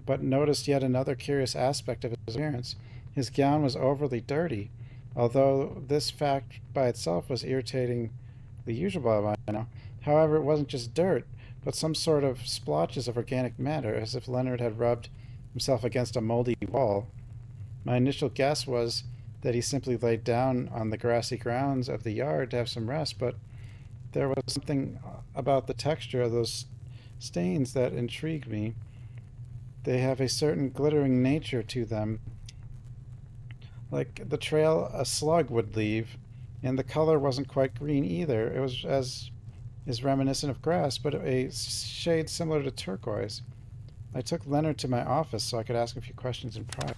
but noticed yet another curious aspect of his appearance. His gown was overly dirty, although this fact by itself was irritatingly usual by now. However, it wasn't just dirt, but some sort of splotches of organic matter, as if Leonard had rubbed himself against a moldy wall. My initial guess was that he simply laid down on the grassy grounds of the yard to have some rest, but there was something about the texture of those stains that intrigued me. They have a certain glittering nature to them, like the trail a slug would leave, and the color wasn't quite green either. It was is reminiscent of grass, but a shade similar to turquoise. I took Leonard to my office so I could ask a few questions in private.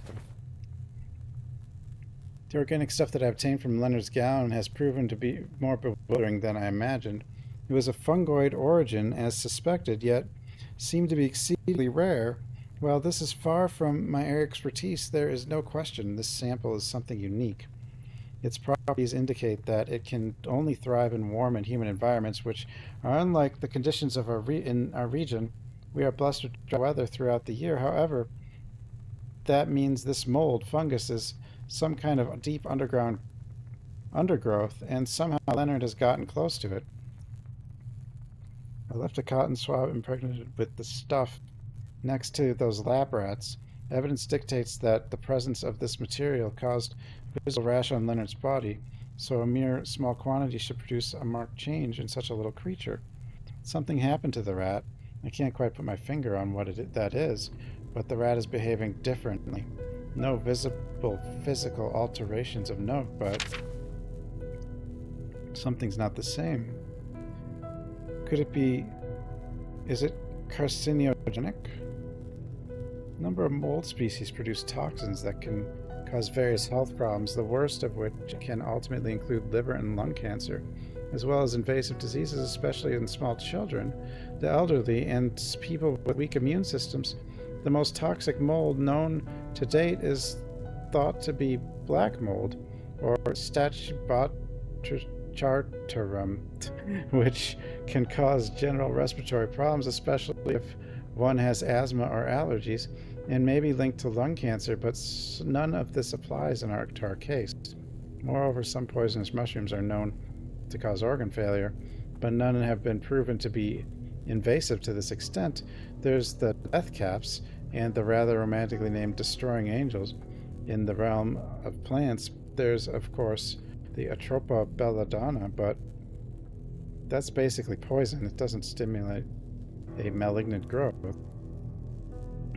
The organic stuff that I obtained from Leonard's gown has proven to be more bewildering than I imagined. It was of fungoid origin, as suspected, yet seemed to be exceedingly rare. While this is far from my area of expertise, there is no question this sample is something unique. Its properties indicate that it can only thrive in warm and humid environments, which are unlike the conditions of in our region. We are blessed with dry weather throughout the year. However, that means this mold, fungus, is some kind of deep underground undergrowth, and somehow Leonard has gotten close to it. I left a cotton swab impregnated with the stuff next to those lab rats. Evidence dictates that the presence of this material caused visible rash on Leonard's body, so a mere small quantity should produce a marked change in such a little creature. Something happened to the rat. I can't quite put my finger on what that is, but the rat is behaving differently. No visible physical alterations of note, but something's not the same. Could it be... is it carcinogenic? A number of mold species produce toxins that can cause various health problems, the worst of which can ultimately include liver and lung cancer, as well as invasive diseases, especially in small children, the elderly, and people with weak immune systems. The most toxic mold known to date is thought to be black mold, or Stachybotrys, which can cause general respiratory problems, especially if one has asthma or allergies. and may be linked to lung cancer, but none of this applies to our case. Moreover, some poisonous mushrooms are known to cause organ failure, but none have been proven to be invasive to this extent. There's the death caps and the rather romantically named destroying angels. In the realm of plants, there's, of course, the Atropa belladonna, but that's basically poison. It doesn't stimulate a malignant growth.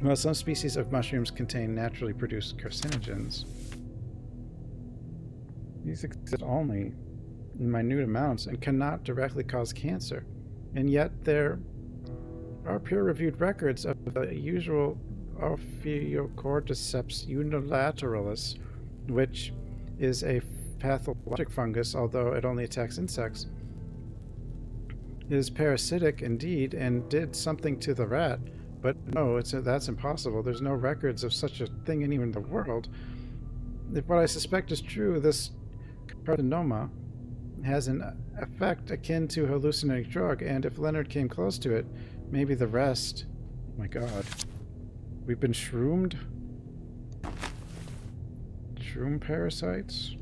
While some species of mushrooms contain naturally produced carcinogens, these exist only in minute amounts and cannot directly cause cancer. And yet there are peer-reviewed records of the usual Ophiocordyceps unilateralis, which is a pathologic fungus, although it only attacks insects. It is parasitic indeed, and did something to the rat, but no, that's impossible. There's no records of such a thing anywhere in the world. If what I suspect is true, this carcinoma has an effect akin to a hallucinogenic drug, and if Leonard came close to it, maybe the rest... Oh my god. We've been shroomed? Shroom parasites?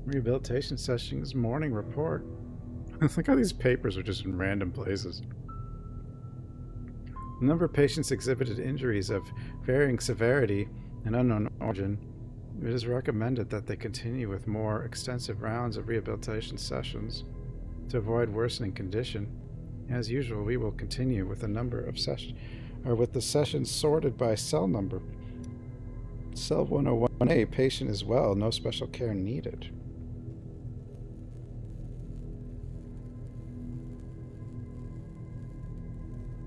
Rehabilitation sessions, morning report. Look how these papers are just in random places. A number of patients exhibited injuries of varying severity and unknown origin. It is recommended that they continue with more extensive rounds of rehabilitation sessions to avoid worsening condition. As usual, we will continue with a number of with the sessions sorted by cell number. Cell 101A, patient is well, no special care needed.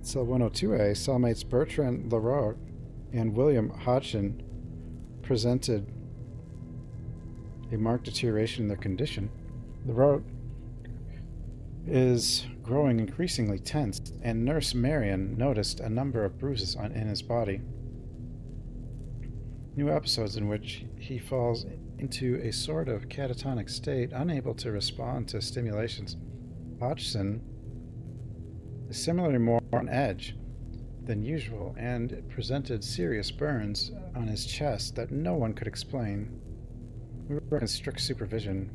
Cell 102A, cellmates Bertrand Leroux and William Hodgson presented a marked deterioration in their condition. Leroux is growing increasingly tense, and Nurse Marion noticed a number of bruises in his body. New episodes in which he falls into a sort of catatonic state, unable to respond to stimulations. Hodgson is similarly more on edge than usual and presented serious burns on his chest that no one could explain. We were in strict supervision.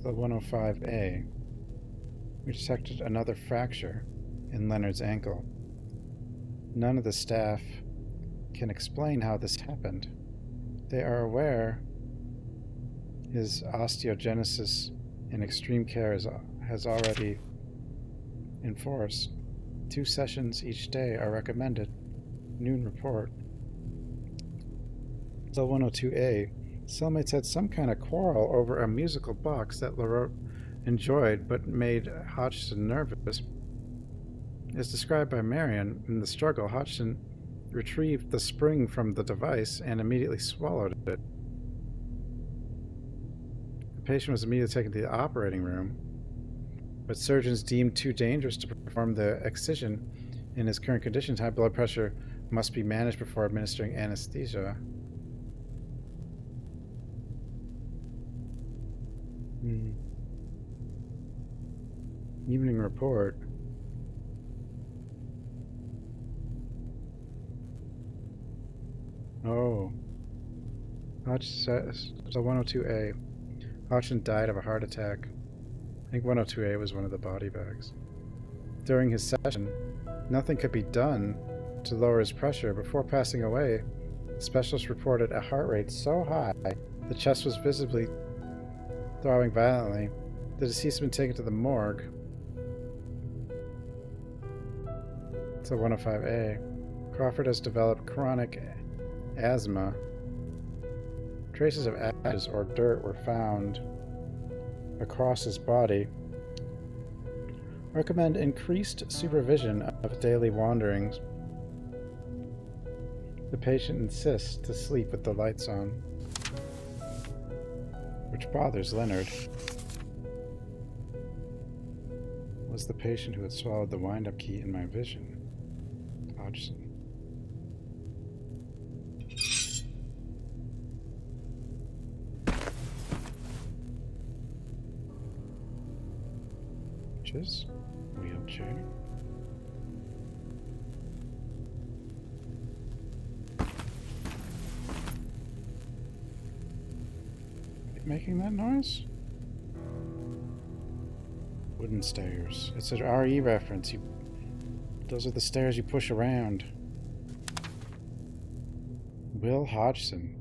The 105A, we detected another fracture in Leonard's ankle. None of the staff can explain how this happened. They are aware his osteogenesis in extreme care has already enforced. 2 sessions each day are recommended. Noon report. Cell 102A. Cellmates had some kind of quarrel over a musical box that Leroux enjoyed but made Hodgson nervous. As described by Marion, in the struggle, Hodgson retrieved the spring from the device and immediately swallowed it. The patient was immediately taken to the operating room, but surgeons deemed too dangerous to perform the excision. In his current conditions, high blood pressure must be managed before administering anesthesia. Evening report. Oh. Hodgson, so 102A. Hodgson died of a heart attack. I think 102A was one of the body bags. During his session, nothing could be done to lower his pressure. Before passing away, specialists reported a heart rate so high the chest was visibly throbbing violently. The deceased had been taken to the morgue. So 105A. Crawford has developed chronic asthma. Traces of ashes or dirt were found across his body. Recommend increased supervision of daily wanderings. The patient insists to sleep with the lights on, which bothers Leonard. Was the patient who had swallowed the wind-up key in my vision? Hodgson. Matches. Wheelchair. Making that noise? Wooden stairs. It's an RE reference. Those are the stairs you push around. Will Hodgson.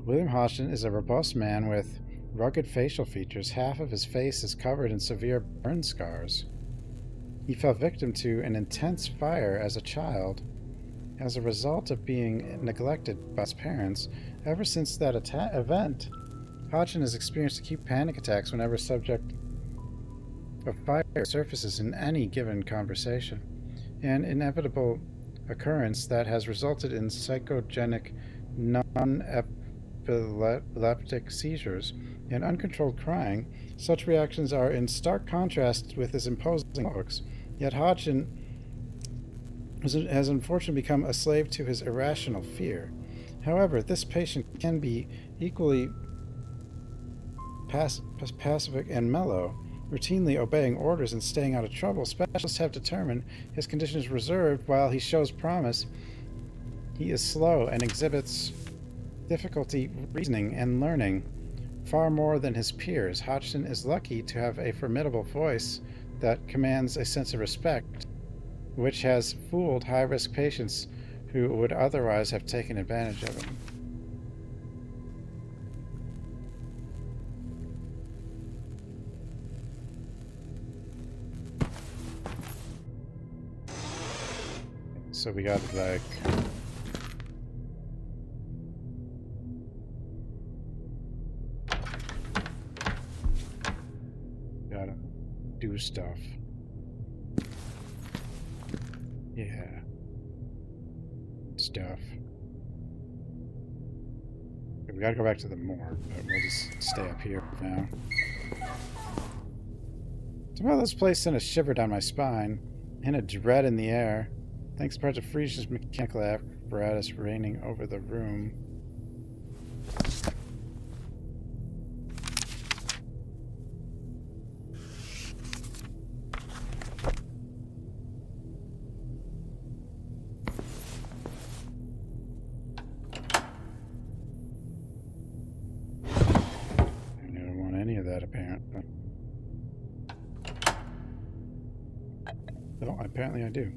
William Hodgson is a robust man with rugged facial features. Half of his face is covered in severe burn scars. He fell victim to an intense fire as a child. As a result of being neglected by his parents, ever since that event, Hodgson has experienced acute panic attacks whenever subject of fire surfaces in any given conversation, an inevitable occurrence that has resulted in psychogenic non-epileptic seizures and uncontrolled crying. Such reactions are in stark contrast with his imposing looks, yet Hodgson has unfortunately become a slave to his irrational fear. However, this patient can be equally pacific and mellow, routinely obeying orders and staying out of trouble. Specialists have determined his condition is reserved. While he shows promise, he is slow and exhibits difficulty reasoning and learning far more than his peers. Hodgson is lucky to have a formidable voice that commands a sense of respect, which has fooled high-risk patients who would otherwise have taken advantage of him. So we got like gotta do stuff. Yeah. Stuff. Okay, we gotta go back to the morgue, but we'll just stay up here for now. Somehow this place sent a shiver down my spine and a dread in the air. Thanks in part to Friesia's mechanical apparatus reigning over the room. Apparently I do.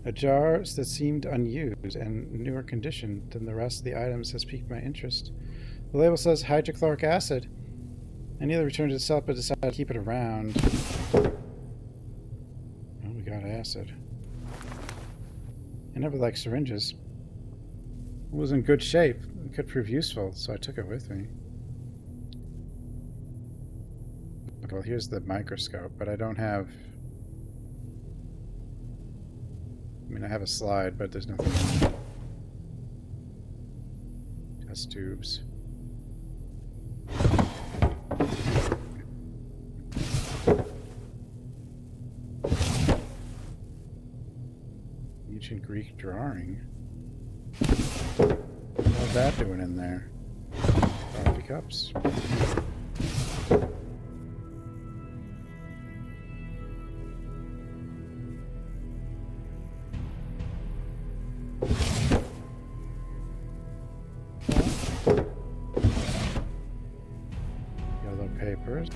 A jar that seemed unused and newer condition than the rest of the items has piqued my interest. The label says hydrochloric acid. I nearly returned to the cell but decided to keep it around. Oh, we got acid. I never liked syringes. It was in good shape. It could prove useful, so I took it with me. Well, here's the microscope, but I don't have... I mean, I have a slide, but there's nothing. Test tubes. Ancient Greek drawing. What's that doing in there? Coffee cups. Papers.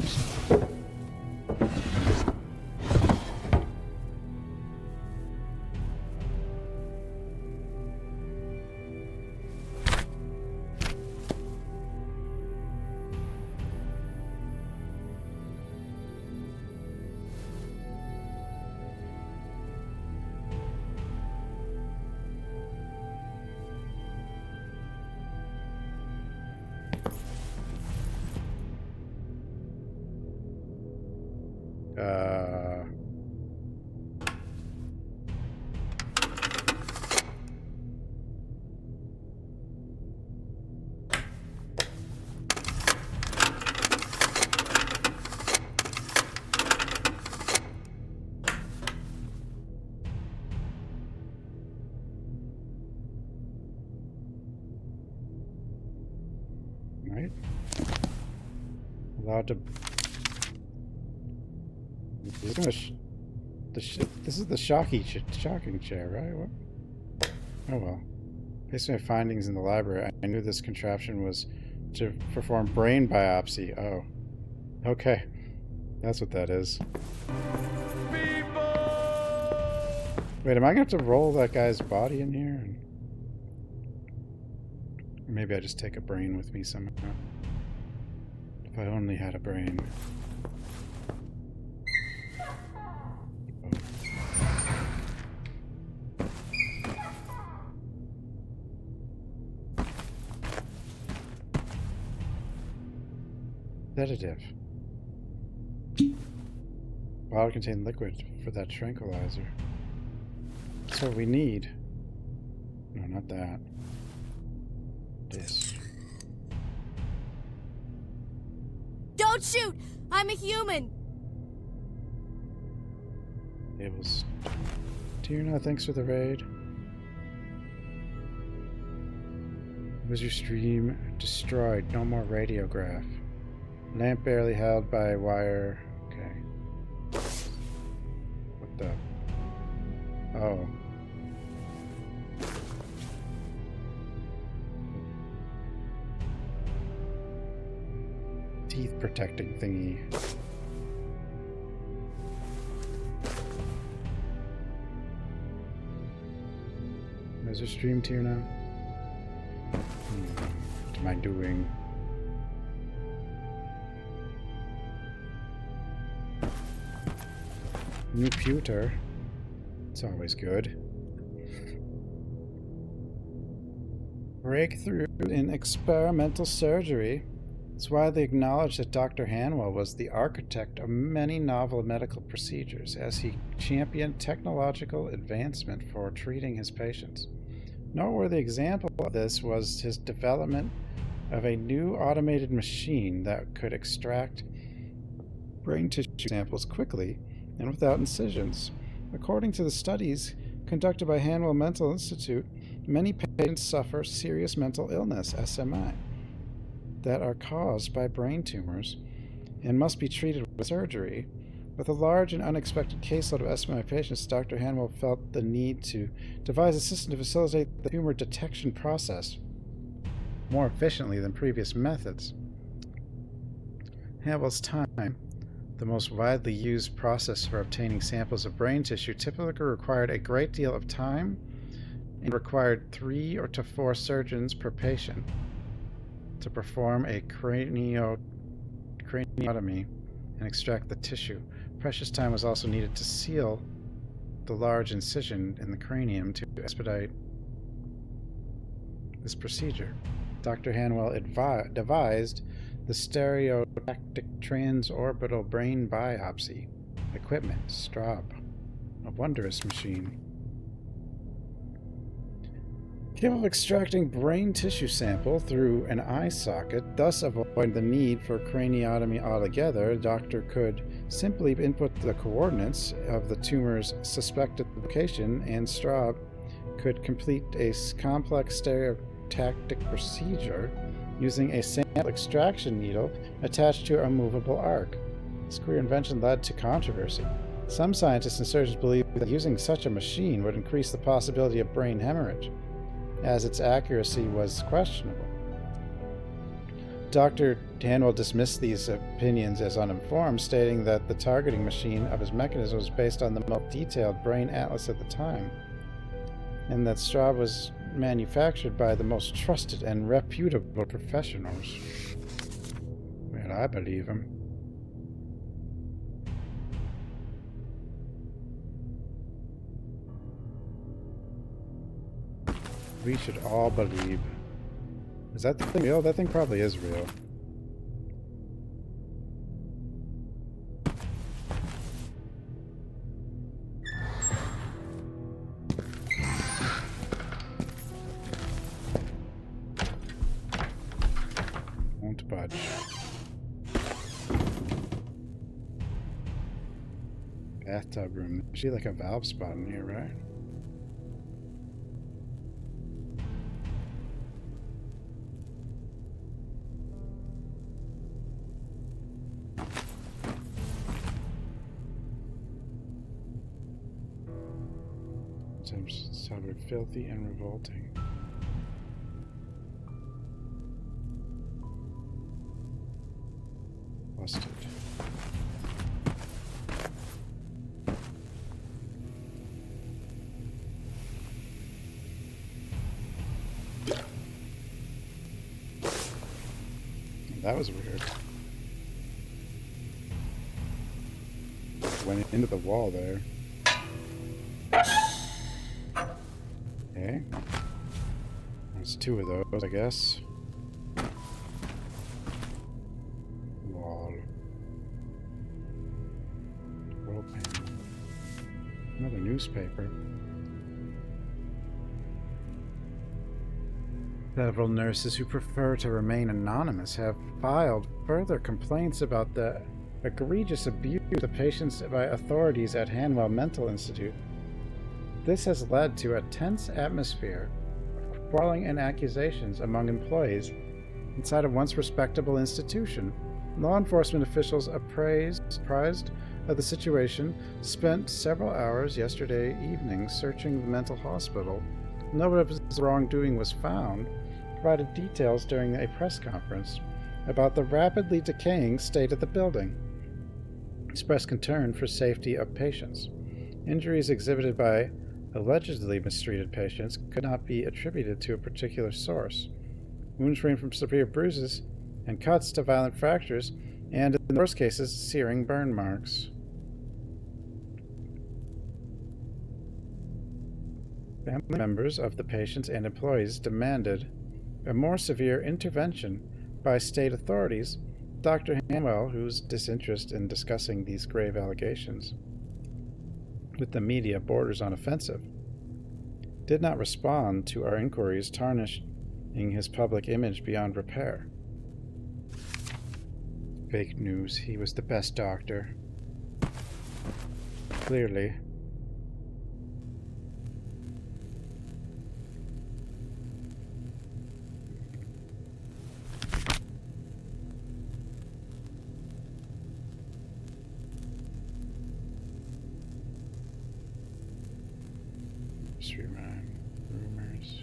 allowed to... This is the shocking chair, right? What? Oh well. Based on my findings in the library, I knew this contraption was to perform brain biopsy. Oh. Okay. That's what that is. Wait, am I going to have to roll that guy's body in here? Or maybe I just take a brain with me somehow. If I only had a brain. Sedative. Bottle contained liquid for that tranquilizer. That's what we need. No, not that. This. Don't shoot! I'm a human! Tables. Tirna, thanks for the raid. Was your stream destroyed? No more radiograph. Lamp barely held by wire. Okay. What the? Oh. Teeth protecting thingy. There's a stream tier now. What am I doing? New pewter. It's always good. Breakthrough in experimental surgery. It's widely acknowledged that Dr. Hanwell was the architect of many novel medical procedures as he championed technological advancement for treating his patients. Noteworthy example of this was his development of a new automated machine that could extract brain tissue samples quickly and without incisions. According to the studies conducted by Hanwell Mental Institute, many patients suffer serious mental illness, SMI, that are caused by brain tumors and must be treated with surgery. With a large and unexpected caseload of SMI patients, Dr. Hanwell felt the need to devise a system to facilitate the tumor detection process more efficiently than previous methods. Hanwell's time, the most widely used process for obtaining samples of brain tissue, typically required a great deal of time and required 3 to 4 surgeons per patient to perform a craniotomy and extract the tissue. Precious time was also needed to seal the large incision in the cranium to expedite this procedure. Dr. Hanwell devised the stereotactic transorbital brain biopsy equipment, STROB, a wondrous machine. Capable of extracting brain tissue sample through an eye socket, thus avoiding the need for craniotomy altogether, the doctor could simply input the coordinates of the tumor's suspected location, and STROB could complete a complex stereotactic procedure using a sample extraction needle attached to a movable arc. This queer invention led to controversy. Some scientists and surgeons believe that using such a machine would increase the possibility of brain hemorrhage, as its accuracy was questionable. Dr. Hanwell dismissed these opinions as uninformed, stating that the targeting machine of his mechanism was based on the most detailed brain atlas at the time, and that STROB was manufactured by the most trusted and reputable professionals. Well, I believe him. We should all believe. Is that thing real? That thing probably is real. Won't budge. Bathtub room. There's actually like a valve spot in here, right? sounded filthy and revolting. Busted. That was weird. Went into the wall there. Okay. There's two of those, I guess. Wall. Roll panel. Another newspaper. Several nurses who prefer to remain anonymous have filed further complaints about the egregious abuse of patients by authorities at Hanwell Mental Institute. This has led to a tense atmosphere of quarreling and accusations among employees inside a once respectable institution. Law enforcement officials apprised of the situation spent several hours yesterday evening searching the mental hospital. No evidence of wrongdoing was found. Provided details during a press conference about the rapidly decaying state of the building. Expressed concern for safety of patients. Injuries exhibited by allegedly mistreated patients could not be attributed to a particular source. Wounds range from severe bruises and cuts to violent fractures, and in the worst cases, searing burn marks. Family members of the patients and employees demanded a more severe intervention by state authorities. Dr. Hanwell, whose disinterest in discussing these grave allegations with the media borders on offensive, did not respond to our inquiries, tarnishing his public image beyond repair. Fake news. He was the best doctor. Clearly. Rumors.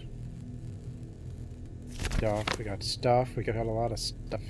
Stuff. We got stuff. We got a lot of stuff.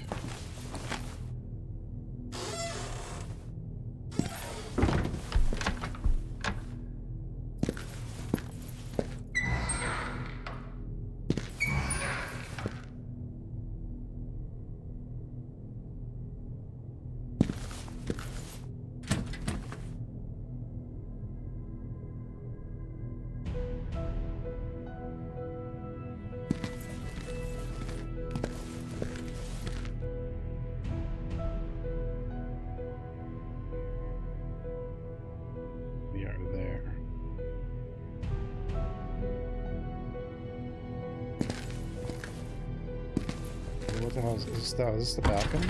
What the hell is this the balcony?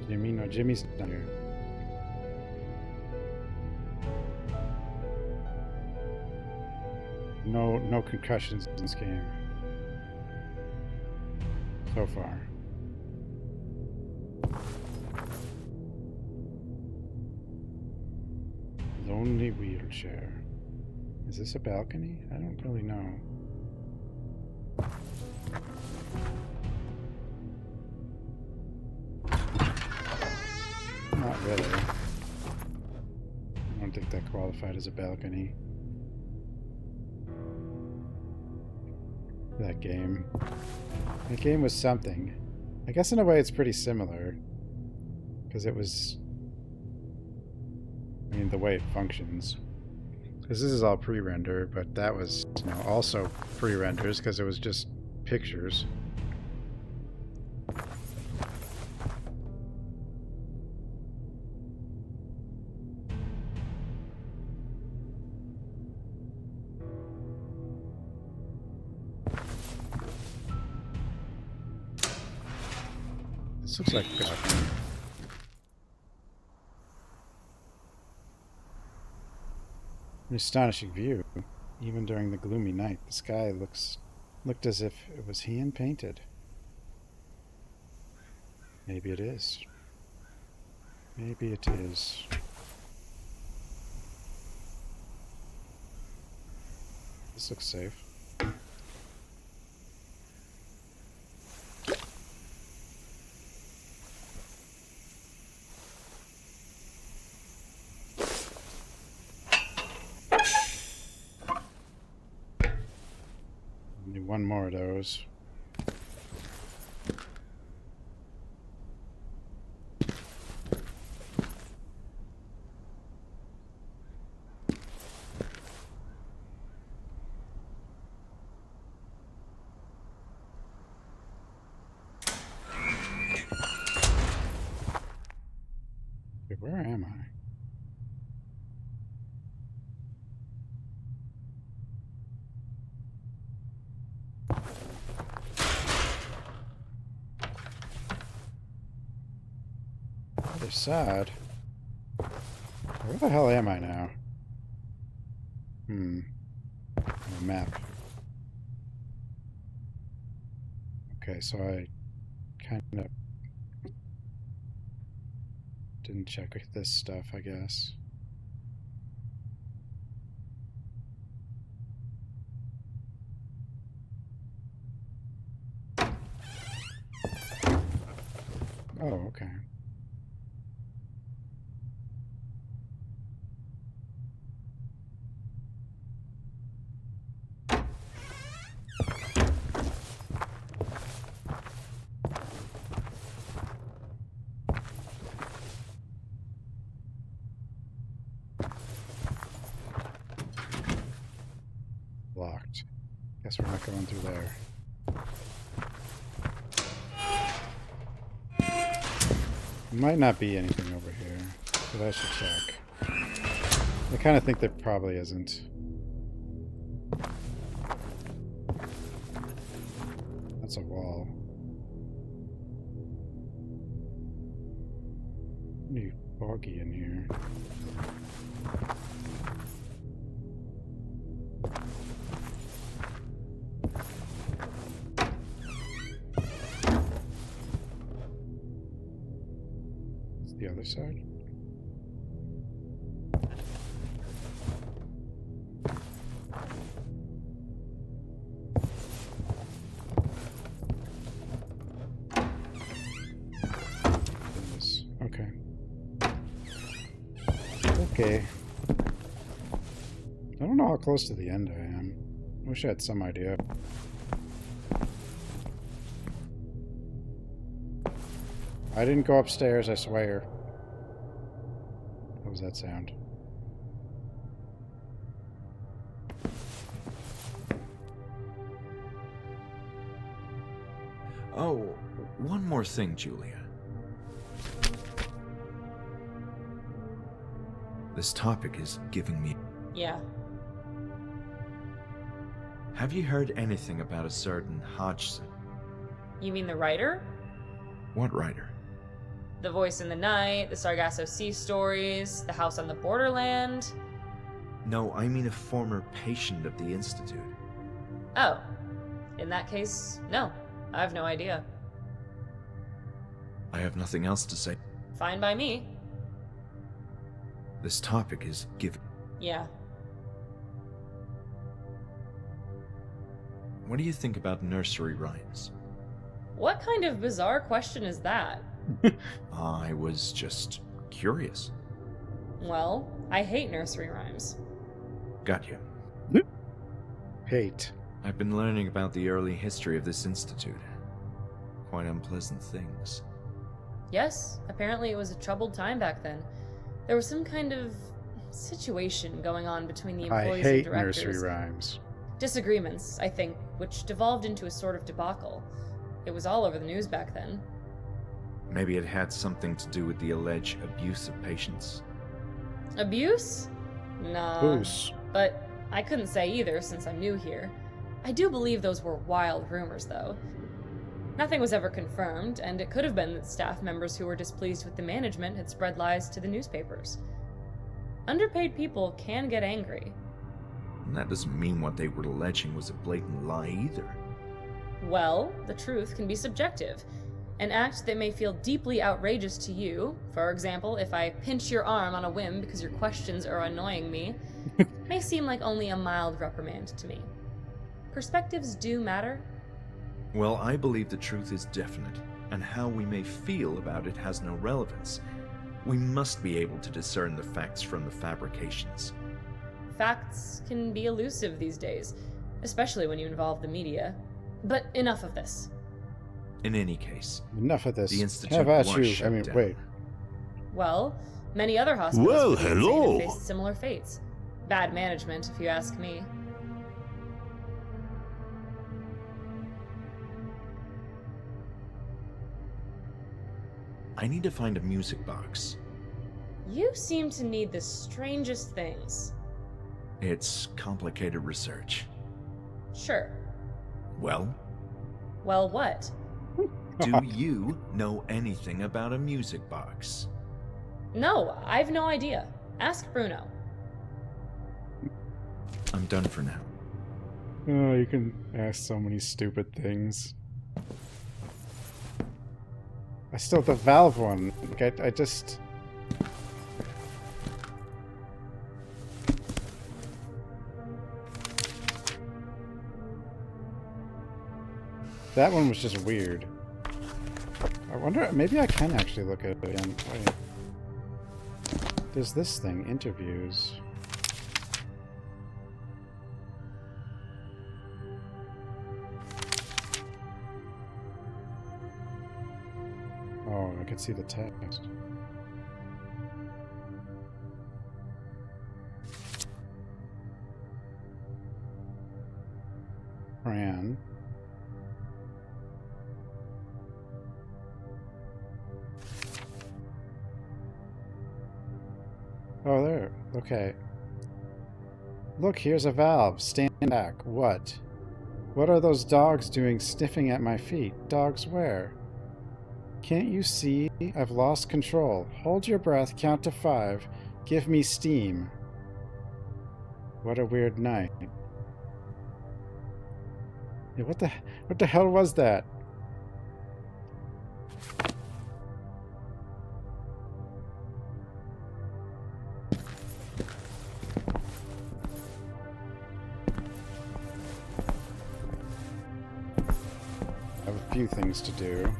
Jimmy? No, Jimmy's not here. No concussions in this game. So far. Lonely wheelchair. Is this a balcony? I don't really know. Not really. I don't think that qualified as a balcony. That game. That game was something. I guess in a way it's pretty similar. Because it was... I mean, the way it functions. Because this is all pre-render, but that was, you know, also pre-renders because it was just pictures. This looks like an astonishing view. Even during the gloomy night, the sky looked as if it was hand painted. Maybe it is. Maybe it is. This looks safe. Need one more of those. Okay, where am I? Other side. Where the hell am I now? A map. Okay, so I kind of didn't check this stuff, I guess. Oh, okay. Locked. Guess we're not going through there. Might not be anything over here, but I should check. I kind of think there probably isn't. That's a wall. Pretty foggy in here. The other side. Okay. Okay. I don't know how close to the end I am. I wish I had some idea. I didn't go upstairs, I swear. What was that sound? Oh, one more thing, Julia. This topic is giving me... Yeah. Have you heard anything about a certain Hodgson? You mean the writer? What writer? The Voice in the Night, the Sargasso Sea stories, the House on the Borderland. No, I mean a former patient of the Institute. Oh. In that case, no. I have no idea. I have nothing else to say. Fine by me. This topic is giving... Yeah. What do you think about nursery rhymes? What kind of bizarre question is that? I was just curious. Well, I hate nursery rhymes. Got you. Hate. I've been learning about the early history of this institute. Quite unpleasant things. Yes, apparently it was a troubled time back then. There was some kind of situation going on between the employees and directors. I hate nursery rhymes. Disagreements, I think, which devolved into a sort of debacle. It was all over the news back then. Maybe it had something to do with the alleged abuse of patients. Abuse? Nah. Abuse. But I couldn't say either since I'm new here. I do believe those were wild rumors, though. Nothing was ever confirmed, and it could have been that staff members who were displeased with the management had spread lies to the newspapers. Underpaid people can get angry. And that doesn't mean what they were alleging was a blatant lie either. Well, the truth can be subjective. An act that may feel deeply outrageous to you, for example, if I pinch your arm on a whim because your questions are annoying me, may seem like only a mild reprimand to me. Perspectives do matter. Well, I believe the truth is definite, and how we may feel about it has no relevance. We must be able to discern the facts from the fabrications. Facts can be elusive these days, especially when you involve the media. But enough of this. In any case, enough of this. The institute How about was you? shut I mean, down. wait. Well, many other hospitals Well, for the insane hello. have faced similar fates. Bad management, if you ask me. I need to find a music box. You seem to need the strangest things. It's complicated research. Sure. Well, Well, what? do you know anything about a music box? No, I've no idea. Ask Bruno. I'm done for now. Oh, you can ask so many stupid things. I still the valve one. Like, I just... That one was just weird. I wonder, maybe I can actually look at it again. Wait. There's this thing, interviews. Oh, I can see the text. Fran. Oh, there. Okay. Look, here's a valve. Stand back. What? What are those dogs doing sniffing at my feet? Dogs where? Can't you see? I've lost control. Hold your breath, count to 5. Give me steam. What a weird night. Yeah, what the hell was that? I have a few things to do.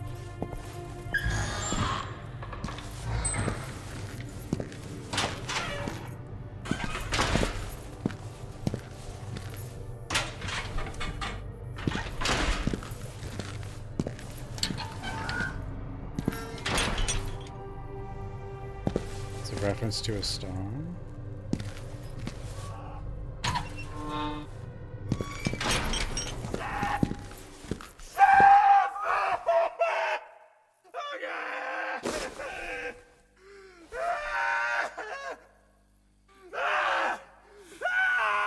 It's a reference to a stone.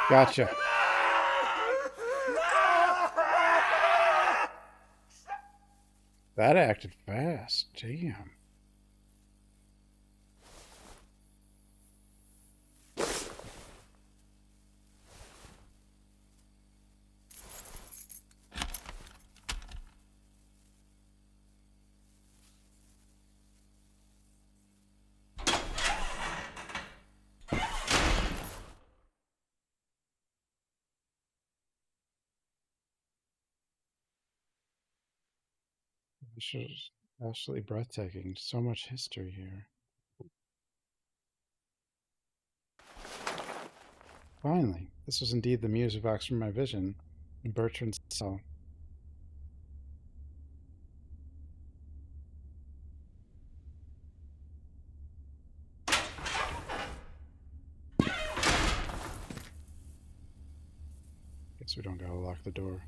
Gotcha. That acted fast. Damn. This is absolutely breathtaking. So much history here. Finally, this was indeed the music box from my vision in Bertrand's cell. Guess we don't gotta lock the door.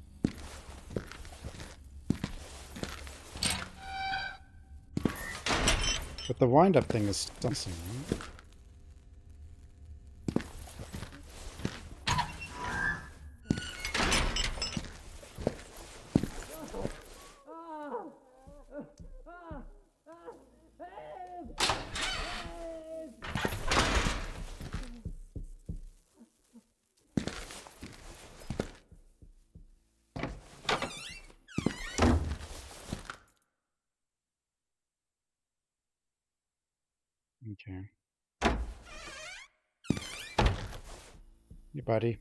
But the wind-up thing is still missing, right? can. Hey, buddy.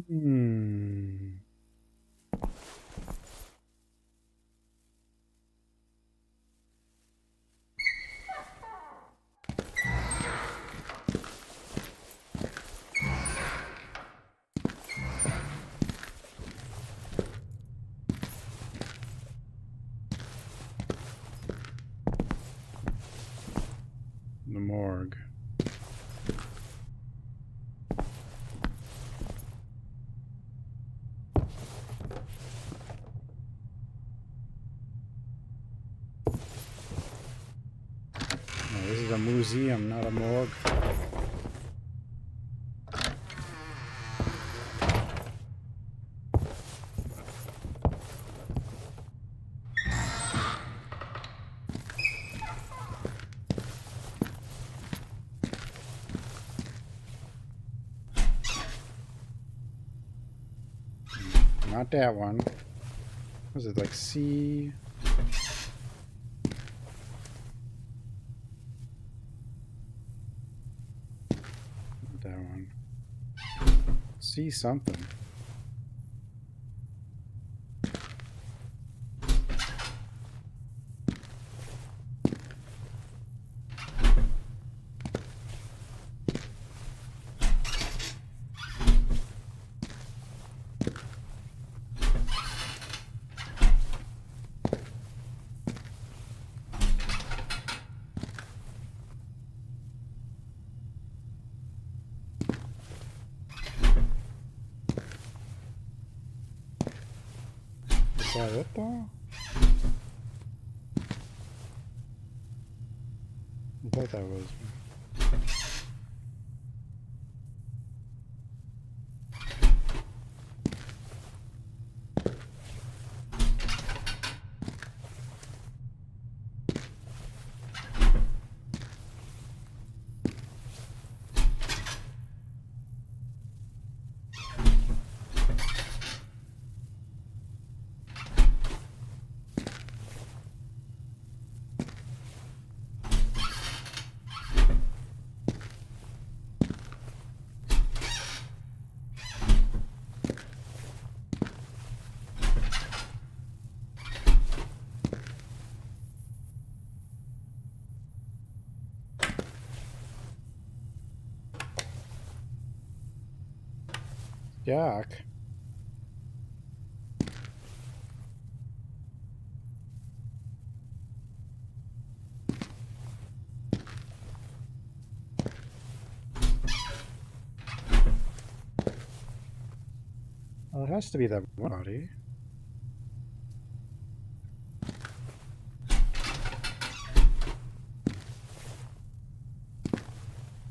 Hmm. The morgue. Oh, this is a museum, not a morgue. Not that one. Was it like C? Not that one. C something. Is that it though? I thought that was. Yuck. Well, it has to be that one body.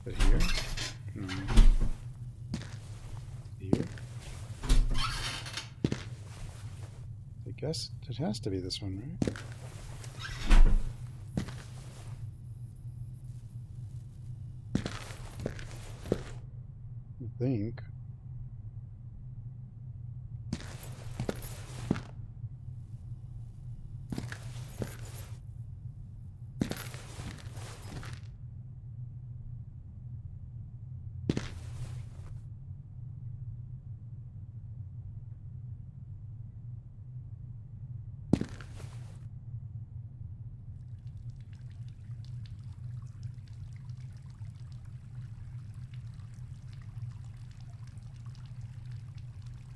Is it here? No. Here? I guess it has to be this one, right? I think.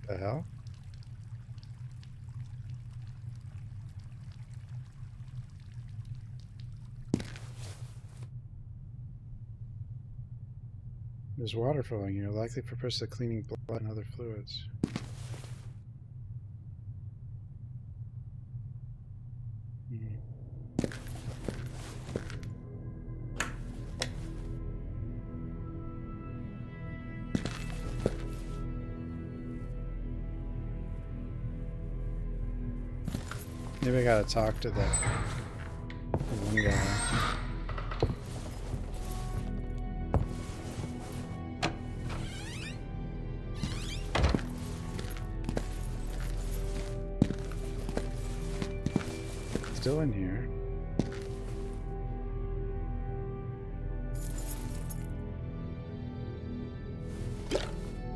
The hell? There's water flowing here, likely for purpose of cleaning blood and other fluids. Maybe I gotta talk to the one guy. still in here.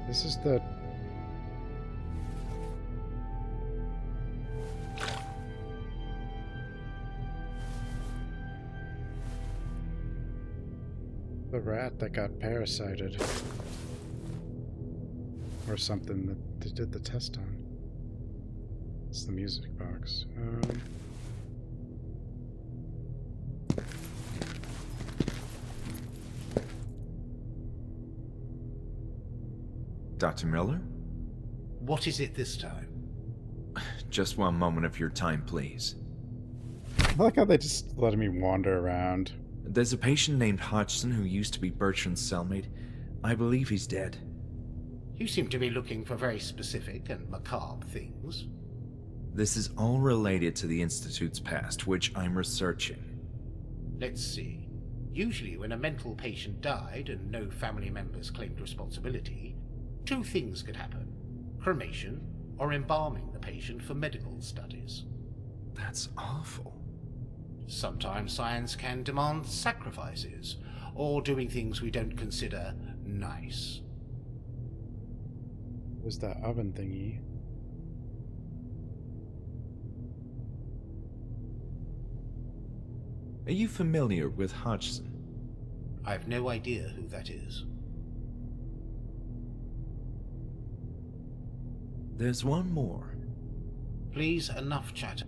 This is the... the rat that got parasited. Or something that they did the test on. It's the music box. Dr. Miller? What is it this time? Just one moment of your time, please. I like how they just let me wander around. There's a patient named Hodgson who used to be Bertrand's cellmate. I believe he's dead. You seem to be looking for very specific and macabre things. This is all related to the Institute's past, which I'm researching. Let's see. Usually when a mental patient died and no family members claimed responsibility, two things could happen: cremation or embalming the patient for medical studies. That's awful. Sometimes science can demand sacrifices, or doing things we don't consider nice. There's that oven thingy. Are you familiar with Hodgson? I've no idea who that is. There's one more. Please, enough chatter.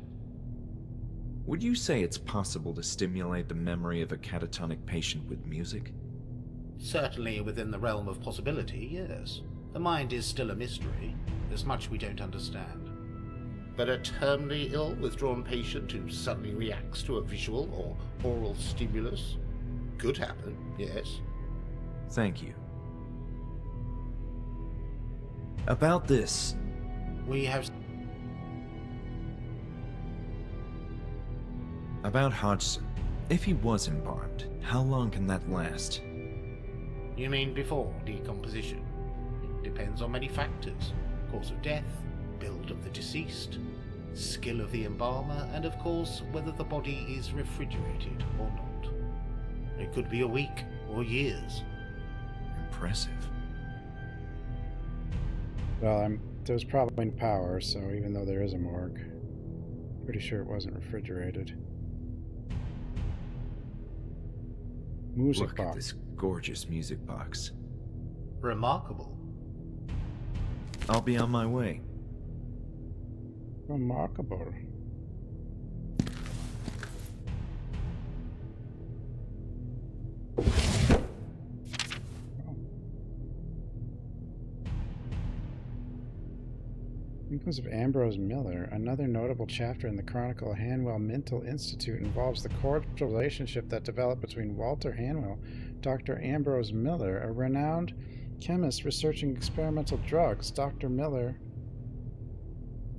Would you say it's possible to stimulate the memory of a catatonic patient with music? Certainly within the realm of possibility, yes. The mind is still a mystery. There's much we don't understand. But a terminally ill, withdrawn patient who suddenly reacts to a visual or oral stimulus could happen, yes. Thank you. About this... We have... About Hodgson. If he was embalmed, how long can that last? You mean before decomposition? It depends on many factors. Cause of death, build of the deceased, skill of the embalmer, and of course whether the body is refrigerated or not. It could be a week or years. Impressive. Well, there's probably power, so even though there is a morgue, pretty sure it wasn't refrigerated. Music Look box. at this gorgeous music box. Remarkable. I'll be on my way. Remarkable. Symptoms of Ambrose Miller. Another notable chapter in the Chronicle of Hanwell Mental Institute involves the cordial relationship that developed between Walter Hanwell, Dr. Ambrose Miller, a renowned chemist researching experimental drugs. Dr. Miller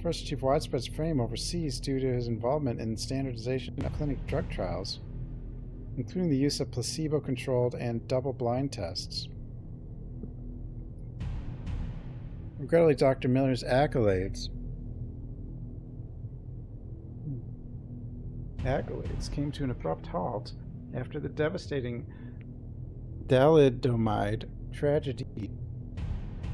first achieved widespread fame overseas due to his involvement in standardization of clinic drug trials, including the use of placebo-controlled and double-blind tests. Regrettably, Dr. Miller's accolades came to an abrupt halt after the devastating thalidomide tragedy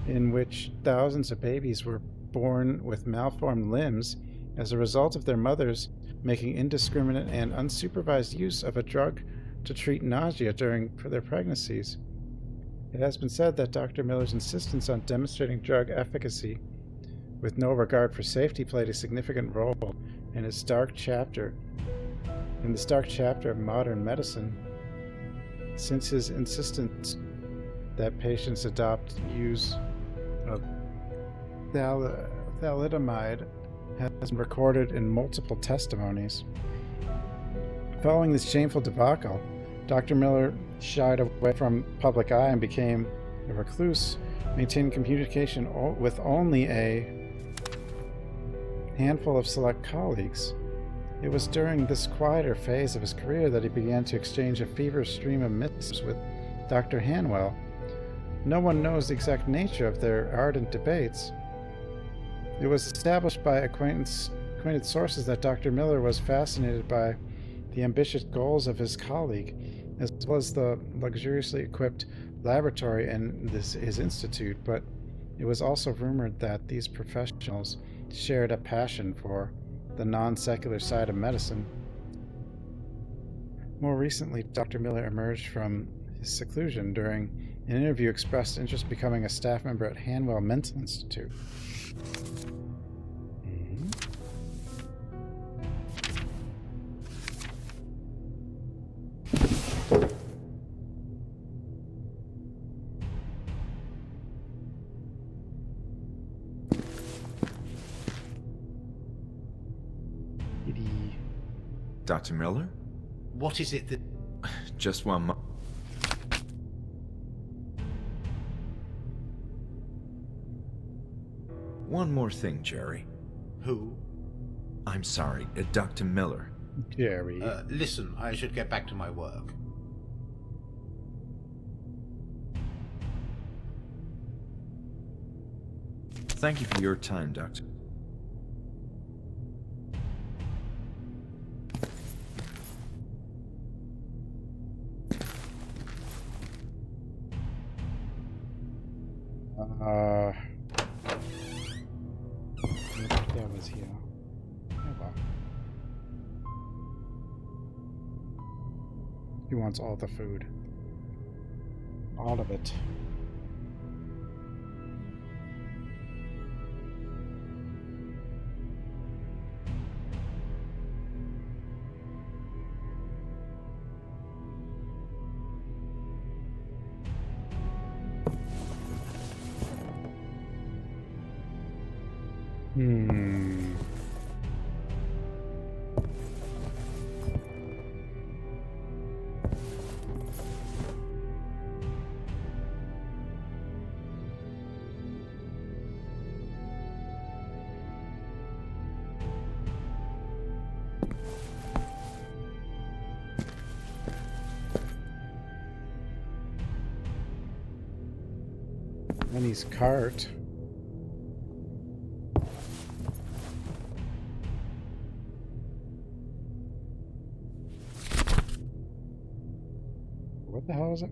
in which thousands of babies were born with malformed limbs as a result of their mothers making indiscriminate and unsupervised use of a drug to treat nausea during their pregnancies. It has been said that Dr. Miller's insistence on demonstrating drug efficacy with no regard for safety played a significant role in his dark chapter of modern medicine, since his insistence that patients adopt use of thalidomide has been recorded in multiple testimonies. Following this shameful debacle, Dr. Miller shied away from public eye and became a recluse, maintaining communication with only a handful of select colleagues. It was during this quieter phase of his career that he began to exchange a feverish stream of missives with Dr. Hanwell. No one knows the exact nature of their ardent debates. It was established by acquaintance acquainted sources that Dr. Miller was fascinated by the ambitious goals of his colleague, as well as the luxuriously equipped laboratory and his institute, but it was also rumored that these professionals shared a passion for the non-secular side of medicine. More recently, Dr. Miller emerged from his seclusion during an interview, expressed interest in becoming a staff member at Hanwell Mental Institute. Dr. Miller? What is it that... Just one mo- One more thing, Jerry. Who? I'm sorry, Dr. Miller. Jerry. Listen, I should get back to my work. Thank you for your time, Doctor. That was here. Oh, well. He wants all the food. All of it. Lenny's cart. What the hell is it?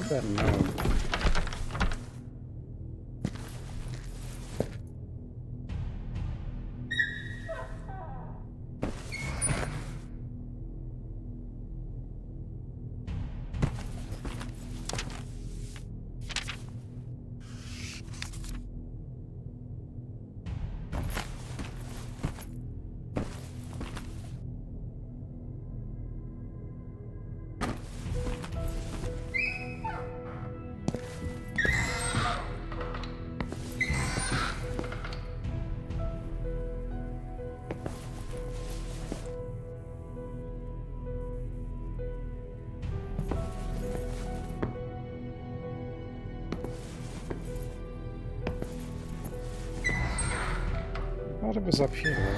That no. I thought it was up here.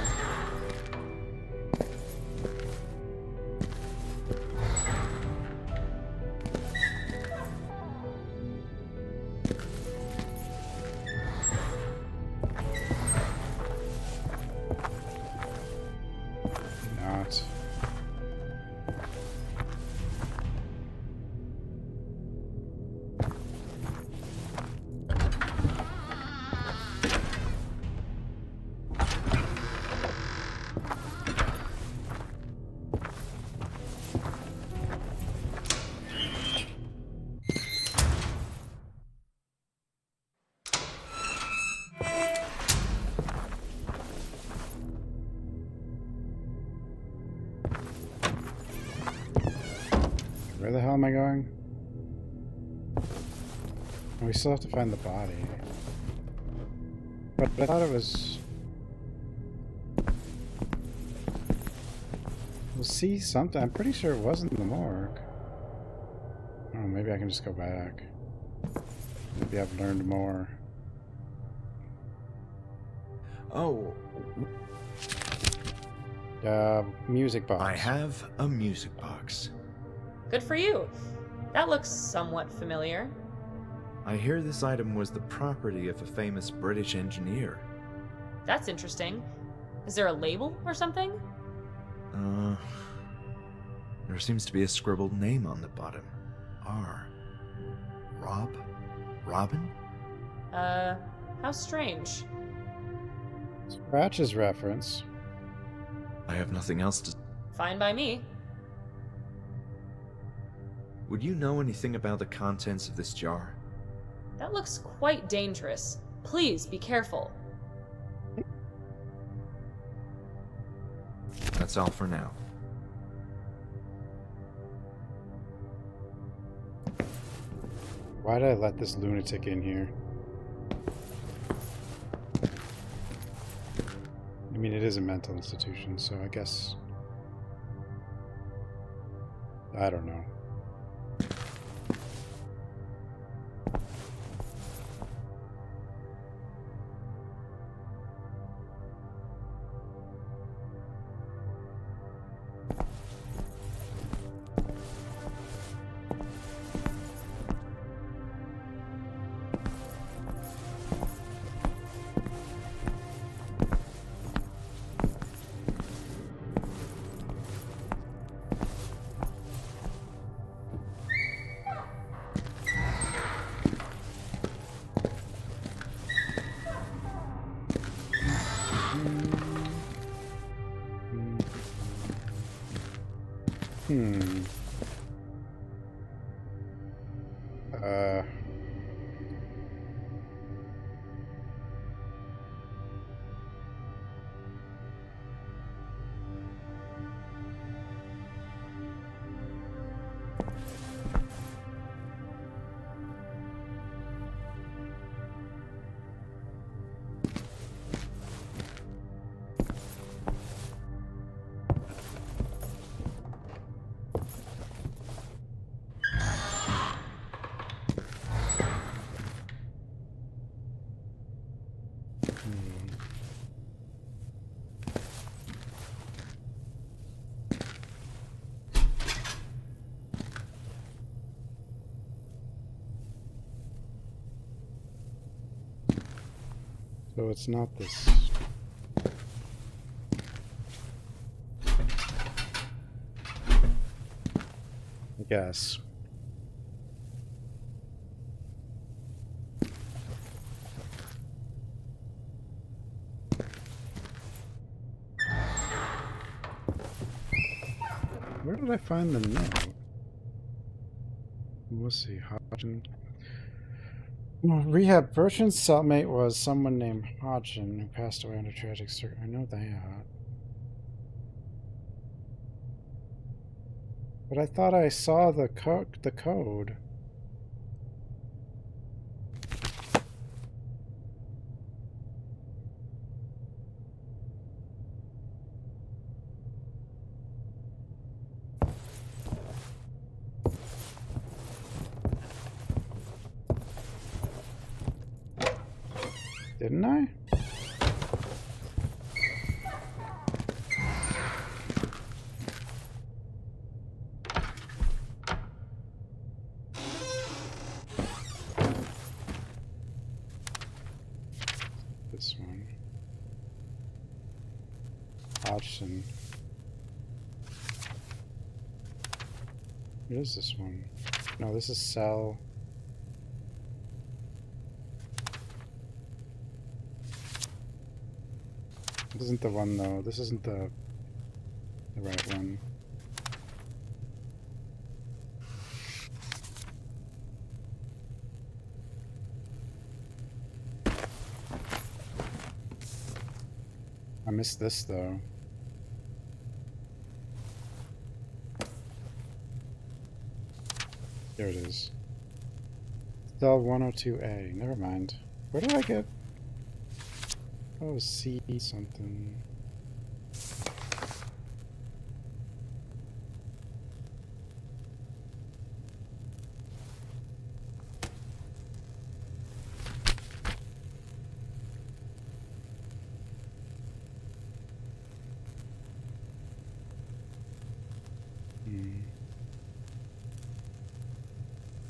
Not. Where the hell am I going? Oh, we still have to find the body. But I thought it was... We'll see something. I'm pretty sure it wasn't in the morgue. Oh, maybe I can just go back. Maybe I've learned more. Oh. Music box. I have a music box. Good for you. That looks somewhat familiar. I hear this item was the property of a famous British engineer. That's interesting. Is there a label or something? There seems to be a scribbled name on the bottom. R. Robin? How strange. Scratch's reference. I have nothing else to... Fine by me. Would you know anything about the contents of this jar? That looks quite dangerous. Please be careful. That's all for now. Why did I let this lunatic in here? I mean, it is a mental institution, so I guess... I don't know. So it's not this. I guess. Where did I find the note? We'll see. Hodgson. Rehab Bertrand's cellmate was someone named Hodgson who passed away under tragic circumstances. I know that. But I thought I saw the code. Didn't I? This one. Hodgson. What is this one? No, this is cell. This isn't the one though. This isn't the right one. I missed this though. There it is. Cell 102A. Never mind. Where do I get... Oh, C something.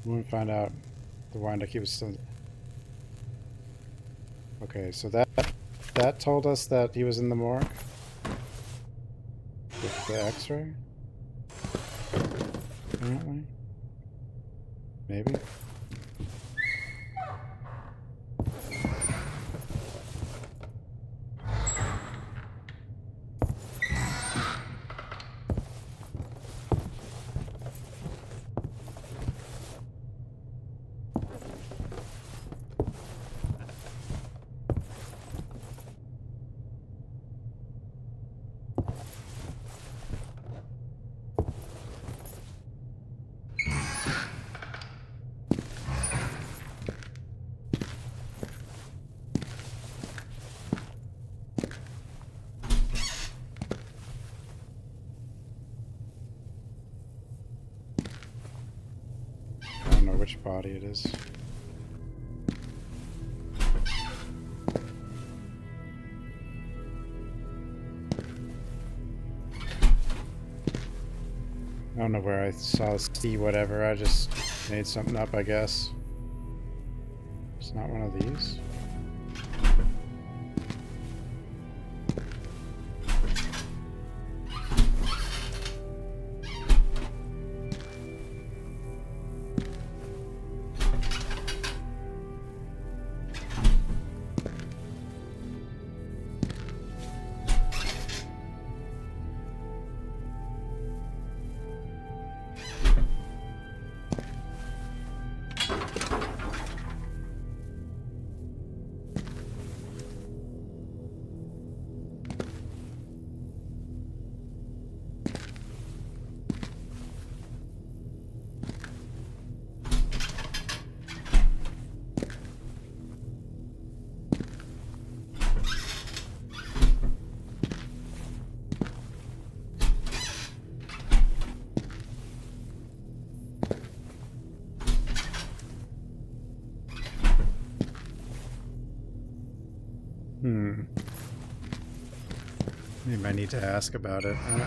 We want to find out the wind he was still... Okay, so that told us that he was in the morgue? With the x-ray? Apparently? Maybe? I don't know which body it is. I don't know where I saw C whatever, I just made something up, I guess. It's not one of these. Maybe I need to ask about it. I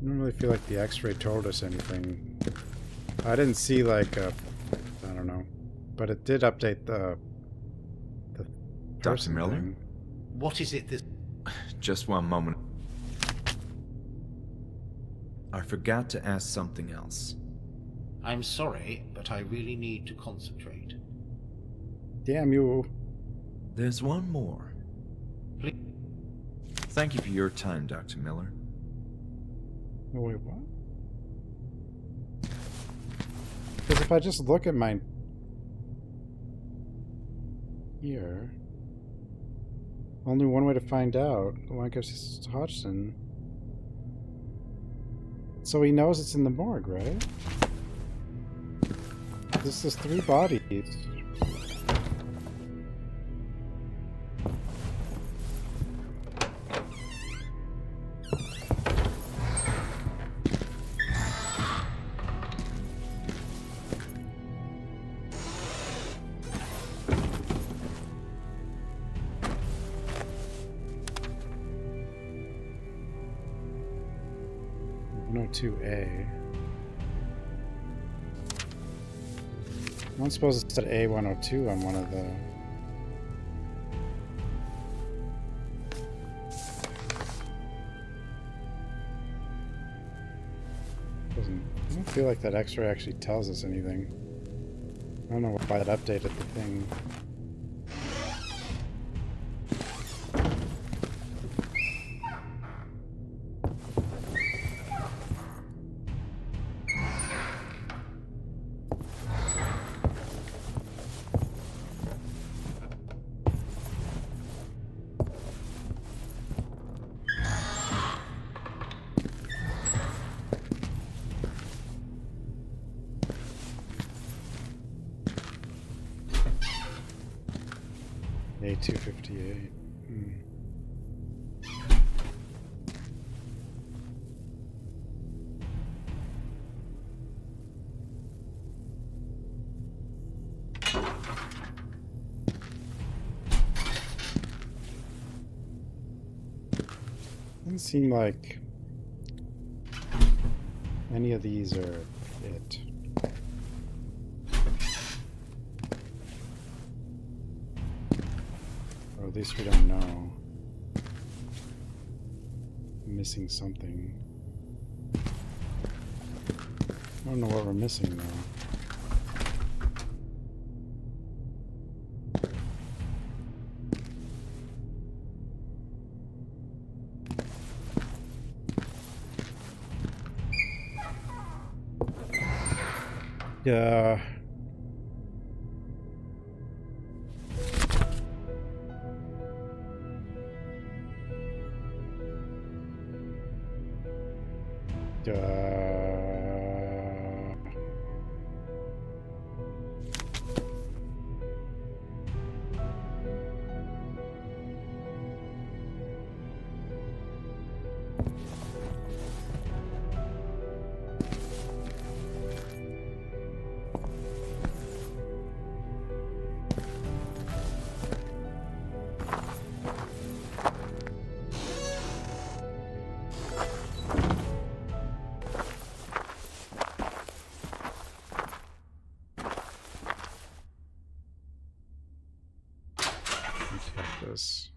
don't really feel like the x-ray told us anything. I didn't see like a... I don't know. But it did update the Dr. Miller? Thing. What is it this... Just one moment. I forgot to ask something else. I'm sorry, but I really need to concentrate. Damn you. There's one more. Please. Thank you for your time, Dr. Miller. Oh, wait, what? Because if I just look at my... Here... Only one way to find out. Well, I guess it's Hodgson. So he knows it's in the morgue, right? This is 3 bodies. A. I don't suppose it said A102 on one of the... I don't feel like that X-ray actually tells us anything. I don't know why that updated the thing. A258. Doesn't seem like any of these are it. Or at least we don't know. I'm missing something. I don't know what we're missing though. Yeah. This.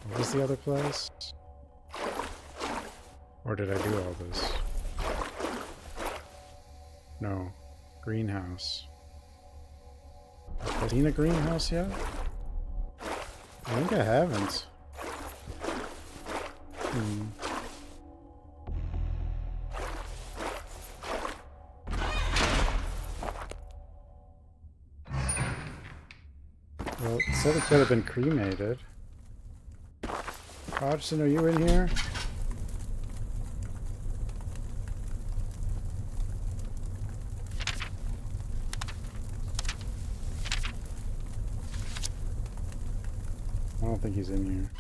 What was the other place? Or did I do all this? No. Greenhouse. Have I seen a greenhouse yet? I think I haven't. Well, it said it could have been cremated. Hodgson, are you in here? I don't think he's in here.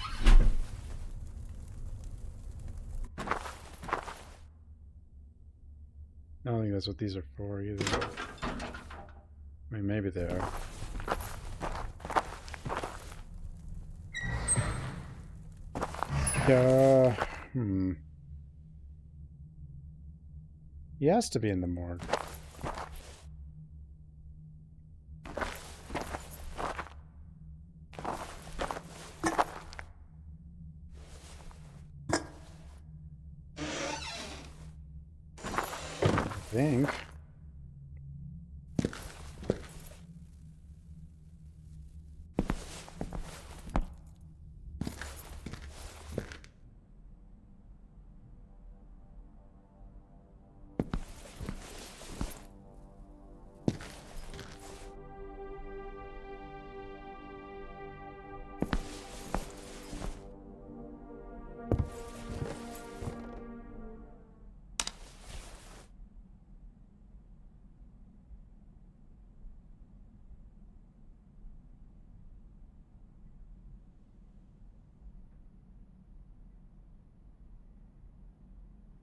I don't think that's what these are for either. I mean, maybe they are. He has to be in the morgue. I think.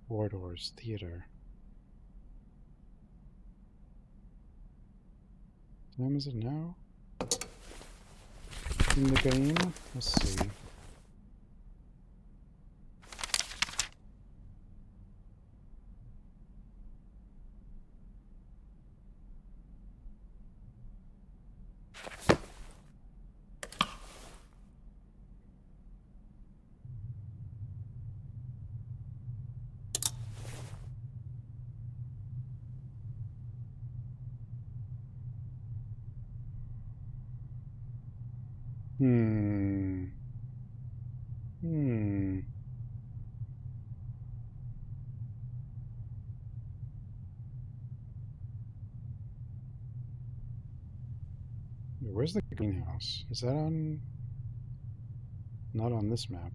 Corridors, theater. What time is it now? In the game? Let's see. Where's the greenhouse? Is that on... Not on this map.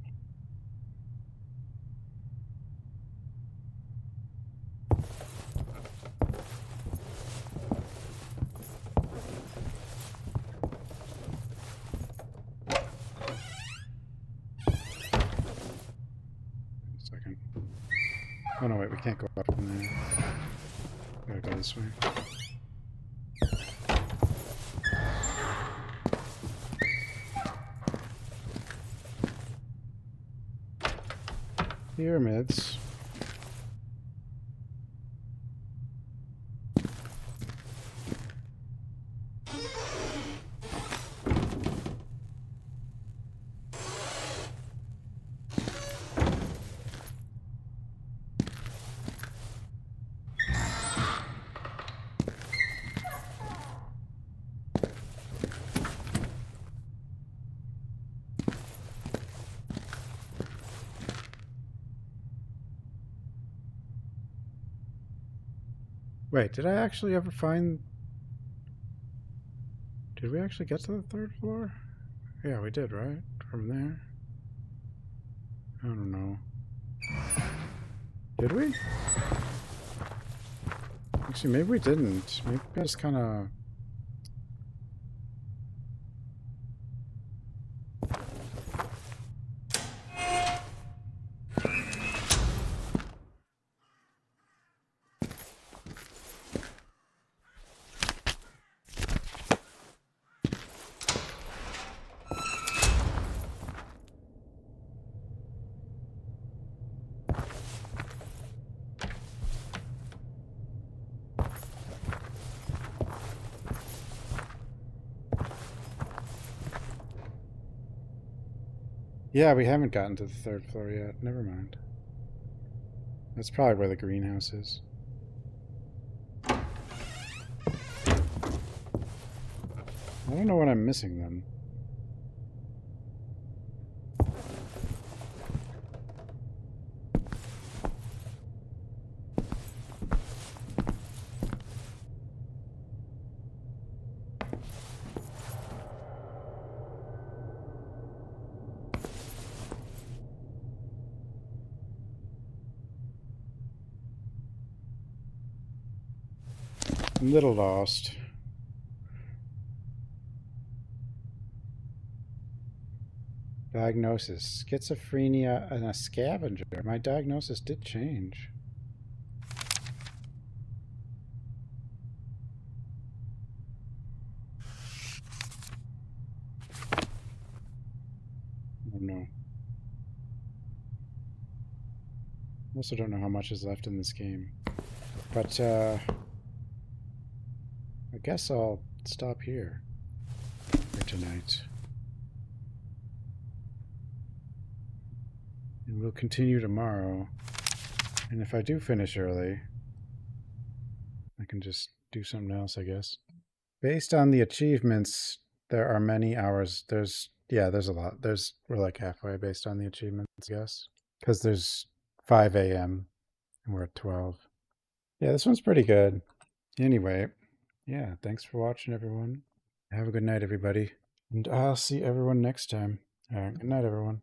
Oh no, wait, we can't go up from there. Gotta go this way. Pyramids. Wait, did I actually ever find... Did we actually get to the 3rd floor? Yeah, we did, right? From there? I don't know. Did we? Actually, maybe we didn't. Maybe I just kind of... Yeah, we haven't gotten to the 3rd floor yet. Never mind. That's probably where the greenhouse is. I don't know what I'm missing then. I'm a little lost. Diagnosis: schizophrenia and a scavenger. My diagnosis did change. Oh no. I also don't know how much is left in this game. But, I guess I'll stop here for tonight. And we'll continue tomorrow. And if I do finish early, I can just do something else, I guess. Based on the achievements, there are many hours. There's a lot. We're like halfway based on the achievements, I guess. Because there's 5 a.m. and we're at 12. Yeah, this one's pretty good. Anyway, yeah, thanks for watching, everyone. Have a good night, everybody. And I'll see everyone next time. All right, good night, everyone.